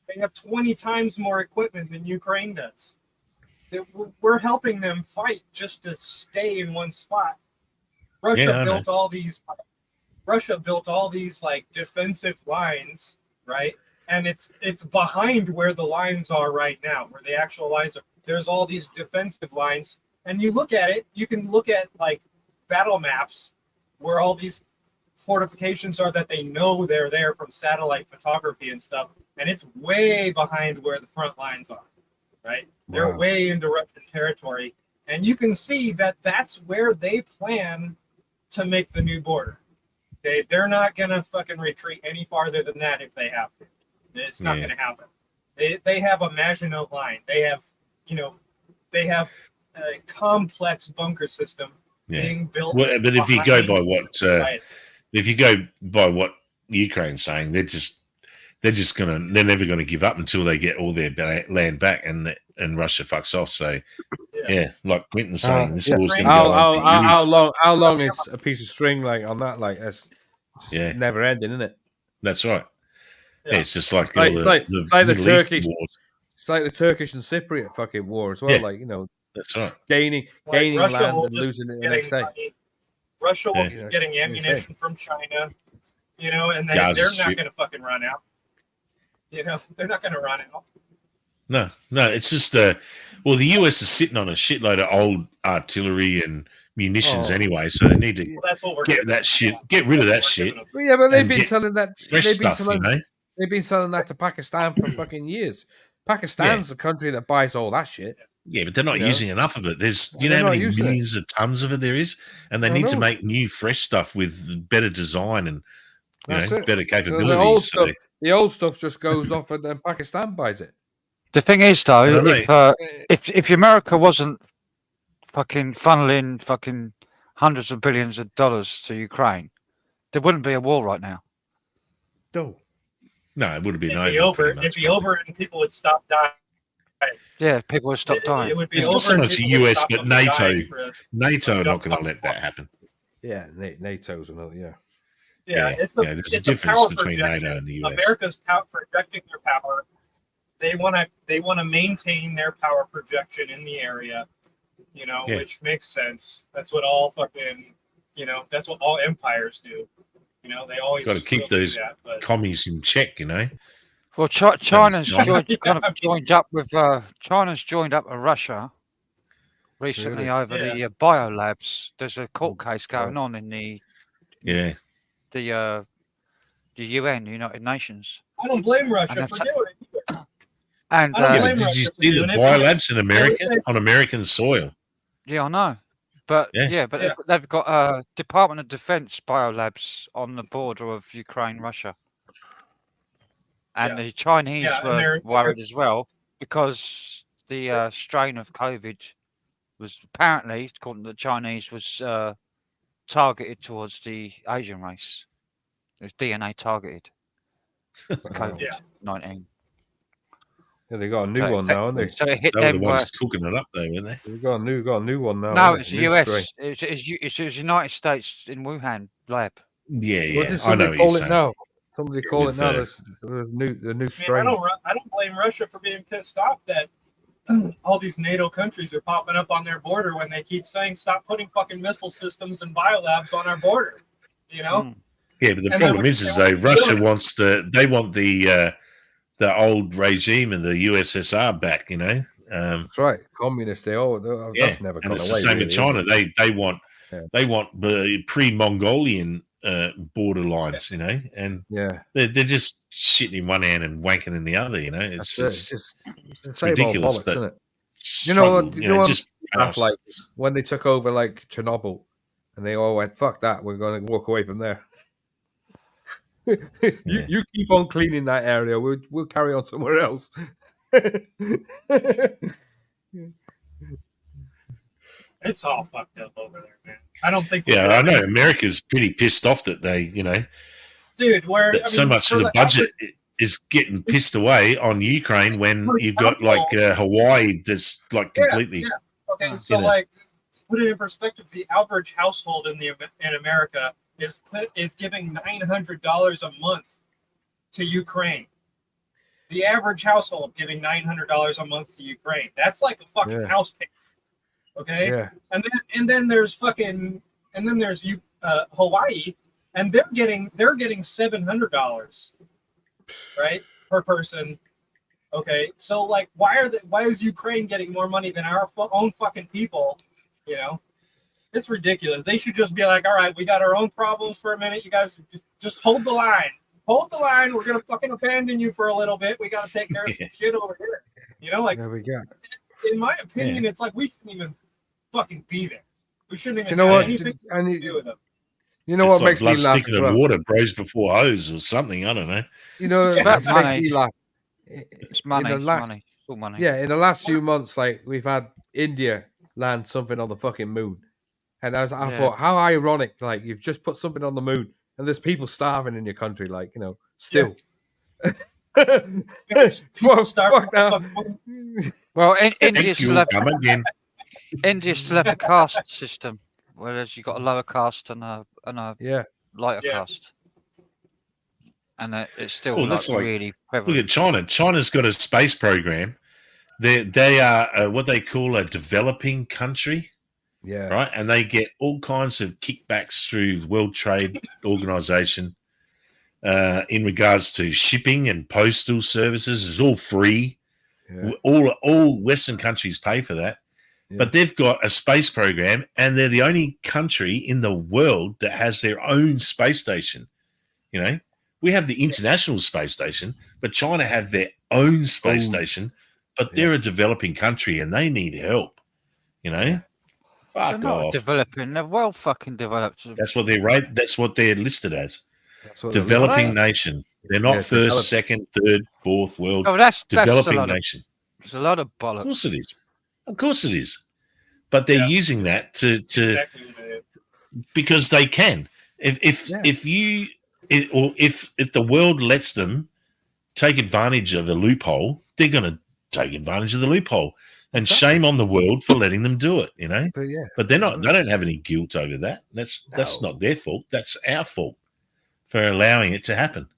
They have 20 times more equipment than Ukraine does. We're helping them fight just to stay in one spot. Russia built all these like defensive lines, right? And it's behind where the lines are right now, where the actual lines are. There's all these defensive lines. And you look at it, you can look at like battle maps where all these fortifications are that they know they're there from satellite photography and stuff, and it's way behind where the front lines are, right? They're Wow. way into Russian territory, and you can see that that's where they plan to make the new border. Okay, they're not gonna fucking retreat any farther than that if they have to. It's not gonna happen. They have a Maginot Line. They have, they have a complex bunker system being built. Well, but if you go by what right. if you go by what Ukraine's saying, they're never gonna give up until they get all their land back and Russia fucks off. So like Quentin's saying, this war's gonna go on for years. How long is a piece of string like on that? Like it's just never ending, isn't it? That's right. Yeah, it's just like it's like the Turkish wars. It's like the Turkish and Cypriot fucking war as well. Like that's right. Gaining Russia land and losing it the next day. Russia will be getting ammunition from China, and they're not going to fucking run out. They're not going to run out. No, it's just the US is sitting on a shitload of old artillery and munitions anyway, so they need to get rid of that shit. Well, yeah, but they've been selling that. They've been selling that to Pakistan for fucking years. Pakistan's the country that buys all that shit. Yeah, but they're not using enough of it. There's, you know how many millions of tons of it there is, and they need to make new, fresh stuff with better design and better capabilities. So the old stuff just goes off, and then Pakistan buys it. The thing is, though, if America wasn't fucking funneling fucking hundreds of billions of dollars to Ukraine, there wouldn't be a war right now. No, it would have been It'd be over, and people would stop dying. Yeah, people would stop dying. It would be it's over not so much the US, but NATO. NATO are not for going to let that happen. Yeah, NATO's another. There's a difference between NATO and the US. America's projecting their power. They want to maintain their power projection in the area, which makes sense. That's what all fucking, that's what all empires do. They always got to keep those commies in check. Well, China's joined up with Russia recently over the biolabs. There's a court case going on in the UN, United Nations. I don't blame Russia for doing it. And did you see the biolabs in America on American soil? Yeah, I know. But they've got Department of Defense biolabs on the border of Ukraine, Russia. And the Chinese were worried as well because the strain of COVID was apparently, according to the Chinese, was targeted towards the Asian race. It was DNA targeted. COVID-19. Yeah, they got a new one now, haven't they? So it hit they were them the ones cooking it up, though, weren't they? They got a new one now. No, it's the US. It's United States in Wuhan lab. Yeah. I know call it now. Somebody call it now. The new strain. I don't blame Russia for being pissed off that all these NATO countries are popping up on their border when they keep saying stop putting fucking missile systems and biolabs on our border. Yeah, but the problem is though Russia wants they want the old regime of the USSR back. That's right, communists. That's never gone away. It's the same in China. They want the pre-Mongolian border lines, and they're just shitting in one hand and wanking in the other. It's ridiculous, bollocks, isn't it? You know what? Like when they took over like Chernobyl, and they all went, "Fuck that, we're going to walk away from there." You keep on cleaning that area. We'll carry on somewhere else. It's all fucked up over there, man. I don't think. I know. America's pretty pissed off that they, dude, so much of the budget is getting pissed away on Ukraine when you've got like Hawaii that's like completely. Yeah. Okay, so like, to put it in perspective, the average household in America is giving $900 a month to Ukraine. The average household giving $900 a month to Ukraine. That's like a fucking house payment. Okay. Yeah. And then there's Hawaii, and they're getting $700, right, per person. Okay. So like, why is Ukraine getting more money than our own fucking people? It's ridiculous. They should just be like, all right, we got our own problems for a minute. You guys just hold the line. Hold the line. We're going to fucking abandon you for a little bit. We got to take care of some shit over here. You know, like, There we go. in my opinion, it's like we shouldn't even fucking be there. We shouldn't even You know have what? anything to do with them. You know It's what like makes me blood laugh sticking as in well? water, bros before hose or something. I don't know. You know, Yeah. that Money. makes me laugh. It's money. In the It's last, money. It's all money. Yeah, in the last few months, like we've had India land something on the fucking moon, and I Yeah. thought, how ironic! Like you've just put something on the moon, and there's people starving in your country. Like still. People start fuck now. fucking- Well, Thank India still you. have Come again. the caste system, whereas you've got a lower caste and a Yeah, lighter Yeah. caste, and it's still Well, that's like- really Look prevalent. at China. China's got a space program. They are what they call a developing country, yeah, right? And they get all kinds of kickbacks through the World Trade Organization in regards to shipping and postal services. It's all free. yeah. All Western countries pay for that. Yeah. But they've got a space program, and they're the only country in the world that has their own space station. You know, we have the International Space Station, but China have their own space station. But they're a developing country, and they need help. You know, Yeah. They're fuck not off. developing. They're well fucking developed. That's what they're right. That's what they're listed as. That's what they're Developing listed. nation. They're not Yeah, first, developed. second, third, fourth world. Oh, that's a Developing lot of. nation. It's a lot of Of bollocks. course it is. Of course it is. But they're Yeah. using that to exactly what it is. because they can. If Yeah. if the world lets them take advantage of a loophole, they're going to take advantage of the loophole. And Exactly. shame on the world for letting them do it. You know. But yeah, But they're not. They don't have any guilt over that. That's No. not their fault. That's our fault for allowing it to happen.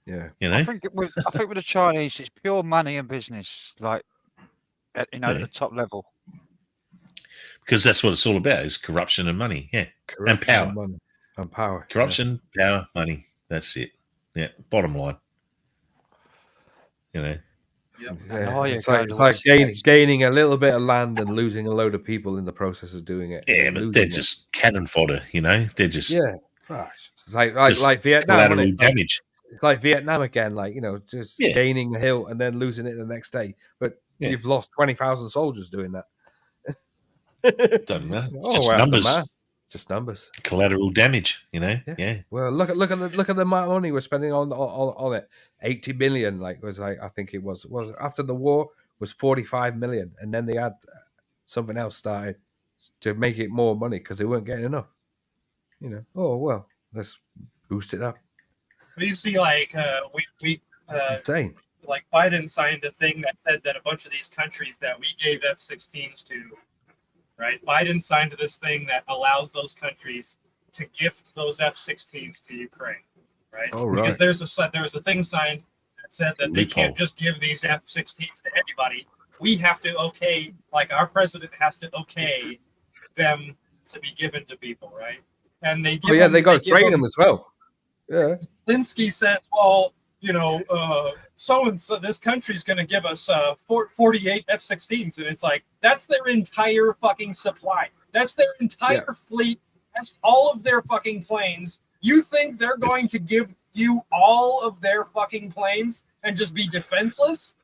yeah, You know. I think with the Chinese, it's pure money and business, like at Yeah. the top level. Because that's what it's all about: is corruption and money. Yeah, corruption power. money and power. corruption, power, money. That's it. Yeah, bottom line. You know. Yep. Yeah. Oh, yeah, It's like, go it's to like what's gaining, next. gaining a little bit of land and losing a load of people in the process of doing it. Yeah, And but losing they're it. just cannon fodder. You know, they're just Yeah. Gosh, it's like just Vietnam. collateral Isn't it? damage. It's like Vietnam again, like just Yeah. gaining a hill and then losing it the next day. But Yeah. you've lost 20,000 soldiers doing that. Doesn't matter. It's Oh, just well, numbers. man. It's just numbers. Collateral damage. You know. Yeah. Yeah. Well, look at the amount of money we're spending on it. 80 million, I think it was after the war was 45 million, and then they had something else started to make it more money because they weren't getting enough. Oh well, let's boost it up. But you see, like we That's insane. like Biden signed a thing that said that a bunch of these countries that we gave F-16s to, right? Biden signed this thing that allows those countries to gift those F-16s to Ukraine, right? Oh, right. Because there's a thing signed that said that they can't just give these F-16s to anybody. We have to like our president has to okay them to be given to people, right? And they give Oh yeah, them, they got to give train them as well. Yeah. Linsky says, well, so and so this country's going to give us 48 F-16s, and it's like that's their entire fucking supply. That's their entire fleet. That's all of their fucking planes. You think they're going to give you all of their fucking planes and just be defenseless?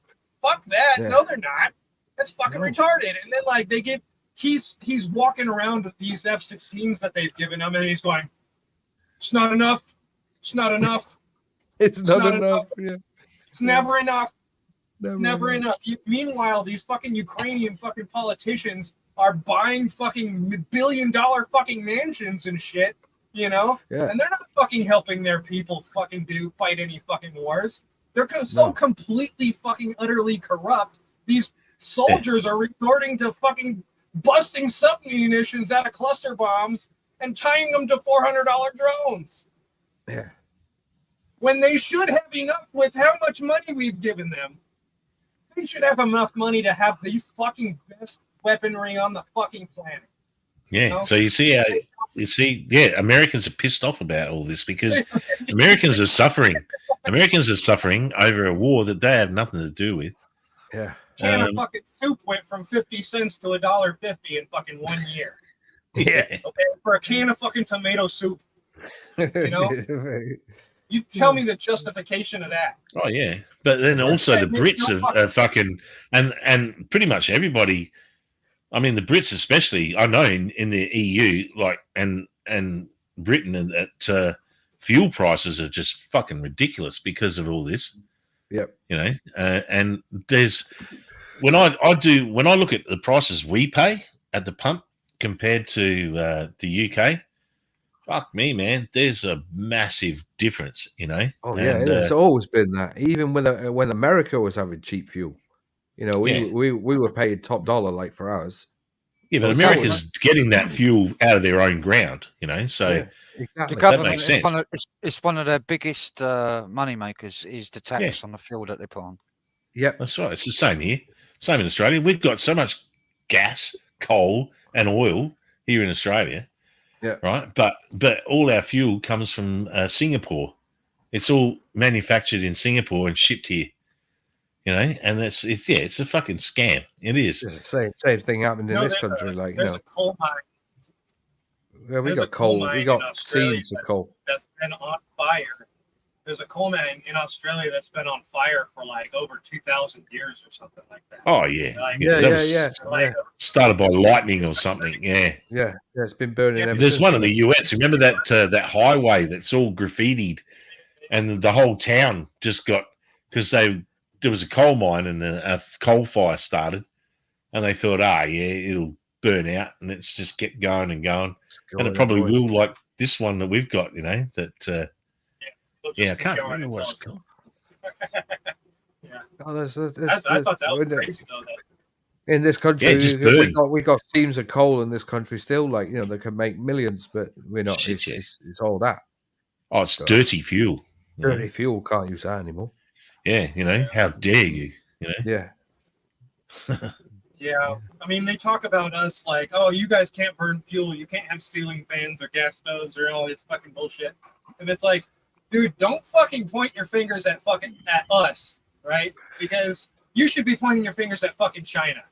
Fuck that. Yeah. No, they're not. That's fucking No. retarded. And then like they give he's walking around with these F-16s that they've given him, and he's going, it's not enough. It's not enough. It's not not enough. Yeah. It's never enough. It's Never never enough. Meanwhile, these fucking Ukrainian fucking politicians are buying fucking billion-dollar fucking mansions and shit, Yeah. and they're not fucking helping their people fucking fight any fucking wars. They're so No. completely fucking utterly corrupt. These soldiers are resorting to fucking busting submunitions out of cluster bombs and tying them to $400 drones Yeah. when they should have enough with how much money we've given them. They should have enough money to have the fucking best weaponry on the fucking planet. Yeah. No. So you see, yeah, Americans are pissed off about all this because Americans are suffering. Americans are suffering over a war that they have nothing to do with. Yeah. Can of fucking soup went from 50 cents to $1.50 in fucking 1 year. Yeah. Okay, for a can of fucking tomato soup. You know? You tell me the justification of that. Oh yeah, but then also the That makes Brits no are fucking fucking and pretty much everybody. I mean, the Brits especially. I know in the EU, like and Britain, and that fuel prices are just fucking ridiculous because of all this. Yep. You know, and there's when I look at the prices we pay at the pump compared to the UK. Fuck me, man. There's a massive difference, you know. Oh yeah, And it's always been that. Even when America was having cheap fuel, you know, Yeah. we were paid top dollar like for ours. yeah, but Well, it's always- America's getting that fuel out of their own ground, you know. So Yeah, The exactly. government makes is sense. it's one of their biggest money makers is the tax Yeah. on the fuel that they put on. Yep. that's right. It's the same here. Same in Australia. We've got so much gas, coal, and oil here in Australia. Yeah. Right. But all our fuel comes from Singapore. It's all manufactured in Singapore and shipped here. You know, and it's a fucking scam. It is. It's the same thing happened in No, this there- country. Like, you There's know, a coal mine yeah, we there's a got coal coal, we mine in got Australia seams of coal. that's been on fire. There's a coal mine in Australia that's been on fire for like over 2,000 years or something like that. Oh yeah. Like, Yeah, that yeah, was yeah, like, Started by lightning or something. Yeah. yeah. It's been burning. Yeah, ever There's since. one in the US. Remember that highway that's all graffitied, and the whole town just got because there was a coal mine and a coal fire started, and they thought, it'll burn out, and it's just kept going and going, It's and going it probably and going. will, like this one that we've got, you know, that they'll just I keep can't going remember what until it's called. Yeah. Oh, there's, I thought that was crazy though. in this country, Yeah, just we burn. got seams of coal in this country still. Like, you know, they can make millions, but we're not. Shit, It's all that Oh, it's God. dirty fuel. you know? dirty fuel. Can't use that anymore. Yeah, you know, how dare you? You know, Yeah. Yeah, I mean, they talk about us like, oh, you guys can't burn fuel, you can't have ceiling fans or gas stoves or all this fucking bullshit. And it's like, dude, don't fucking point your fingers at us, right? Because you should be pointing your fingers at fucking China.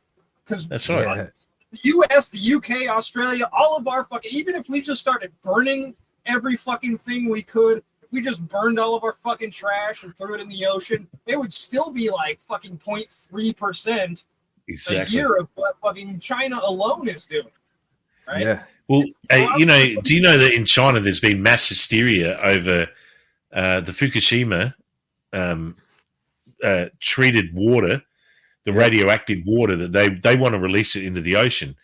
Because that's right. Yeah. the US, the UK, Australia, all of our fucking, even if we just started burning every fucking thing we could, if we just burned all of our fucking trash and threw it in the ocean, it would still be like fucking 0.3% Exactly. a year of what fucking China alone is doing. Right? Yeah. Well, you know, do you know that in China there's been mass hysteria over the Fukushima treated water, the radioactive water that they want to release it into the ocean.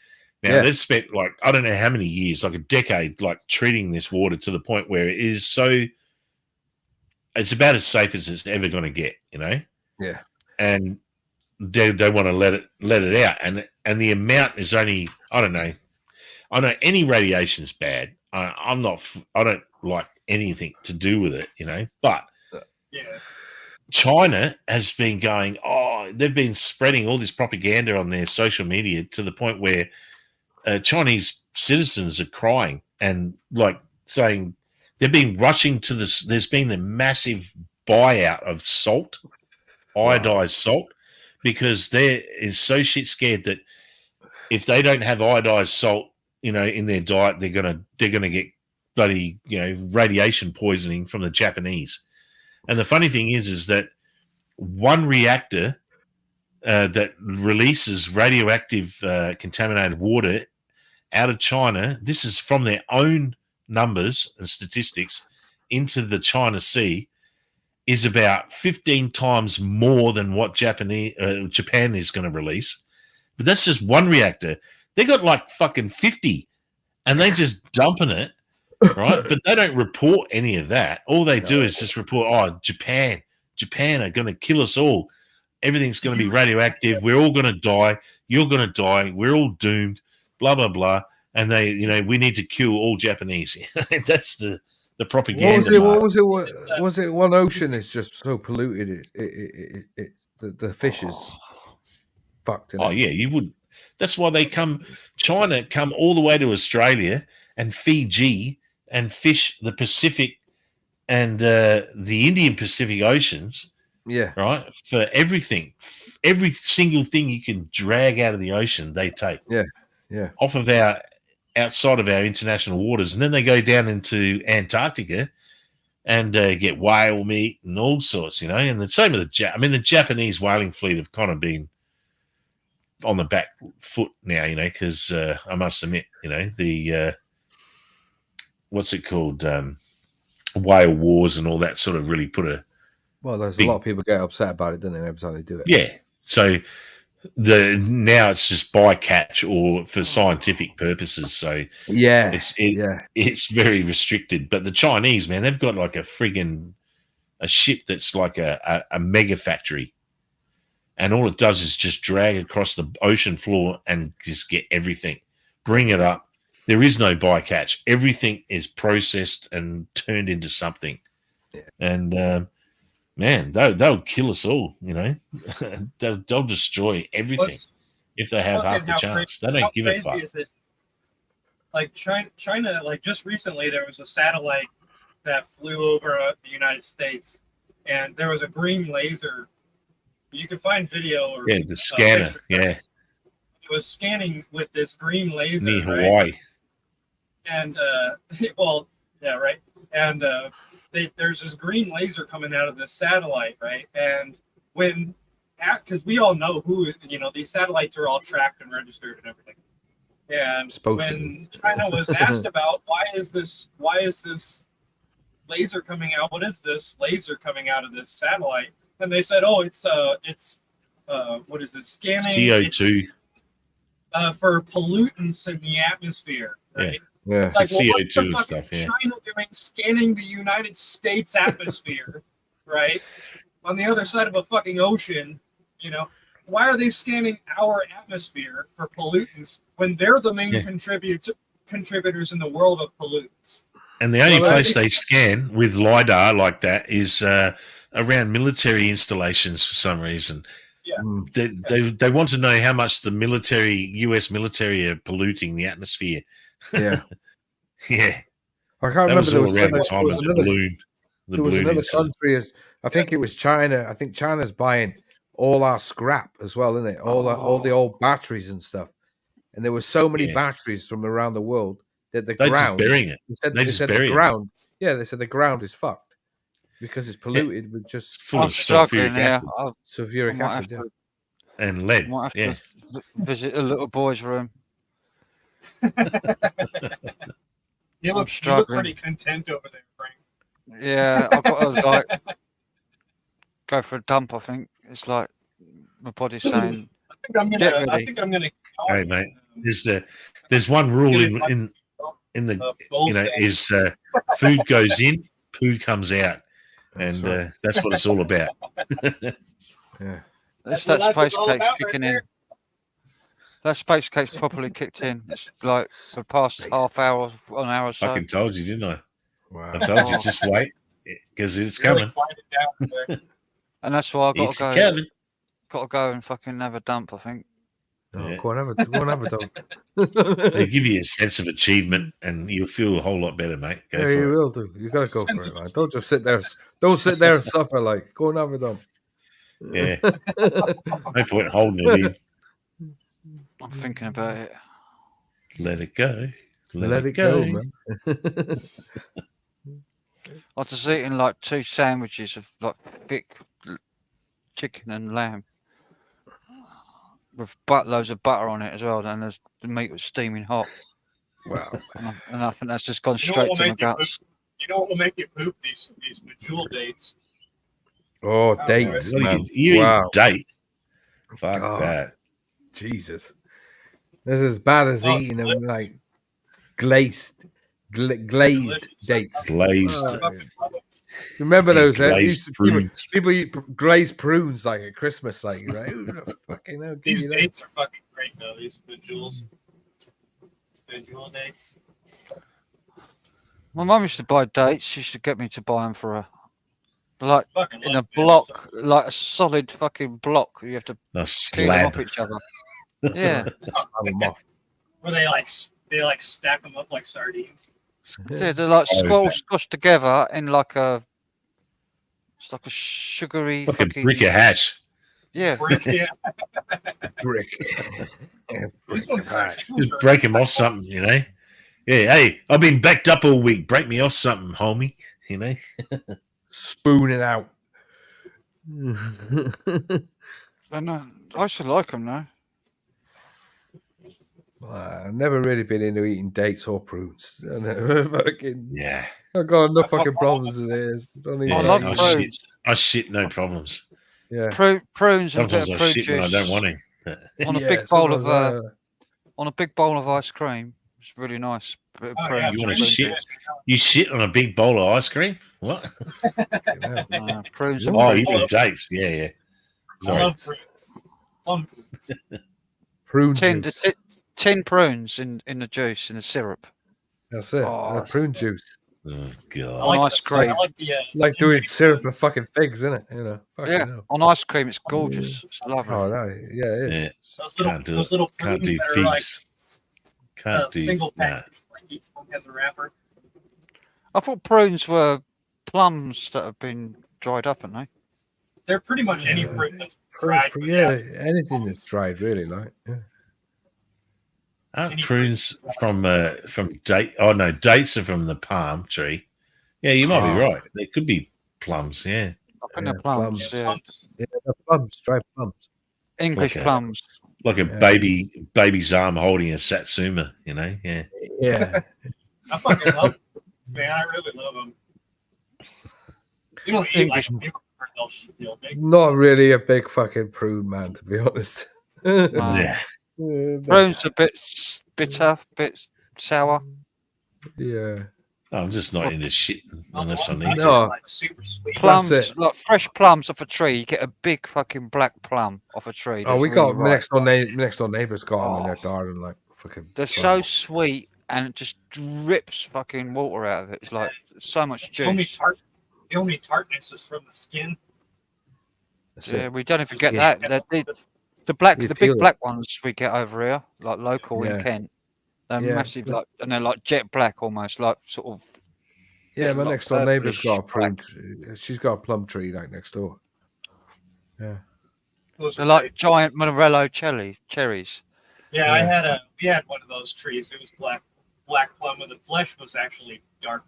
Now they've spent like I don't know how many years, like a decade, like treating this water to the point where it is so. It's about as safe as it's ever going to get, you know. Yeah. And they want to let it out, and the amount is only I don't know. I know any radiation is bad. I don't like anything to do with it, you know. But Yeah. China has been going. They've been spreading all this propaganda on their social media to the point where Chinese citizens are crying and like saying they've been rushing to this. There's been a massive buyout of salt, iodized salt, because they're so shit scared that if they don't have iodized salt, you know, in their diet, they're gonna get bloody, you know, radiation poisoning from the Japanese. And the funny thing is that one reactor that releases radioactive contaminated water out of China, this is from their own numbers and statistics, into the China Sea, is about 15 times more than what Japan is going to release. But that's just one reactor. They got like fucking 50 and they just dumping it, right? But they don't report any of that. All they do is just report, Japan are going to kill us all. Everything's going to be radioactive. We're all going to die. You're going to die. We're all doomed, blah, blah, blah. And they, you know, we need to kill all Japanese. That's the propaganda. What was it? One ocean is just so polluted. The fish is fucked. Oh yeah, you would. That's why they China come all the way to Australia and Fiji and fish the Pacific and the Indian Pacific Oceans. Yeah. Right. For everything, every single thing you can drag out of the ocean, they take. Yeah. Yeah. Off of our outside of our international waters, and then they go down into Antarctica and get whale meat and all sorts, And the same with the Japanese whaling fleet have kind of been on the back foot now, because I must admit, the what's it called, whale wars and all that sort of really put a there's a lot of people get upset about it, don't they? Every time they do it. Yeah. So now it's just bycatch or for scientific purposes. So it's very restricted. But the Chinese, man, they've got like a ship that's like a mega factory, and all it does is just drag across the ocean floor and just get everything, bring it up. There is no bycatch. Everything is processed and turned into something. Yeah. And man, they'll kill us all. They'll destroy everything if they have half the chance. They don't give a fuck. Is it? Like China, like just recently, there was a satellite that flew over the United States, and there was a green laser. You can find video or the scanner. It was scanning with this green laser near Hawaii, and right, and there's this green laser coming out of this satellite, right? And because we all know who, these satellites are all tracked and registered and everything. And when China was asked about why is this laser coming out? What is this laser coming out of this satellite? And they said, oh, it's what is this, scanning CO2 for pollutants in the atmosphere, right? Yeah. Yeah, it's like, CO2 what stuff. China doing scanning the United States atmosphere, right? On the other side of a fucking ocean, why are they scanning our atmosphere for pollutants when they're the main contributors in the world of pollutants? And the only place they scan with LiDAR like that is around military installations for some reason. Yeah. They want to know how much the US military are polluting the atmosphere. Yeah. Yeah. I can't remember. There was another country. I think it was China. I think China's buying all our scrap as well, isn't it? All the old batteries and stuff. And there were so many batteries from around the world that the ground. Just burying it. They said the ground. Yeah, they said the ground is fucked because it's polluted with just full of sulfuric acid. Sulfuric acid, and lead. I might have to visit a little boy's room. You look pretty content over there, Frank. Yeah, I've got to go for a dump. I think it's like my body's saying. I think I'm gonna. Hey mate, there's one rule in the is food goes in, poo comes out, and that's what it's all about. Yeah, that space cake's kicking in. That space cake's properly kicked in. It's like for the past half hour, 1 hour or so. Fucking told you, didn't I? wow. I told you, just wait, because it's coming. And that's why I've got It's to go. coming. Got to go and fucking have a dump, I think. Oh, go on, have a dog. They give you a sense of achievement, and you'll feel a whole lot better, mate. Go for you it. will do. You gotta go for it, man. Don't just sit there. Don't sit there and suffer. Like, go and have a dump. Yeah. No point holding it in. I'm thinking about it. Let it go. Let it go, man. I was just eating like 2 sandwiches of like thick chicken and lamb with loads of butter on it as well. And the meat was steaming hot. Wow. And I think that's just gone straight to my guts. You know what will make you poop? These Bejeweled dates. Oh, dates, man. You eat date. Fuck God. that. Jesus. This is as bad as eating them like glazed dates. Glazed. Remember those? Glazed prunes. People eat glazed prunes like at Christmas, like, right? Fucking hell, these dates are fucking great though. These Bejeweled dates. My mum used to buy dates. She used to get me to buy them for her. Like fucking in a block, like a solid fucking block. You have to A clean them slab. off each other. Yeah. Where they stack them up like sardines. Yeah, they're like squashed together in like it's like a sugary Like fucking a brick of hash. Yeah. Brick, yeah. Brick. This one's Just break them off something, Yeah, hey, I've been backed up all week. Break me off something, homie. You know? Spooning out. I should like them though. I've never really been into eating dates or prunes. Fucking, Yeah. I've got enough fucking problems as it is. It's only Yeah. I love saying, prunes. I shit, no problems. yeah. Prunes and a bit Sometimes of I prune shit when I juice don't want to. on a Yeah, big bowl of sometimes on a big bowl of ice cream. It's really nice. Bit of Oh, prunes yeah, and You want to prune shit? juice. You shit on a big bowl of ice cream? What? Prunes and What? Oh, prune you juice. mean dates? Yeah, yeah. I Sorry. love prunes. Plum prunes. prune Tin, juice. tin prunes in the juice, in the syrup. That's it. Oh. Prune juice. Oh, I God. like Ice the, cream. I like the Like doing cinnamon syrup of ones. fucking figs, isn't it? You know. Fucking Yeah, hell. on ice cream, it's gorgeous. It's lovely. Oh, no. Yeah, it is. Yeah. Those Can't little do it. Can't prunes do that are like figs. Can't do. single Nah. package, like each one has a wrapper. I thought prunes were plums that have been dried up, haven't they? They're pretty much any fruit that's dried. but Yeah, anything that's dried, really. Like, yeah. Aren't Any prunes from date? Oh no, dates are from the palm tree. Yeah, you might be Oh. right. They could be plums. Yeah, I think they're Yeah, plums. plums. Yeah. plums. Yeah, the plums, dried plums. English Okay. plums. like a Yeah. baby's arm holding a satsuma. You know? Yeah. Yeah. I fucking love them, man. I really love them. You don't eat like English- they'll big. Not really a big fucking prune man, to be honest. No. Yeah. Prunes a bit bitter, bit sour. Yeah. I'm just not into shit unless I Ones need that to. are, No. like super sweet. Plums, it. like fresh plums off a tree. You get a big fucking black plum off a tree. Oh, that's we really got ripe. next door neighbours got them in their garden, like fucking. They're so sweet and it just drips fucking water out of it. It's like so much The only juice. the only tartness is from the skin. That's Yeah, it. we don't even get Yeah. that. The You the feel big it. black ones we get over here, like local in Yeah. Kent. They're Yeah. massive, like, and they're like jet black almost, like sort of. Yeah, my like next door neighbour's got a purplish prune. She's got a plum tree like next door. Yeah. Those They're are like great. giant Morello cherries. Yeah, Yeah. we had one of those trees. It was black plum, and the flesh was actually dark.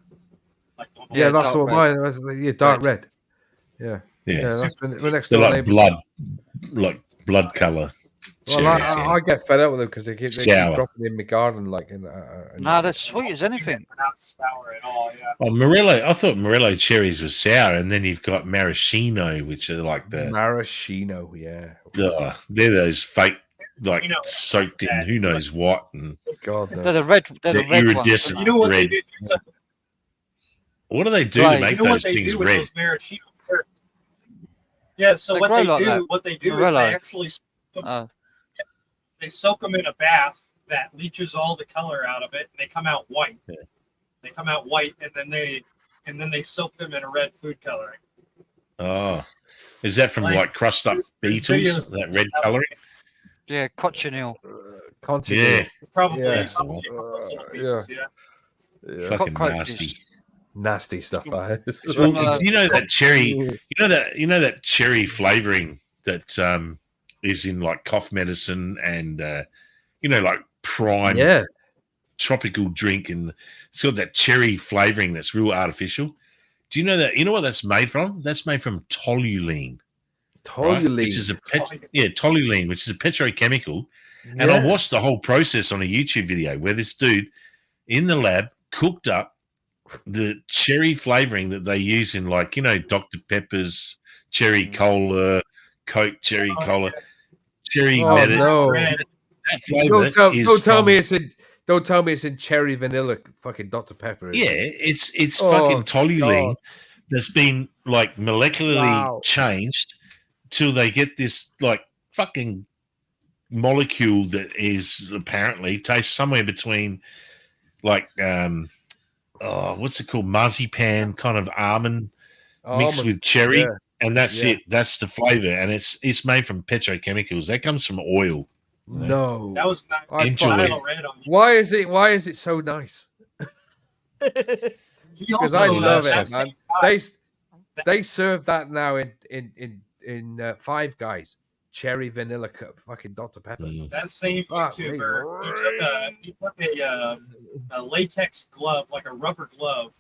Like almost Yeah, Yeah, that's dark what red. mine. Yeah, dark red. Yeah. Yeah. Yeah, that's my next They're door like neighbour's. blood, like blood color. Well, cherries, I get fed up with them because they keep Sour. dropping in my garden, like in. No, they're sweet as anything. They're not sour at all. Yeah. Oh, Morello! I thought Morello cherries was sour, and then you've got maraschino, which are like the maraschino. Yeah. they're those fake, like Maraschino. soaked in who knows what, and God They're knows. the red. They're the they're red ones. iridescent You know what red. they do? What do they do Right. to make You know what those they things do with red? those maraschino? Yeah. So They what grow they like do, that. what they do Morello. is they actually they soak them in a bath that leaches all the color out of it, and they come out white. Yeah. They come out white, and then they soak them in a red food coloring. Oh, is that from Like, like crushed up there's beetles? videos- That red coloring? Yeah, cochineal. Conchigate. Yeah, Probably. Yeah. probably from those little beetles, yeah. Yeah. fucking Cockroaches. nasty. Nasty stuff. It's from, Well, you know that cherry. You know that cherry flavoring that is in like cough medicine and like prime Yeah. tropical drink, and it's got that cherry flavoring that's real artificial. Do you know that? You know what that's made from? That's made from toluene, right? Which is Toluene. toluene, which is a petrochemical. And I watched the whole process on a YouTube video where this dude in the lab cooked up the cherry flavoring that they use in, like, Dr. Pepper's cherry cola, Coke cherry cola, cherry Oh, medi- no. Red. That flavor Don't tell from- me it's in cherry vanilla fucking Dr. Pepper. is Yeah, it? it's Oh, fucking toluene God. that's been like molecularly Wow. changed till they get this like fucking molecule that is apparently tastes somewhere between like what's it called, marzipan kind of almond mixed Almond, with cherry, yeah. and that's Yeah. it. That's the flavor, and it's made from petrochemicals. That comes from oil. No. That was not Enjoy. Vinyl red on you. Why is it so nice? He Because also, I love that it, same man. guy- They serve that now in Five Guys. cherry vanilla fucking Dr. Pepper. That same Fuck me. YouTuber, he took a latex glove, like a rubber glove,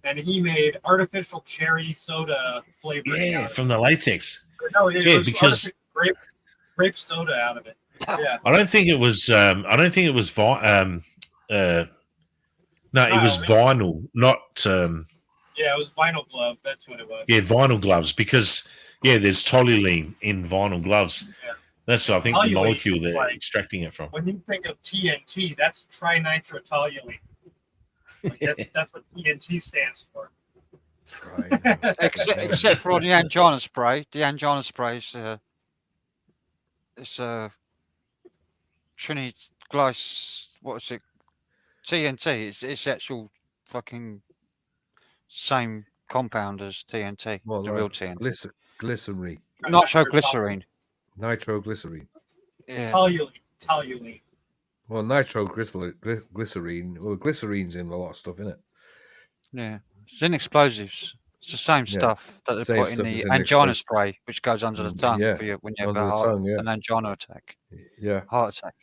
and he made artificial cherry soda flavoring. Yeah, from the latex. No, it Yeah, was because grape soda out of it. Yeah. I don't think it was. No, it was vinyl, not. Yeah, it was vinyl glove. That's what it was. Yeah, vinyl gloves, because there's toluene in vinyl gloves. Yeah. That's I think the Toluene molecule is they're like- extracting it from. When you think of TNT, that's trinitrotoluene. Like that's what TNT stands for. Except for the angina spray. The angina spray is it's triniglyce. What is it? TNT. It's actual fucking same compound as TNT. Well, the real TNT. Glycerine. Nitroglycerine. Nitroglycerine. Yeah. Toluene. Well, nitroglycerine. Well, glycerine's in a lot of stuff, isn't it? Yeah. It's in explosives. It's the same Yeah. stuff that they Same put in stuff the as in angina explosives. spray, which goes under the tongue Yeah, for you when you have under the tongue, yeah. an angina attack, Yeah. heart attack.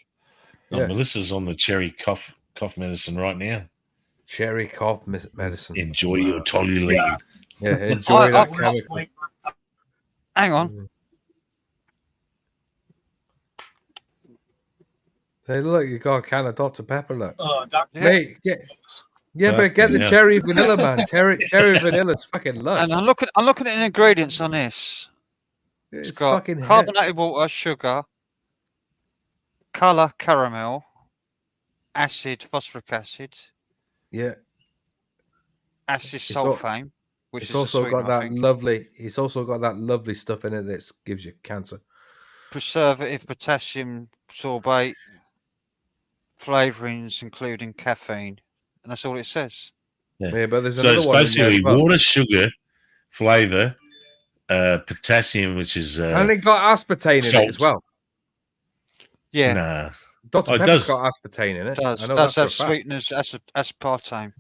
Oh, Yeah. Melissa's on the cherry cough medicine right now. Cherry cough medicine. Enjoy your toluene. Yeah, enjoy that Real chemical. flavor. Hang on. Hey, look, you got a can of Dr. Pepper, look. Dr. Yeah. Mate, but get the Yeah. cherry vanilla, man. Cherry vanilla's fucking lush. And I'm looking at the ingredients on this. It's It's got fucking carbonated water, sugar, colour caramel, acid phosphoric acid, Yeah. acid It's al- sulfame, which It's is a also got sweetener, I that think. lovely. It's also got that lovely stuff in it that gives you cancer. Preservative potassium sorbate, flavourings including caffeine, and that's all it says. Yeah, but there's So another it's one in there basically as well. water, sugar, flavor, potassium, which is And it got aspartame in it as salt. well. Yeah, nah. Dr. Oh, it Pepper's does. got aspartame in it. it does. I know Does that have for a fact. sweeteners, aspartame,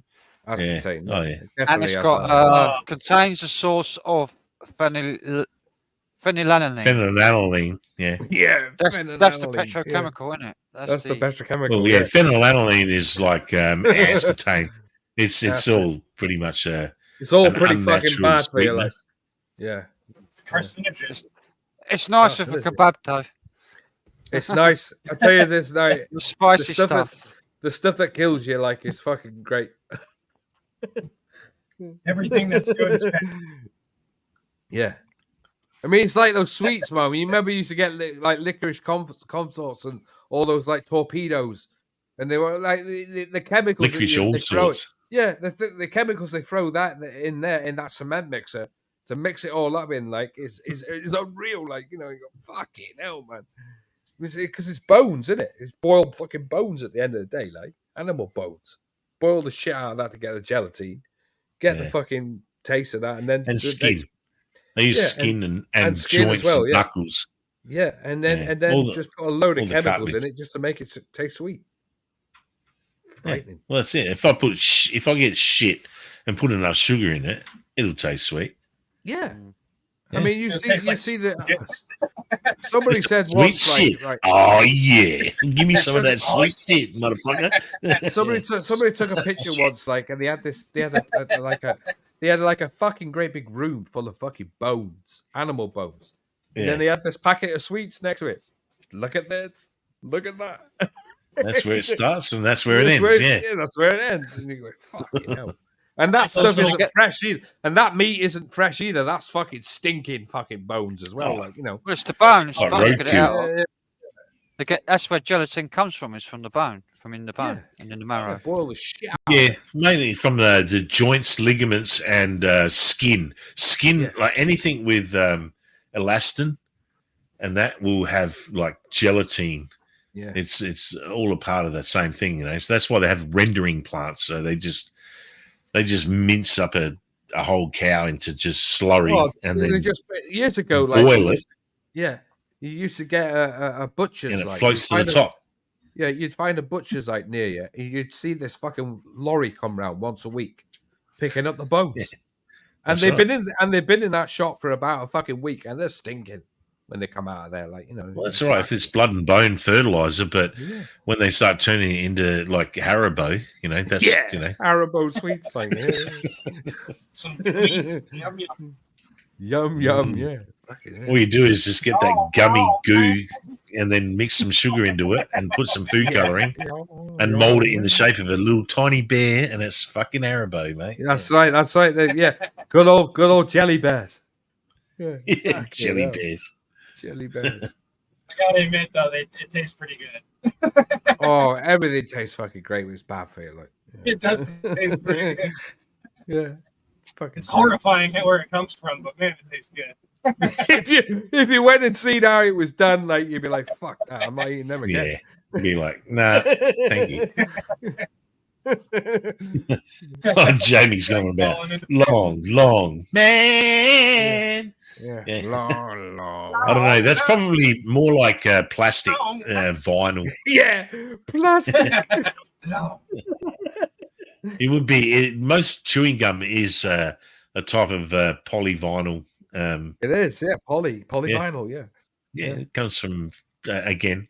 Aspartame. Yeah. Oh, yeah. It and definitely it's has got that. contains a source of phenylalanine. Phenylalanine. Yeah. Yeah, That's the phenylalanine, yeah. petrochemical, isn't it? That's the petrochemical. Well, yeah, phenylalanine is like aspartame. It's Aspartame. all pretty much It's all an pretty fucking unnatural bad for you. sweetener. Like, yeah, It's carcinogen. It's nice That's with a it. kebab though. it's nice. I tell you this now, The spicy stuff stuff. the stuff that kills you like is fucking great. Everything that's good is bad. Yeah. I mean, it's like those sweets, man. You remember you used to get like licorice consorts and all those like torpedoes, and they were like the chemicals. Licorice that all they throw it. sorts. Yeah, the chemicals they throw that in there in that cement mixer to mix it all up in like is unreal. Like you go fucking hell, man. Because it's bones, isn't it? It's boiled fucking bones at the end of the day, like animal bones. Boil the shit out of that to get the gelatine, get the Yeah. fucking taste of that, and then And skin. They use Yeah, skin and skin as joints well, and yeah. knuckles. Yeah, and then Yeah. All the- just put a load all of the chemicals in cartilage. it just to make it taste sweet. Yeah. Frightening. Well, that's it. If I get shit and put enough sugar in it, it'll taste sweet. Yeah. Yeah. I mean, you It see, tastes you like see that shit. somebody said Sweet once, shit. like, Oh yeah, give me some of that sweet shit, motherfucker. somebody took a picture once, like, and they had like a fucking great big room full of fucking bones, animal bones, and Yeah. then they had this packet of sweets next to it. Look at this. Look at that. That's where it starts and that's where it That's ends. Yeah. that's where it ends. And you go, fucking hell. And that It's stuff also- isn't fresh either. And that meat isn't fresh either. That's fucking stinking fucking bones as well. Oh. Like, Well, it's the bone. It's the Like bone. Get it roadkill. out. That's where gelatin comes from. Is from the bone, from in the bone Yeah. and in the Yeah, marrow. boil the shit out. Yeah, mainly from the joints, ligaments, and skin. Skin, Yeah. like anything with elastin, and that will have like gelatine. Yeah. It's all a part of that same thing, So that's why they have rendering plants. So they just mince up a whole cow into just slurry, Well, and they then just years ago, like boil it, yeah, you used to get a butcher's and it like floats to the you'd find top. Yeah, you'd find a butcher's like near you, and you'd see this fucking lorry come round once a week, picking up the bones. Yeah, and that's they've right. been in that shop for about a fucking week, and they're stinking. when they come out of there, like, you know. Well, that's all right if it's blood and bone fertilizer, but Yeah. when they start turning it into like Haribo, you know, that's, Yeah, you know. Haribo sweets, like, Some tweets. Yum, yum. yum, yum, yeah. Fucking All you do is just get that gummy goo and then mix some sugar into it and put some food coloring and mold it in the shape of a little tiny bear, and it's fucking Haribo, mate. That's right. That's right. Yeah, good old jelly bears. Yeah, Yeah, jelly bears. jelly bears. I gotta admit though, it tastes pretty good. Oh, everything tastes fucking great when it's bad for you. Like, yeah. It does taste pretty good. Yeah, It's horrifying where it comes from, but man, it tastes good. if you went and seen how it was done, like, you'd be like, "Fuck that! I'm not eating them again." Yeah, be like, nah, thank you. Oh, Jamie's going about long man. Yeah. Yeah. Long. I don't know. That's probably more like plastic vinyl. Yeah, plastic. No. It would be. Most chewing gum is a type of polyvinyl. It is, yeah, polyvinyl, yeah. Yeah, it comes from again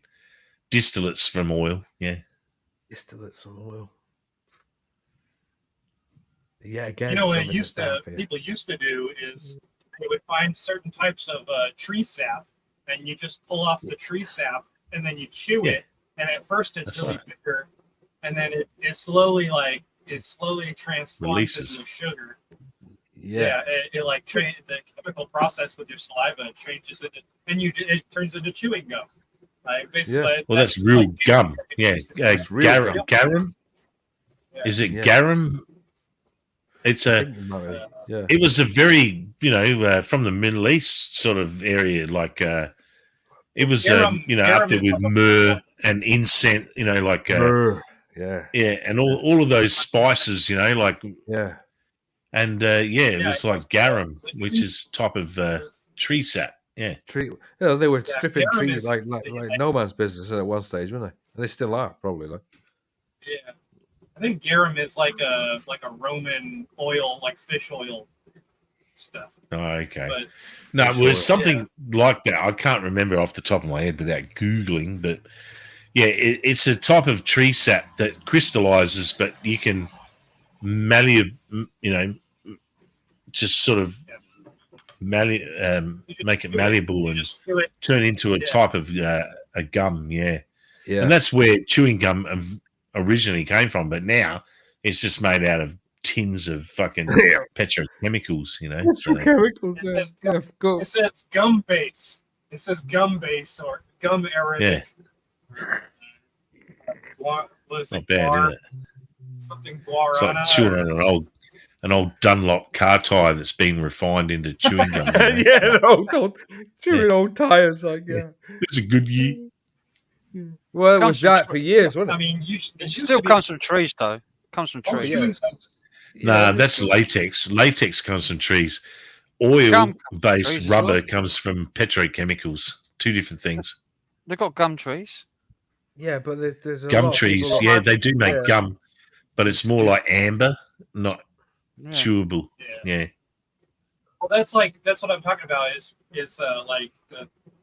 distillates from oil. Yeah, Distillate some oil. Yeah, again. You know what people used to do is they would find certain types of tree sap, and you just pull off the tree sap, and then you chew it, and at first it's really bitter, and then it slowly transforms into sugar. Yeah, it like the chemical process with your saliva changes it, and it turns into chewing gum. Like basically, well, that's real like, gum. Yeah, garum. gum. Garum. Yeah. Is it garum? It's yeah. It was a very, from the Middle East sort of area. Like it was, garum up there with myrrh and incense. Myrrh. Yeah, and all of those spices. Like yeah. And it was like garum, which is type of tree sap. Yeah, Tree. Yeah, they were stripping trees is, like no man's business at one stage, weren't they? They still are, probably. Like. Yeah, I think garum is like a Roman oil, like fish oil stuff. Oh, okay. But no, it was something like that. I can't remember off the top of my head without googling, but yeah, it's a type of tree sap that crystallizes, but you can just sort of make it malleable and turn into a type of a gum. Yeah, and that's where chewing gum originally came from. But now it's just made out of tins of fucking petrochemicals. Petrochemicals. It says gum base. It says gum base or gum arabic. Yeah. Was not bad, is it? Something guarana. It's like chewing on an old Dunlop car tire that's been refined into chewing gum. Yeah, chewing old tires. Like, it's a good year. Well, it was that for years, wasn't it? I mean, it still comes from trees, though. It comes from trees. Nah, that's latex. Latex comes from trees. Oil-based rubber comes from petrochemicals. Two different things. They've got gum trees. Yeah, but there's gum trees. Yeah, they do make gum, but it's more like amber, not chewable. Yeah. Well, that's what I'm talking about. Is like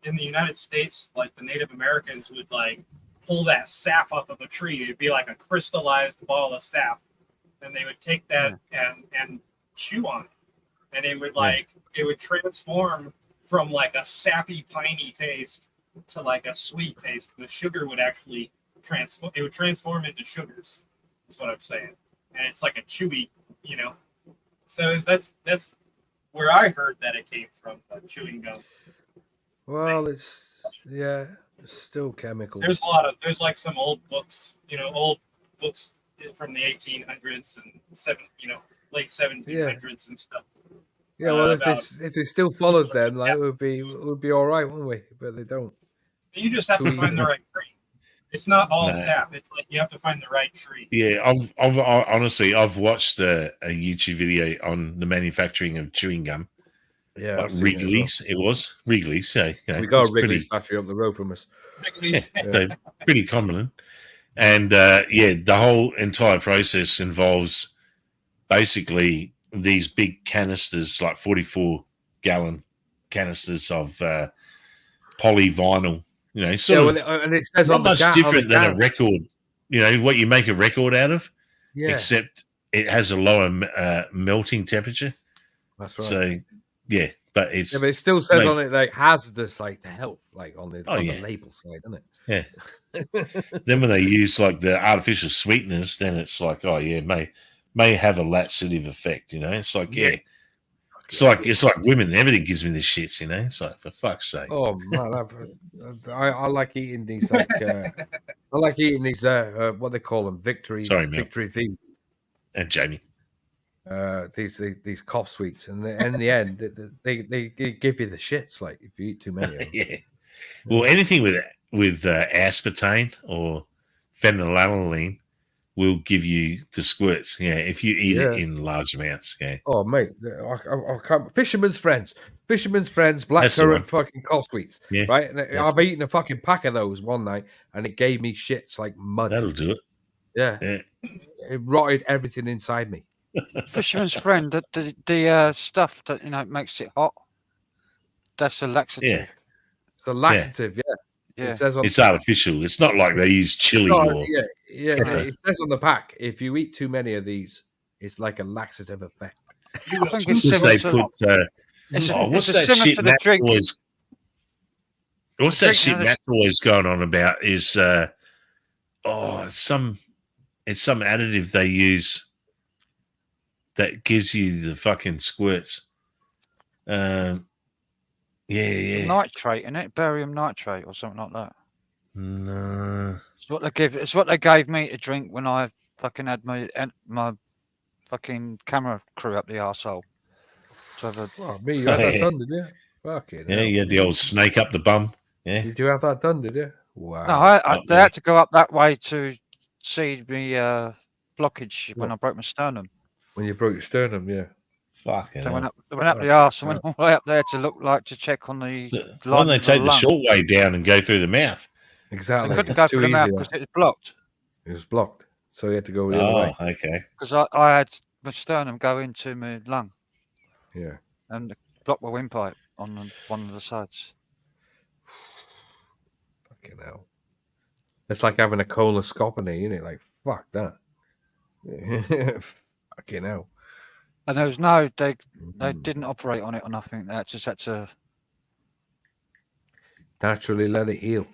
in the United States, like the Native Americans would like pull that sap off of a tree. It'd be like a crystallized ball of sap, and they would take that and chew on it, and it would transform from like a sappy, piney taste to like a sweet taste. The sugar would actually transform into sugars. Is what I'm saying, and it's like a chewy, So that's where I heard that it came from, chewing gum. Well, it's still chemical. There's like some old books, from the 1800s and late 1700s and stuff. Yeah, well, if they still followed them, like it would be all right, wouldn't we? But they don't. You just have to find the right tree. It's not all sap. It's like you have to find the right tree. Yeah, I've honestly watched a YouTube video on the manufacturing of chewing gum. Yeah, like Wrigley's. It was Wrigley's. So we got a Wrigley's factory up the road from us. So pretty common. And the whole entire process involves basically these big canisters, like 44-gallon canisters of polyvinyl. You know, sort of and it says not on the much can, different than a record. You know what you make a record out of, except it has a lower melting temperature. That's right. So yeah, but it's but it still says on it like hazardous, like to health, like on the the label side, doesn't it? Yeah. Then when they use like the artificial sweeteners, then it's like, oh yeah, may have a laxative effect. You know, it's like it's like women. Everything gives me the shits. You know, it's like for fuck's sake. Oh man, I like eating these like I like eating these what they call them Victory V. And Jamie. These cough sweets, and in the end, they give you the shits. Like if you eat too many of them. Yeah. Well, anything with aspartame or phenylalanine will give you the squirts. Yeah, if you eat it in large amounts. Yeah. Oh mate, I can't. Fisherman's friends, blackcurrant fucking cough sweets. Yeah. Right. And I've eaten a fucking pack of those one night, and it gave me shits like mud. That'll do it. Yeah. It rotted everything inside me. Fisherman's friend, the stuff that makes it hot. That's a laxative. Yeah. It's a laxative. Yeah. It says it's artificial. It's not like they use chili or It says on the pack if you eat too many of these, it's like a laxative effect. I think it's similar to, what's that shit Matt's always? What's that shit Matt's always going on about? Is it's some additive they use that gives you the fucking squirts. Nitrate in it, barium nitrate or something like that. No, it's what they gave me to drink when I fucking had my fucking camera crew up the arsehole. You had that done, did you? Fucking hell. You had the old snake up the bum. Yeah. Did you have that done, did you? Wow. No, they had to go up that way to see the blockage when I broke my sternum. When you broke your sternum, yeah. Fucking so went up the arse and went all the way up there to check on the. Why don't they take the short way down and go through the mouth? Exactly. They couldn't go through the mouth because it was blocked. It was blocked, so you had to go the other way. Okay. Because I had my sternum go into my lung. Yeah. And block my windpipe on one of the sides. Fucking hell. It's like having a coloscopy, isn't it? Like, fuck that. Fucking hell. And there was they didn't operate on it or nothing. They just had to naturally let it heal.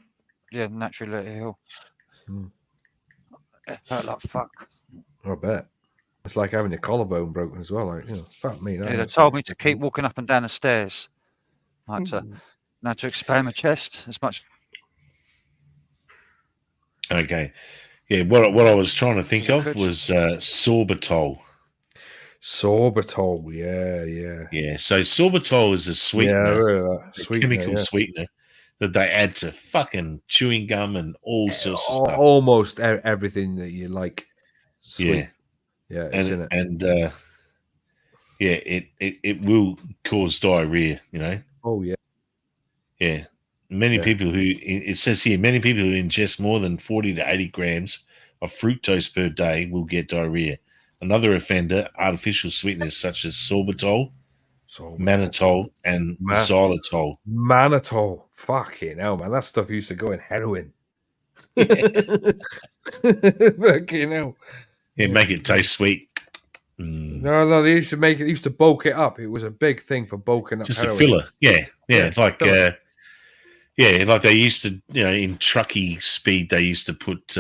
Yeah, naturally let it heal. It hurt like fuck. I bet. It's like having your collarbone broken as well. Like, fuck me. They told me to keep walking up and down the stairs. Like to expand my chest as much. Okay. Yeah, what I was trying to think of was sorbitol. Sorbitol, yeah. Yeah, so sorbitol is a sweetener, chemical sweetener that they add to fucking chewing gum and all sorts of stuff. Almost everything that you like sweet. Yeah, it's in it. And it will cause diarrhea, Oh, yeah. Yeah. Many people it says here, many people who ingest more than 40 to 80 grams of fructose per day will get diarrhea. Another offender, artificial sweeteners such as sorbitol, mannitol, and xylitol. Mannitol. Fucking hell, man. That stuff used to go in heroin. Fucking hell. Yeah, make it taste sweet. No, they used to bulk it up. It was a big thing for bulking up. Just heroin. a filler. Yeah. Like like they used to, in trucky speed, they used to put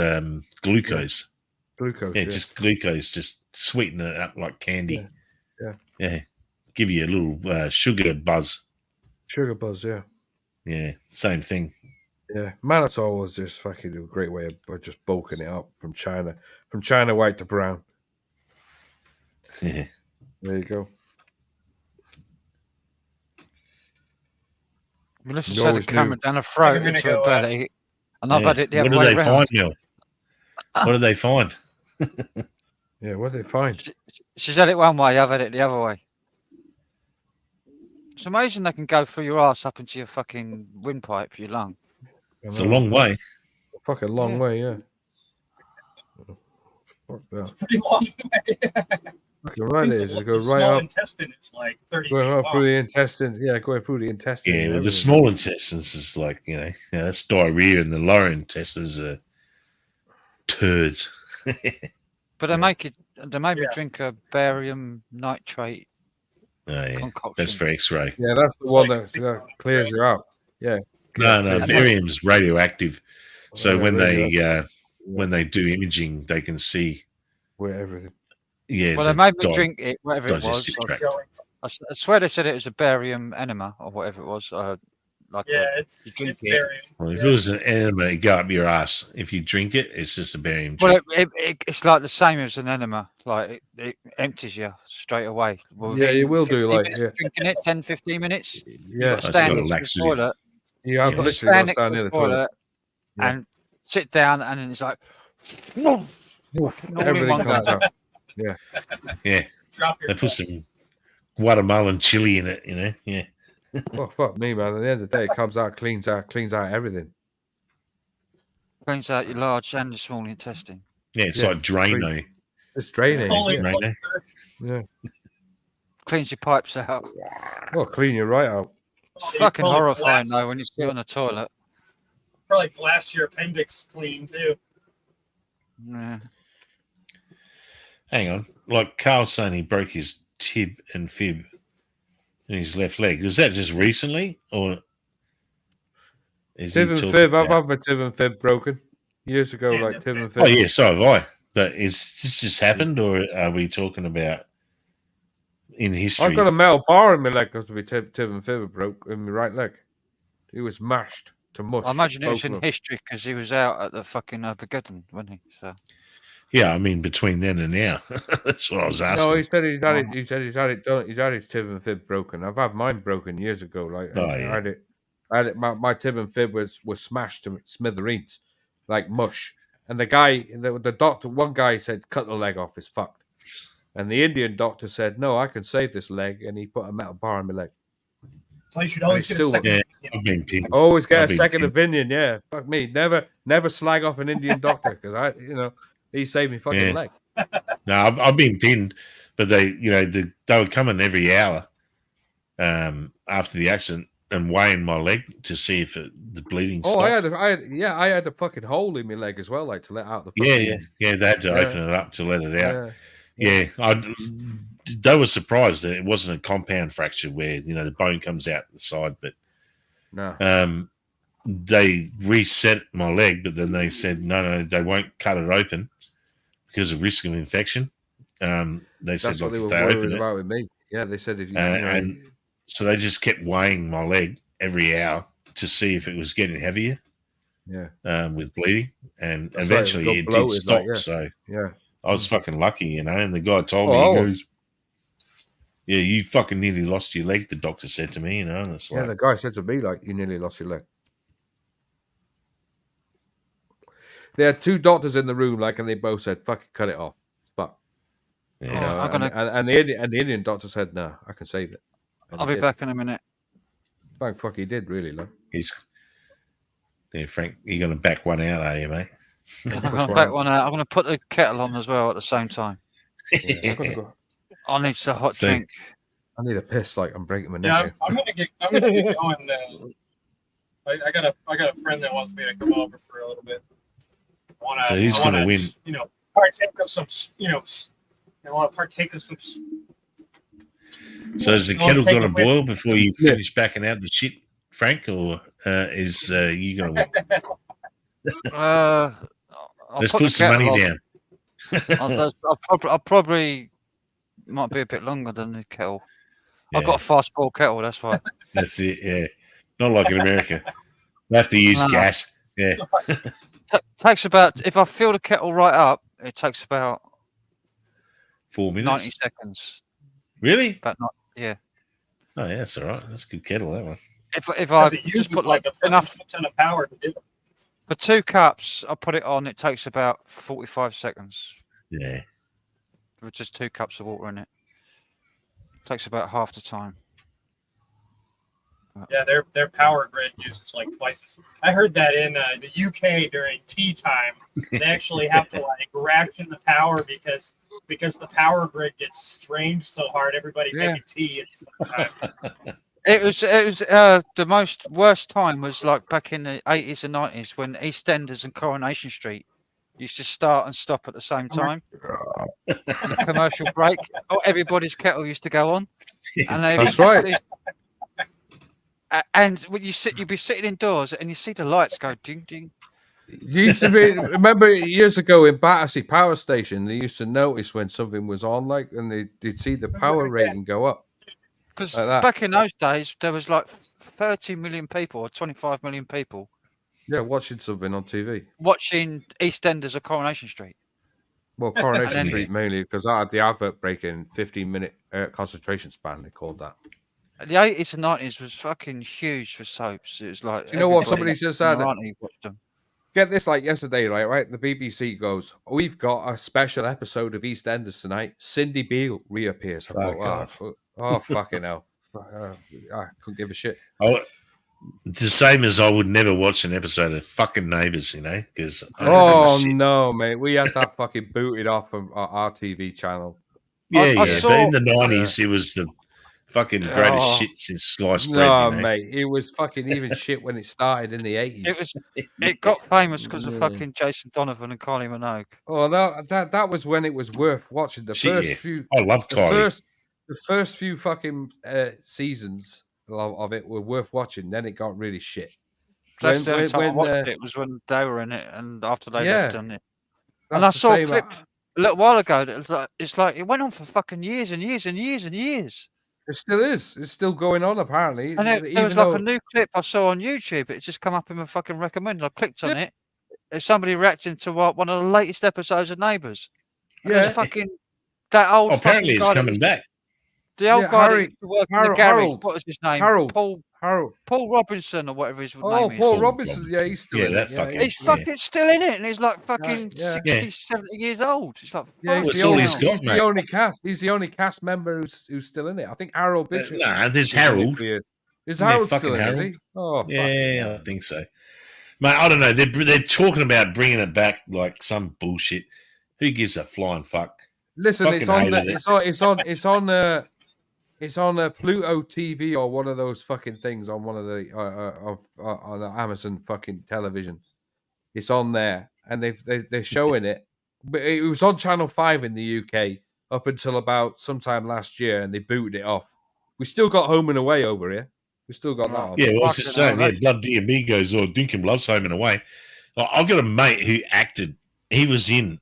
glucose. Glucose. Yeah, just glucose, just sweeten it up like candy. Yeah. Give you a little sugar buzz. Sugar buzz, yeah. Yeah, same thing. Yeah, mannitol was just fucking a great way of just bulking it up from China white to brown. Yeah. There you go. Melissa said the camera down her throat into her belly, and I've had it the other way around. What did they find, Mel? What did they find? Yeah, what did they find? She's had it one way, I've had it the other way. It's amazing they can go through your ass up into your fucking windpipe, your lung. It's a long way. A fucking long way, yeah. Fuck that. It's a pretty long way. Fucking right it is. It The goes small right up, intestine is like 30 going feet up through long. the intestines. Yeah, going through the intestines. Yeah, and well, the everything. small intestines is like, that's diarrhea, and the lower intestines are turds. But they Yeah. make it. They made me Yeah. drink a barium nitrate Oh, yeah. concoction. That's for X-ray. Yeah, that's the It's one like that secret clears you out. Yeah. No, no, clears you out. barium's radioactive. So Yeah, when radioactive. they do imaging, they can see. With everything. Yeah, Well, they the made me drink it, whatever it was. digestive tract. I swear they said it was a barium enema or whatever it was. Like Yeah, it's drink it. barium. Well, if Yeah. it was an enema, it'd go up your ass. If you drink it, it's just a barium. Well, chip. it's like the same as an enema. Like it empties you straight away. Yeah, you will 15 do, like, minutes yeah. of drinking it, 10, 15 minutes. Yeah. You've got to That's stand got a next to the laxative. toilet. You have You've got to literally got stand to next to stand the near the toilet. toilet Yeah. and sit down, and then it's like all in Everything one comes go. out. Yeah, Drop your they put pants. some Guatemalan chili in it. Yeah. Oh, fuck me, man. At the end of the day, it comes out, cleans out everything. Cleans out your large and your small intestine. Yeah, it's Yeah, like it's Drano. It's draining. Holy Yeah. Drano. Yeah. Cleans your pipes out. Well, clean you right out. It's fucking Probably horrifying blast- though when you sit on the toilet. Probably blast your appendix clean too. Yeah. Hang on. Like Carl's saying, he broke his tib and fib in his left leg. Was that just recently, or is Tib he and talking fib. I've about- had my tib and fib broken years ago, Yeah, like tib and fib. Oh yeah, so have I. But is this just happened, or are we talking about in history? I've got a metal bar in my leg because my tib and fib broke in my right leg. It was mashed to mush. I imagine it was both in of them. history because he was out at the fucking Armageddon, wasn't he? So Yeah, I mean between then and now. That's what I was asking. No, he said he's had it. He said he's had it done. He's had his tib and fib broken. I've had mine broken years ago. Like Oh, I yeah. had it. I had it. My tib and fib was smashed to smithereens, like mush. And the guy, the doctor, one guy said, "Cut the leg off. It's fucked." And the Indian doctor said, "No, I can save this leg." And he put a metal bar in my leg. So you should always It's get a still- second. Yeah. opinion. I've been pinned. Always get I've a been second pinned. opinion. Yeah, fuck me. Never slag off an Indian doctor because he saved me fucking Yeah. leg. No, I've been pinned, but they were coming every hour after the accident and weighing my leg to see if the bleeding Oh, stopped. I had a fucking hole in my leg as well, like to let out the. Yeah, fucking- they had to Yeah. open it up to let it out. yeah. Yeah, they were surprised that it wasn't a compound fracture where the bone comes out the side, but No. they reset my leg, but then they said no, they won't cut it open because of risk of infection. They said That's what they if were they open worried it, about with me. Yeah, they said if you, and so they just kept weighing my leg every hour to see if it was getting heavier yeah, with bleeding, and That's right, it eventually got it did bloated, stop. like, yeah. So yeah. I was fucking lucky, And the guy told Oh, me, I he was. goes, "Yeah, you fucking nearly lost your leg." The doctor said to me, and it's Yeah, like, the guy said to me, like, you nearly lost your leg. There had two doctors in the room, like, and they both said, "Fucking cut it off." Fuck. yeah. You know, I'm gonna- and the Indian doctor said, "No, I can save it." And I'll he be did. back in a minute. Thank fuck he did, really, like. Frank, you're gonna back one out, are you, mate? I'm Push gonna one back out. one out. I'm gonna put the kettle on as well at the same time. Yeah, I'm gonna go. I need a hot So- drink. I need a piss, like I'm breaking my neck. Yeah, here. I'm gonna get going. I got a friend that wants me to come over for a little bit. So who's gonna win? Partake of some. I want to partake of some. So is the You wanna kettle take gonna it with- boil before you Yeah. finish backing out the shit, Frank, or is you gonna win? I'll Let's put put the some kettle money on. down. I'll probably might be a bit longer than the kettle. I've Yeah. got a fast boil kettle. That's why. That's it. Yeah, not like in America. They have to use No. gas. Yeah, Takes about, if I fill the kettle right up, it takes about 4 minutes. 90 seconds. Really? About not, yeah. Oh, yeah, that's all right. That's a good kettle, that one. If I Because it just uses put like like a enough fucking ton of power to do it. for 2 cups, I put it on. It takes about 45 seconds Yeah. with just 2 cups of water in it. Takes about half the time. Yeah, their power grid uses like twice as. I heard that in the UK during tea time, they actually have to like ration the power because because the power grid gets strained so hard. Everybody Yeah. making tea at the same time. It was the most worst time was like back in the 80s and 90s when EastEnders and Coronation Street used to start and stop at the same time. On a commercial break, everybody's kettle used to go on, and That's right. And when you'd be sitting indoors and you see the lights go ding ding. It used to be. Remember years ago in Battersea Power Station, they used to notice when something was on, like, and they'd see the power rating go up. Because Like that. back in those days, there was like 30 million people or 25 million people Yeah, watching something on TV. watching EastEnders or Coronation Street. Well, Coronation then- Street mainly because I had the advert breaking 15-minute concentration span. They called that. The 80s and 90s was fucking huge for soaps. It was like, Do you know what everybody somebody just said? and their auntie watched them. Get this, like yesterday, right? The BBC goes, "We've got a special episode of EastEnders tonight. Cindy Beale reappears." I Fuck thought, oh, fucking hell. I couldn't give a shit. It's the same as I would never watch an episode of fucking Neighbours, you know, because Oh, no, mate. We had that fucking booted off from our TV channel. yeah, I yeah. saw- But in the 90s, it was the fucking greatest Oh. shit since sliced bread. No, you know? mate. It was fucking even shit when it started in the 80s. It got famous because of Yeah. fucking Jason Donovan and Kylie Minogue. Oh, no, that was when it was worth watching. The Shit, first yeah. few, I love Kylie. the first few fucking seasons of it were worth watching. Then it got really shit. That's the only time I when, watched it was when they were in it and after they Yeah. left on it. That's And I the saw a same, clip a little while ago that it's like it went on for fucking years and years and years and years. It still is. It's still going on, apparently. And there Even was like though- a new clip I saw on YouTube. It just come up in my fucking recommended. I clicked on it. There's somebody reacting to one of the latest episodes of Neighbours. And Yeah. there's fucking that old. Oh, apparently fucking it's guy that coming used- back. The old Yeah, guy Harry- that used to work in the Harold- garage. Harold. What was his name? Harold. Paul Robinson or whatever his Oh, name is. Paul Robinson. Yeah, he's still Yeah, in that it. fucking- He's fucking still in it, and he's like fucking Yeah. 60, 70 years old. It's like, Yeah, fuck he's, That's the all only, he's got, he's mate. the only cast. He's the only cast member who's still in it. I think Harold Bishop. Nah, there's was in it Harold. for years. Is Yeah, Harold fucking still in it? Is Harold. he? Oh, fuck. Yeah, I think so. Mate, I don't know. They're talking about bringing it back like some bullshit. Who gives a flying fuck? Listen, Fucking it's on. hated it. It's on Pluto TV or one of those fucking things on one of the on the Amazon fucking television. It's on there, and they're showing it. But it was on Channel 5 in the UK up until about sometime last year, and they booted it off. We still got Home and Away over here. We still got that on. Yeah, well, I was Fucking just saying, hell, yeah, Blood D Amigos or Dinkum Loves Home and Away. Like, I've got a mate who acted. He was in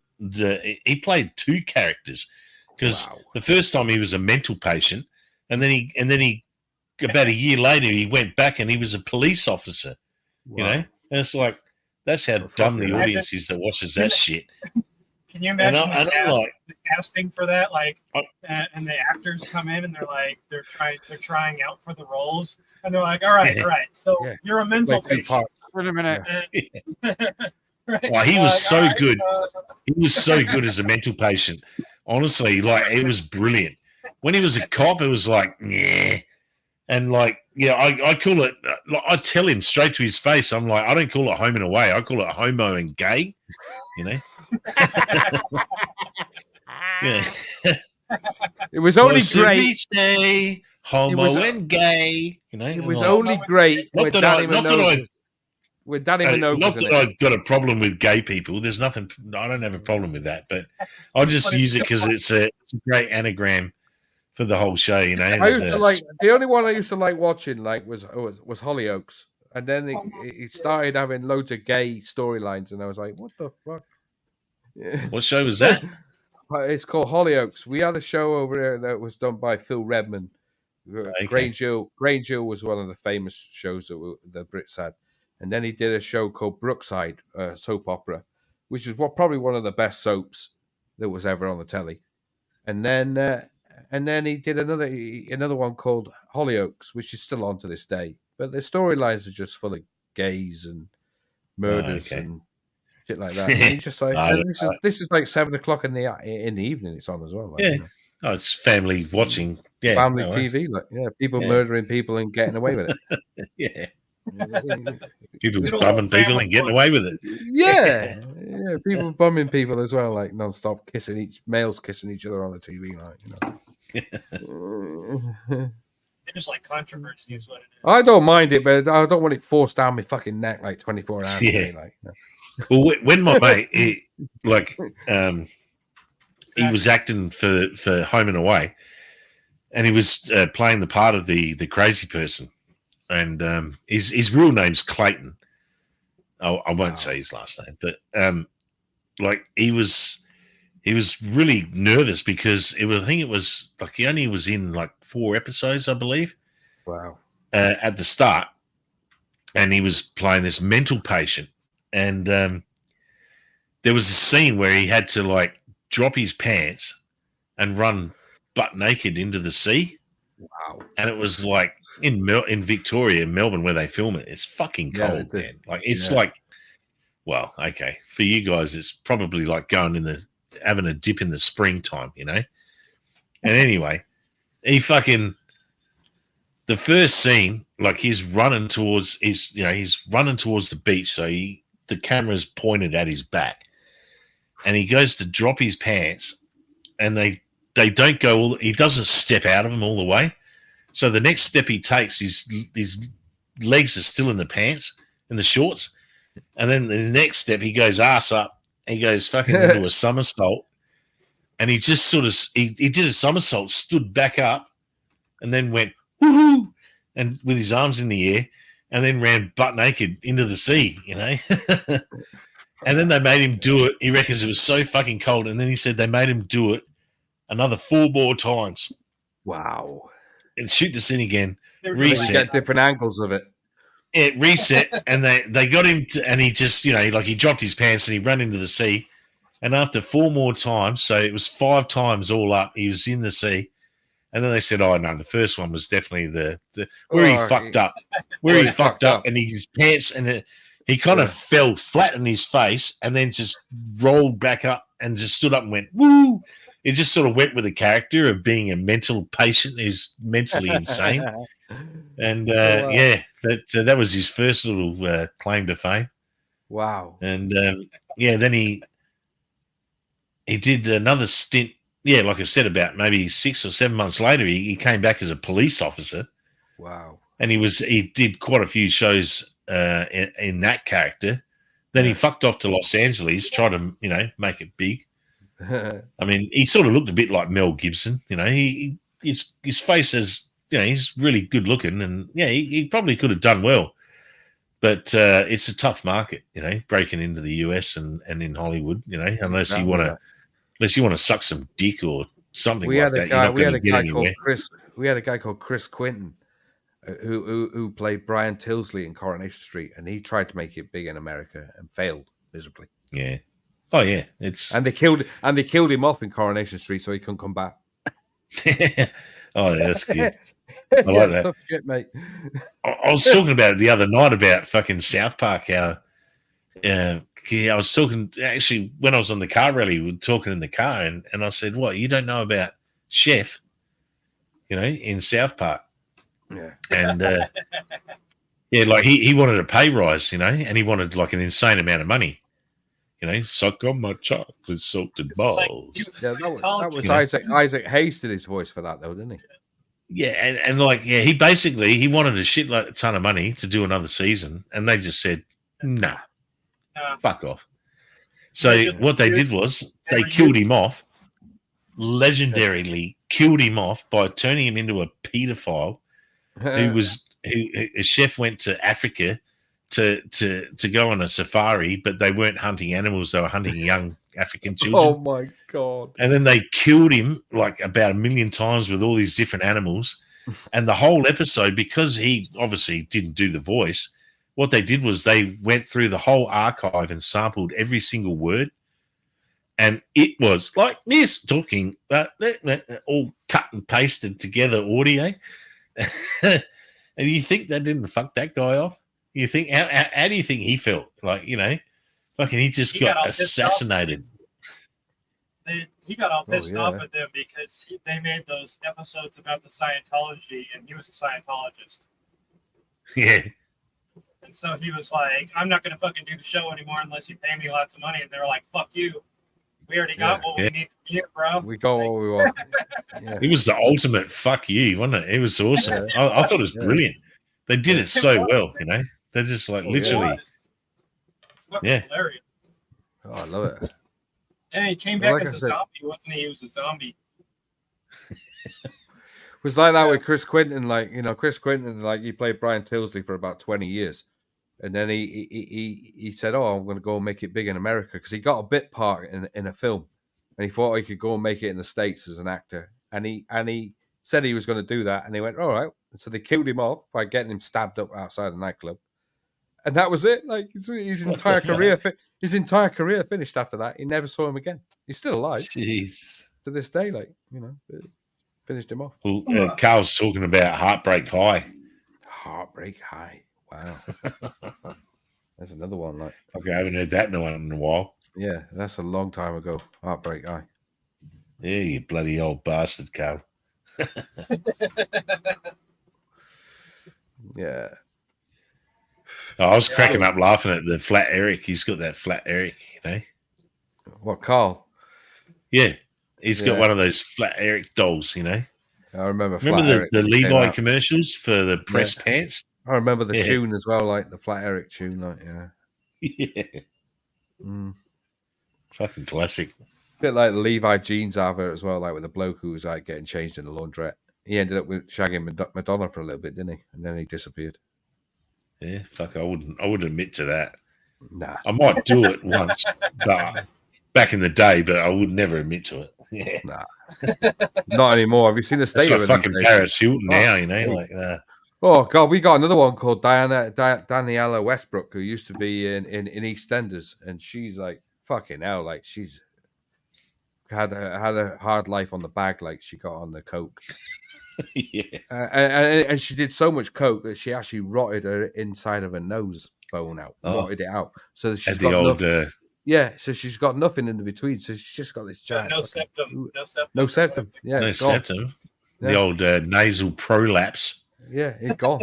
he played two characters because Wow. the first time he was a mental patient, and then he about a year later he went back and he was a police officer. You know, and it's like that's how dumb the Imagine- audience is that watches that shit. Can you imagine And the, I'm like, casting for that? Like, Oh. and the actors come in and they're trying out for the roles, and they're like, all right, so Yeah. you're a mental Like two patient. parts. wait a minute. Right? Well, he was Like, so all right, good. He was so good as a mental patient. Honestly, like it was brilliant. When he was a cop, it was like, yeah. And like, yeah, I call it. Like, I tell him straight to his face. I'm like, I don't call it home and away. I call it homo and gay. You know. Yeah. It was only Closer great. each day, homo was- and gay. You know. It and was like, only great Not with that Danny not that Minogue. With Danny Minogue not was in that it. I've got a problem with gay people. There's nothing. I don't have a problem with that. But I just But it's use it still because it's a great anagram for the whole show. You know. I used to like the only one I used to like watching like was Hollyoaks, and then he started having loads of gay storylines, and I was like, what the fuck? Yeah. What show was that? It's called Hollyoaks. We had a show over there that was done by Phil Redman. Grange Hill was one of the famous shows that the Brits had, and then he did a show called Brookside, soap opera, which is probably one of the best soaps that was ever on the telly. And then he did another one called Hollyoaks, which is still on to this day. But the storylines are just full of gays and murders okay. and shit like that. And he's just like, I and don't this is like 7:00 in the evening. It's on as well. Like, Yeah. you know, Oh, it's family watching. Yeah. family no, TV. Like, yeah, people Yeah. murdering people and getting away with Yeah. it. People Good old bumming people family and getting fun. away with it. Yeah, Yeah, people bumming people as well, like non-stop males kissing each other on the TV, like, They just like controversy is what it is. I don't mind it, but I don't want it forced down my fucking neck like 24 hours a day, like. Well, when my mate, he was acting for Home and Away, and he was playing the part of the crazy person, and his real name's Clayton. I won't say his last name, but like he was really nervous because I think it was like he only was in like 4 episodes, I believe. Wow. At the start, and he was playing this mental patient, and there was a scene where he had to like drop his pants and run butt naked into the sea. Wow. And it was like in Victoria, Melbourne, where they film it. It's fucking cold, man. Like it's like, well, okay, for you guys, it's probably like having a dip in the springtime, And anyway, the first scene, like he's running towards the beach, so the camera's pointed at his back, and he goes to drop his pants, and they don't go. He doesn't step out of them all the way. So the next step he takes, his legs are still in the pants, in the shorts, and then the next step he goes ass up. He goes fucking into a somersault, and he just sort of he did a somersault, stood back up, and then went woohoo, and with his arms in the air, and then ran butt naked into the sea, And then they made him do it. He reckons it was so fucking cold, and then he said they made him do it another 4 more times. Wow. And shoot the scene again. Reset. You get different angles of it. It reset, and they got him to, and he just, like he dropped his pants and he ran into the sea. And after 4 more times, so it was 5 times all up, he was in the sea. And then they said, "Oh no, the first one was definitely the where he fucked up, where he fucked up, and his pants, and he kind of fell flat on his face, and then just rolled back up and just stood up and went woo." It just sort of went with the character of being a mental patient who's mentally insane, and that was his first little claim to fame. Wow! And then he did another stint. Yeah, like I said, about maybe 6 or 7 months later, he came back as a police officer. Wow! And he did quite a few shows in that character. Then he fucked off to Los Angeles, tried to make it big. I mean, he sort of looked a bit like Mel Gibson. His face is he's really good looking, and he probably could have done well. But it's a tough market, breaking into the US and in Hollywood, unless you want to suck some dick or something like that. We had a guy called Chris Quinton, who played Brian Tilsley in Coronation Street, and he tried to make it big in America and failed miserably. Yeah. Oh yeah, and they killed him off in Coronation Street, so he couldn't come back. Oh, yeah, that's good. I like that. Tough shit, mate. I was talking about it the other night about fucking South Park. How I was talking actually when I was on the car rally. We were talking in the car, and I said, "What, you don't know about Chef? In South Park?" Yeah, and like he wanted a pay rise, and he wanted like an insane amount of money. Suck on my chocolate salted balls. That was Isaac Hayes did his voice for that, though, didn't he? Yeah, and he wanted a shitload ton of money to do another season, and they just said, nah, fuck off. So what they did was they killed him off, legendarily killed him off by turning him into a pedophile who a chef went to Africa to go on a safari, but they weren't hunting animals, they were hunting young African children. Oh my God. And then they killed him like about 1 million times with all these different animals. And the whole episode, because he obviously didn't do the voice, what they did was they went through the whole archive and sampled every single word. And it was like this, talking, all cut and pasted together audio. And you think that didn't fuck that guy off? You think how do you think he felt? Like, fucking he got assassinated. He got all pissed off at them because they made those episodes about the Scientology, and he was a Scientologist. Yeah. And so he was like, I'm not going to fucking do the show anymore unless you pay me lots of money. And they're like, fuck you. We already got what we need from you, bro. We got what we want. Yeah. It was the ultimate fuck you, wasn't it? It was awesome. Yeah. I thought it was brilliant. They did it so well, They're just like Oh, literally. It's fucking hilarious. Oh, I love it. And he came Well, back like as I a said- zombie, wasn't he? He was a zombie. It was like that with Chris Quinton. Like, Chris Quinton, like, he played Brian Tilsley for about 20 years. And then he said, "Oh, I'm going to go and make it big in America," because he got a bit part in a film, and he thought he could go and make it in the States as an actor. And he said he was going to do that, and he went, "All right." And so they killed him off by getting him stabbed up outside a nightclub, and that was it. Like his entire career finished after that. He never saw him again. He's still alive Jeez. to this day. Like, finished him off. Well, Carl's talking about Heartbreak High. Heartbreak High. Wow. That's another one. Like, Okay, I haven't heard that in a while. yeah, that's a long time ago. Heartbreak High. Yeah, you bloody old bastard, Carl. Yeah. Oh, I was cracking up laughing at the Flat Eric. He's got that Flat Eric, What, Carl? Yeah, he's got Yeah. one of those Flat Eric dolls, I remember. Remember Flat the Eric came Levi out. commercials for the press pants? I remember the Yeah. tune as well, like the Flat Eric tune. Like, yeah. Yeah, Mm. fucking classic. Bit like the Levi jeans advert as well, like with the bloke who was like getting changed in the laundrette. He ended up with shagging Madonna for a little bit, didn't he? And then he disappeared. Yeah, fuck, I wouldn't admit to that. Nah. I might do it once, but back in the day, but I would never admit to it. Yeah, Nah. Not anymore. Have you seen the that's state like of it? fucking Paris Hilton now, like Oh God, we got another one called Daniela Westbrook, who used to be in EastEnders, and she's like fucking hell, like she's had a hard life on the bag, like she got on the coke, yeah. and she did so much coke that she actually rotted her inside of her nose bone out, rotted it out, so she's At got the old, yeah, so she's got nothing in the between, so she's just got this giant No fucking- septum. no septum, yeah, no it's gone. septum. Yeah. The old nasal prolapse. Yeah, it's gone.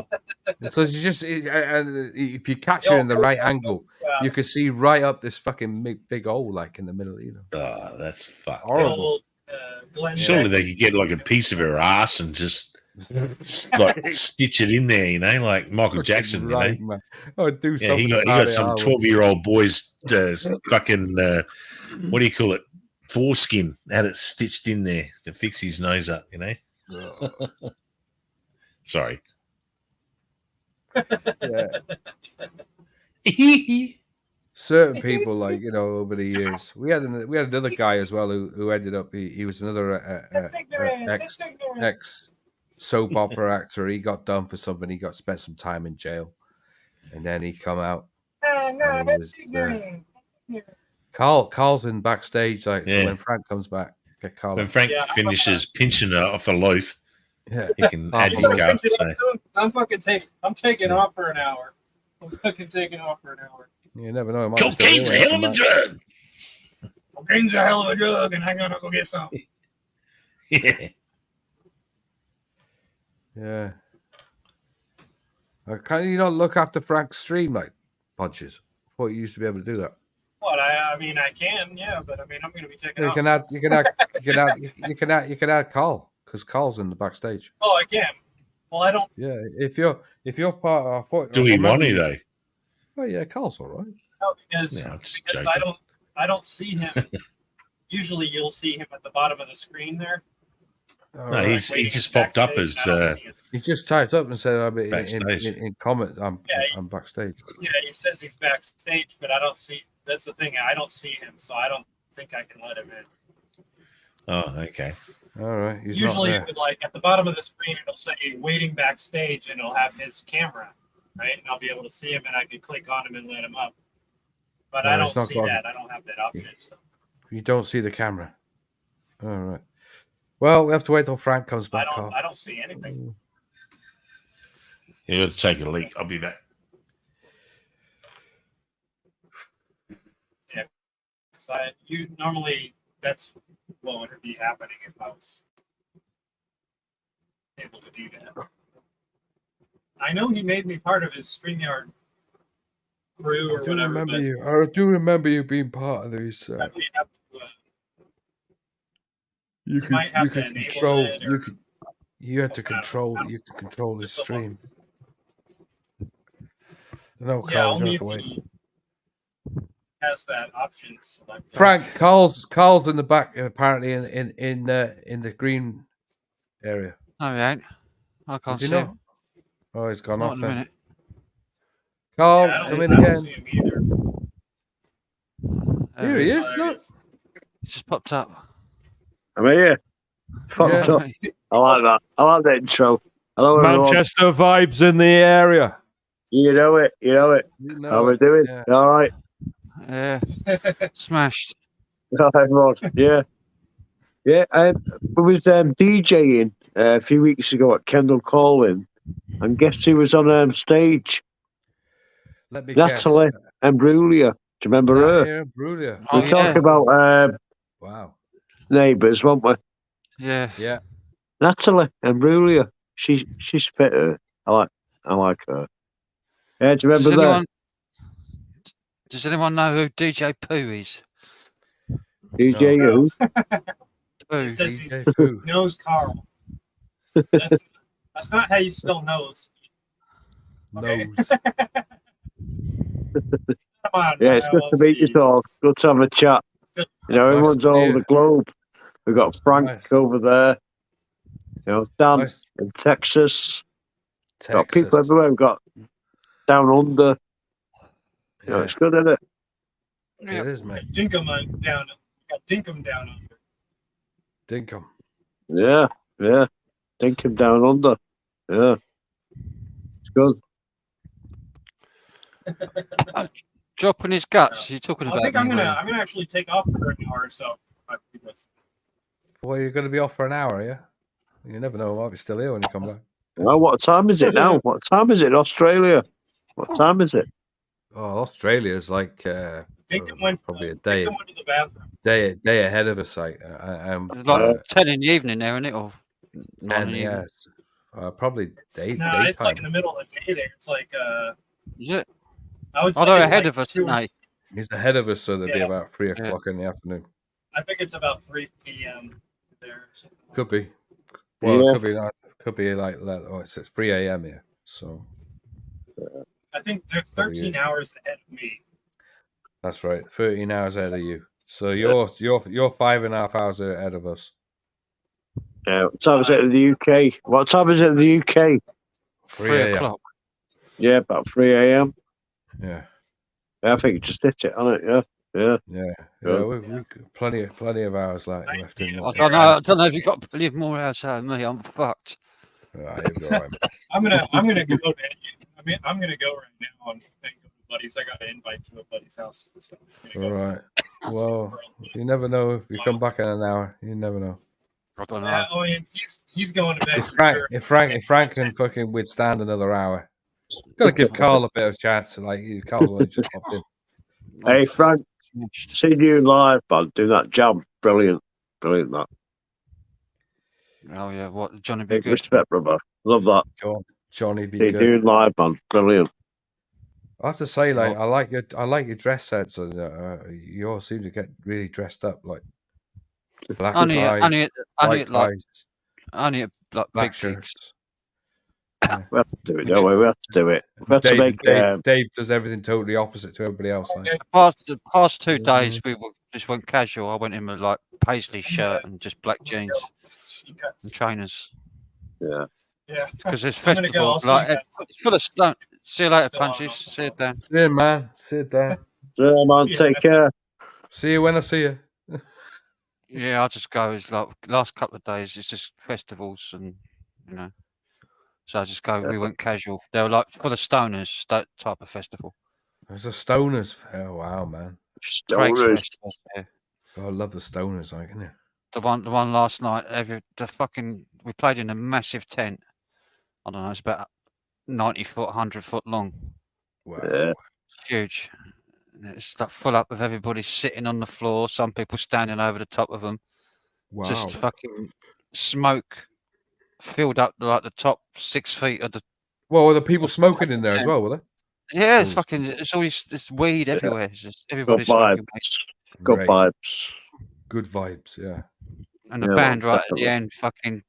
And so she just, and if you catch her in the right angle, you can see right up this fucking big hole, like in the middle. Oh, that's fucked. Horrible. Glenn Surely they could get like a piece of her ass and just like stitch it in there, like Michael Jackson, right, man. Oh, do Yeah, something. he got about it, some I would. 12-year-old boy's fucking what do you call it? Foreskin. Had it stitched in there to fix his nose up, Sorry. Yeah. Certain people, like over the years, we had another guy as well who ended up he was another ex soap opera actor. He got done for something. He got spent some time in jail, and then he come out. And he was, Carl's in backstage, like so when Frank comes back, get Carl. When Frank finishes pinching her off a loaf, Yeah, he can add you up. So. I'm taking off for an hour. I'm fucking taking off for an hour. You never know. Cocaine's a hell of a drug. Cocaine's a hell of a drug, and I'm gonna go get some. Yeah. Yeah. Can you not look after Frank's stream like punches? I thought you used to be able to do that. What? I mean, I can, yeah, but I mean, I'm gonna be taking You off. can add Carl because Carl's in the backstage. Oh, I can. Well, I don't. Yeah, if you're part of, Do we want to though? Oh yeah, Carl's all right. No, because No, I'm just because joking. I don't see him. Usually, you'll see him at the bottom of the screen there. All No, right. he waiting just popped up backstage, as and I don't see him. He just typed up and said, "I'm Backstage. in comment. I'm Yeah, backstage." Yeah, he says he's backstage, but I don't see. That's the thing. I don't see him, so I don't think I can let him in. Oh, okay. All right. He's Usually, not it would, like at the bottom of the screen, it'll say "waiting backstage," and it'll have his camera, right? And I'll be able to see him, and I can click on him and let him up. But No, I it's don't not see got- that. I don't have that option. So. You don't see the camera. All right. Well, we have to wait till Frank comes back. Carl. I don't see anything. You got to take a leak. I'll be back. Because you normally that's what would be happening if I was able to do that. I know he made me part of his StreamYard crew or whatever. But I do remember you being part of these. we have to, You might have to could enable control. it You or- could. You had to control. You could control the Just someone- stream. No, yeah, Carl, you only don't have if to wait. he has that option selected. Frank, Carl's in the back, apparently in the green area. No, he ain't. I can't Is he see not? him. Oh, he's gone Not off in a then. minute. Carl, Yeah, come I in don't again. see him either. Here he Oh, is. there he Look. is. He just popped up. I'm here. Fucked Yeah. up. I like that. I like that intro. Hello, everyone. Manchester vibes in the area. You know it. You know it. You know How we it. doing? Yeah. All right. Yeah, smashed. Hello, everyone. Yeah. Yeah. We was DJing a few weeks ago at Kendall Calling, and guess who was on stage? Let me guess. Natalie and Brulia. Do you remember her? Natalie Brulia. Oh, We talked yeah. about Wow. neighbours, won't we? Yeah. Yeah. Natalie and Brulia. She's fit. Her. I like her. Yeah. Do you remember that? Does anyone know who DJ Pooh is? DJ No. who? Pooh. It says he DJ Pooh. knows Carl. That's not how you spell nose. Okay. Nose. Come on. Yeah, it's good to meet you all. Good to have a chat. You know, Nice everyone's to all meet over you. the globe. We've got Frank Nice. over there. You know, Dan Nice. in Texas. Got Texas. people everywhere. We've got down under. You know, Yeah, it's good, isn't it? it is, mate. Dinkum down. Got Dinkum down under. Dinkum. Yeah, yeah. Think him down under. Yeah. It's good. Dropping his guts. You're talking I about think me, I'm gonna Will. I'm gonna actually take off for an hour or so. Well, you're going to be off for an hour, yeah? You never know. I might be still here when you come back. Well, what time is it now? What time is it in Australia? What time is it? Oh, Australia's like Dinkum went probably a Dinkum went to the bathroom. day ahead of us. Like, It's like 10 in the evening there, isn't it? Or 9 in 10, the evening. yes. Probably No, it's like in daytime. the middle of the day there. It's like Is it? I would say Oh, they're it's ahead like of us, 2 or- aren't they? He's ahead of us, so there'd be Yeah. about 3 o'clock in the afternoon. I think it's about 3 p.m. there. Or something like Could be. Well, Yeah. it could be not. Could be like oh, it's 3 a.m. here. So that. I think they're 13 hours ahead of me. that's right. 13 hours ahead of you. So you're 5.5 hours ahead of us. Yeah. What time is it in the UK? What time is it in the UK? 3 a.m. o'clock. Yeah, about 3 a.m. Yeah. Yeah, I think you just hit it on it. Yeah. Yeah. Yeah. Yeah. We plenty of hours left in. I don't know if you got plenty more outside of me. I'm fucked. Right, you'll be all right. I'm gonna go. I'm gonna go right now and go to buddies. I got an invite to a buddy's house. So I'm All gonna go. right. Well, you never know if you come back in an hour. You never know. I don't know. Yeah, I mean, he's going to bed. If for sure. Frank can fucking withstand another hour, gotta give Carl a bit of chance. Like Carl's only just popped in. Hey, Frank, Smashed. seeing you live, man, do that jam. Brilliant. Brilliant, that. Oh, yeah. What? Johnny be Big good. respect, brother. Love that. Johnny, be See you good. doing live, man. Brilliant. I have to say, like, I like your dress sense. You all seem to get really dressed up, like black Only tie, white like ties, black black big gigs. shirts. We have to do it, don't we? We have to do it. We have to Dave, make. Dave does everything totally opposite to everybody else. Like. The past 2 days, we just went casual. I went in with like paisley shirt and just black jeans and trainers Yeah. Yeah. because it's I'm gonna go. festival. I'll see Like you guys. it's full of stunt. See you later, Still on, punches. I'll- See you, Dan. See you, man. Sit down. Yeah, man, take care. See you when I see you. Yeah, I just go. It's like last couple of days. It's just festivals and So I just go. We went casual. They were like full of stoners. That type of festival. There's a Stoners. Oh wow, man. Craig's Stoners. festival. Yeah. Oh, I love the Stoners, like, isn't it? The one last night. We played in a massive tent. I don't know. It's about 90 foot, 100 foot long. Wow. Yeah. It's huge. It's like full up with everybody sitting on the floor. Some people standing over the top of them. Wow. Just fucking smoke filled up like the top 6 feet of the. Well, were the people smoking in there as well, were Yeah, it's Cool. fucking. It's always it's weed everywhere. It's just Good everybody's vibes. smoking weed. Good Right. vibes. Good vibes. Yeah. And the Yeah, band man, right at the definitely. end, fucking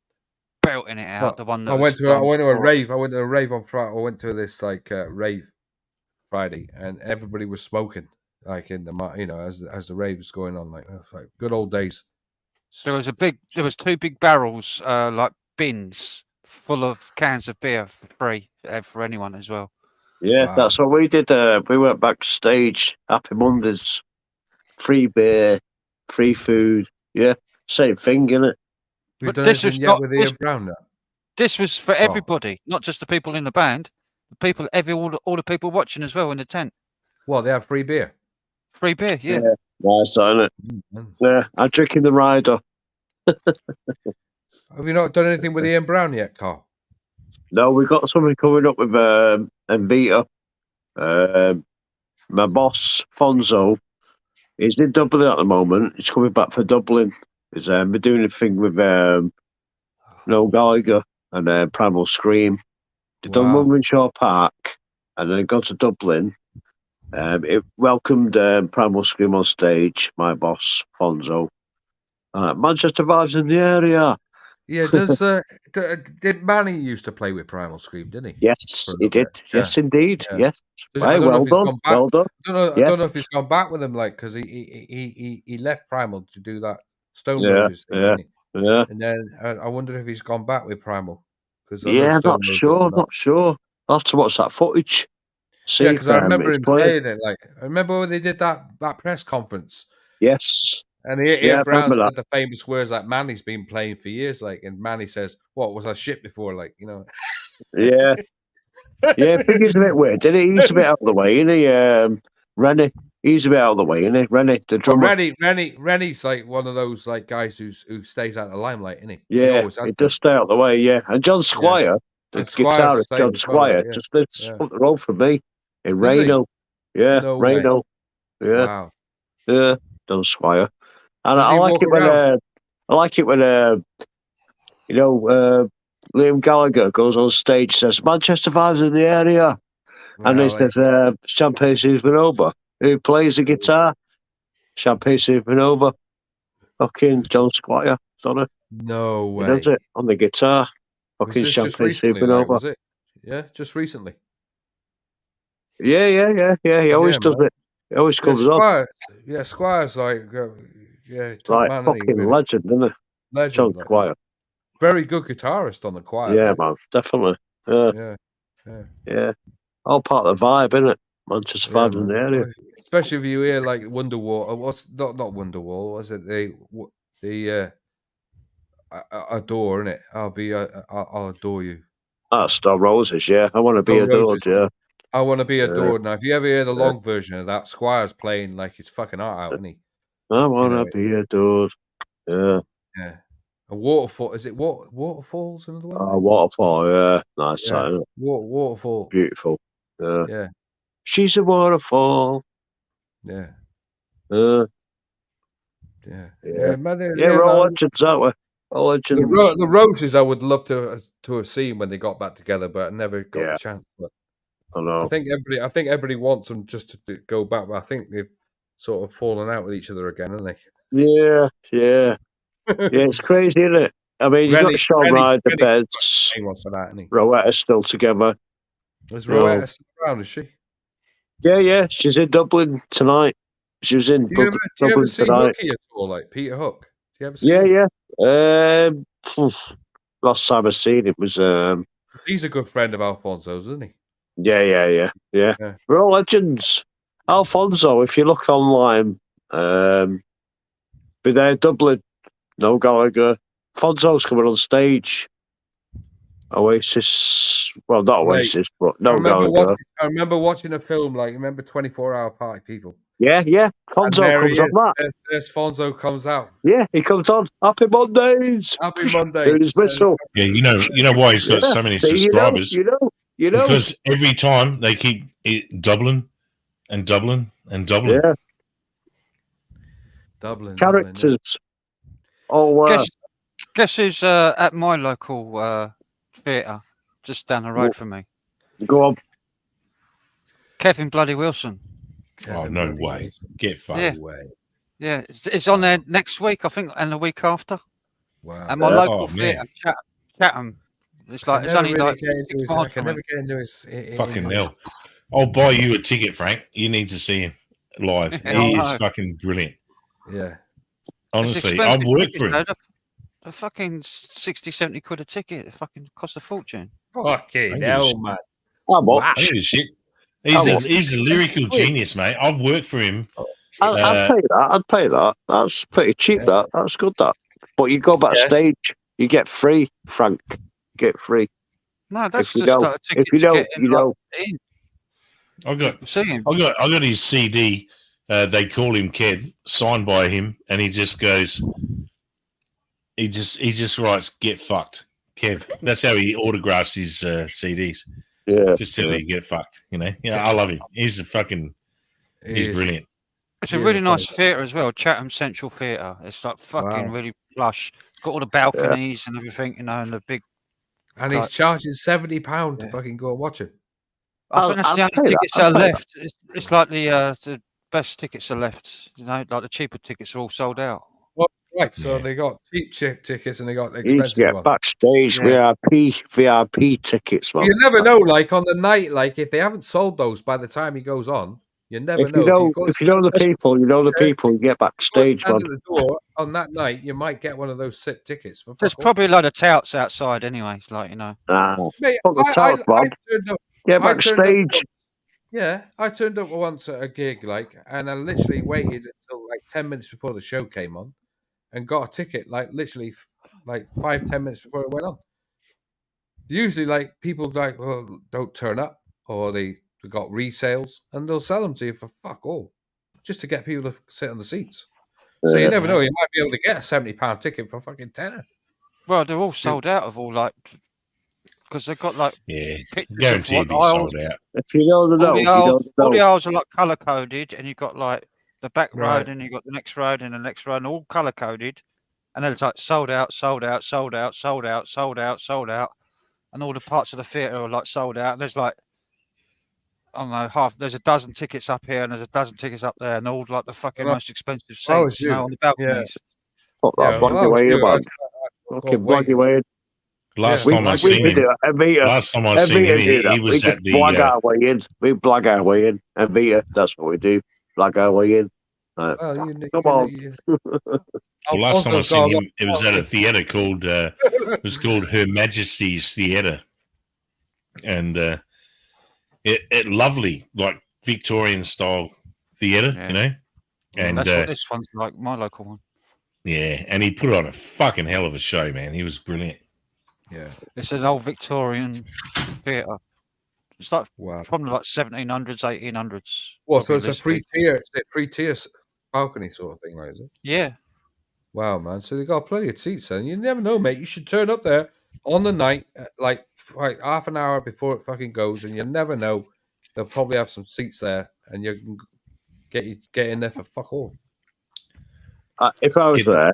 belting it out. The one that I went was to a before. rave. I went to a rave on Friday. I went to this rave Friday, and everybody was smoking like in the as the rave was going on. Like good old days. There was two big barrels, like bins full of cans of beer for free for anyone as well. Yeah, Wow. that's what we did. We went backstage. Happy Mondays, free beer, free food. Yeah, same thing, innit? Have you But done this anything was yet not. with Ian Brown? Now? This was for Oh. everybody, not just the people in the band. The people, all the people watching as well in the tent. Well, they have free beer. Free beer, yeah. Nice, isn't it? Mm. Yeah, I'm drinking the Rider. Have you not done anything with Ian Brown yet, Carl? No, we got something coming up with Mbita. My boss, Fonzo, he's in Dublin at the moment. He's coming back for Dublin. He's we're doing a thing with Noel Gallagher and Primal Scream. They've done Wow. Munchie Park and then gone to Dublin. It welcomed Primal Scream on stage, my boss, Fonzo. Manchester vibes in the area. Yeah, did Manny used to play with Primal Scream, didn't he? Yes, For a he little did. bit. Yes, Yeah. indeed. Yeah. Yes. I Right, don't know well if he's done. gone back. Well done. I don't Yes. know if he's gone back with them, like because he left Primal to do that Stone Yeah, Roses thing, yeah, didn't he? yeah. And then I wonder if he's gone back with Primal because I know Yeah, Stone not Roses. sure. Not sure. I'll have to watch that footage. See Yeah, if because I remember it's him playing. saying it. Like I remember when they did that press conference, Yes. and Yeah, Ian I Brown remember said the famous words like Manny's been playing for years, like, and Manny says, "What was I shit before?" Like, you know. Yeah. Yeah, Biggie's a bit weird, didn't he? He's a bit out of the way, isn't he? Rennie, he's a bit out of the way, isn't he? Rennie, the But drummer. Rennie's like one of those like guys who stays out of the limelight, isn't he? He Yeah, always has he been. does stay out of the way, yeah. And John Squire, the And Squire's the guitarist, same John as well, Squire, like, just lives yeah. up the road from me in Does he? Reno. Yeah, No way. Reno. Yeah, Wow. yeah, John Squire. And Does I he like walk it when around? Liam Gallagher goes on stage, says Manchester vibes in the area, and he Well, says Champagne Supernova. Who plays the guitar? Champagne Supernova. Fucking John Squire, done it. no He does way. it on the guitar. Was Fucking this just Champagne recently? Like, Supernova. was it? Yeah, just recently. Yeah. He always Yeah, does man. it. He always Yeah, comes on. Squire's like, top Like man, isn't he? fucking Really? legend, isn't it? Legend. John Like, Squire. very good guitarist on the choir. Yeah, like. man, definitely. Yeah. Yeah. All part of the vibe, isn't it? Manchester Yeah, vibes in man. the area. Especially if you hear like Wonderwall. What's not Wonderwall? Was it the adore? Innit? I'll adore you. That's Stone Roses, yeah. I want to be Stone adored, Roses. yeah. I want to be adored. Now, if you ever hear the Yeah. long version of that, Squire's playing like his fucking heart out, isn't he? I want to know, be adored. Yeah. Yeah. A waterfall. Is it waterfalls? Another one. Waterfall, yeah. Nice, Yeah. isn't it? Waterfall. Beautiful. Yeah. Yeah. She's a waterfall. Yeah. Yeah. Yeah. Man, We're all man. legends, aren't we? All legends. The Roses, I would love to have seen when they got back together, but I never got the chance. But I know. I think everybody wants them just to go back, but I think they've sort of fallen out with each other again, haven't they? Yeah. Yeah, it's crazy, isn't it? I mean, you got Sean Ryder, Beds, for that, isn't he? Rowetta's still together. Is Rowetta still around, is she? Yeah. She's in Dublin tonight. She was in Do you Dublin ever see tonight. Hooky at all, like Peter Hook? Do you ever see him? Yeah. Last time I seen it was He's a good friend of Alfonso's, isn't he? Yeah. We're all legends. Alfonso, if you look online, be there Dublin, no Gallagher. Fonzo's coming on stage. Oasis, well, not Oasis, but no Gallagher. I remember watching a film, like, remember 24-Hour Party People? Yeah. Fonzo comes on that. There's Fonzo comes out. Yeah, he comes on. Happy Mondays. Happy Mondays. Doing his whistle. Yeah, you know why he's got so many subscribers? You know. Because every time they keep it Dublin and Dublin and Dublin. Yeah. Dublin. Characters. Oh, Guess who's at my local theatre, just down the road from me? Go on. Kevin Bloody Wilson. Oh, no way. Get fucked. Yeah. No way. Yeah, it's on there next week, I think, and the week after. Wow. At my Yeah. local Oh, theatre, man. Chatham. It's like it's only like 6 I miles can from never it. get into his. Fucking hell. I'll buy you a ticket, Frank. You need to see him live. Yeah, He I is know. fucking brilliant. Yeah. Honestly, It's I've expensive worked tickets, for him. though. The fucking 60, 70 quid a ticket. It fucking costs a fortune. Fucking hell, man. How I much? don't give a shit. How He's a lyrical genius, mate. I've worked for him. I'd pay that. I'd pay that. That's pretty cheap. Yeah. That's good. That. But you go backstage, you get free, Frank. Get free. No, that's If you just don't- like a ticket if you to don't, get in, you like, don't. in. I got See him. I got his CD. They call him Kev, signed by him, and he just goes. He just writes "Get fucked, Kev." That's how he autographs his CDs. Yeah. Just tell you get fucked. You know. Yeah, I love him. He's brilliant. It's a Yeah, really the nice funny- theatre as well, Chatham Central Theatre. It's like fucking Wow. really plush. Got all the balconies and everything, you know, and the big. And he's Like- charging £70 to Yeah. fucking go and watch him. I think that's I'll the pay only that, tickets I'll that are pay left. It's like the best tickets are left. You know, like the cheaper tickets are all sold out. Right, so Yeah. they got cheap tickets and they got You need to expensive get ones. backstage Yeah. VIP tickets, man. You never know, like on the night, like if they haven't sold those by the time he goes on, you never If know. you know, go if you know the people, you know the people. You get go backstage, stand man. at the door on that night, you might get one of those tickets. For There's fuck all. probably a load of touts outside, anyways. Like, you know. Nah, Mate, fuck the touts, man. turned up. Get I turned up backstage. once- Yeah, I turned up once at a gig, like, and I literally waited until like 10 minutes before the show came on, and got a ticket, like literally, like 5-10 minutes before it went on. Usually, like people like, well, don't turn up, or they got resales, and they'll sell them to you for fuck all, just to get people to sit on the seats. So you Yeah. never know, you might be able to get a £70 ticket for fucking tenner. Well, they're all sold out of all like because they've got like Yeah, pictures of guaranteed what be aisles. sold out. If you know the All know, the you know aisles, the all the know. aisles are like color coded, and you've got like the back road, Right. and you've got the next road, and the next road, and all color coded. And then it's like sold out, sold out, sold out, sold out, sold out, sold out, and all the parts of the theatre are like sold out. And there's like I don't know, there's a dozen tickets up here, and there's a dozen tickets up there, and all like the fucking Well, most expensive oh, it's seats, you know, you. on the balconies. Fuck that, Yeah, blag well, your way I in, man. was Fucking blag your way in. Last Yeah, time I We seen could him, do that. Evita. last time I seen him, Evita do he that. We was just at blag the. our way in. We blag our way in. Evita, that's what we do. Blag our way in. Well, Come on. Well, last time I Alfonso seen got him, it was at a theatre called it was called Her Majesty's Theatre, and it lovely, like Victorian style theatre, Yeah. you know. And That's what this one's like, my local one. yeah, and he put on a fucking hell of a show, man. He was brilliant. Yeah. It's an old Victorian theatre. It's like Wow. from the like 1700s, 1800s. Well, so probably it's a this free big. tier, it's a free tier balcony sort of thing, right? Is it? Yeah. Wow, man. So they got plenty of seats, then. You never know, mate. You should turn up there on the night, like half an hour before it fucking goes, and you never know. They'll probably have some seats there, and you can get in there for fuck all. If I was Get the- there,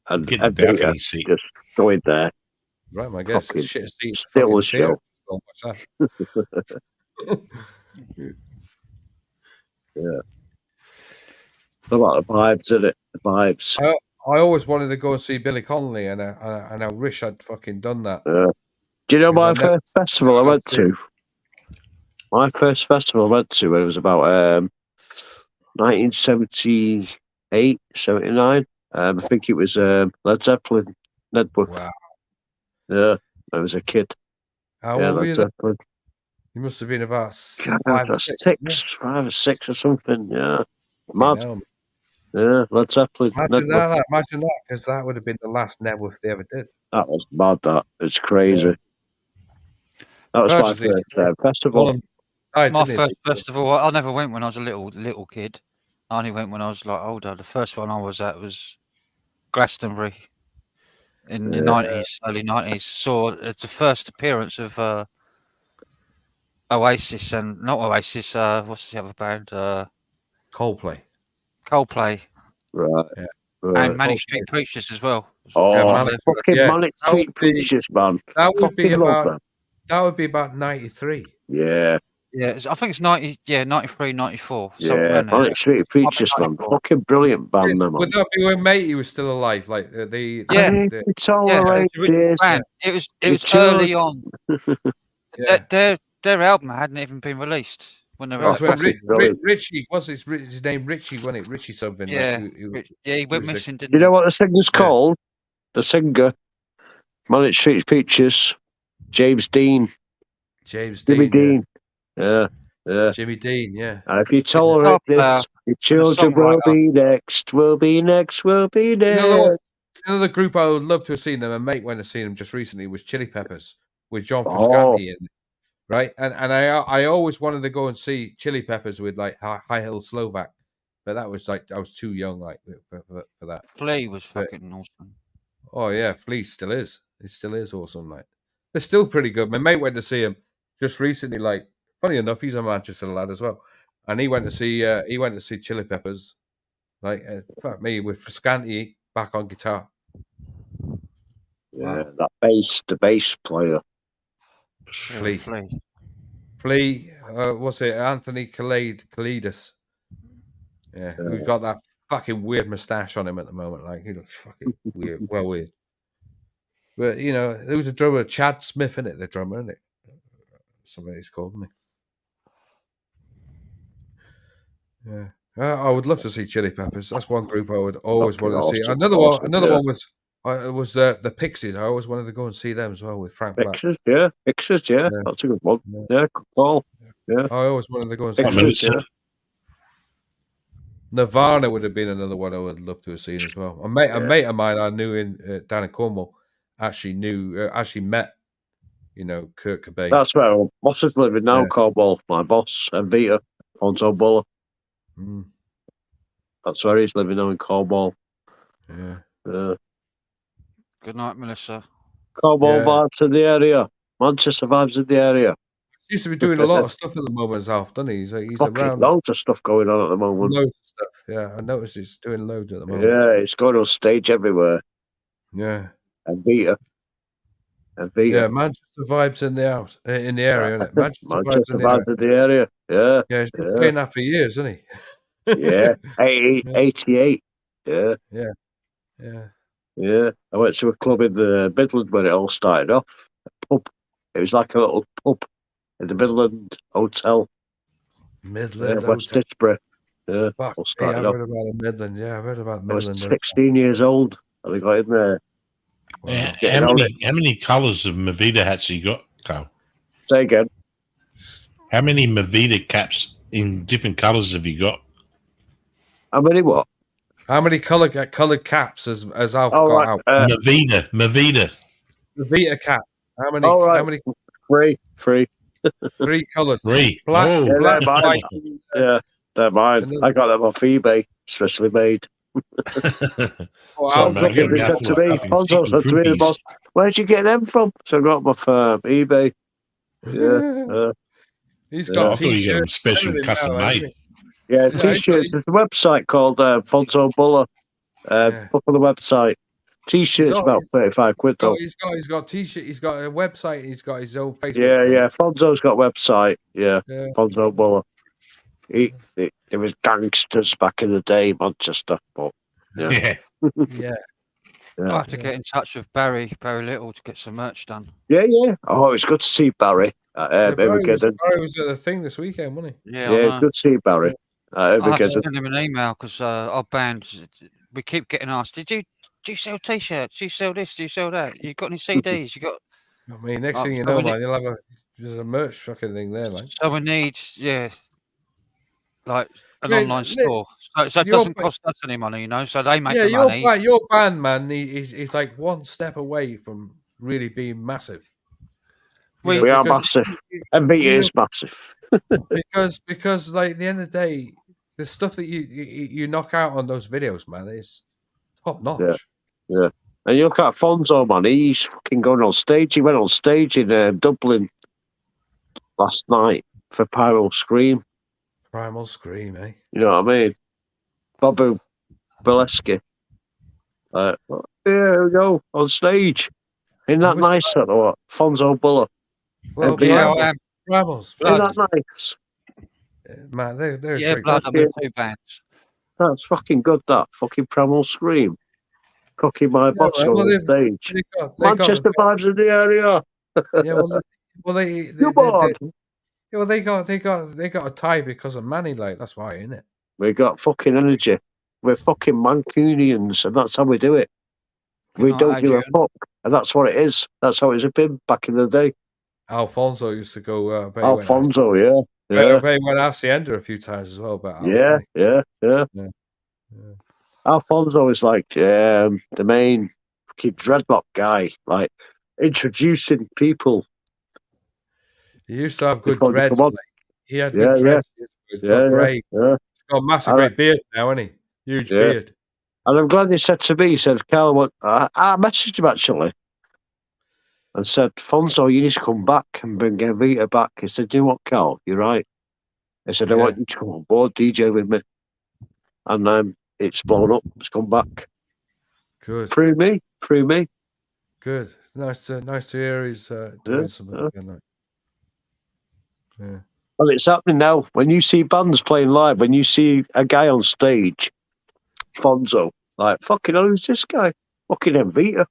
and Get the Evita, balcony seat. just go in there. Right, my guess. Fucking Shit seat. steal fucking the show. theatre. Don't watch that. Yeah. What about the vibes, isn't it? The vibes. I always wanted to go and see Billy Connolly, and I wish I'd fucking done that. Do you know my Because I never- first festival I went I've seen- to? My first festival I went to, when it was about 1978, 79. I think it was Led Zeppelin, Nedwood. Wow. Yeah, I was a kid. How Yeah, old were Led you then? Zeppelin. You must have been about God, five or that's six. 5 or 6 or something. Yeah, Fucking mad. hell. Yeah, Led Zeppelin. Imagine Nedwood. that, because that would have been the last Nebworth they ever did. That was mad. That it's crazy. That was my First- first festival. Well, died, My didn't he? first festival, I never went when I was a little kid. I only went when I was like older. The first one I was at was Glastonbury in the 90s, early 90s. Saw it's the first appearance of Oasis and not Oasis. What's the other band? Coldplay. Coldplay Right. Yeah. Right. and Manic Street Preachers as well. Oh, Manic- fucking yeah, Manic that would Street be- Preachers, man. That would be Fucking love about them. 93. Yeah. Yeah, I think it's 90. Yeah, 93, 94. Something Yeah, around there. Manic Street Preachers, man. 94. Fucking brilliant band, man. Would that be when Matey was still alive? Like the Yeah. I the- tolerate it was original this. band. It was It's early yours. on. yeah. Their album hadn't even been released when they That was when released it. fucking brilliant. Richie was his name Richie, wasn't it? Richie something. Yeah, Like, he went was the- missing, didn't You know he? what the singer's Yeah. called? The singer, Manic Street Preachers, James Dean. James Jimmy Dean. Dean. Yeah. Jimmy Dean, yeah. And if you guitar tolerate player this, your children will songwriter. be next. Will be next. Will be Another, next. another group I would love to have seen them, and mate went to see them just recently, was Chili Peppers with John Oh. Frusciante in it, right? And I always wanted to go and see Chili Peppers with like High Hill Slovak, but that was like I was too young like for that. Flea was But- fucking awesome. Oh yeah, Flea still is. He still is awesome. Like they're still pretty good. My mate went to see him just recently. Like funny enough, he's a Manchester lad as well, and he went to see Chili Peppers. Like fuck me with Frusciante back on guitar. Yeah, that the bass player. Flea. Flea. Flea, what's it? Anthony Kalidas. Yeah, who's got that fucking weird moustache on him at the moment. Like he looks fucking weird. Well, weird. But you know, there was a drummer, Chad Smith, in it. The drummer, isn't it? Somebody's called, isn't he? Yeah. I would love to see Chili Peppers. That's one group I would always Fucking want to see. awesome, Another awesome, one yeah. was the Pixies. I always wanted to go and see them as well with Frank Black. Pictures, yeah. Pictures, yeah. Yeah. That's a good one. Yeah. Yeah, good call. I always wanted to go and see them. Pictures, Melissa. yeah. Nirvana would have been another one I would love to have seen as well. A mate of mine I knew in down in Cornwall actually met, Kurt Cobain. That's where our boss is living now, Yeah. Cornwall. My boss, and Vita, Fonzo Buller. Mm, That's where he's living now in Cornwall. yeah. Good night, Melissa. Cornwall Yeah. vibes in the area. Manchester vibes in the area. He used to be doing a lot of stuff at the moment, Zalf, doesn't he? He's Fucking around loads of stuff going on at the moment. loads of stuff. Yeah, I noticed he's doing loads at the moment. Yeah, it's going on stage everywhere. Yeah. And Vita. Yeah, Manchester vibes in the house, in the area, isn't it? Manchester vibes Manchester in the area. vibes in the area. Yeah. Yeah, he's been Yeah. saying that for years, hasn't he? Yeah. 88. Yeah. Yeah. Yeah. I went to a club in the Midland when it all started off. A pub. It was like a little pub in the Midland Hotel. Midland West Hotel. Didsbury. Yeah. Fuck All me, started I've off. heard about the Midlands. Yeah, I've heard about I was Midland. 16 years old and I got in there. Yeah, Getting how on many colours of Mavita hats you got, Carl? Say again. How many Mavita caps in different colours have you got? How many what? How many coloured caps has Alf Oh, got right. out? Mavita. The Vita cap. How many? Oh, right. How many? Free. 3 colours. Three. Black, Oh, Yeah, black, they're mine. white. Yeah, they're mine. I got them off eBay, especially made. Oh, So, Alf, mate, Fonzo you're gave it gonna to me. fucking Fonzo said to me, the groupies. boss, where'd you get them from? So I got them off eBay. Yeah. He's I got thought you got them t-shirts. special everything custom now, hasn't made. Yeah, Yeah, t-shirts. There's a website called Fonzo Buller. Yeah. Look on the website. T-shirts He's about 35 quid though. He's got t-shirt. He's got a website. He's got his own Facebook. Yeah. page. Fonzo's got a website. Yeah, Yeah. Fonzo Buller. It was gangsters back in the day, Manchester. But Yeah. Yeah. I have to get in touch with Barry Little to get some merch done. Yeah. Oh, it's good to see Barry. Barry was Armageddon. at the thing this weekend, wasn't Yeah, Yeah, I it's know. good to see Barry. I have to Armageddon. send him an email because our band, we keep getting asked, do you sell t-shirts? Do you sell this? Do you sell that? You got any CDs? You got? he? I mean, next Oh, thing you so know, we man, you'll have there's a merch fucking thing there, like. So we need, like an Yeah, online store. So it your doesn't ba- cost us any money, so they make Yeah, the money. your band, man, is like one step away from really being massive. You We- know, We are because- massive. MBE is massive. because like at the end of the day, the stuff that you knock out on those videos, man, is top notch. Yeah. And you look at Fonzo, man, he's fucking going on stage. He went on stage in Dublin last night for Pyro Scream. Primal Scream, eh? You know what I mean? Babu Bileski. Here we go, on stage. Isn't that was- nice, or what? Fonzo Buller. Well, Yeah, I am. Rebels. Isn't Blood. that nice? Man, they're Yeah, great. Blood. I'm in 2 bands. That's fucking good, that. Fucking Primal Scream. Cooking my Yeah, boss right. on Well, the stage. they got Manchester vibes in the area. yeah. Well, they Come on. yeah, well, they got a tie because of Manny. Like that's why, isn't it? We got fucking energy. We're fucking Mancunians, and that's how we do it. Good We night, don't give a Adrian. fuck, and that's what it is. That's how it's been back in the day. Alfonso used to go. Alfonso, yeah. He went Hacienda a few times as well. But Yeah. Yeah. Alfonso is like the main fucking dreadlock guy, like introducing people. He used to have good before they dreads. come on. Like, he had Yeah, good dreads. He's got great. yeah. He's got a massive, I- great beard now, isn't he? Huge Yeah. beard. And I'm glad he said to me, he said, Carl, I messaged him actually and said, Fonzo, you need to come back and bring Evita back. He said, you know what, Carl, you're right. I said, I Yeah. want you to come on board, DJ with me. And it's blown up, it's come back. Good. Through me. Good. Nice to hear he's doing something again. Like. Yeah. Well, it's happening now. When you see bands playing live, when you see a guy on stage, Fonzo, like, fucking hell, who's this guy? Fucking Evita.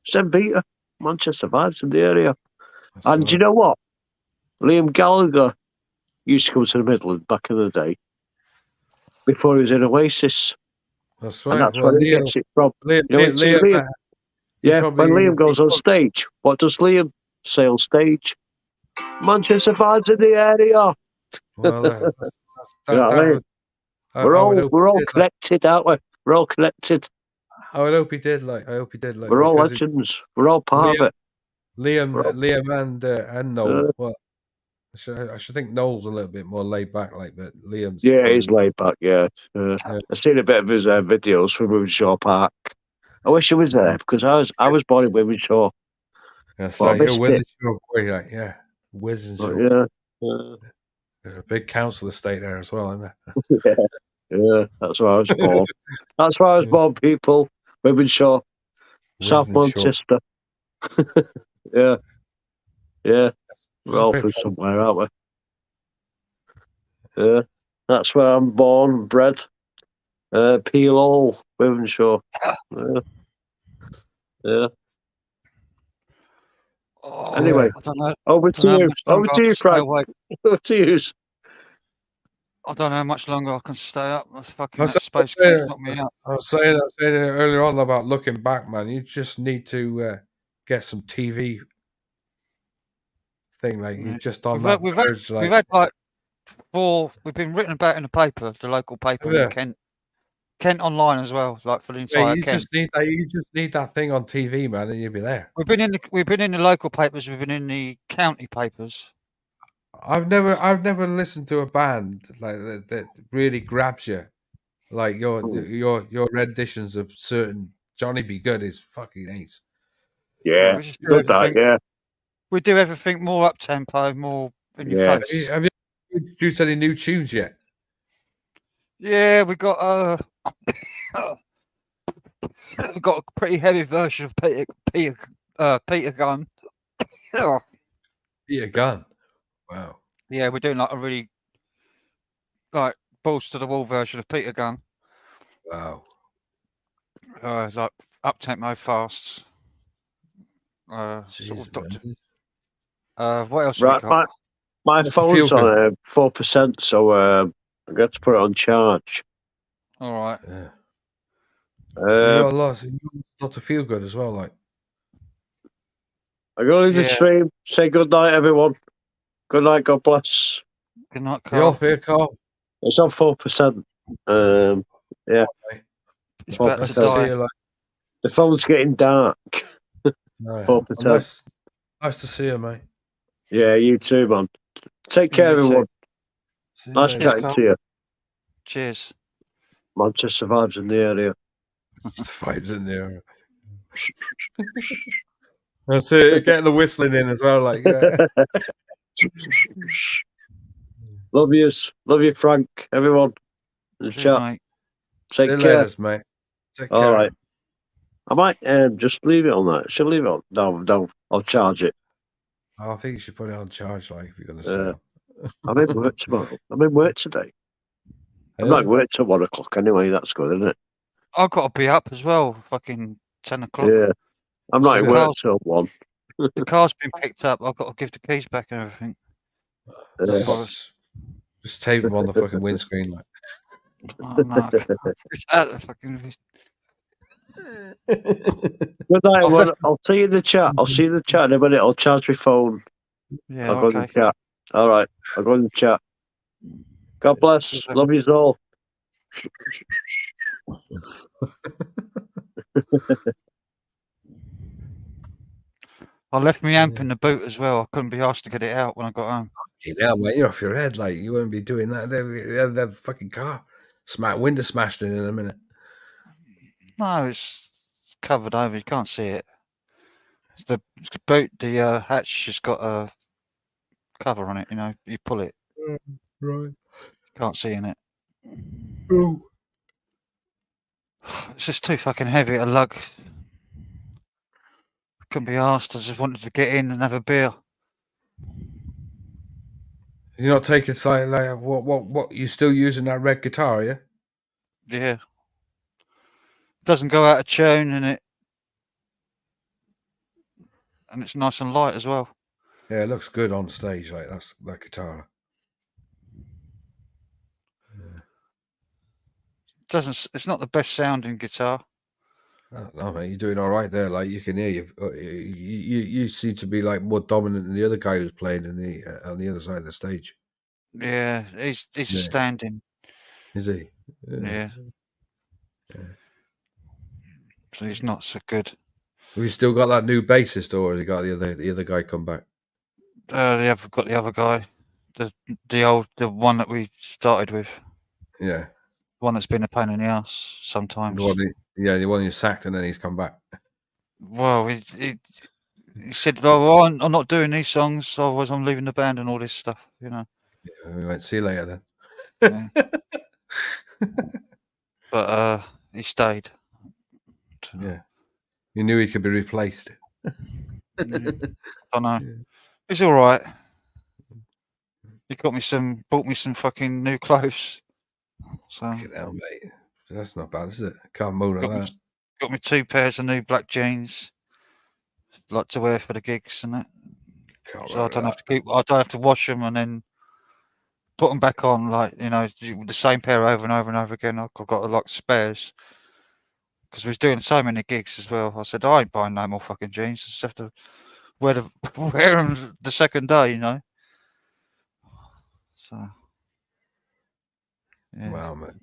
It's Evita. Manchester vibes in the area. That's And right. you know what? Liam Gallagher used to come to the Midlands back in the day before he was in Oasis. That's And right. that's where he gets it from. Liam, You know, it's Liam. Yeah, when Liam goes on stage, what does Liam say on stage? Manchester vibes in the area. Well, You know what I mean? We're all connected, aren't we? We're all connected. I would hope he did. Like, We're all legends. We're all part of it. Liam and Noel. Well, I should think Noel's a little bit more laid back, like, but Liam's. Yeah, probably, he's laid back. Yeah, I've seen a bit of his videos from Wimenshaw Park. I wish I was there because I was born in Wimenshaw. Yeah, so But I you're missed Withenshaw boy, like, yeah, Withenshaw. Yeah. A big council estate there as well, isn't there? Yeah, that's where I was born. That's where I was born, people. Wimenshaw, South Manchester. Yeah. We're all from somewhere, aren't we? Yeah. That's where I'm born, bred. Peel Hall, Wimenshaw. Yeah. Oh, Anyway, I don't know. over to you. Over to you, Frank. Over to you. I don't know how much longer I can stay up. Fucking I that space knocked me out. was saying earlier on about looking back, man. You just need to get some TV thing, like you're just on that verge. We've had like 4. We've been written about in the paper, the local paper in Kent. Kent Online as well, like for the entire you Kent. You just need that thing on TV, man, and you'll be there. We've been in the local papers. We've been in the county papers. I've never listened to a band like that really grabs you, like your renditions of certain Johnny B. Good is fucking ace. Yeah, we do everything more up tempo, more in your face. Have you introduced any new tunes yet? Yeah, we got we've got a pretty heavy version of Peter Gunn. Peter Gunn. Wow. Yeah, we're doing like a really like balls to the wall version of Peter Gunn. Wow. Like up tempo fast. Jeez, what else right, we got? my phone's on 4%, so I got to put it on charge. All right. Yeah. You got a lot to feel good as well, like. I'm going to the stream. Say good night, everyone. Good night. God bless. Good night, Carl. You off here, Carl? It's on 4%. Yeah. It's better to die. Like... The phone's getting dark. 4%. Nice to see you, mate. Yeah, you too, man. Take care, everyone. Nice chatting to you. Cheers. Manchester vibes in the area. Vibes in the area. That's it. Getting the whistling in as well, like. Love you, Frank. Everyone. In the chat. Mate. Take care, later, mate. Take care. All right. I might just leave it on that. Should I leave it on? No, I'll charge it. I think you should put it on charge, like, if you're going to stay up. I'm in work tomorrow. I'm in work today. I'm not in work till 1 o'clock anyway. That's good, isn't it? I've got to be up as well. Fucking 10 o'clock. Yeah. I'm not So in the work car's, till 1. the car's been picked up. I've got to give the keys back and everything. Yeah. Just tape them on the fucking windscreen, like. Oh, no, I can't. It's out of fucking. Good night, everyone. I'll see you in the chat. I'll see you in the chat in a minute. I'll charge my phone. Yeah, I'll go in the okay. chat. All right. I'll go in the chat. God bless. Love you all. I left my amp in the boot as well. I couldn't be asked to get it out when I got home. Yeah, mate, you're off your head. Like, you wouldn't be doing that. They'd fucking car. Window smashed in a minute. No, it's covered over. You can't see it. It's the boot. The hatch has got a cover on it. You know, you pull it. Right. Can't see in it. Oh. It's just too fucking heavy to lug. Couldn't be asked. I just wanted to get in and have a beer. You're not taking something like what? You still using that red guitar, yeah? Yeah. Doesn't go out of tune and it's nice and light as well. Yeah, it looks good on stage. Like that guitar. It's not the best sounding guitar. No, mate, you're doing all right there. Like, you can hear you seem to be like more dominant than the other guy who's playing on the other side of the stage. Yeah, he's Yeah. standing. Is he? Yeah. So he's not so good. Have you still got that new bassist, or has he got the other guy come back? They've got the other guy, the one that we started with. Yeah. One that's been a pain in the ass sometimes. The one you sacked and then he's come back. Well, he said, "Oh, I'm not doing these songs, otherwise I'm leaving the band and all this stuff." You know. Yeah, we went, see you later then. Yeah. But he stayed. Yeah. You knew he could be replaced. I know. He's all right. He bought me some fucking new clothes. So Hell, mate. That's not bad, is it? Can't moan at that. got me 2 pairs of new black jeans, like to wear for the gigs and that. So I don't have to wash them and then put them back on, like, you know, the same pair over and over and over again. I've got a lot of spares because we was doing so many gigs as well. I said, I ain't buying no more fucking jeans. I just have to wear them the second day, you know. So yeah. Wow, man.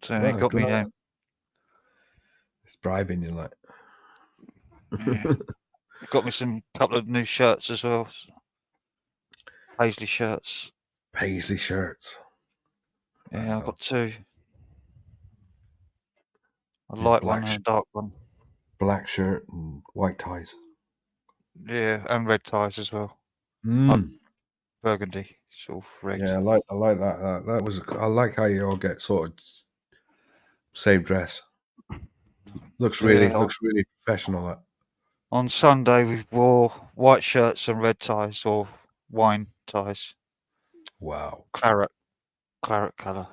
So he got me down. It's bribing you, like. Yeah. Got me some couple of new shirts as well. Paisley shirts. Paisley shirts. Yeah, I've got 2. A light one and a dark one. Black shirt and white ties. Yeah, and red ties as well. Burgundy, sort of red. Yeah, I like that. I like how you all get sort of same dress. Looks really professional. That. On Sunday we wore white shirts and red ties, or wine ties. Wow. Claret colour.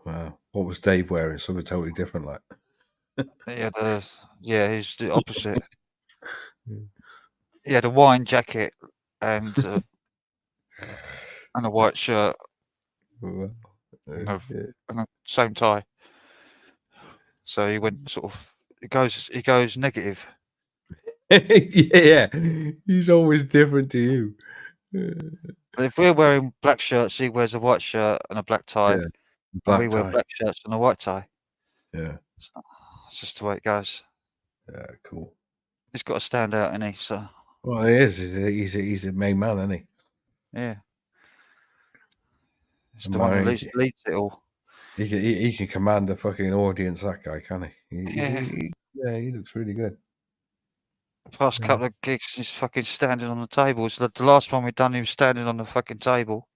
Wow. What was Dave wearing? Something totally different, like. He's the opposite. He had a wine jacket and a white shirt. Well, and the same tie. So he went sort of. He goes negative. Yeah, he's always different to you. If we're wearing black shirts, he wears a white shirt and a black tie. Yeah, and we wear black shirts and a white tie. Yeah, so it's just the way it goes. Yeah, cool. He's got to stand out, isn't he? So. Well, he is. He's a main man, isn't he? Yeah. He's the one who leads it all. He can command a fucking audience, that guy, can he? He looks really good. The past couple of gigs, he's fucking standing on the table. It's the last one we've done, he was standing on the fucking table.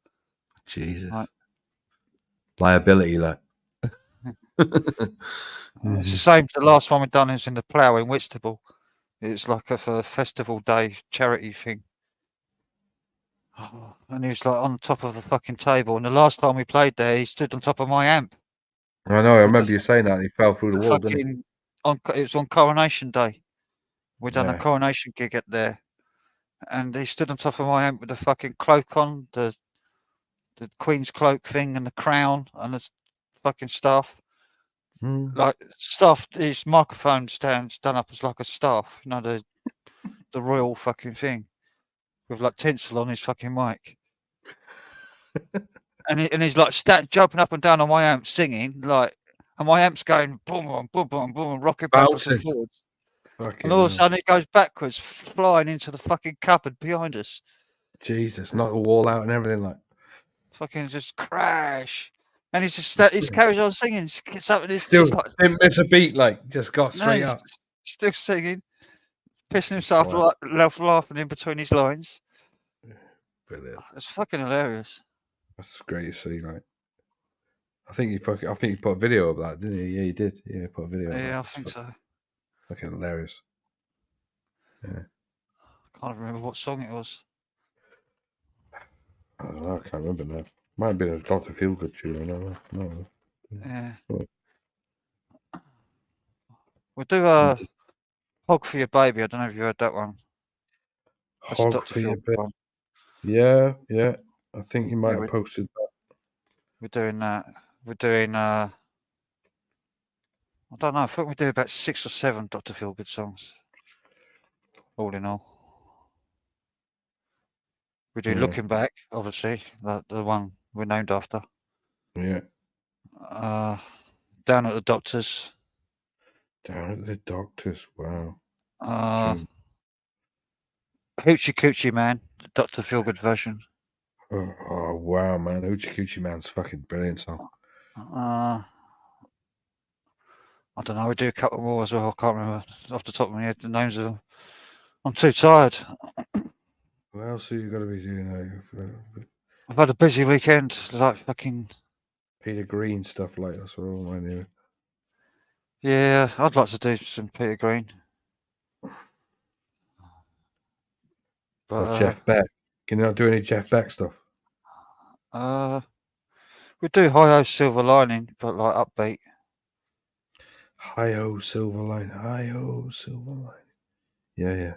Jesus. Right. Liability, like. It's the same. The last one we've done is in the Plough in Whitstable. It's like a festival day charity thing. And he was like on top of the fucking table. And the last time we played there, he stood on top of my amp. I know. I With remember you saying that. He fell through the wall, didn't he? It was on Coronation Day. We done a Yeah. Coronation gig at there, and he stood on top of my amp with the fucking cloak on, the Queen's cloak thing, and the crown, and the fucking stuff. Mm. Like stuff. His microphone stands done up as like a staff. You know, the royal fucking thing with like tinsel on his fucking mic. And he's like jumping up and down on my amp singing, like, and my amp's going boom, boom, boom, boom, boom, rocking backwards and Bouncing. forwards. Fucking And all of a hell. sudden it goes backwards, flying into the fucking cupboard behind us. Jesus, knock the wall out and everything like. Fucking just crash. And he's just he carries on singing. Gets up and he's Still like, didn't miss a beat, like just got no, straight he's up. still singing, pissing himself Wow. laughing in between his lines. Brilliant. It's fucking hilarious. That's great to see, like. I think you put a video of that, didn't you? Yeah, you did. Yeah, you put a video of that. Yeah, I It's think so. fucking hilarious. I can't remember what song it was. I don't know, I can't remember now. Might have been a Dr. Feelgood tune, I don't know. No. Yeah. Right. We'll do a Hog for Your Baby. I don't know if you heard that one. That's a Hog Dr. for your Phil bit. one. Yeah. I think you might Yeah, have posted that. We're doing that. We're doing I don't know, I think we do about 6 or 7 Dr. Feelgood songs. All in all. We do Yeah. Looking Back, obviously, the one we're named after. Yeah. Down at the Doctor's. Down at the Doctor's. Wow. Hoochie Coochie Man, the Dr. Feelgood version. Oh, wow, man. Hoochie Coochie Man's fucking brilliant song. I don't know, we do a couple more as well. I can't remember off the top of my head the names of them. I'm too tired. What else are you going to be doing? I've had a busy weekend, like fucking. Peter Green stuff like that's what all I knew. Yeah, I'd like to do some Peter Green. But Jeff Beck. Can you not do any Jeff Beck stuff? we do Hi-Ho Silver Lining, but like upbeat. Hi-Ho Silver Line. Hi-Ho Silver Line. Yeah.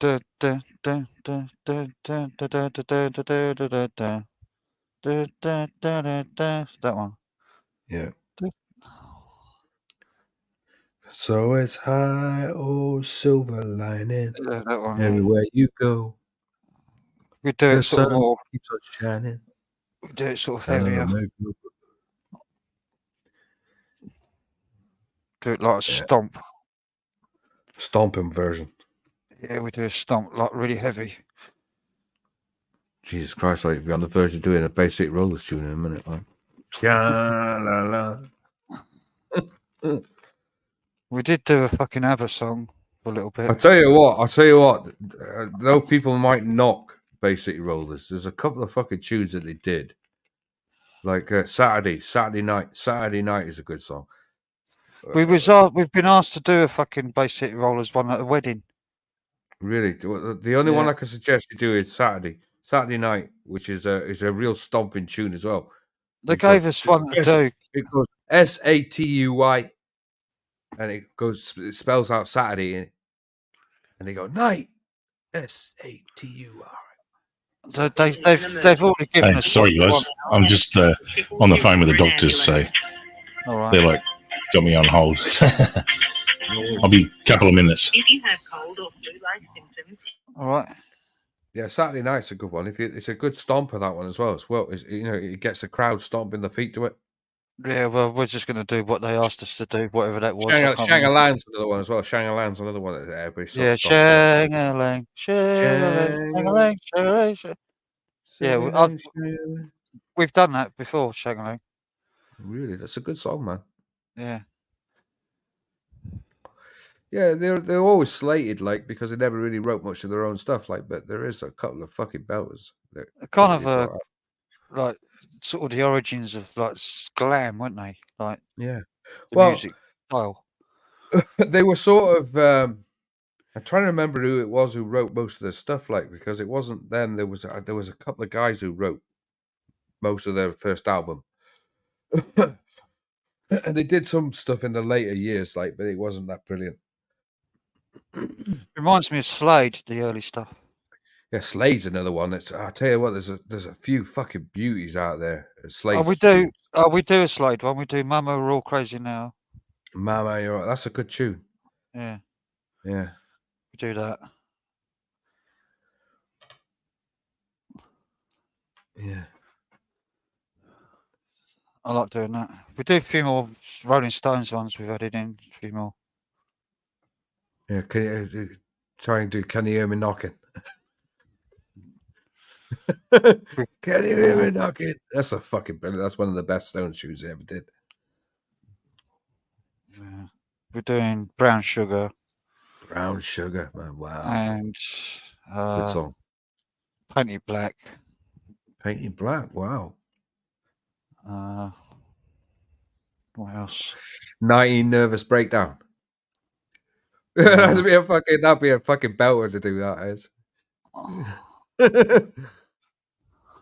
That one. Yeah. So it's Hi-Ho Silver Lining. Yeah, that one. Everywhere you go, We do the it sort of sun more. keeps on shining. We do it sort of heavier. Do it like a stomp. Stomping version. Yeah, we do a stomp, like really heavy. Jesus Christ, like be on the verge of doing a basic rollers tune in a minute, like. La. We did do a fucking ABBA song for a little bit. I'll tell you what, though people might knock basic rollers, there's a couple of fucking tunes that they did. Like Saturday Night is a good song. We've been asked to do a fucking Bay City Rollers one at a wedding. Really, the only one I can suggest you do is Saturday Night, which is a real stomping tune as well. They gave us one to do. It goes SATUY, and it spells out Saturday, and they go night SATUY. They've already given us. Sorry, guys. I'm just on the phone with the doctors, so they're like got me on hold. I'll be a couple of minutes. If you have cold or flu-like symptoms. All right. Yeah, Saturday Night's a good one. It's a good stomper, that one as well. It gets the crowd stomping their feet to it. Yeah, well, we're just going to do what they asked us to do, whatever that was. Shang-a-Lang's another one as well. Shang-a-Lang's another one that everybody Shang-a-Lang, Shang-a-Lang. Yeah, we've done that before, Shang-a-Lang. Really, that's a good song, man. Yeah. Yeah, they're always slated, like, because they never really wrote much of their own stuff, like, but there is a couple of fucking belters. Kind of like sort of the origins of like glam, weren't they? Like yeah, the music style. They were sort of I'm trying to remember who it was who wrote most of the stuff, like, because it wasn't them. There was a couple of guys who wrote most of their first album, and they did some stuff in the later years, like, but it wasn't that brilliant. Reminds me of Slade, the early stuff. Yeah, Slade's another one. I tell you what, there's a few fucking beauties out there. Oh, Slade's we do. Oh, we do a Slade one. We do Mama, We're All Crazy Now. Mama, you're right. That's a good tune. Yeah, Yeah. we do that. Yeah. I like doing that. We do a few more Rolling Stones ones. We've added in a few more. Yeah. Can you try and do Can You Hear Me Knocking? Can you hear me knocking? That's a fucking brilliant. That's one of the best Stones tunes they ever did. Yeah. We're doing Brown Sugar. Brown Sugar, man. Wow. And Good song. Painted Black. Painted Black. Wow. What else? 19 Nervous Breakdown. That'd be a fucking belter to do that as.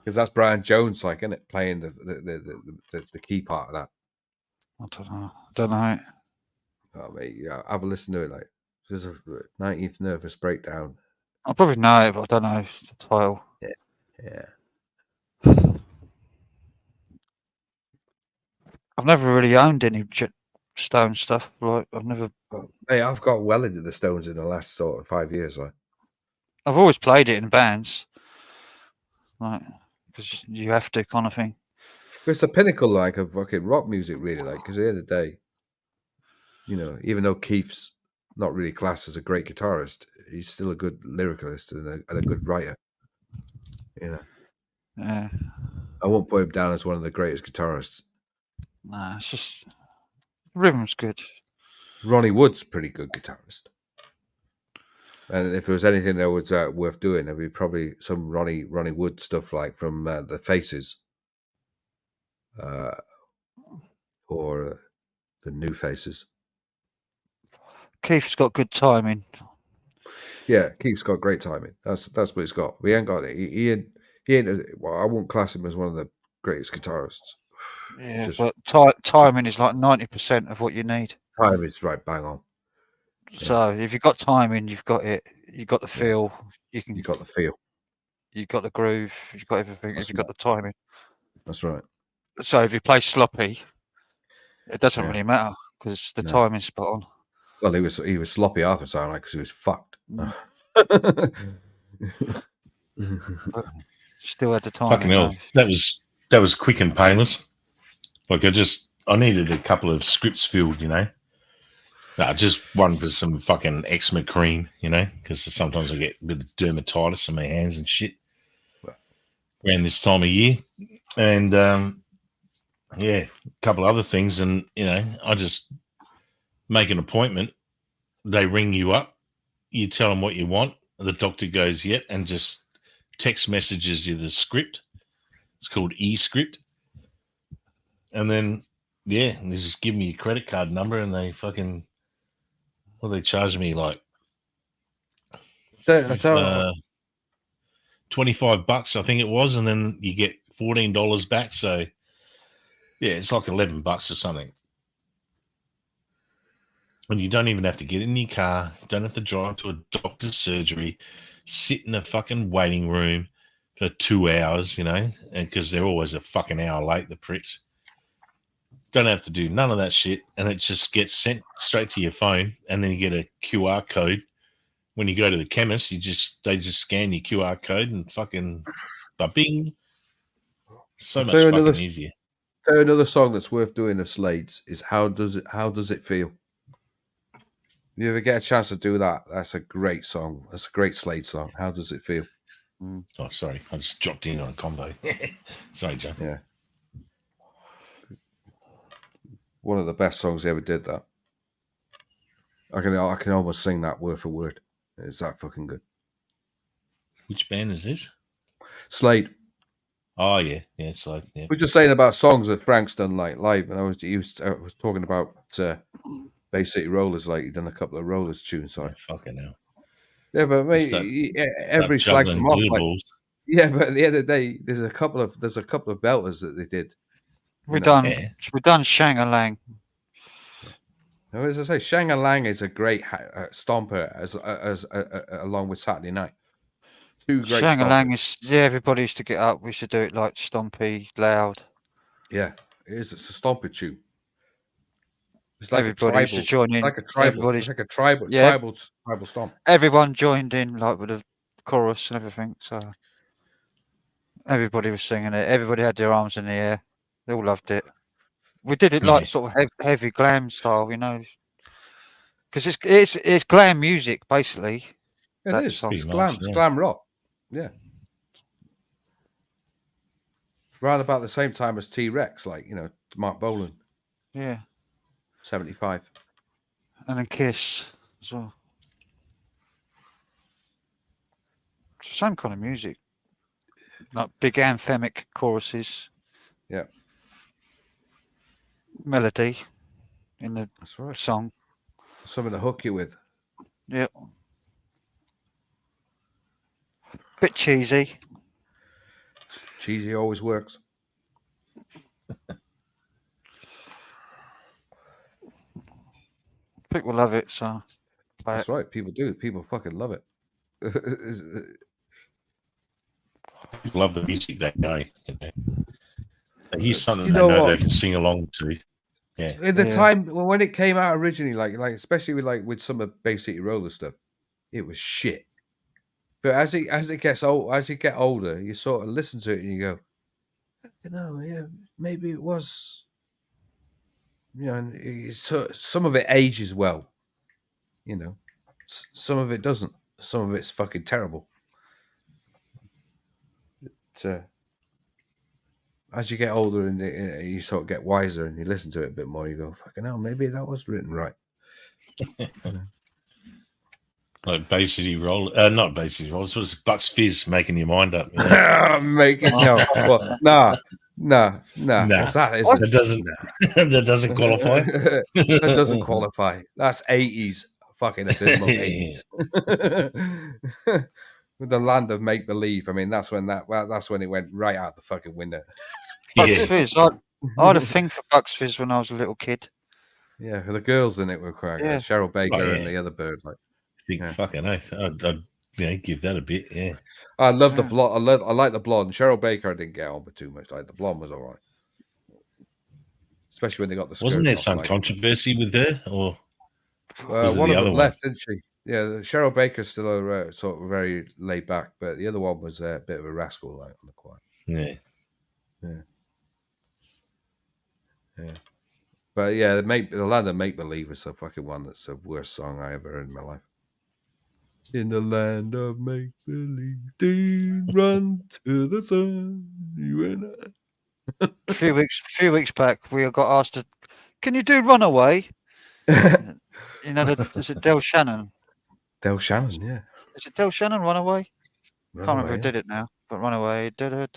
Because that's Brian Jones, like, isn't it? Playing the key part of that. I don't know. Oh, mate, yeah, have a listen to it. Like, there's a 19th Nervous Breakdown. I probably know it, but I don't know the title. Yeah. I've never really owned any Stone stuff. Like, I've never. Hey, I've got well into the Stones in the last sort of 5 years. Like, I've always played it in bands, like, because you have to, kind of thing. it's the pinnacle, like, of fucking rock music, really. Like, because at the end of the day, you know, even though Keith's not really classed as a great guitarist, he's still a good lyricist and a good writer. You know, Yeah. I won't put him down as one of the greatest guitarists. Nah, it's just rhythm's good. Ronnie Wood's a pretty good guitarist. And if there was anything that was worth doing, it'd be probably some Ronnie Wood stuff, like from the Faces, or the New Faces. Keith's got good timing. Yeah, Keith's got great timing. That's what he's got. We ain't got it. He ain't. Well, I won't class him as one of the greatest guitarists. Yeah, Just- but timing is like 90% of what you need. Time is right bang on. So if you've got timing, you've got it. You've got the feel. You got the feel. You've got the groove. You've got everything. That's You've got the timing. That's right. So if you play sloppy, it doesn't Yeah. really matter because the No. timing's spot on. Well, he was sloppy half the time, like, because he was fucked. Still had the timing. Fucking hell, that was quick and painless. Like, I needed a couple of scripts filled, you know. No, just one for some fucking eczema cream, you know, because sometimes I get a bit of dermatitis on my hands and shit around this time of year. And, yeah, a couple other things. And, you know, I just make an appointment. They ring you up. You tell them what you want. The doctor goes, yep, and just text messages you the script. It's called e-script. And then, yeah, they just give me your credit card number and they fucking... Well, they charged me like $25, I think it was, and then you get $14 back. So, yeah, it's like $11 or something. And you don't even have to get in your car. You don't have to drive to a doctor's surgery, sit in a fucking waiting room for 2 hours, you know, and because they're always a fucking hour late, the pricks. Don't have to do none of that shit, and it just gets sent straight to your phone, and then you get a QR code. When you go to the chemist, they just scan your QR code and fucking bing. So much fucking easier. So another song that's worth doing of Slade's is How Does It Feel? You ever get a chance to do that? That's a great song. That's a great Slade song. How Does It Feel? Oh, sorry, I just dropped in on a combo. Sorry, Joe. Yeah. One of the best songs they ever did. That I can almost sing that word for word. It's that fucking good. Which band is this? Slade. Oh yeah, Slade. Yeah. We're just saying about songs that Frank's done like live, and I was talking about Bay City Rollers. Like, he'd done a couple of Rollers tunes. Sorry. Fucking hell. Yeah, but mate, Start- everybody start slags them juggling off. Like, doodles. yeah, but at the end of the day, there's a couple of belters that they did. We know, done Yeah. we done Shang-a-Lang. Now, as I say, Shang-a-Lang is a great stomper as along with Saturday Night. Two great Shang-a-Lang stompers. is everybody used to get up. We should do it like stompy, loud. Yeah, it is. It's a stomper tune. It's like Everybody a used to tribal. join in. Like a tribal. Everybody's It's like a tribal. yeah. Tribal stomp. Everyone joined in like with the chorus and everything. So everybody was singing it. Everybody had their arms in the air. They all loved it. We did it like Yeah. sort of heavy glam style, because it's glam music basically. It That is. song. It's Pretty glam. much, It's yeah. glam rock. Yeah. Around about the same time as T-Rex, like Mark Bolan, Yeah, 75. and then Kiss as well. It's the same kind of music, like big anthemic choruses. Yeah. Melody in the That's right. song. Something to hook you with. Yep. Bit cheesy. Cheesy always works. People love it, so play That's it. right. People do. People fucking love it. People love the music that day. They hear something You they know know what? they can sing along to. Yeah. In the Yeah. time when it came out originally, like especially with some of Bay City Roller stuff, it was shit. But as it gets old, as you get older, you sort of listen to it and you go, yeah, maybe it was. And some of it ages well. Some of it doesn't. Some of it's fucking terrible. As you get older and you sort of get wiser and you listen to it a bit more, you go, fucking hell, maybe that was written right. Like Bay City Roll, not Bay City Roll, it was Bucks Fizz making your mind up. Making no, well, nah. Nah. What's that? Is That doesn't that doesn't qualify. That doesn't qualify. That's 80s, fucking abysmal 80s. With the land of make believe. I mean, that's when it went right out the fucking window. Bucks Yeah. Fizz. I had a thing for Bucks Fizz when I was a little kid. Yeah, the girls in it were crack. Yeah. Cheryl Baker Oh, yeah. and the other bird. Like, I think Yeah. fucking oath. I'd give that a bit. Yeah. I love the Yeah. blonde. I like the blonde. Cheryl Baker, I didn't get on with too much. Like the blonde was all right, especially when they got the skirts Wasn't there off, some like, controversy with her? Or was it one the of other them one? left, didn't she? Yeah, Cheryl Baker's still sort of very laid back, but the other one was a bit of a rascal, like on the quiet. Yeah. But yeah, the land of make believe is the fucking one that's the worst song I ever heard in my life. In the land of make believe, run to the sun. You and I. A few weeks back, we got asked to. Can you do Runaway? Is it Del Shannon? Del Shannon, yeah. Is it Del Shannon? Runaway? Can't remember who Runaway, did it now, but Runaway. That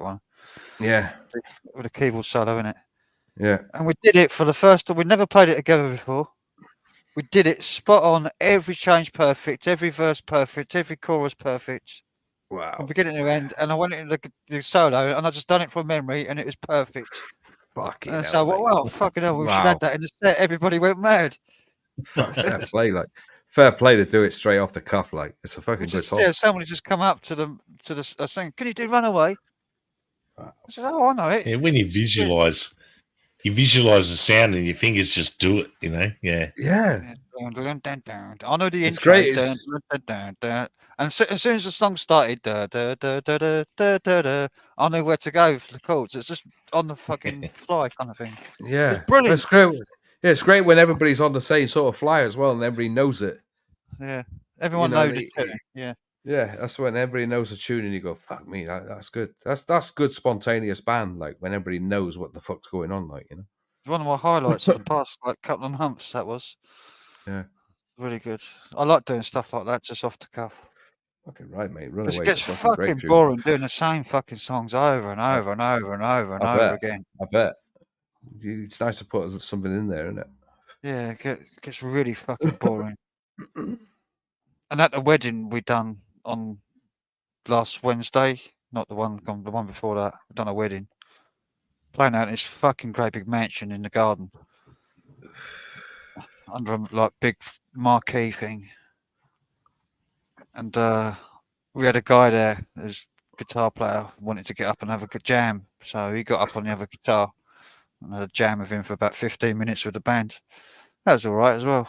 one yeah. with a keyboard solo in it. Yeah. And we did it for the first time. We'd never played it together before. We did it spot on. Every change perfect, every verse perfect, every chorus perfect, from Wow. beginning to end. And I went into the solo, and I just done it from memory, and it was perfect. Fucking And hell, so, mate. well, fucking hell, we should Wow. add that in the set. Everybody went mad. Fair play, like fair play to do it straight off the cuff, like it's a fucking good song. Somebody just come up to the saying, "Can you do Runaway?" I said, "Oh, I know it." Yeah, when you visualize the sound and your fingers just do it, Yeah. Yeah. I know the It's intro. great, And as soon as the song started, I knew where to go for the chords. It's just on the fucking fly kind of thing. Yeah. It's brilliant. It's great. Yeah, it's great when everybody's on the same sort of fly as well and everybody knows it. Yeah, everyone know, knows the tune. Yeah, Yeah, that's when everybody knows the tune and you go, fuck me, that's good. That's good spontaneous band, like when everybody knows what the fuck's going on, like, it's one of my highlights of the past couple of months. That was really good. I like doing stuff like that just off the cuff. Fucking right, mate. Because Runaway it gets fucking boring doing the same fucking songs over and over and over and over and over again. I bet. It's nice to put something in there, isn't it? Yeah, gets really fucking boring. And at the wedding we done on last Wednesday, not the one before that, we done a wedding. Playing out in this fucking great big mansion in the garden. Under a like big marquee thing. And we had a guy there, his guitar player, wanted to get up and have a good jam. So he got up on the other guitar and had a jam with him for about 15 minutes with the band. That was all right as well.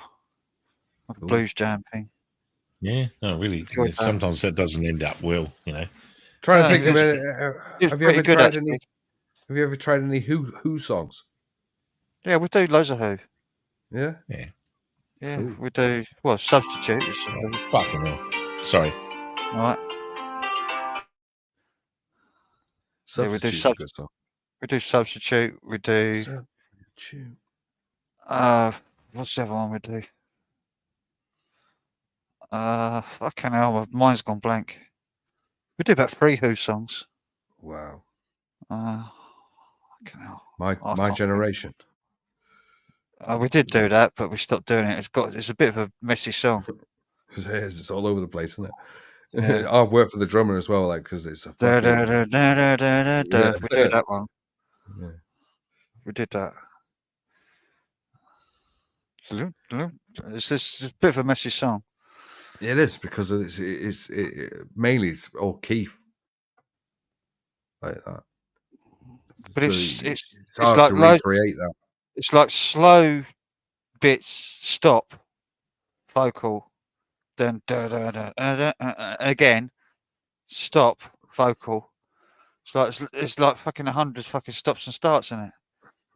Like a Cool. blues jam thing. Yeah, no, really. Enjoyed that. Sometimes that doesn't end up well, you know. Trying to No, think of it it. was Have you pretty ever good, tried actually. any? Have you ever tried any Who songs? Yeah, we do loads of Who. Yeah. Yeah, Cool. we do. Well, Substitute is Oh, fucking hell. Sorry. all right. Yeah, we do Substitute's a good song. We do Substitute. We do. Substitute. What's the other one we do? Fucking hell, my mind's gone blank. We do about 3 Who songs. Wow. Fucking hell. I My can't think. generation. We did do that, but we stopped doing it. It's a bit of a messy song. It is. It's all over the place, isn't it? Yeah. I work for the drummer as well, like because it's a Da, fucking. da, da, da, da, da, da. Yeah. We did that one. Yeah. We did that. It's just a bit of a messy song. It is because mainly it's all Keith like that. But So it's hard like to loads, recreate that. it's like slow bits, stop, vocal, then da, da, da, da, da, again, stop, vocal. It's like fucking 100 fucking stops and starts in it.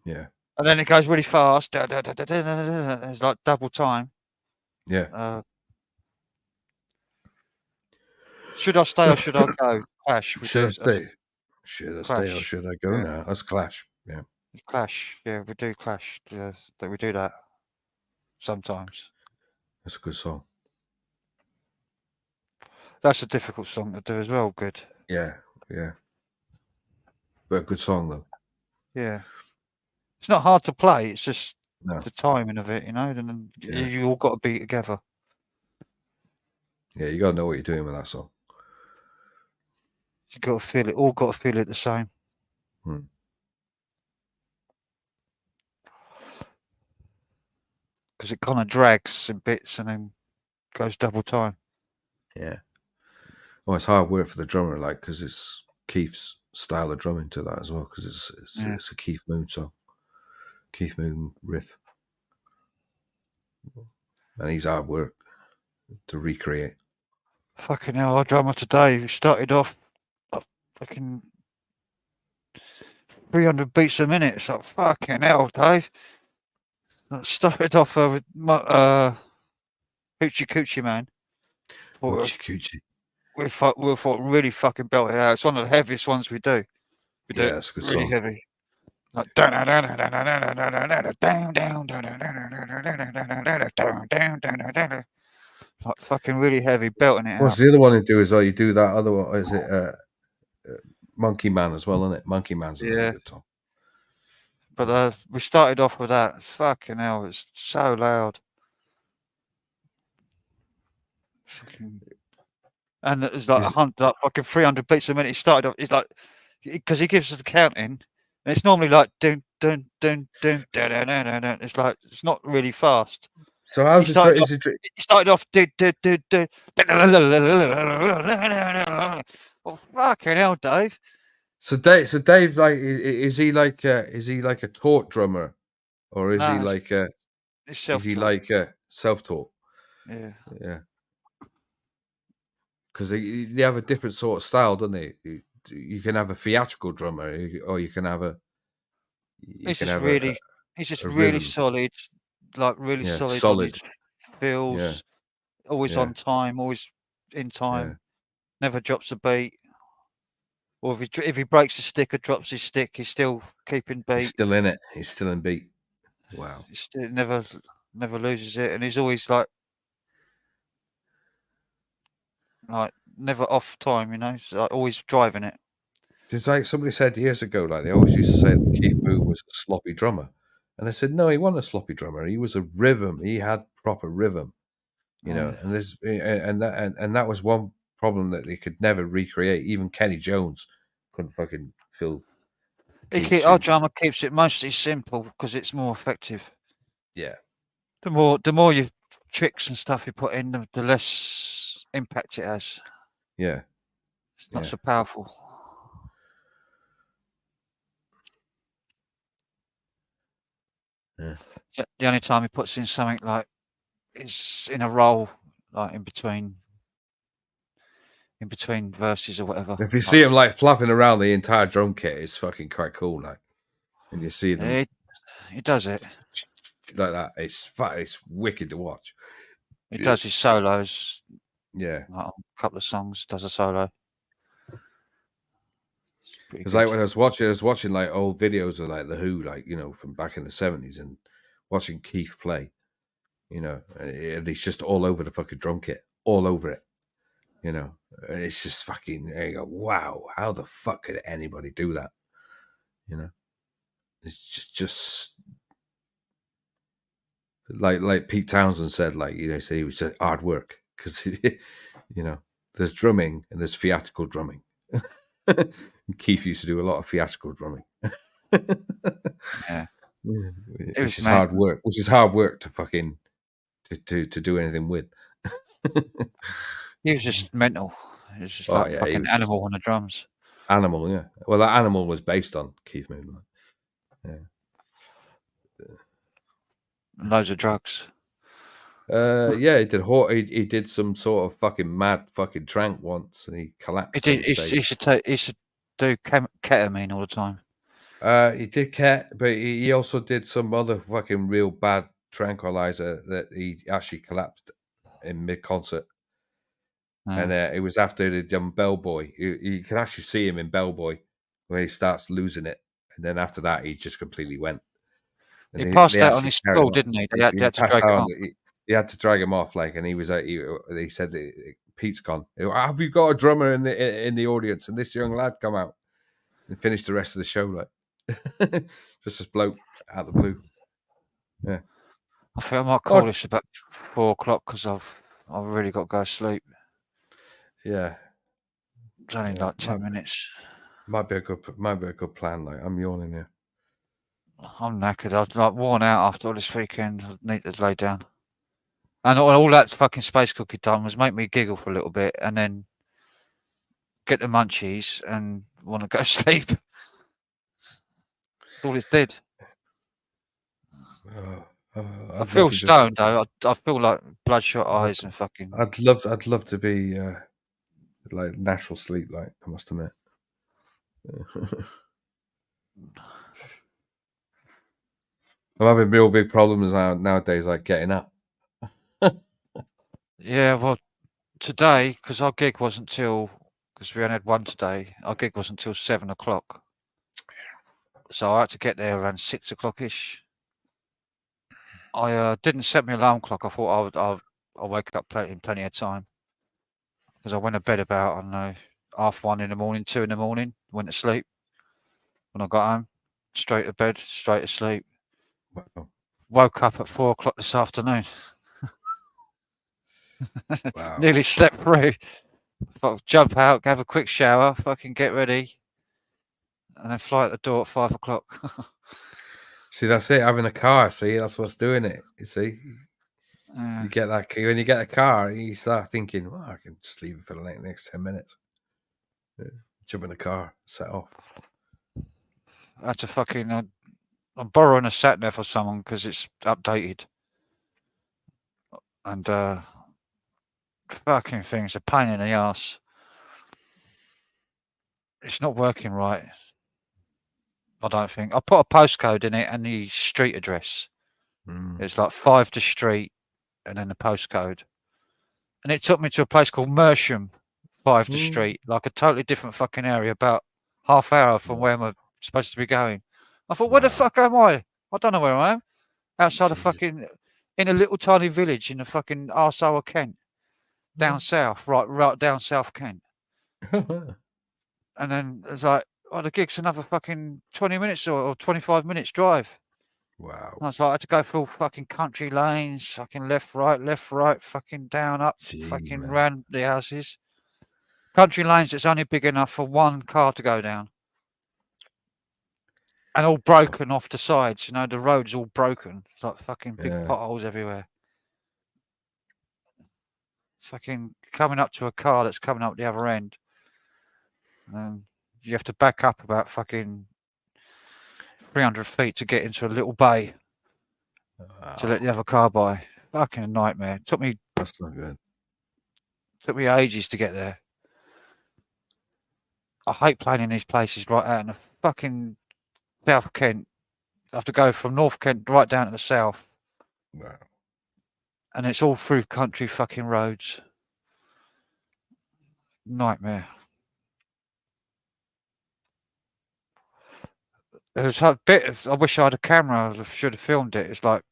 Yeah. And then it goes really fast. Da, da, da, da, da, da, da, da. It's like double time. Yeah. Should I stay or should I go? Clash. Should I stay? Should I stay or Clash. should I go Yeah. now? That's Clash. Yeah. Clash. Yeah, we do Clash. Yeah, we do that sometimes. That's a good song. That's a difficult song to do as well. Good. Yeah. Yeah. But a good song though. Yeah. It's not hard to play. It's just No. the timing of it, you know. And then Yeah. you all got to be together. Yeah, you gotta know what you're doing with that song. You got to feel it. All got to feel it the same. Because it kind of drags in bits and then goes double time. Yeah. Well, it's hard work for the drummer, like, because it's Keith's style of drumming to that as well, because it's a Keith Moon song. Keith Moon riff. And he's hard work to recreate. Fucking hell, our drummer today, we started off fucking 300 beats a minute. It's like, fucking hell, Dave. Started off with Hoochie Coochie Man. Hoochie Coochie. We thought really fucking belt it out. It's one of the heaviest ones we do. We do Yeah, it that's a good really song. heavy. Like like fucking really heavy, belting it What's out. the other one you do as well? You do that other one. Is it Monkey Man as well, isn't it? Monkey Man's a really good song. But we started off with that. Fucking hell, it's so loud. And it was like 100, like fucking 300 beats a minute. He started off. It's like because he gives us the counting. And it's normally like dun dun dun dun dun dun dun dun. Dun. It's like it's not really fast. So how's He started off. Oh fucking hell, Dave! So Dave, like, is he like a taught drummer, or is he like self-taught? Yeah. Yeah. Because they have a different sort of style, don't they? You can have a theatrical drummer, or you can have a. He's just really solid, like really solid on his fills. Always on time, always in time. Never drops a beat. Or if he breaks a stick or drops his stick, he's still keeping beat. He's still in it. He's still in beat. Wow. He still never loses it, and he's always like never off time. You know, he's like always driving it. It's like somebody said years ago, like they always used to say that Keith Moon was a sloppy drummer, And I said, no, he wasn't a sloppy drummer. He was a rhythm. He had proper rhythm, you know. And there's and that was one problem that they could never recreate. Even Kenny Jones couldn't fucking fill. Our drummer keeps it mostly simple because it's more effective. Yeah. The more you tricks and stuff you put in, the less impact it has. Yeah. It's not so powerful. Yeah. The only time he puts in something like it's in a roll, like in between verses or whatever. If you see him like flapping around the entire drum kit, it's fucking quite cool. Like, and you see them, he does it like that. It's wicked to watch. He does his solos. Yeah, like on a couple of songs, does a solo. It's like when I was watching like old videos of like the Who, like, you know, from back in the 70s, and watching Keith play, you know, and he's just all over the fucking drum kit, all over it, you know, and it's just fucking, and you go, wow, how the fuck could anybody do that? You know, it's just like Pete Townsend said, like, you know, he was just hard work because, you know, there's drumming and there's theatrical drumming. Keith used to do a lot of theatrical drumming. Yeah. Which is hard work. Which is hard work to fucking to do anything with. He was just mental. He was just like fucking animal on the drums. Animal, yeah. Well, that Animal was based on Keith Moon. Yeah. Loads of drugs. Yeah, he did some sort of fucking mad fucking trank once, and he collapsed. He should do ketamine all the time. He did ket, but he also did some other fucking real bad tranquilizer that he actually collapsed in mid concert. And it was after they'd done Bellboy. You can actually see him in Bellboy when he starts losing it, and then after that, he just completely went. And he passed out on his stool, didn't he? They had to drag him off. He had to drag him off, like, and he was. He said, "Pete's gone. Have you got a drummer in the audience?" And this young lad come out and finished the rest of the show, like just this bloke out of the blue. Yeah, I think I might call this about 4 o'clock because I've really got to go to sleep. Yeah, it's only like 10 minutes. Might be a good plan. Like, I'm yawning here. I'm knackered. I'm like worn out after all this weekend. I need to lay down. And all that fucking space cookie done was make me giggle for a little bit and then get the munchies and want to go to sleep. All it did. I feel stoned though. I feel like bloodshot eyes and fucking. I'd love to be like natural sleep. Like, I must admit. I'm having real big problems nowadays, like getting up. Yeah, well, today, because our gig wasn't till, because we only had one today, our gig wasn't till 7 o'clock. So I had to get there around 6 o'clock-ish. I didn't set my alarm clock. I thought I'll wake up plenty of time. Because I went to bed about, I don't know, 1:30 in the morning, 2 in the morning, went to sleep. When I got home, straight to bed, straight to sleep. Wow. Woke up at 4 o'clock this afternoon. Wow. Nearly slept through. Jump out, have a quick shower, fucking get ready, and then fly at the door at 5 o'clock. See, that's it. Having a car. See, that's what's doing it. You see, you get that when you get a car, you start thinking, "Well, I can just leave it for the next 10 minutes." Yeah. Jump in the car, set off. I had to fucking. I'm borrowing a sat nav for someone because it's updated, and fucking thing's a pain in the ass. It's not working right. I don't think. I put a postcode in it and the street address. It's like 5 to street and then the postcode. And it took me to a place called Mersham, 5 to street, like a totally different fucking area, about half hour from where I'm supposed to be going. I thought, where the fuck am I? I don't know where I am. Outside of fucking, in a little tiny village in the fucking arsehole of Kent. Down south, right down South Kent. And then it's like, the gig's another fucking 20 minutes or 25 minutes drive. Wow. And I was like, I had to go through fucking country lanes, fucking left, right, fucking down, up, Gee, fucking man. round the houses. Country lanes that's only big enough for one car to go down. And all broken off the sides, you know, the road's all broken. It's like fucking big Yeah. potholes everywhere. Fucking coming up to a car that's coming up the other end. And you have to back up about fucking 300 feet to get into a little bay to let the other car by. Fucking nightmare. That's not good. Took me ages to get there. I hate playing in these places right out in the fucking South Kent. I have to go from North Kent right down to the south. Wow. And it's all through country fucking roads. Nightmare. There's a bit of, I wish I had a camera, I should have filmed it. It's like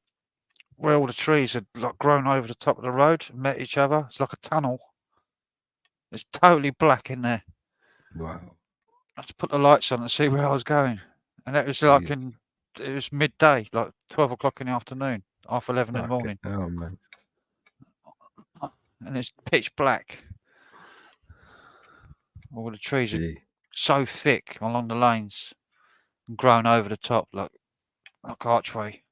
where all the trees had like grown over the top of the road and met each other. It's like a tunnel. It's totally black in there. Wow. I had to put the lights on and see where I was going. And that was like it was midday, like 12 o'clock in the afternoon, 11:30 in the morning. Oh, man. And it's pitch black. All the trees are Gee. so thick along the lanes and grown over the top like archway.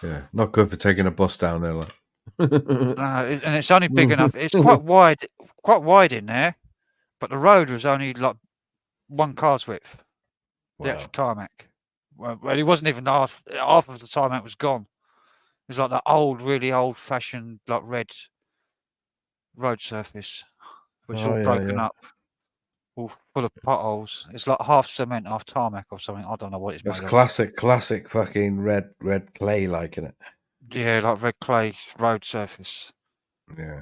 Yeah. Not good for taking a bus down there. Like. And it's only big enough. It's quite wide in there, but the road was only like one car's width. The Wow. actual tarmac. Well, it wasn't even half of the tarmac was gone. It was like that old, really old-fashioned, like red road surface, which is all broken up, all full of potholes. It's like half cement, half tarmac or something. I don't know what it's That's made of. classic fucking red clay like in it. Yeah, like red clay road surface. Yeah.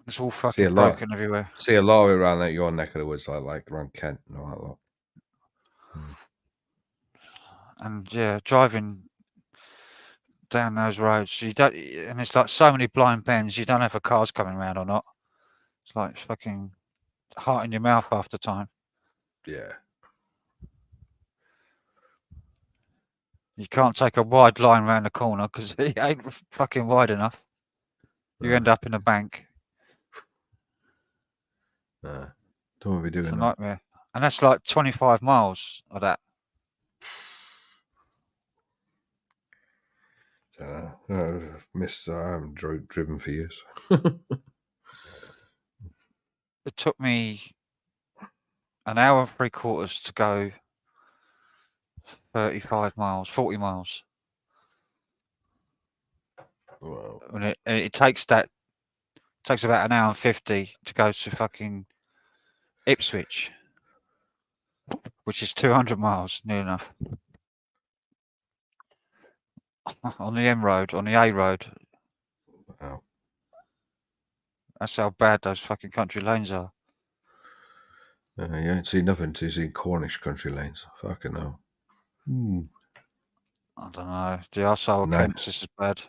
It's all See a fucking lot. broken everywhere. See a lot around that your neck of the woods, like around Kent and all that lot. And yeah, driving down those roads, you don't, and it's like so many blind bends. You don't know if a car's coming around or not. It's like fucking heart in your mouth half the time. Yeah. You can't take a wide line round the corner because it ain't fucking wide enough. You end up in a bank. Don't want to be doing It's a that. nightmare. And that's like 25 miles of that. I haven't driven for years. It took me an hour and 3/4 to go 35 miles, 40 miles. Wow. And it takes about an hour and 50 to go to fucking Ipswich, which is 200 miles, near enough. On the M road, on the A road. Wow. That's how bad those fucking country lanes are. You ain't seen nothing until you see Cornish country lanes. Fucking hell. I don't know. The arsehole of Kent's just as bad.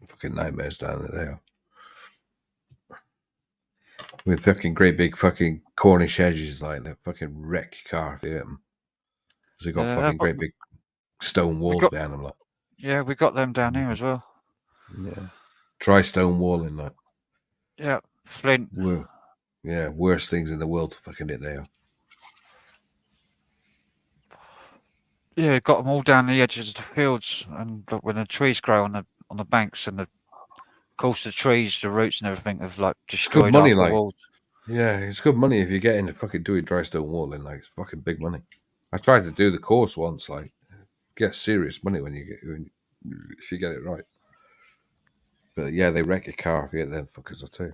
Fucking nightmares down there, they are. With fucking great big fucking Cornish edges, like that fucking wreck your car if you hit them. Because they got fucking great big stone walls behind them, like. Yeah, we got them down here as well. Yeah. Try stone walling, like. Yeah, Flint. Yeah, worst things in the world to fucking hit there. Yeah, got them all down the edges of the fields, and when the trees grow on the banks, and of course the trees, the roots, and everything have like destroyed money, half the like. walls. Yeah, it's good money if you get into fucking doing dry stone walling. Like, it's fucking big money. I tried to do the course once. Like, get serious money if you get it right. But yeah, they wreck your car if you get them fuckers, I tell you.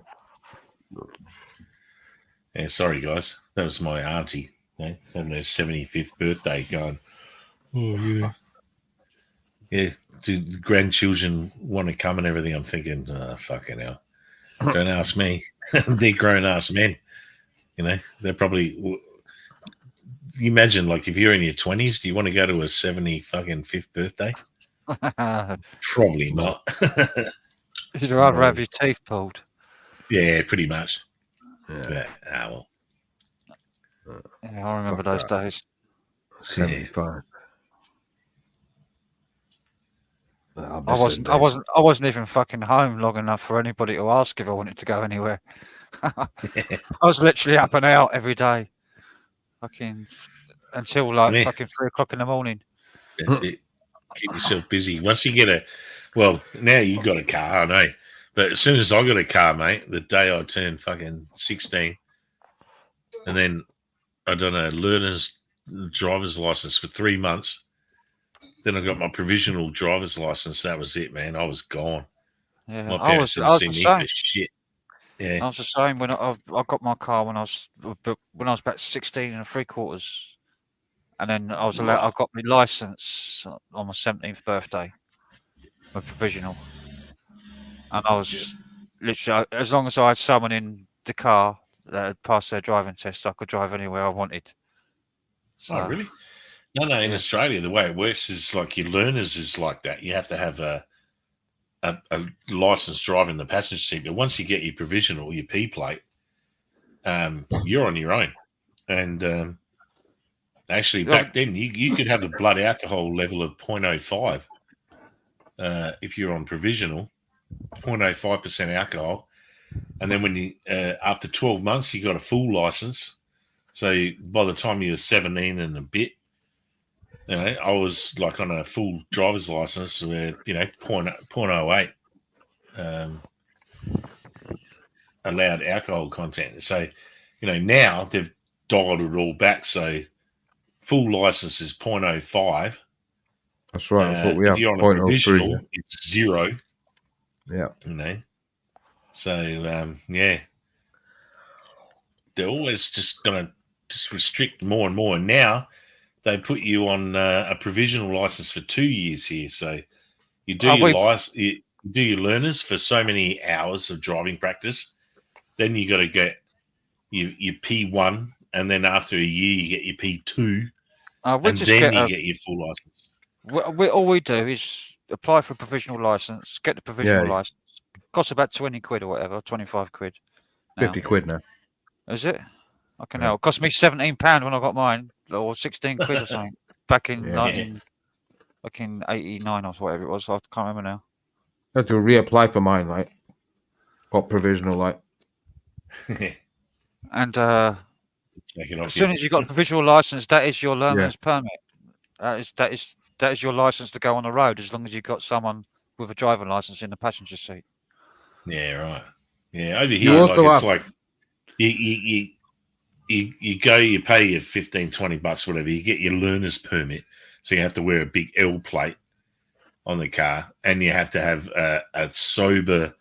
Yeah, sorry guys, that was my auntie, having her 75th birthday. Going, oh yeah, yeah. Do the grandchildren want to come and everything? I'm thinking, fucking hell. Don't ask me. They're grown ass men. You know, they're probably. You imagine, like, if you're in your 20s, do you want to go to a 75th birthday? Probably not. You'd rather have your teeth pulled. Yeah, pretty much. Yeah. Well. Yeah, I remember those days. 75. I wasn't even fucking home long enough for anybody to ask if I wanted to go anywhere. I was literally up and out every day, fucking until like Yeah. fucking 3 o'clock in the morning. That's it. Keep yourself busy. Once you get now you got a car, I know. But as soon as I got a car, mate, the day I turned fucking 16, and then I done a learner's driver's license for 3 months. Then I got my provisional driver's license. That was it, man. I was gone. Yeah, My I parents was didn't the see me same. for shit. Yeah. I was the same when I got my car when I was about 16 and 3/4, and then I was allowed. I got my license on my 17th birthday, my provisional, and I was literally as long as I had someone in the car that had passed their driving test, I could drive anywhere I wanted. So, Oh, really? No. In yeah. Australia, the way it works is like your learners is like that. You have to have a licensed driver in the passenger seat. But once you get your provisional, your P plate, you're on your own. And actually, back then, you could have a blood alcohol level of 0.05 if you're on provisional, 0.05% alcohol. And then when you after 12 months, you got a full license. So by the time you were 17 and a bit, I was like on a full driver's license where 0.08 allowed alcohol content. So now they've dialed it all back. So full license is 0.05. That's right. That's what we have. If you're on a 0.03, provisional, it's 0. Yeah. So they're always just going to just restrict more and more. And now they put you on a provisional license for 2 years here. So you do you do your learners for so many hours of driving practice. Then you got to get your P1, and then after a year you get your P2, and then you get your full license. All we do is apply for a provisional license, get the provisional license. Costs about 20 quid or whatever, 25 quid. Now. 50 quid now. Is it? I can know. It cost me £17 when I got mine, or 16 quid or something, back in 89 or whatever it was. I can't remember now. I had to reapply for mine, like, got provisional, like. And as soon as you got a provisional license, that is your learner's permit. That is your license to go on the road, as long as you've got someone with a driving license in the passenger seat. Yeah, right. Yeah, over here, it's like you go, you pay your $15-20, whatever. You get your learner's permit, so you have to wear a big L plate on the car, and you have to have a sober,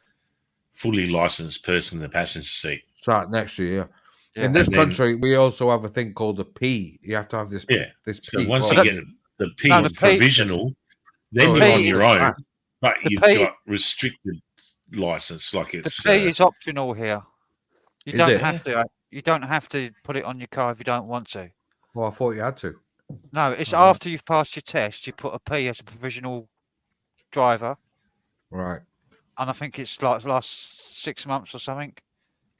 fully licensed person in the passenger seat. Start next year. Yeah. In this country, we also have a thing called the P. You have to have this. Yeah. This so P. once you get the P provisional, then you're on your own. But you've got restricted license, like it's. The P is optional here. You don't have to. You don't have to put it on your car if you don't want to. Well, I thought you had to. No, it's after you've passed your test. You put a P as a provisional driver. Right. And I think it's like the last 6 months or something.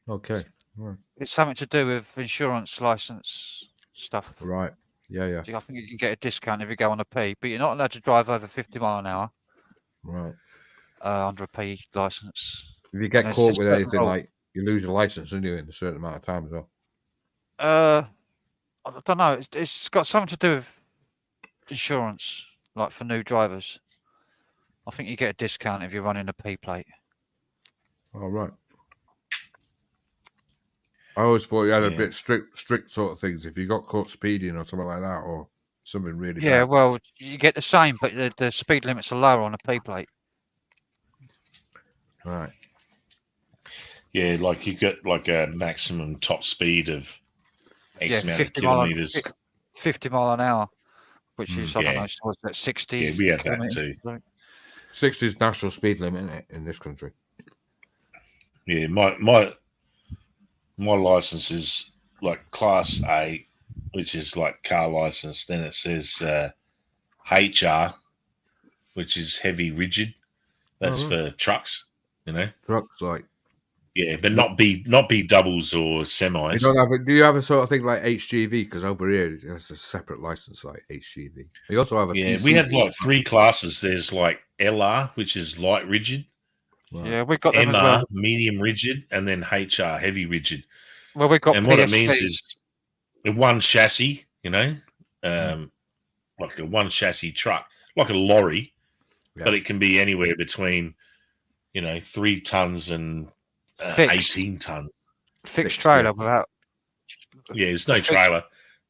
Okay. Right. It's something to do with insurance license stuff. Right. Yeah. So I think you can get a discount if you go on a P, but you're not allowed to drive over 50 mile an hour. Right. Under a P license. If you get caught with anything, like, you lose your license, don't you, in a certain amount of time as well? I don't know. It's got something to do with insurance, like for new drivers. I think you get a discount if you're running a P plate. Oh, right. I always thought you had a bit strict sort of things. If you got caught speeding or something like that, or something really bad. Yeah, well, you get the same, but the speed limits are lower on a P plate. Right. Yeah, like you get like a maximum top speed of X amount of kilometers. 50 mile an hour, which is, I don't know, so it's 60. Yeah, we have that too. 60 is national speed limit, isn't it, in this country? Yeah, my license is like Class A, which is like car license. Then it says HR, which is heavy rigid. That's for trucks, Trucks, like. Yeah, but not B doubles or You semis. don't have do you have a sort of thing like HGV? Because over here it's a separate license like HGV. You also have a Yeah, PCV. we have like 3 classes. There's like LR, which is light rigid, Right. Yeah, we got them as MR, well. medium rigid, and then HR, heavy rigid. Well, we got And PSV. what it means is one chassis, like a one chassis truck, like a lorry, Yeah. but it can be anywhere between, 3 tons and Fixed. 18 tons. fixed Fixed, trailer yeah. without Yeah, there's no fixed- trailer,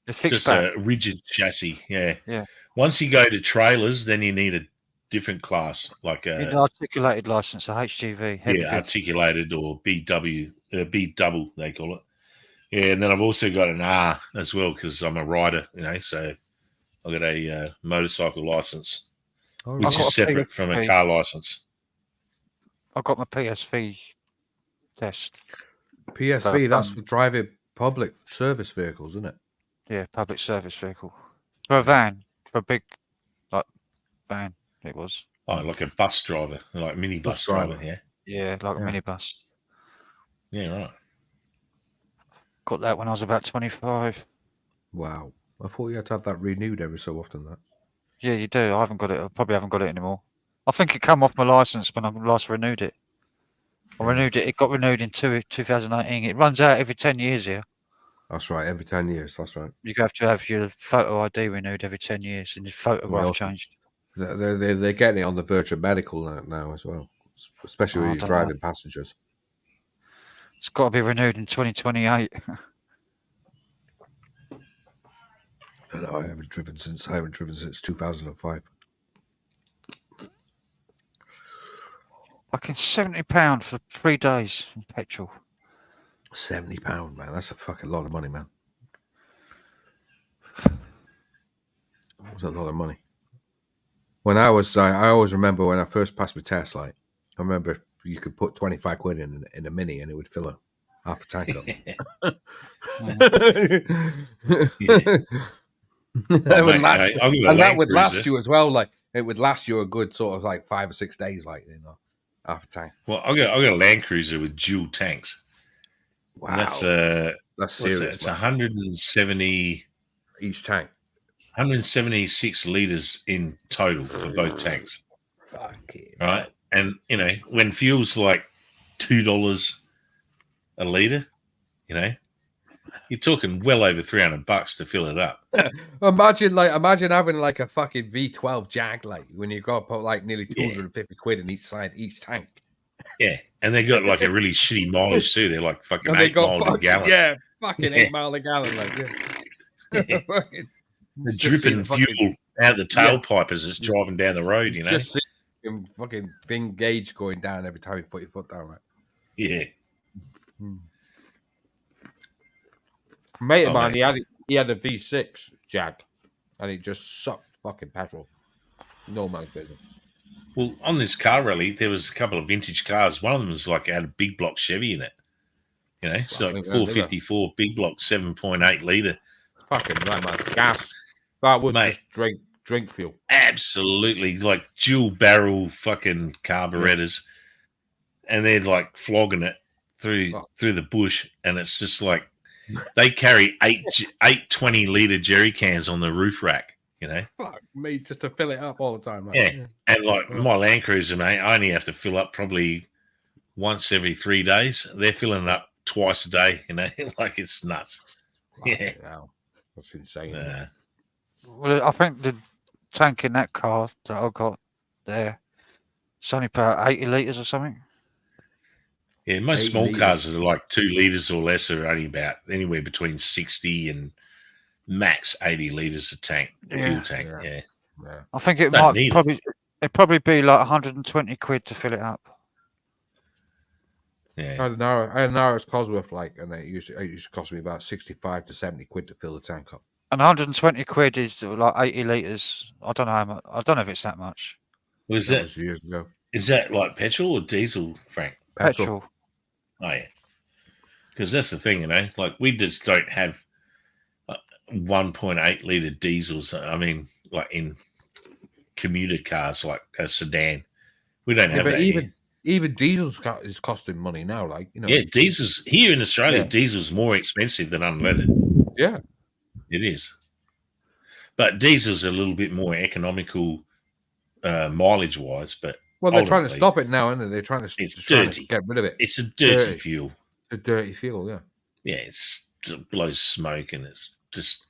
the fixed just back. a rigid chassis. Yeah. Yeah. Once you go to trailers, then you need a different class, like You a need an articulated license, a HGV, heavy goods. articulated or BW, B double they call it. Yeah, and then I've also got an R as well because I'm a rider, so I've got a motorcycle license, Oh, which I've got is a separate from a PSV. car license. I got my PSV test. PSV, that's for driving public service vehicles, isn't it? Yeah, public service vehicle. For a van, for a big, van, it was. Oh, like a bus driver, like mini bus driver. Yeah, Yeah, like a Yeah. minibus. yeah, right. Got that when I was about 25. Wow. I thought you had to have that renewed every so often. That. Yeah, you do. I haven't got it. I probably haven't got it anymore. I think it came off my license when I last renewed it. I renewed it. It got renewed in 2018. It runs out every 10 years here. That's right. Every 10 years. That's right. You have to have your photo ID renewed every 10 years and your photograph Well, changed. They're getting it on the verge of medical now as well, especially Oh, I when you're don't driving passengers. It's got to be renewed in 2028. I haven't driven since 2005. Fucking £70 for 3 days in petrol. £70, man. That's a fucking lot of money, man. That's a lot of money. When I always remember when I first passed my test, I remember you could put 25 quid in a Mini and it would fill up half a tank up. That would last, and that would last you as well. Like it would last you a good sort of like 5 or 6 days, half a tank. Well, I got a Land Cruiser with dual tanks. Wow, And that's serious. It's 170 each tank. 176 liters in total for both tanks. Fucking right? And when fuel's like $2 a liter, you're talking well over $300 to fill it up. Imagine having like a fucking V12 Jag, like when you got to put like nearly 250 quid in each tank. Yeah, and they got like a really shitty mileage too. They're like fucking And 8 miles a gallon. Yeah, fucking 8 miles a gallon, like The dripping fuel out the tailpipe as it's driving down the road. Just see fucking thing gauge going down every time you put your foot down, right? Yeah. Mate of mine, he had a V6 Jag, and it just sucked fucking petrol. No man's business. Well, on this car rally, there was a couple of vintage cars. One of them was like had a big block Chevy in it. So 454 big block, 7.8 litre. Fucking right, man. Gas. That would just drink fuel. Absolutely, like dual barrel fucking carburetors, and they're like flogging it through the bush, and it's just like they carry eight 20-litre jerry cans on the roof rack. Fuck me, just to fill it up all the time. Mate. Yeah, and like my Land Cruiser, mate, I only have to fill up probably once every 3 days. They're filling it up twice a day. Like it's nuts. Yeah, wow. That's insane. Well, I think the tank in that car that I got there, it's only about 80 litres or something. Yeah, most small cars that are like 2 litres or less are only about anywhere between 60 and max 80 litres a tank, fuel tank. Yeah. I think it it'd probably be like 120 quid to fill it up. Yeah. I had an RS Cosworth, and it used to cost me about 65 to 70 quid to fill the tank up. And 120 quid is like 80 litres. I don't know how much. I don't know if it's that much. Was years ago? Is that like petrol or diesel, Frank? Petrol. Oh yeah. Because that's the thing, like we just don't have 1.8 litre diesels. I mean, like in commuter cars, like a sedan, we don't have that. even diesel's is costing money now. Like Yeah, diesel's here in Australia. Yeah. Diesel's more expensive than unleaded. Yeah. It is, but diesel's a little bit more economical mileage wise. But Well, they're trying to ultimately, stop it now, aren't they? They're trying to, it's trying to dirty. get rid of it. It's a dirty fuel. It's a dirty fuel, yeah. Yeah, it blows smoke, and it's just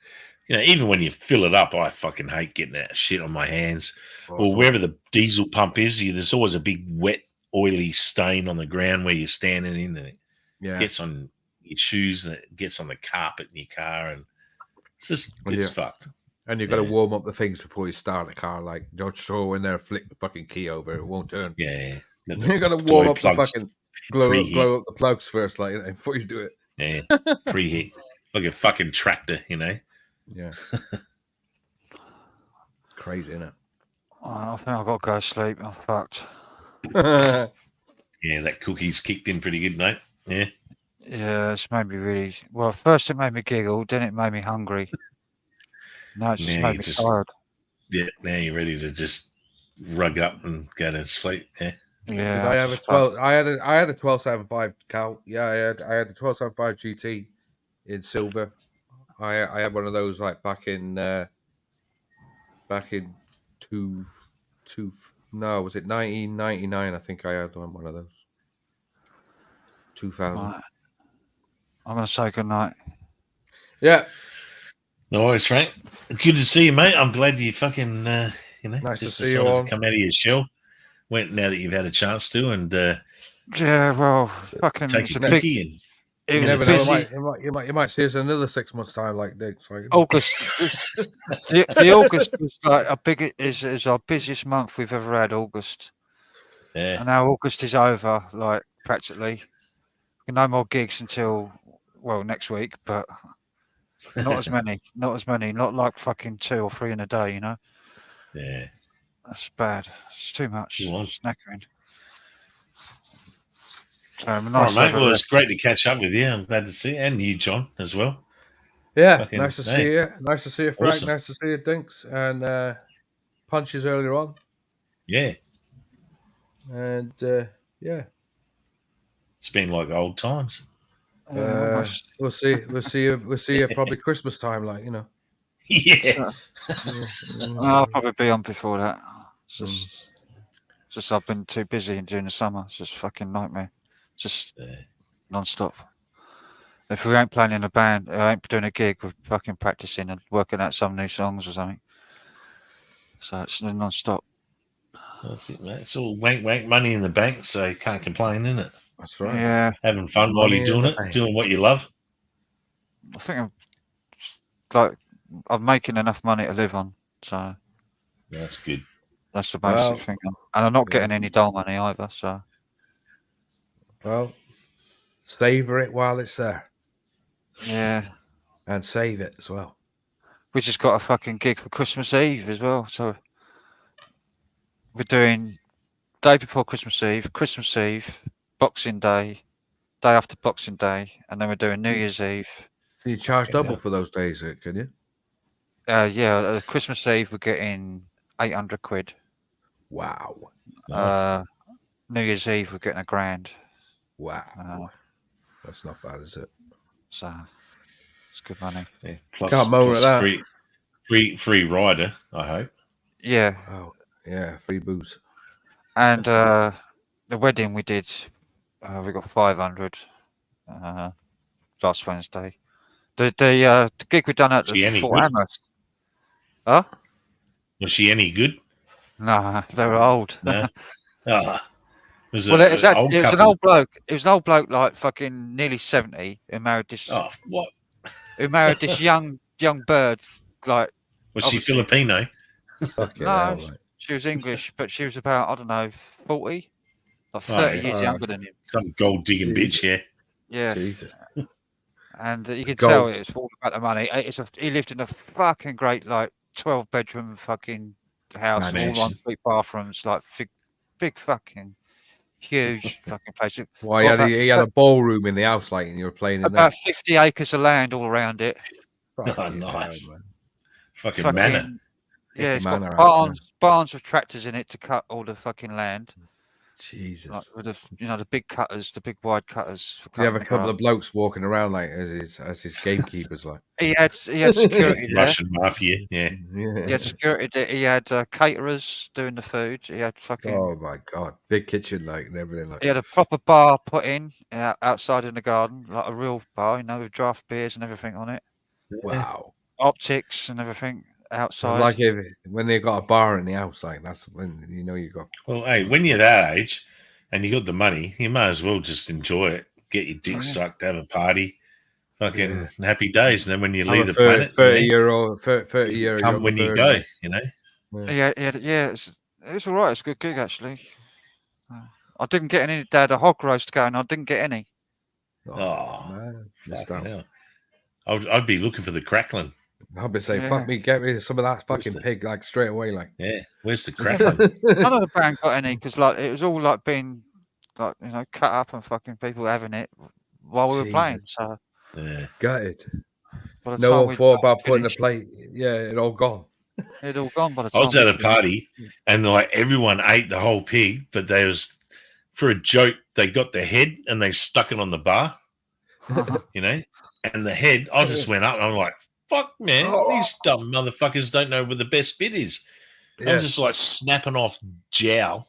even when you fill it up, I fucking hate getting that shit on my hands. Or wherever the diesel pump is, there's always a big wet, oily stain on the ground where you're standing in, and it gets on your shoes, and it gets on the carpet in your car, and it's fucked. And you've got to warm up the things before you start the car. Like, don't just throw in there, flick the fucking key over, it won't turn. Yeah, you got to warm up the fucking glow up the plugs first, like before you do it. Yeah, preheat like a fucking tractor, Yeah, crazy, isn't it? I think I've got to go to sleep. I'm fucked. Yeah, that cookie's kicked in pretty good, mate. Yeah. Yeah, it's made me really. Well, first it made me giggle, then it made me hungry. Now it's just made me tired. Yeah, now you're ready to just rug up and go to sleep. Yeah. Yeah. Did I have a 12? I had a 1275 Cal. Yeah, I had a 1275 GT in silver. I had one of those like back in was it 1999? I think I had one of those. 2000. Right. I'm gonna say good night. Yeah. No worries, Frank. Good to see you, mate. I'm glad you fucking nice just to see you decided to come out of your shell. Went now that you've had a chance to, and yeah, well, fucking take a cookie and. You never know. You might see us in another 6 months' time, like Dick. August. the August was like is our busiest month we've ever had. August. Yeah. And now August is over, like practically. No more gigs until next week, but not as many. Not like fucking 2 or 3 in a day. Yeah. That's bad. It's too much. It's knackering. Nice, mate. Well, it's great to catch up with you. I'm glad to see you, and you, John, as well. Yeah, nice to see you. Nice to see you, Frank. Awesome. Nice to see you, Dinks. And Punches earlier on. Yeah. And yeah. It's been like old times. We'll see you probably Christmas time, like Yeah. I'll probably be on before that. It's just I've been too busy during the summer. It's just fucking nightmare. Just non-stop. If we ain't playing in a band, I ain't doing a gig, we're fucking practicing and working out some new songs or something. So it's non-stop. That's it, mate. It's all wank money in the bank, so you can't complain, isn't it? That's right. Yeah. Having fun while you're doing it, doing what you love. I think I'm making enough money to live on, so that's good. That's the basic thing. And I'm not getting any dole money either, so. Well, savor it while it's there. Yeah. And save it as well. We just got a fucking gig for Christmas Eve as well, so we're doing day before Christmas Eve, Boxing Day, day after Boxing Day, and then we're doing New Year's Eve. Can you charge double for those days, can you? Yeah, Christmas Eve we're getting 800 quid. Wow. Nice. New Year's Eve we're getting $1,000. Wow. That's not bad, is it? So it's good money. Yeah. Can't moan at that. Free rider, I hope. Yeah. Oh, yeah, free booze. And the wedding we did, we got 500 last Wednesday. The gig we done at the Fort Amherst. Huh? Was she any good? No, they were old. No. It was an old bloke. It was an old bloke, like fucking nearly 70, who married this. Oh, what? Who married this young bird? Like, was she Filipino? No, she was English, but she was about 40, like 30 years younger than him. Some gold digging bitch, yeah. Yeah. Jesus. And you could tell it was all about the money. He lived in a fucking great, like 12-bedroom fucking house, all ensuite bathrooms, like big fucking. Huge fucking place. Well, he had a ballroom in the house, like, and you were playing in about there. 50 acres of land all around it. Oh, nice. Fucking manor. Yeah, it's got barns with tractors in it to cut all the fucking land. Jesus. like with the big cutters, the big wide cutters. For Do you have a cutting the couple grass. of blokes walking around like as his gamekeepers like? He had security there. Russian mafia. Yeah. He had security there. He had caterers doing the food. He had fucking. Oh my god, big kitchen like and everything like. He had a proper bar put in outside in the garden, like a real bar, with draft beers and everything on it. Wow. Optics and everything I outside. like it when they got a bar in the house, like that's when you got. Well, hey, when you're that age and you got the money, you might as well just enjoy it. Get your dick sucked, have a party, fucking happy days. And then when you leave the planet, 30-year come when you go, Yeah, it's all right. It's a good gig actually. I didn't get any. They had a hog roast going. I didn't get any. Oh, man, fucking hell. I'd be looking for the crackling. I'd be saying, fuck me, get me some of that fucking pig, like straight away, like. Yeah, where's the crackling? None of the band got any because it was all like being cut up and fucking people having it while we were playing. So got it. by the No time one we thought about putting finished, a plate. Yeah, it all gone. It all gone by the I time was we at a finished. party and like everyone ate the whole pig, but for a joke, they got the head and they stuck it on the bar, and the head, I just went up and I'm like, fuck, man, these dumb motherfuckers don't know where the best bit is. Yeah. I'm just like snapping off jowl.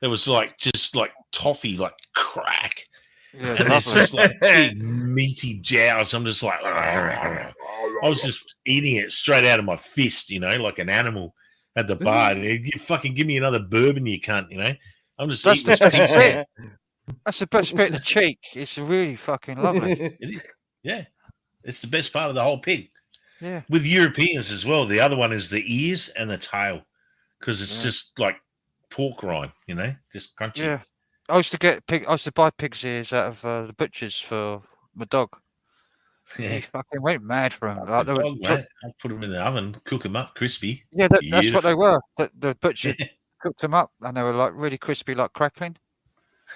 It was like just like toffee, like crack. Yeah, And it's lovely. just like big meaty jowls. I'm just like, I was just eating it straight out of my fist, like an animal at the bar. And you fucking give me another bourbon, you cunt, I'm just That's eating this the best pig's bit. head. That's the best bit. The cheek. It's really fucking lovely. It is. Yeah. It's the best part of the whole pig. Yeah. With Europeans as well. The other one is the ears and the tail. Because it's just like pork rind, just crunchy. Yeah. I used to buy pig's ears out of the butchers for my dog. Yeah. He fucking went mad for them. Like dog, mate. I'll put them in the oven, cook them up crispy. Yeah, that's what they were. The butcher Yeah. cooked them up, and they were like really crispy, like crackling,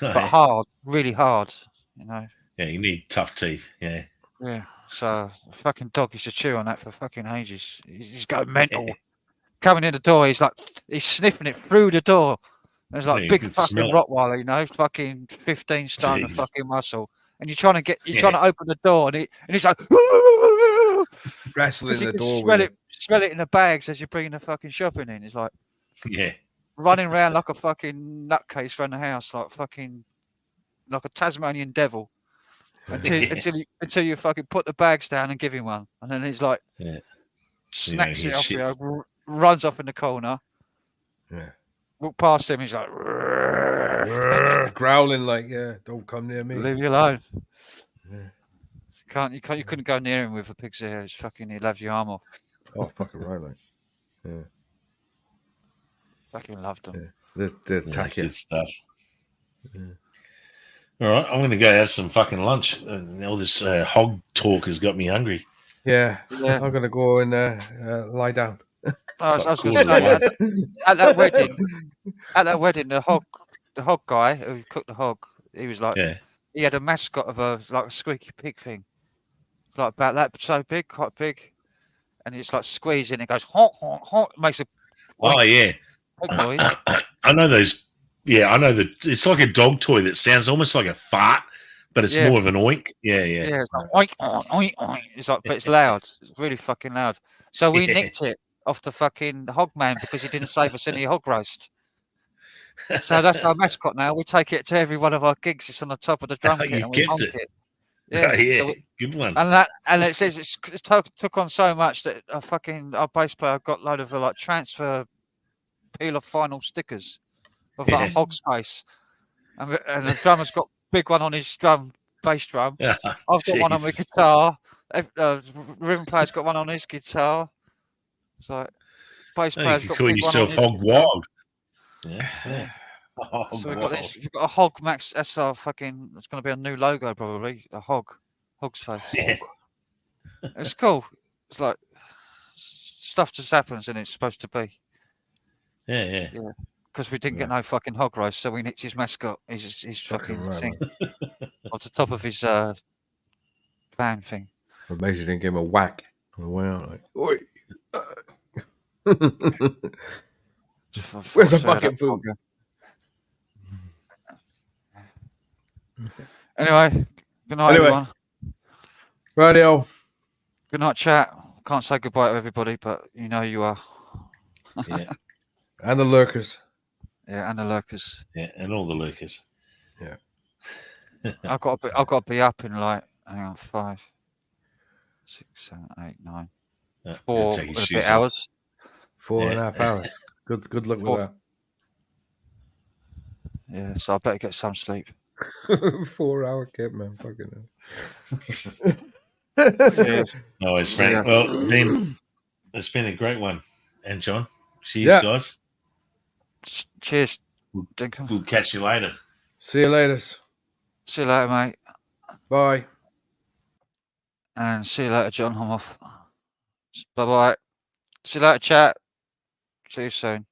Oh, but yeah. hard, really hard. Yeah, you need tough teeth. Yeah. Yeah. So the fucking dog used to chew on that for fucking ages. He's going mental. Coming in the door, he's sniffing it through the door. There's like Yeah, big you can fucking smell it. Rottweiler, fucking 15 stone of Jeez. fucking muscle. And you're trying to open the door, and he's like, Wrestling you the can door. smell it in the bags as you're bringing the fucking shopping in. It's like Yeah. running around like a fucking nutcase around the house, like a Tasmanian devil, until you fucking put the bags down and give him one, and then he's like, snacks it off you, runs off in the corner. Yeah. Walk past him, he's like, growling like, don't come near me. leave you alone. Yeah. You couldn't go near him with a pig's ear. It's fucking, he'll have your arm off. Oh, fucking right, like. Yeah. Fucking loved them. Yeah. The attack Good stuff. Yeah. All right, I'm going to go have some fucking lunch. All this hog talk has got me hungry. Yeah. Yeah. I'm gonna go and lie down. I was going to say, at that wedding, the hog guy who cooked the hog, he was like, he had a mascot of a squeaky pig thing. It's like about that so big, quite big, and it's like squeezing. It goes honk honk honk, makes a yeah, noise. I know those. Yeah, I know that it's like a dog toy that sounds almost like a fart, but it's more of an oink. Yeah. Yeah, it's like oink oink oink. It's like, but it's loud. It's really fucking loud. So we nicked it off the fucking hog man because he didn't save us any hog roast. So that's our mascot now. We take it to every one of our gigs. It's on the top of the drum kit, and we honk it. Yeah, yeah, good one. And it says it took on so much that our bass player got a load of like transfer peel off vinyl stickers of like a hog space, and the drummer's got big one on his bass drum. I've got one on my guitar. Rhythm player's got one on his guitar. It's like bass player's got call yourself Hog Wild. Yeah. So we've got a hog Max. That's our fucking. It's going to be a new logo probably. A hog's face. Yeah. It's cool. It's like stuff just happens and it's supposed to be. Yeah. Because we didn't get no fucking hog roast, so we nicked his mascot. His fucking thing off the top of his van thing. Amazing, didn't give him a whack on the way out. Like, oi. Where's the fucking food? Anyway, good night, Anyway. everyone. Radio. Good night, chat. Can't say goodbye to everybody, but you know you are. Yeah, And the lurkers. Yeah, and the lurkers. yeah, and all the lurkers. Yeah. I've got to be up in like, hang on, 5, 6, 7, 8, 9, Gotta 4 take your and a shoes bit off. hours. 4.5 hours. Good luck with that. Yeah, so I better get some sleep. 4-hour kid, man. Fucking Cheers. No worries, See Frank. ya. Well, Ben, it's been a great one. And John, cheers, Yeah. guys. Cheers, Dinkum. We'll catch you later. See you later. See you later, mate. Bye. And see you later, John. I'm off. Bye-bye. See you later, chat. See you soon.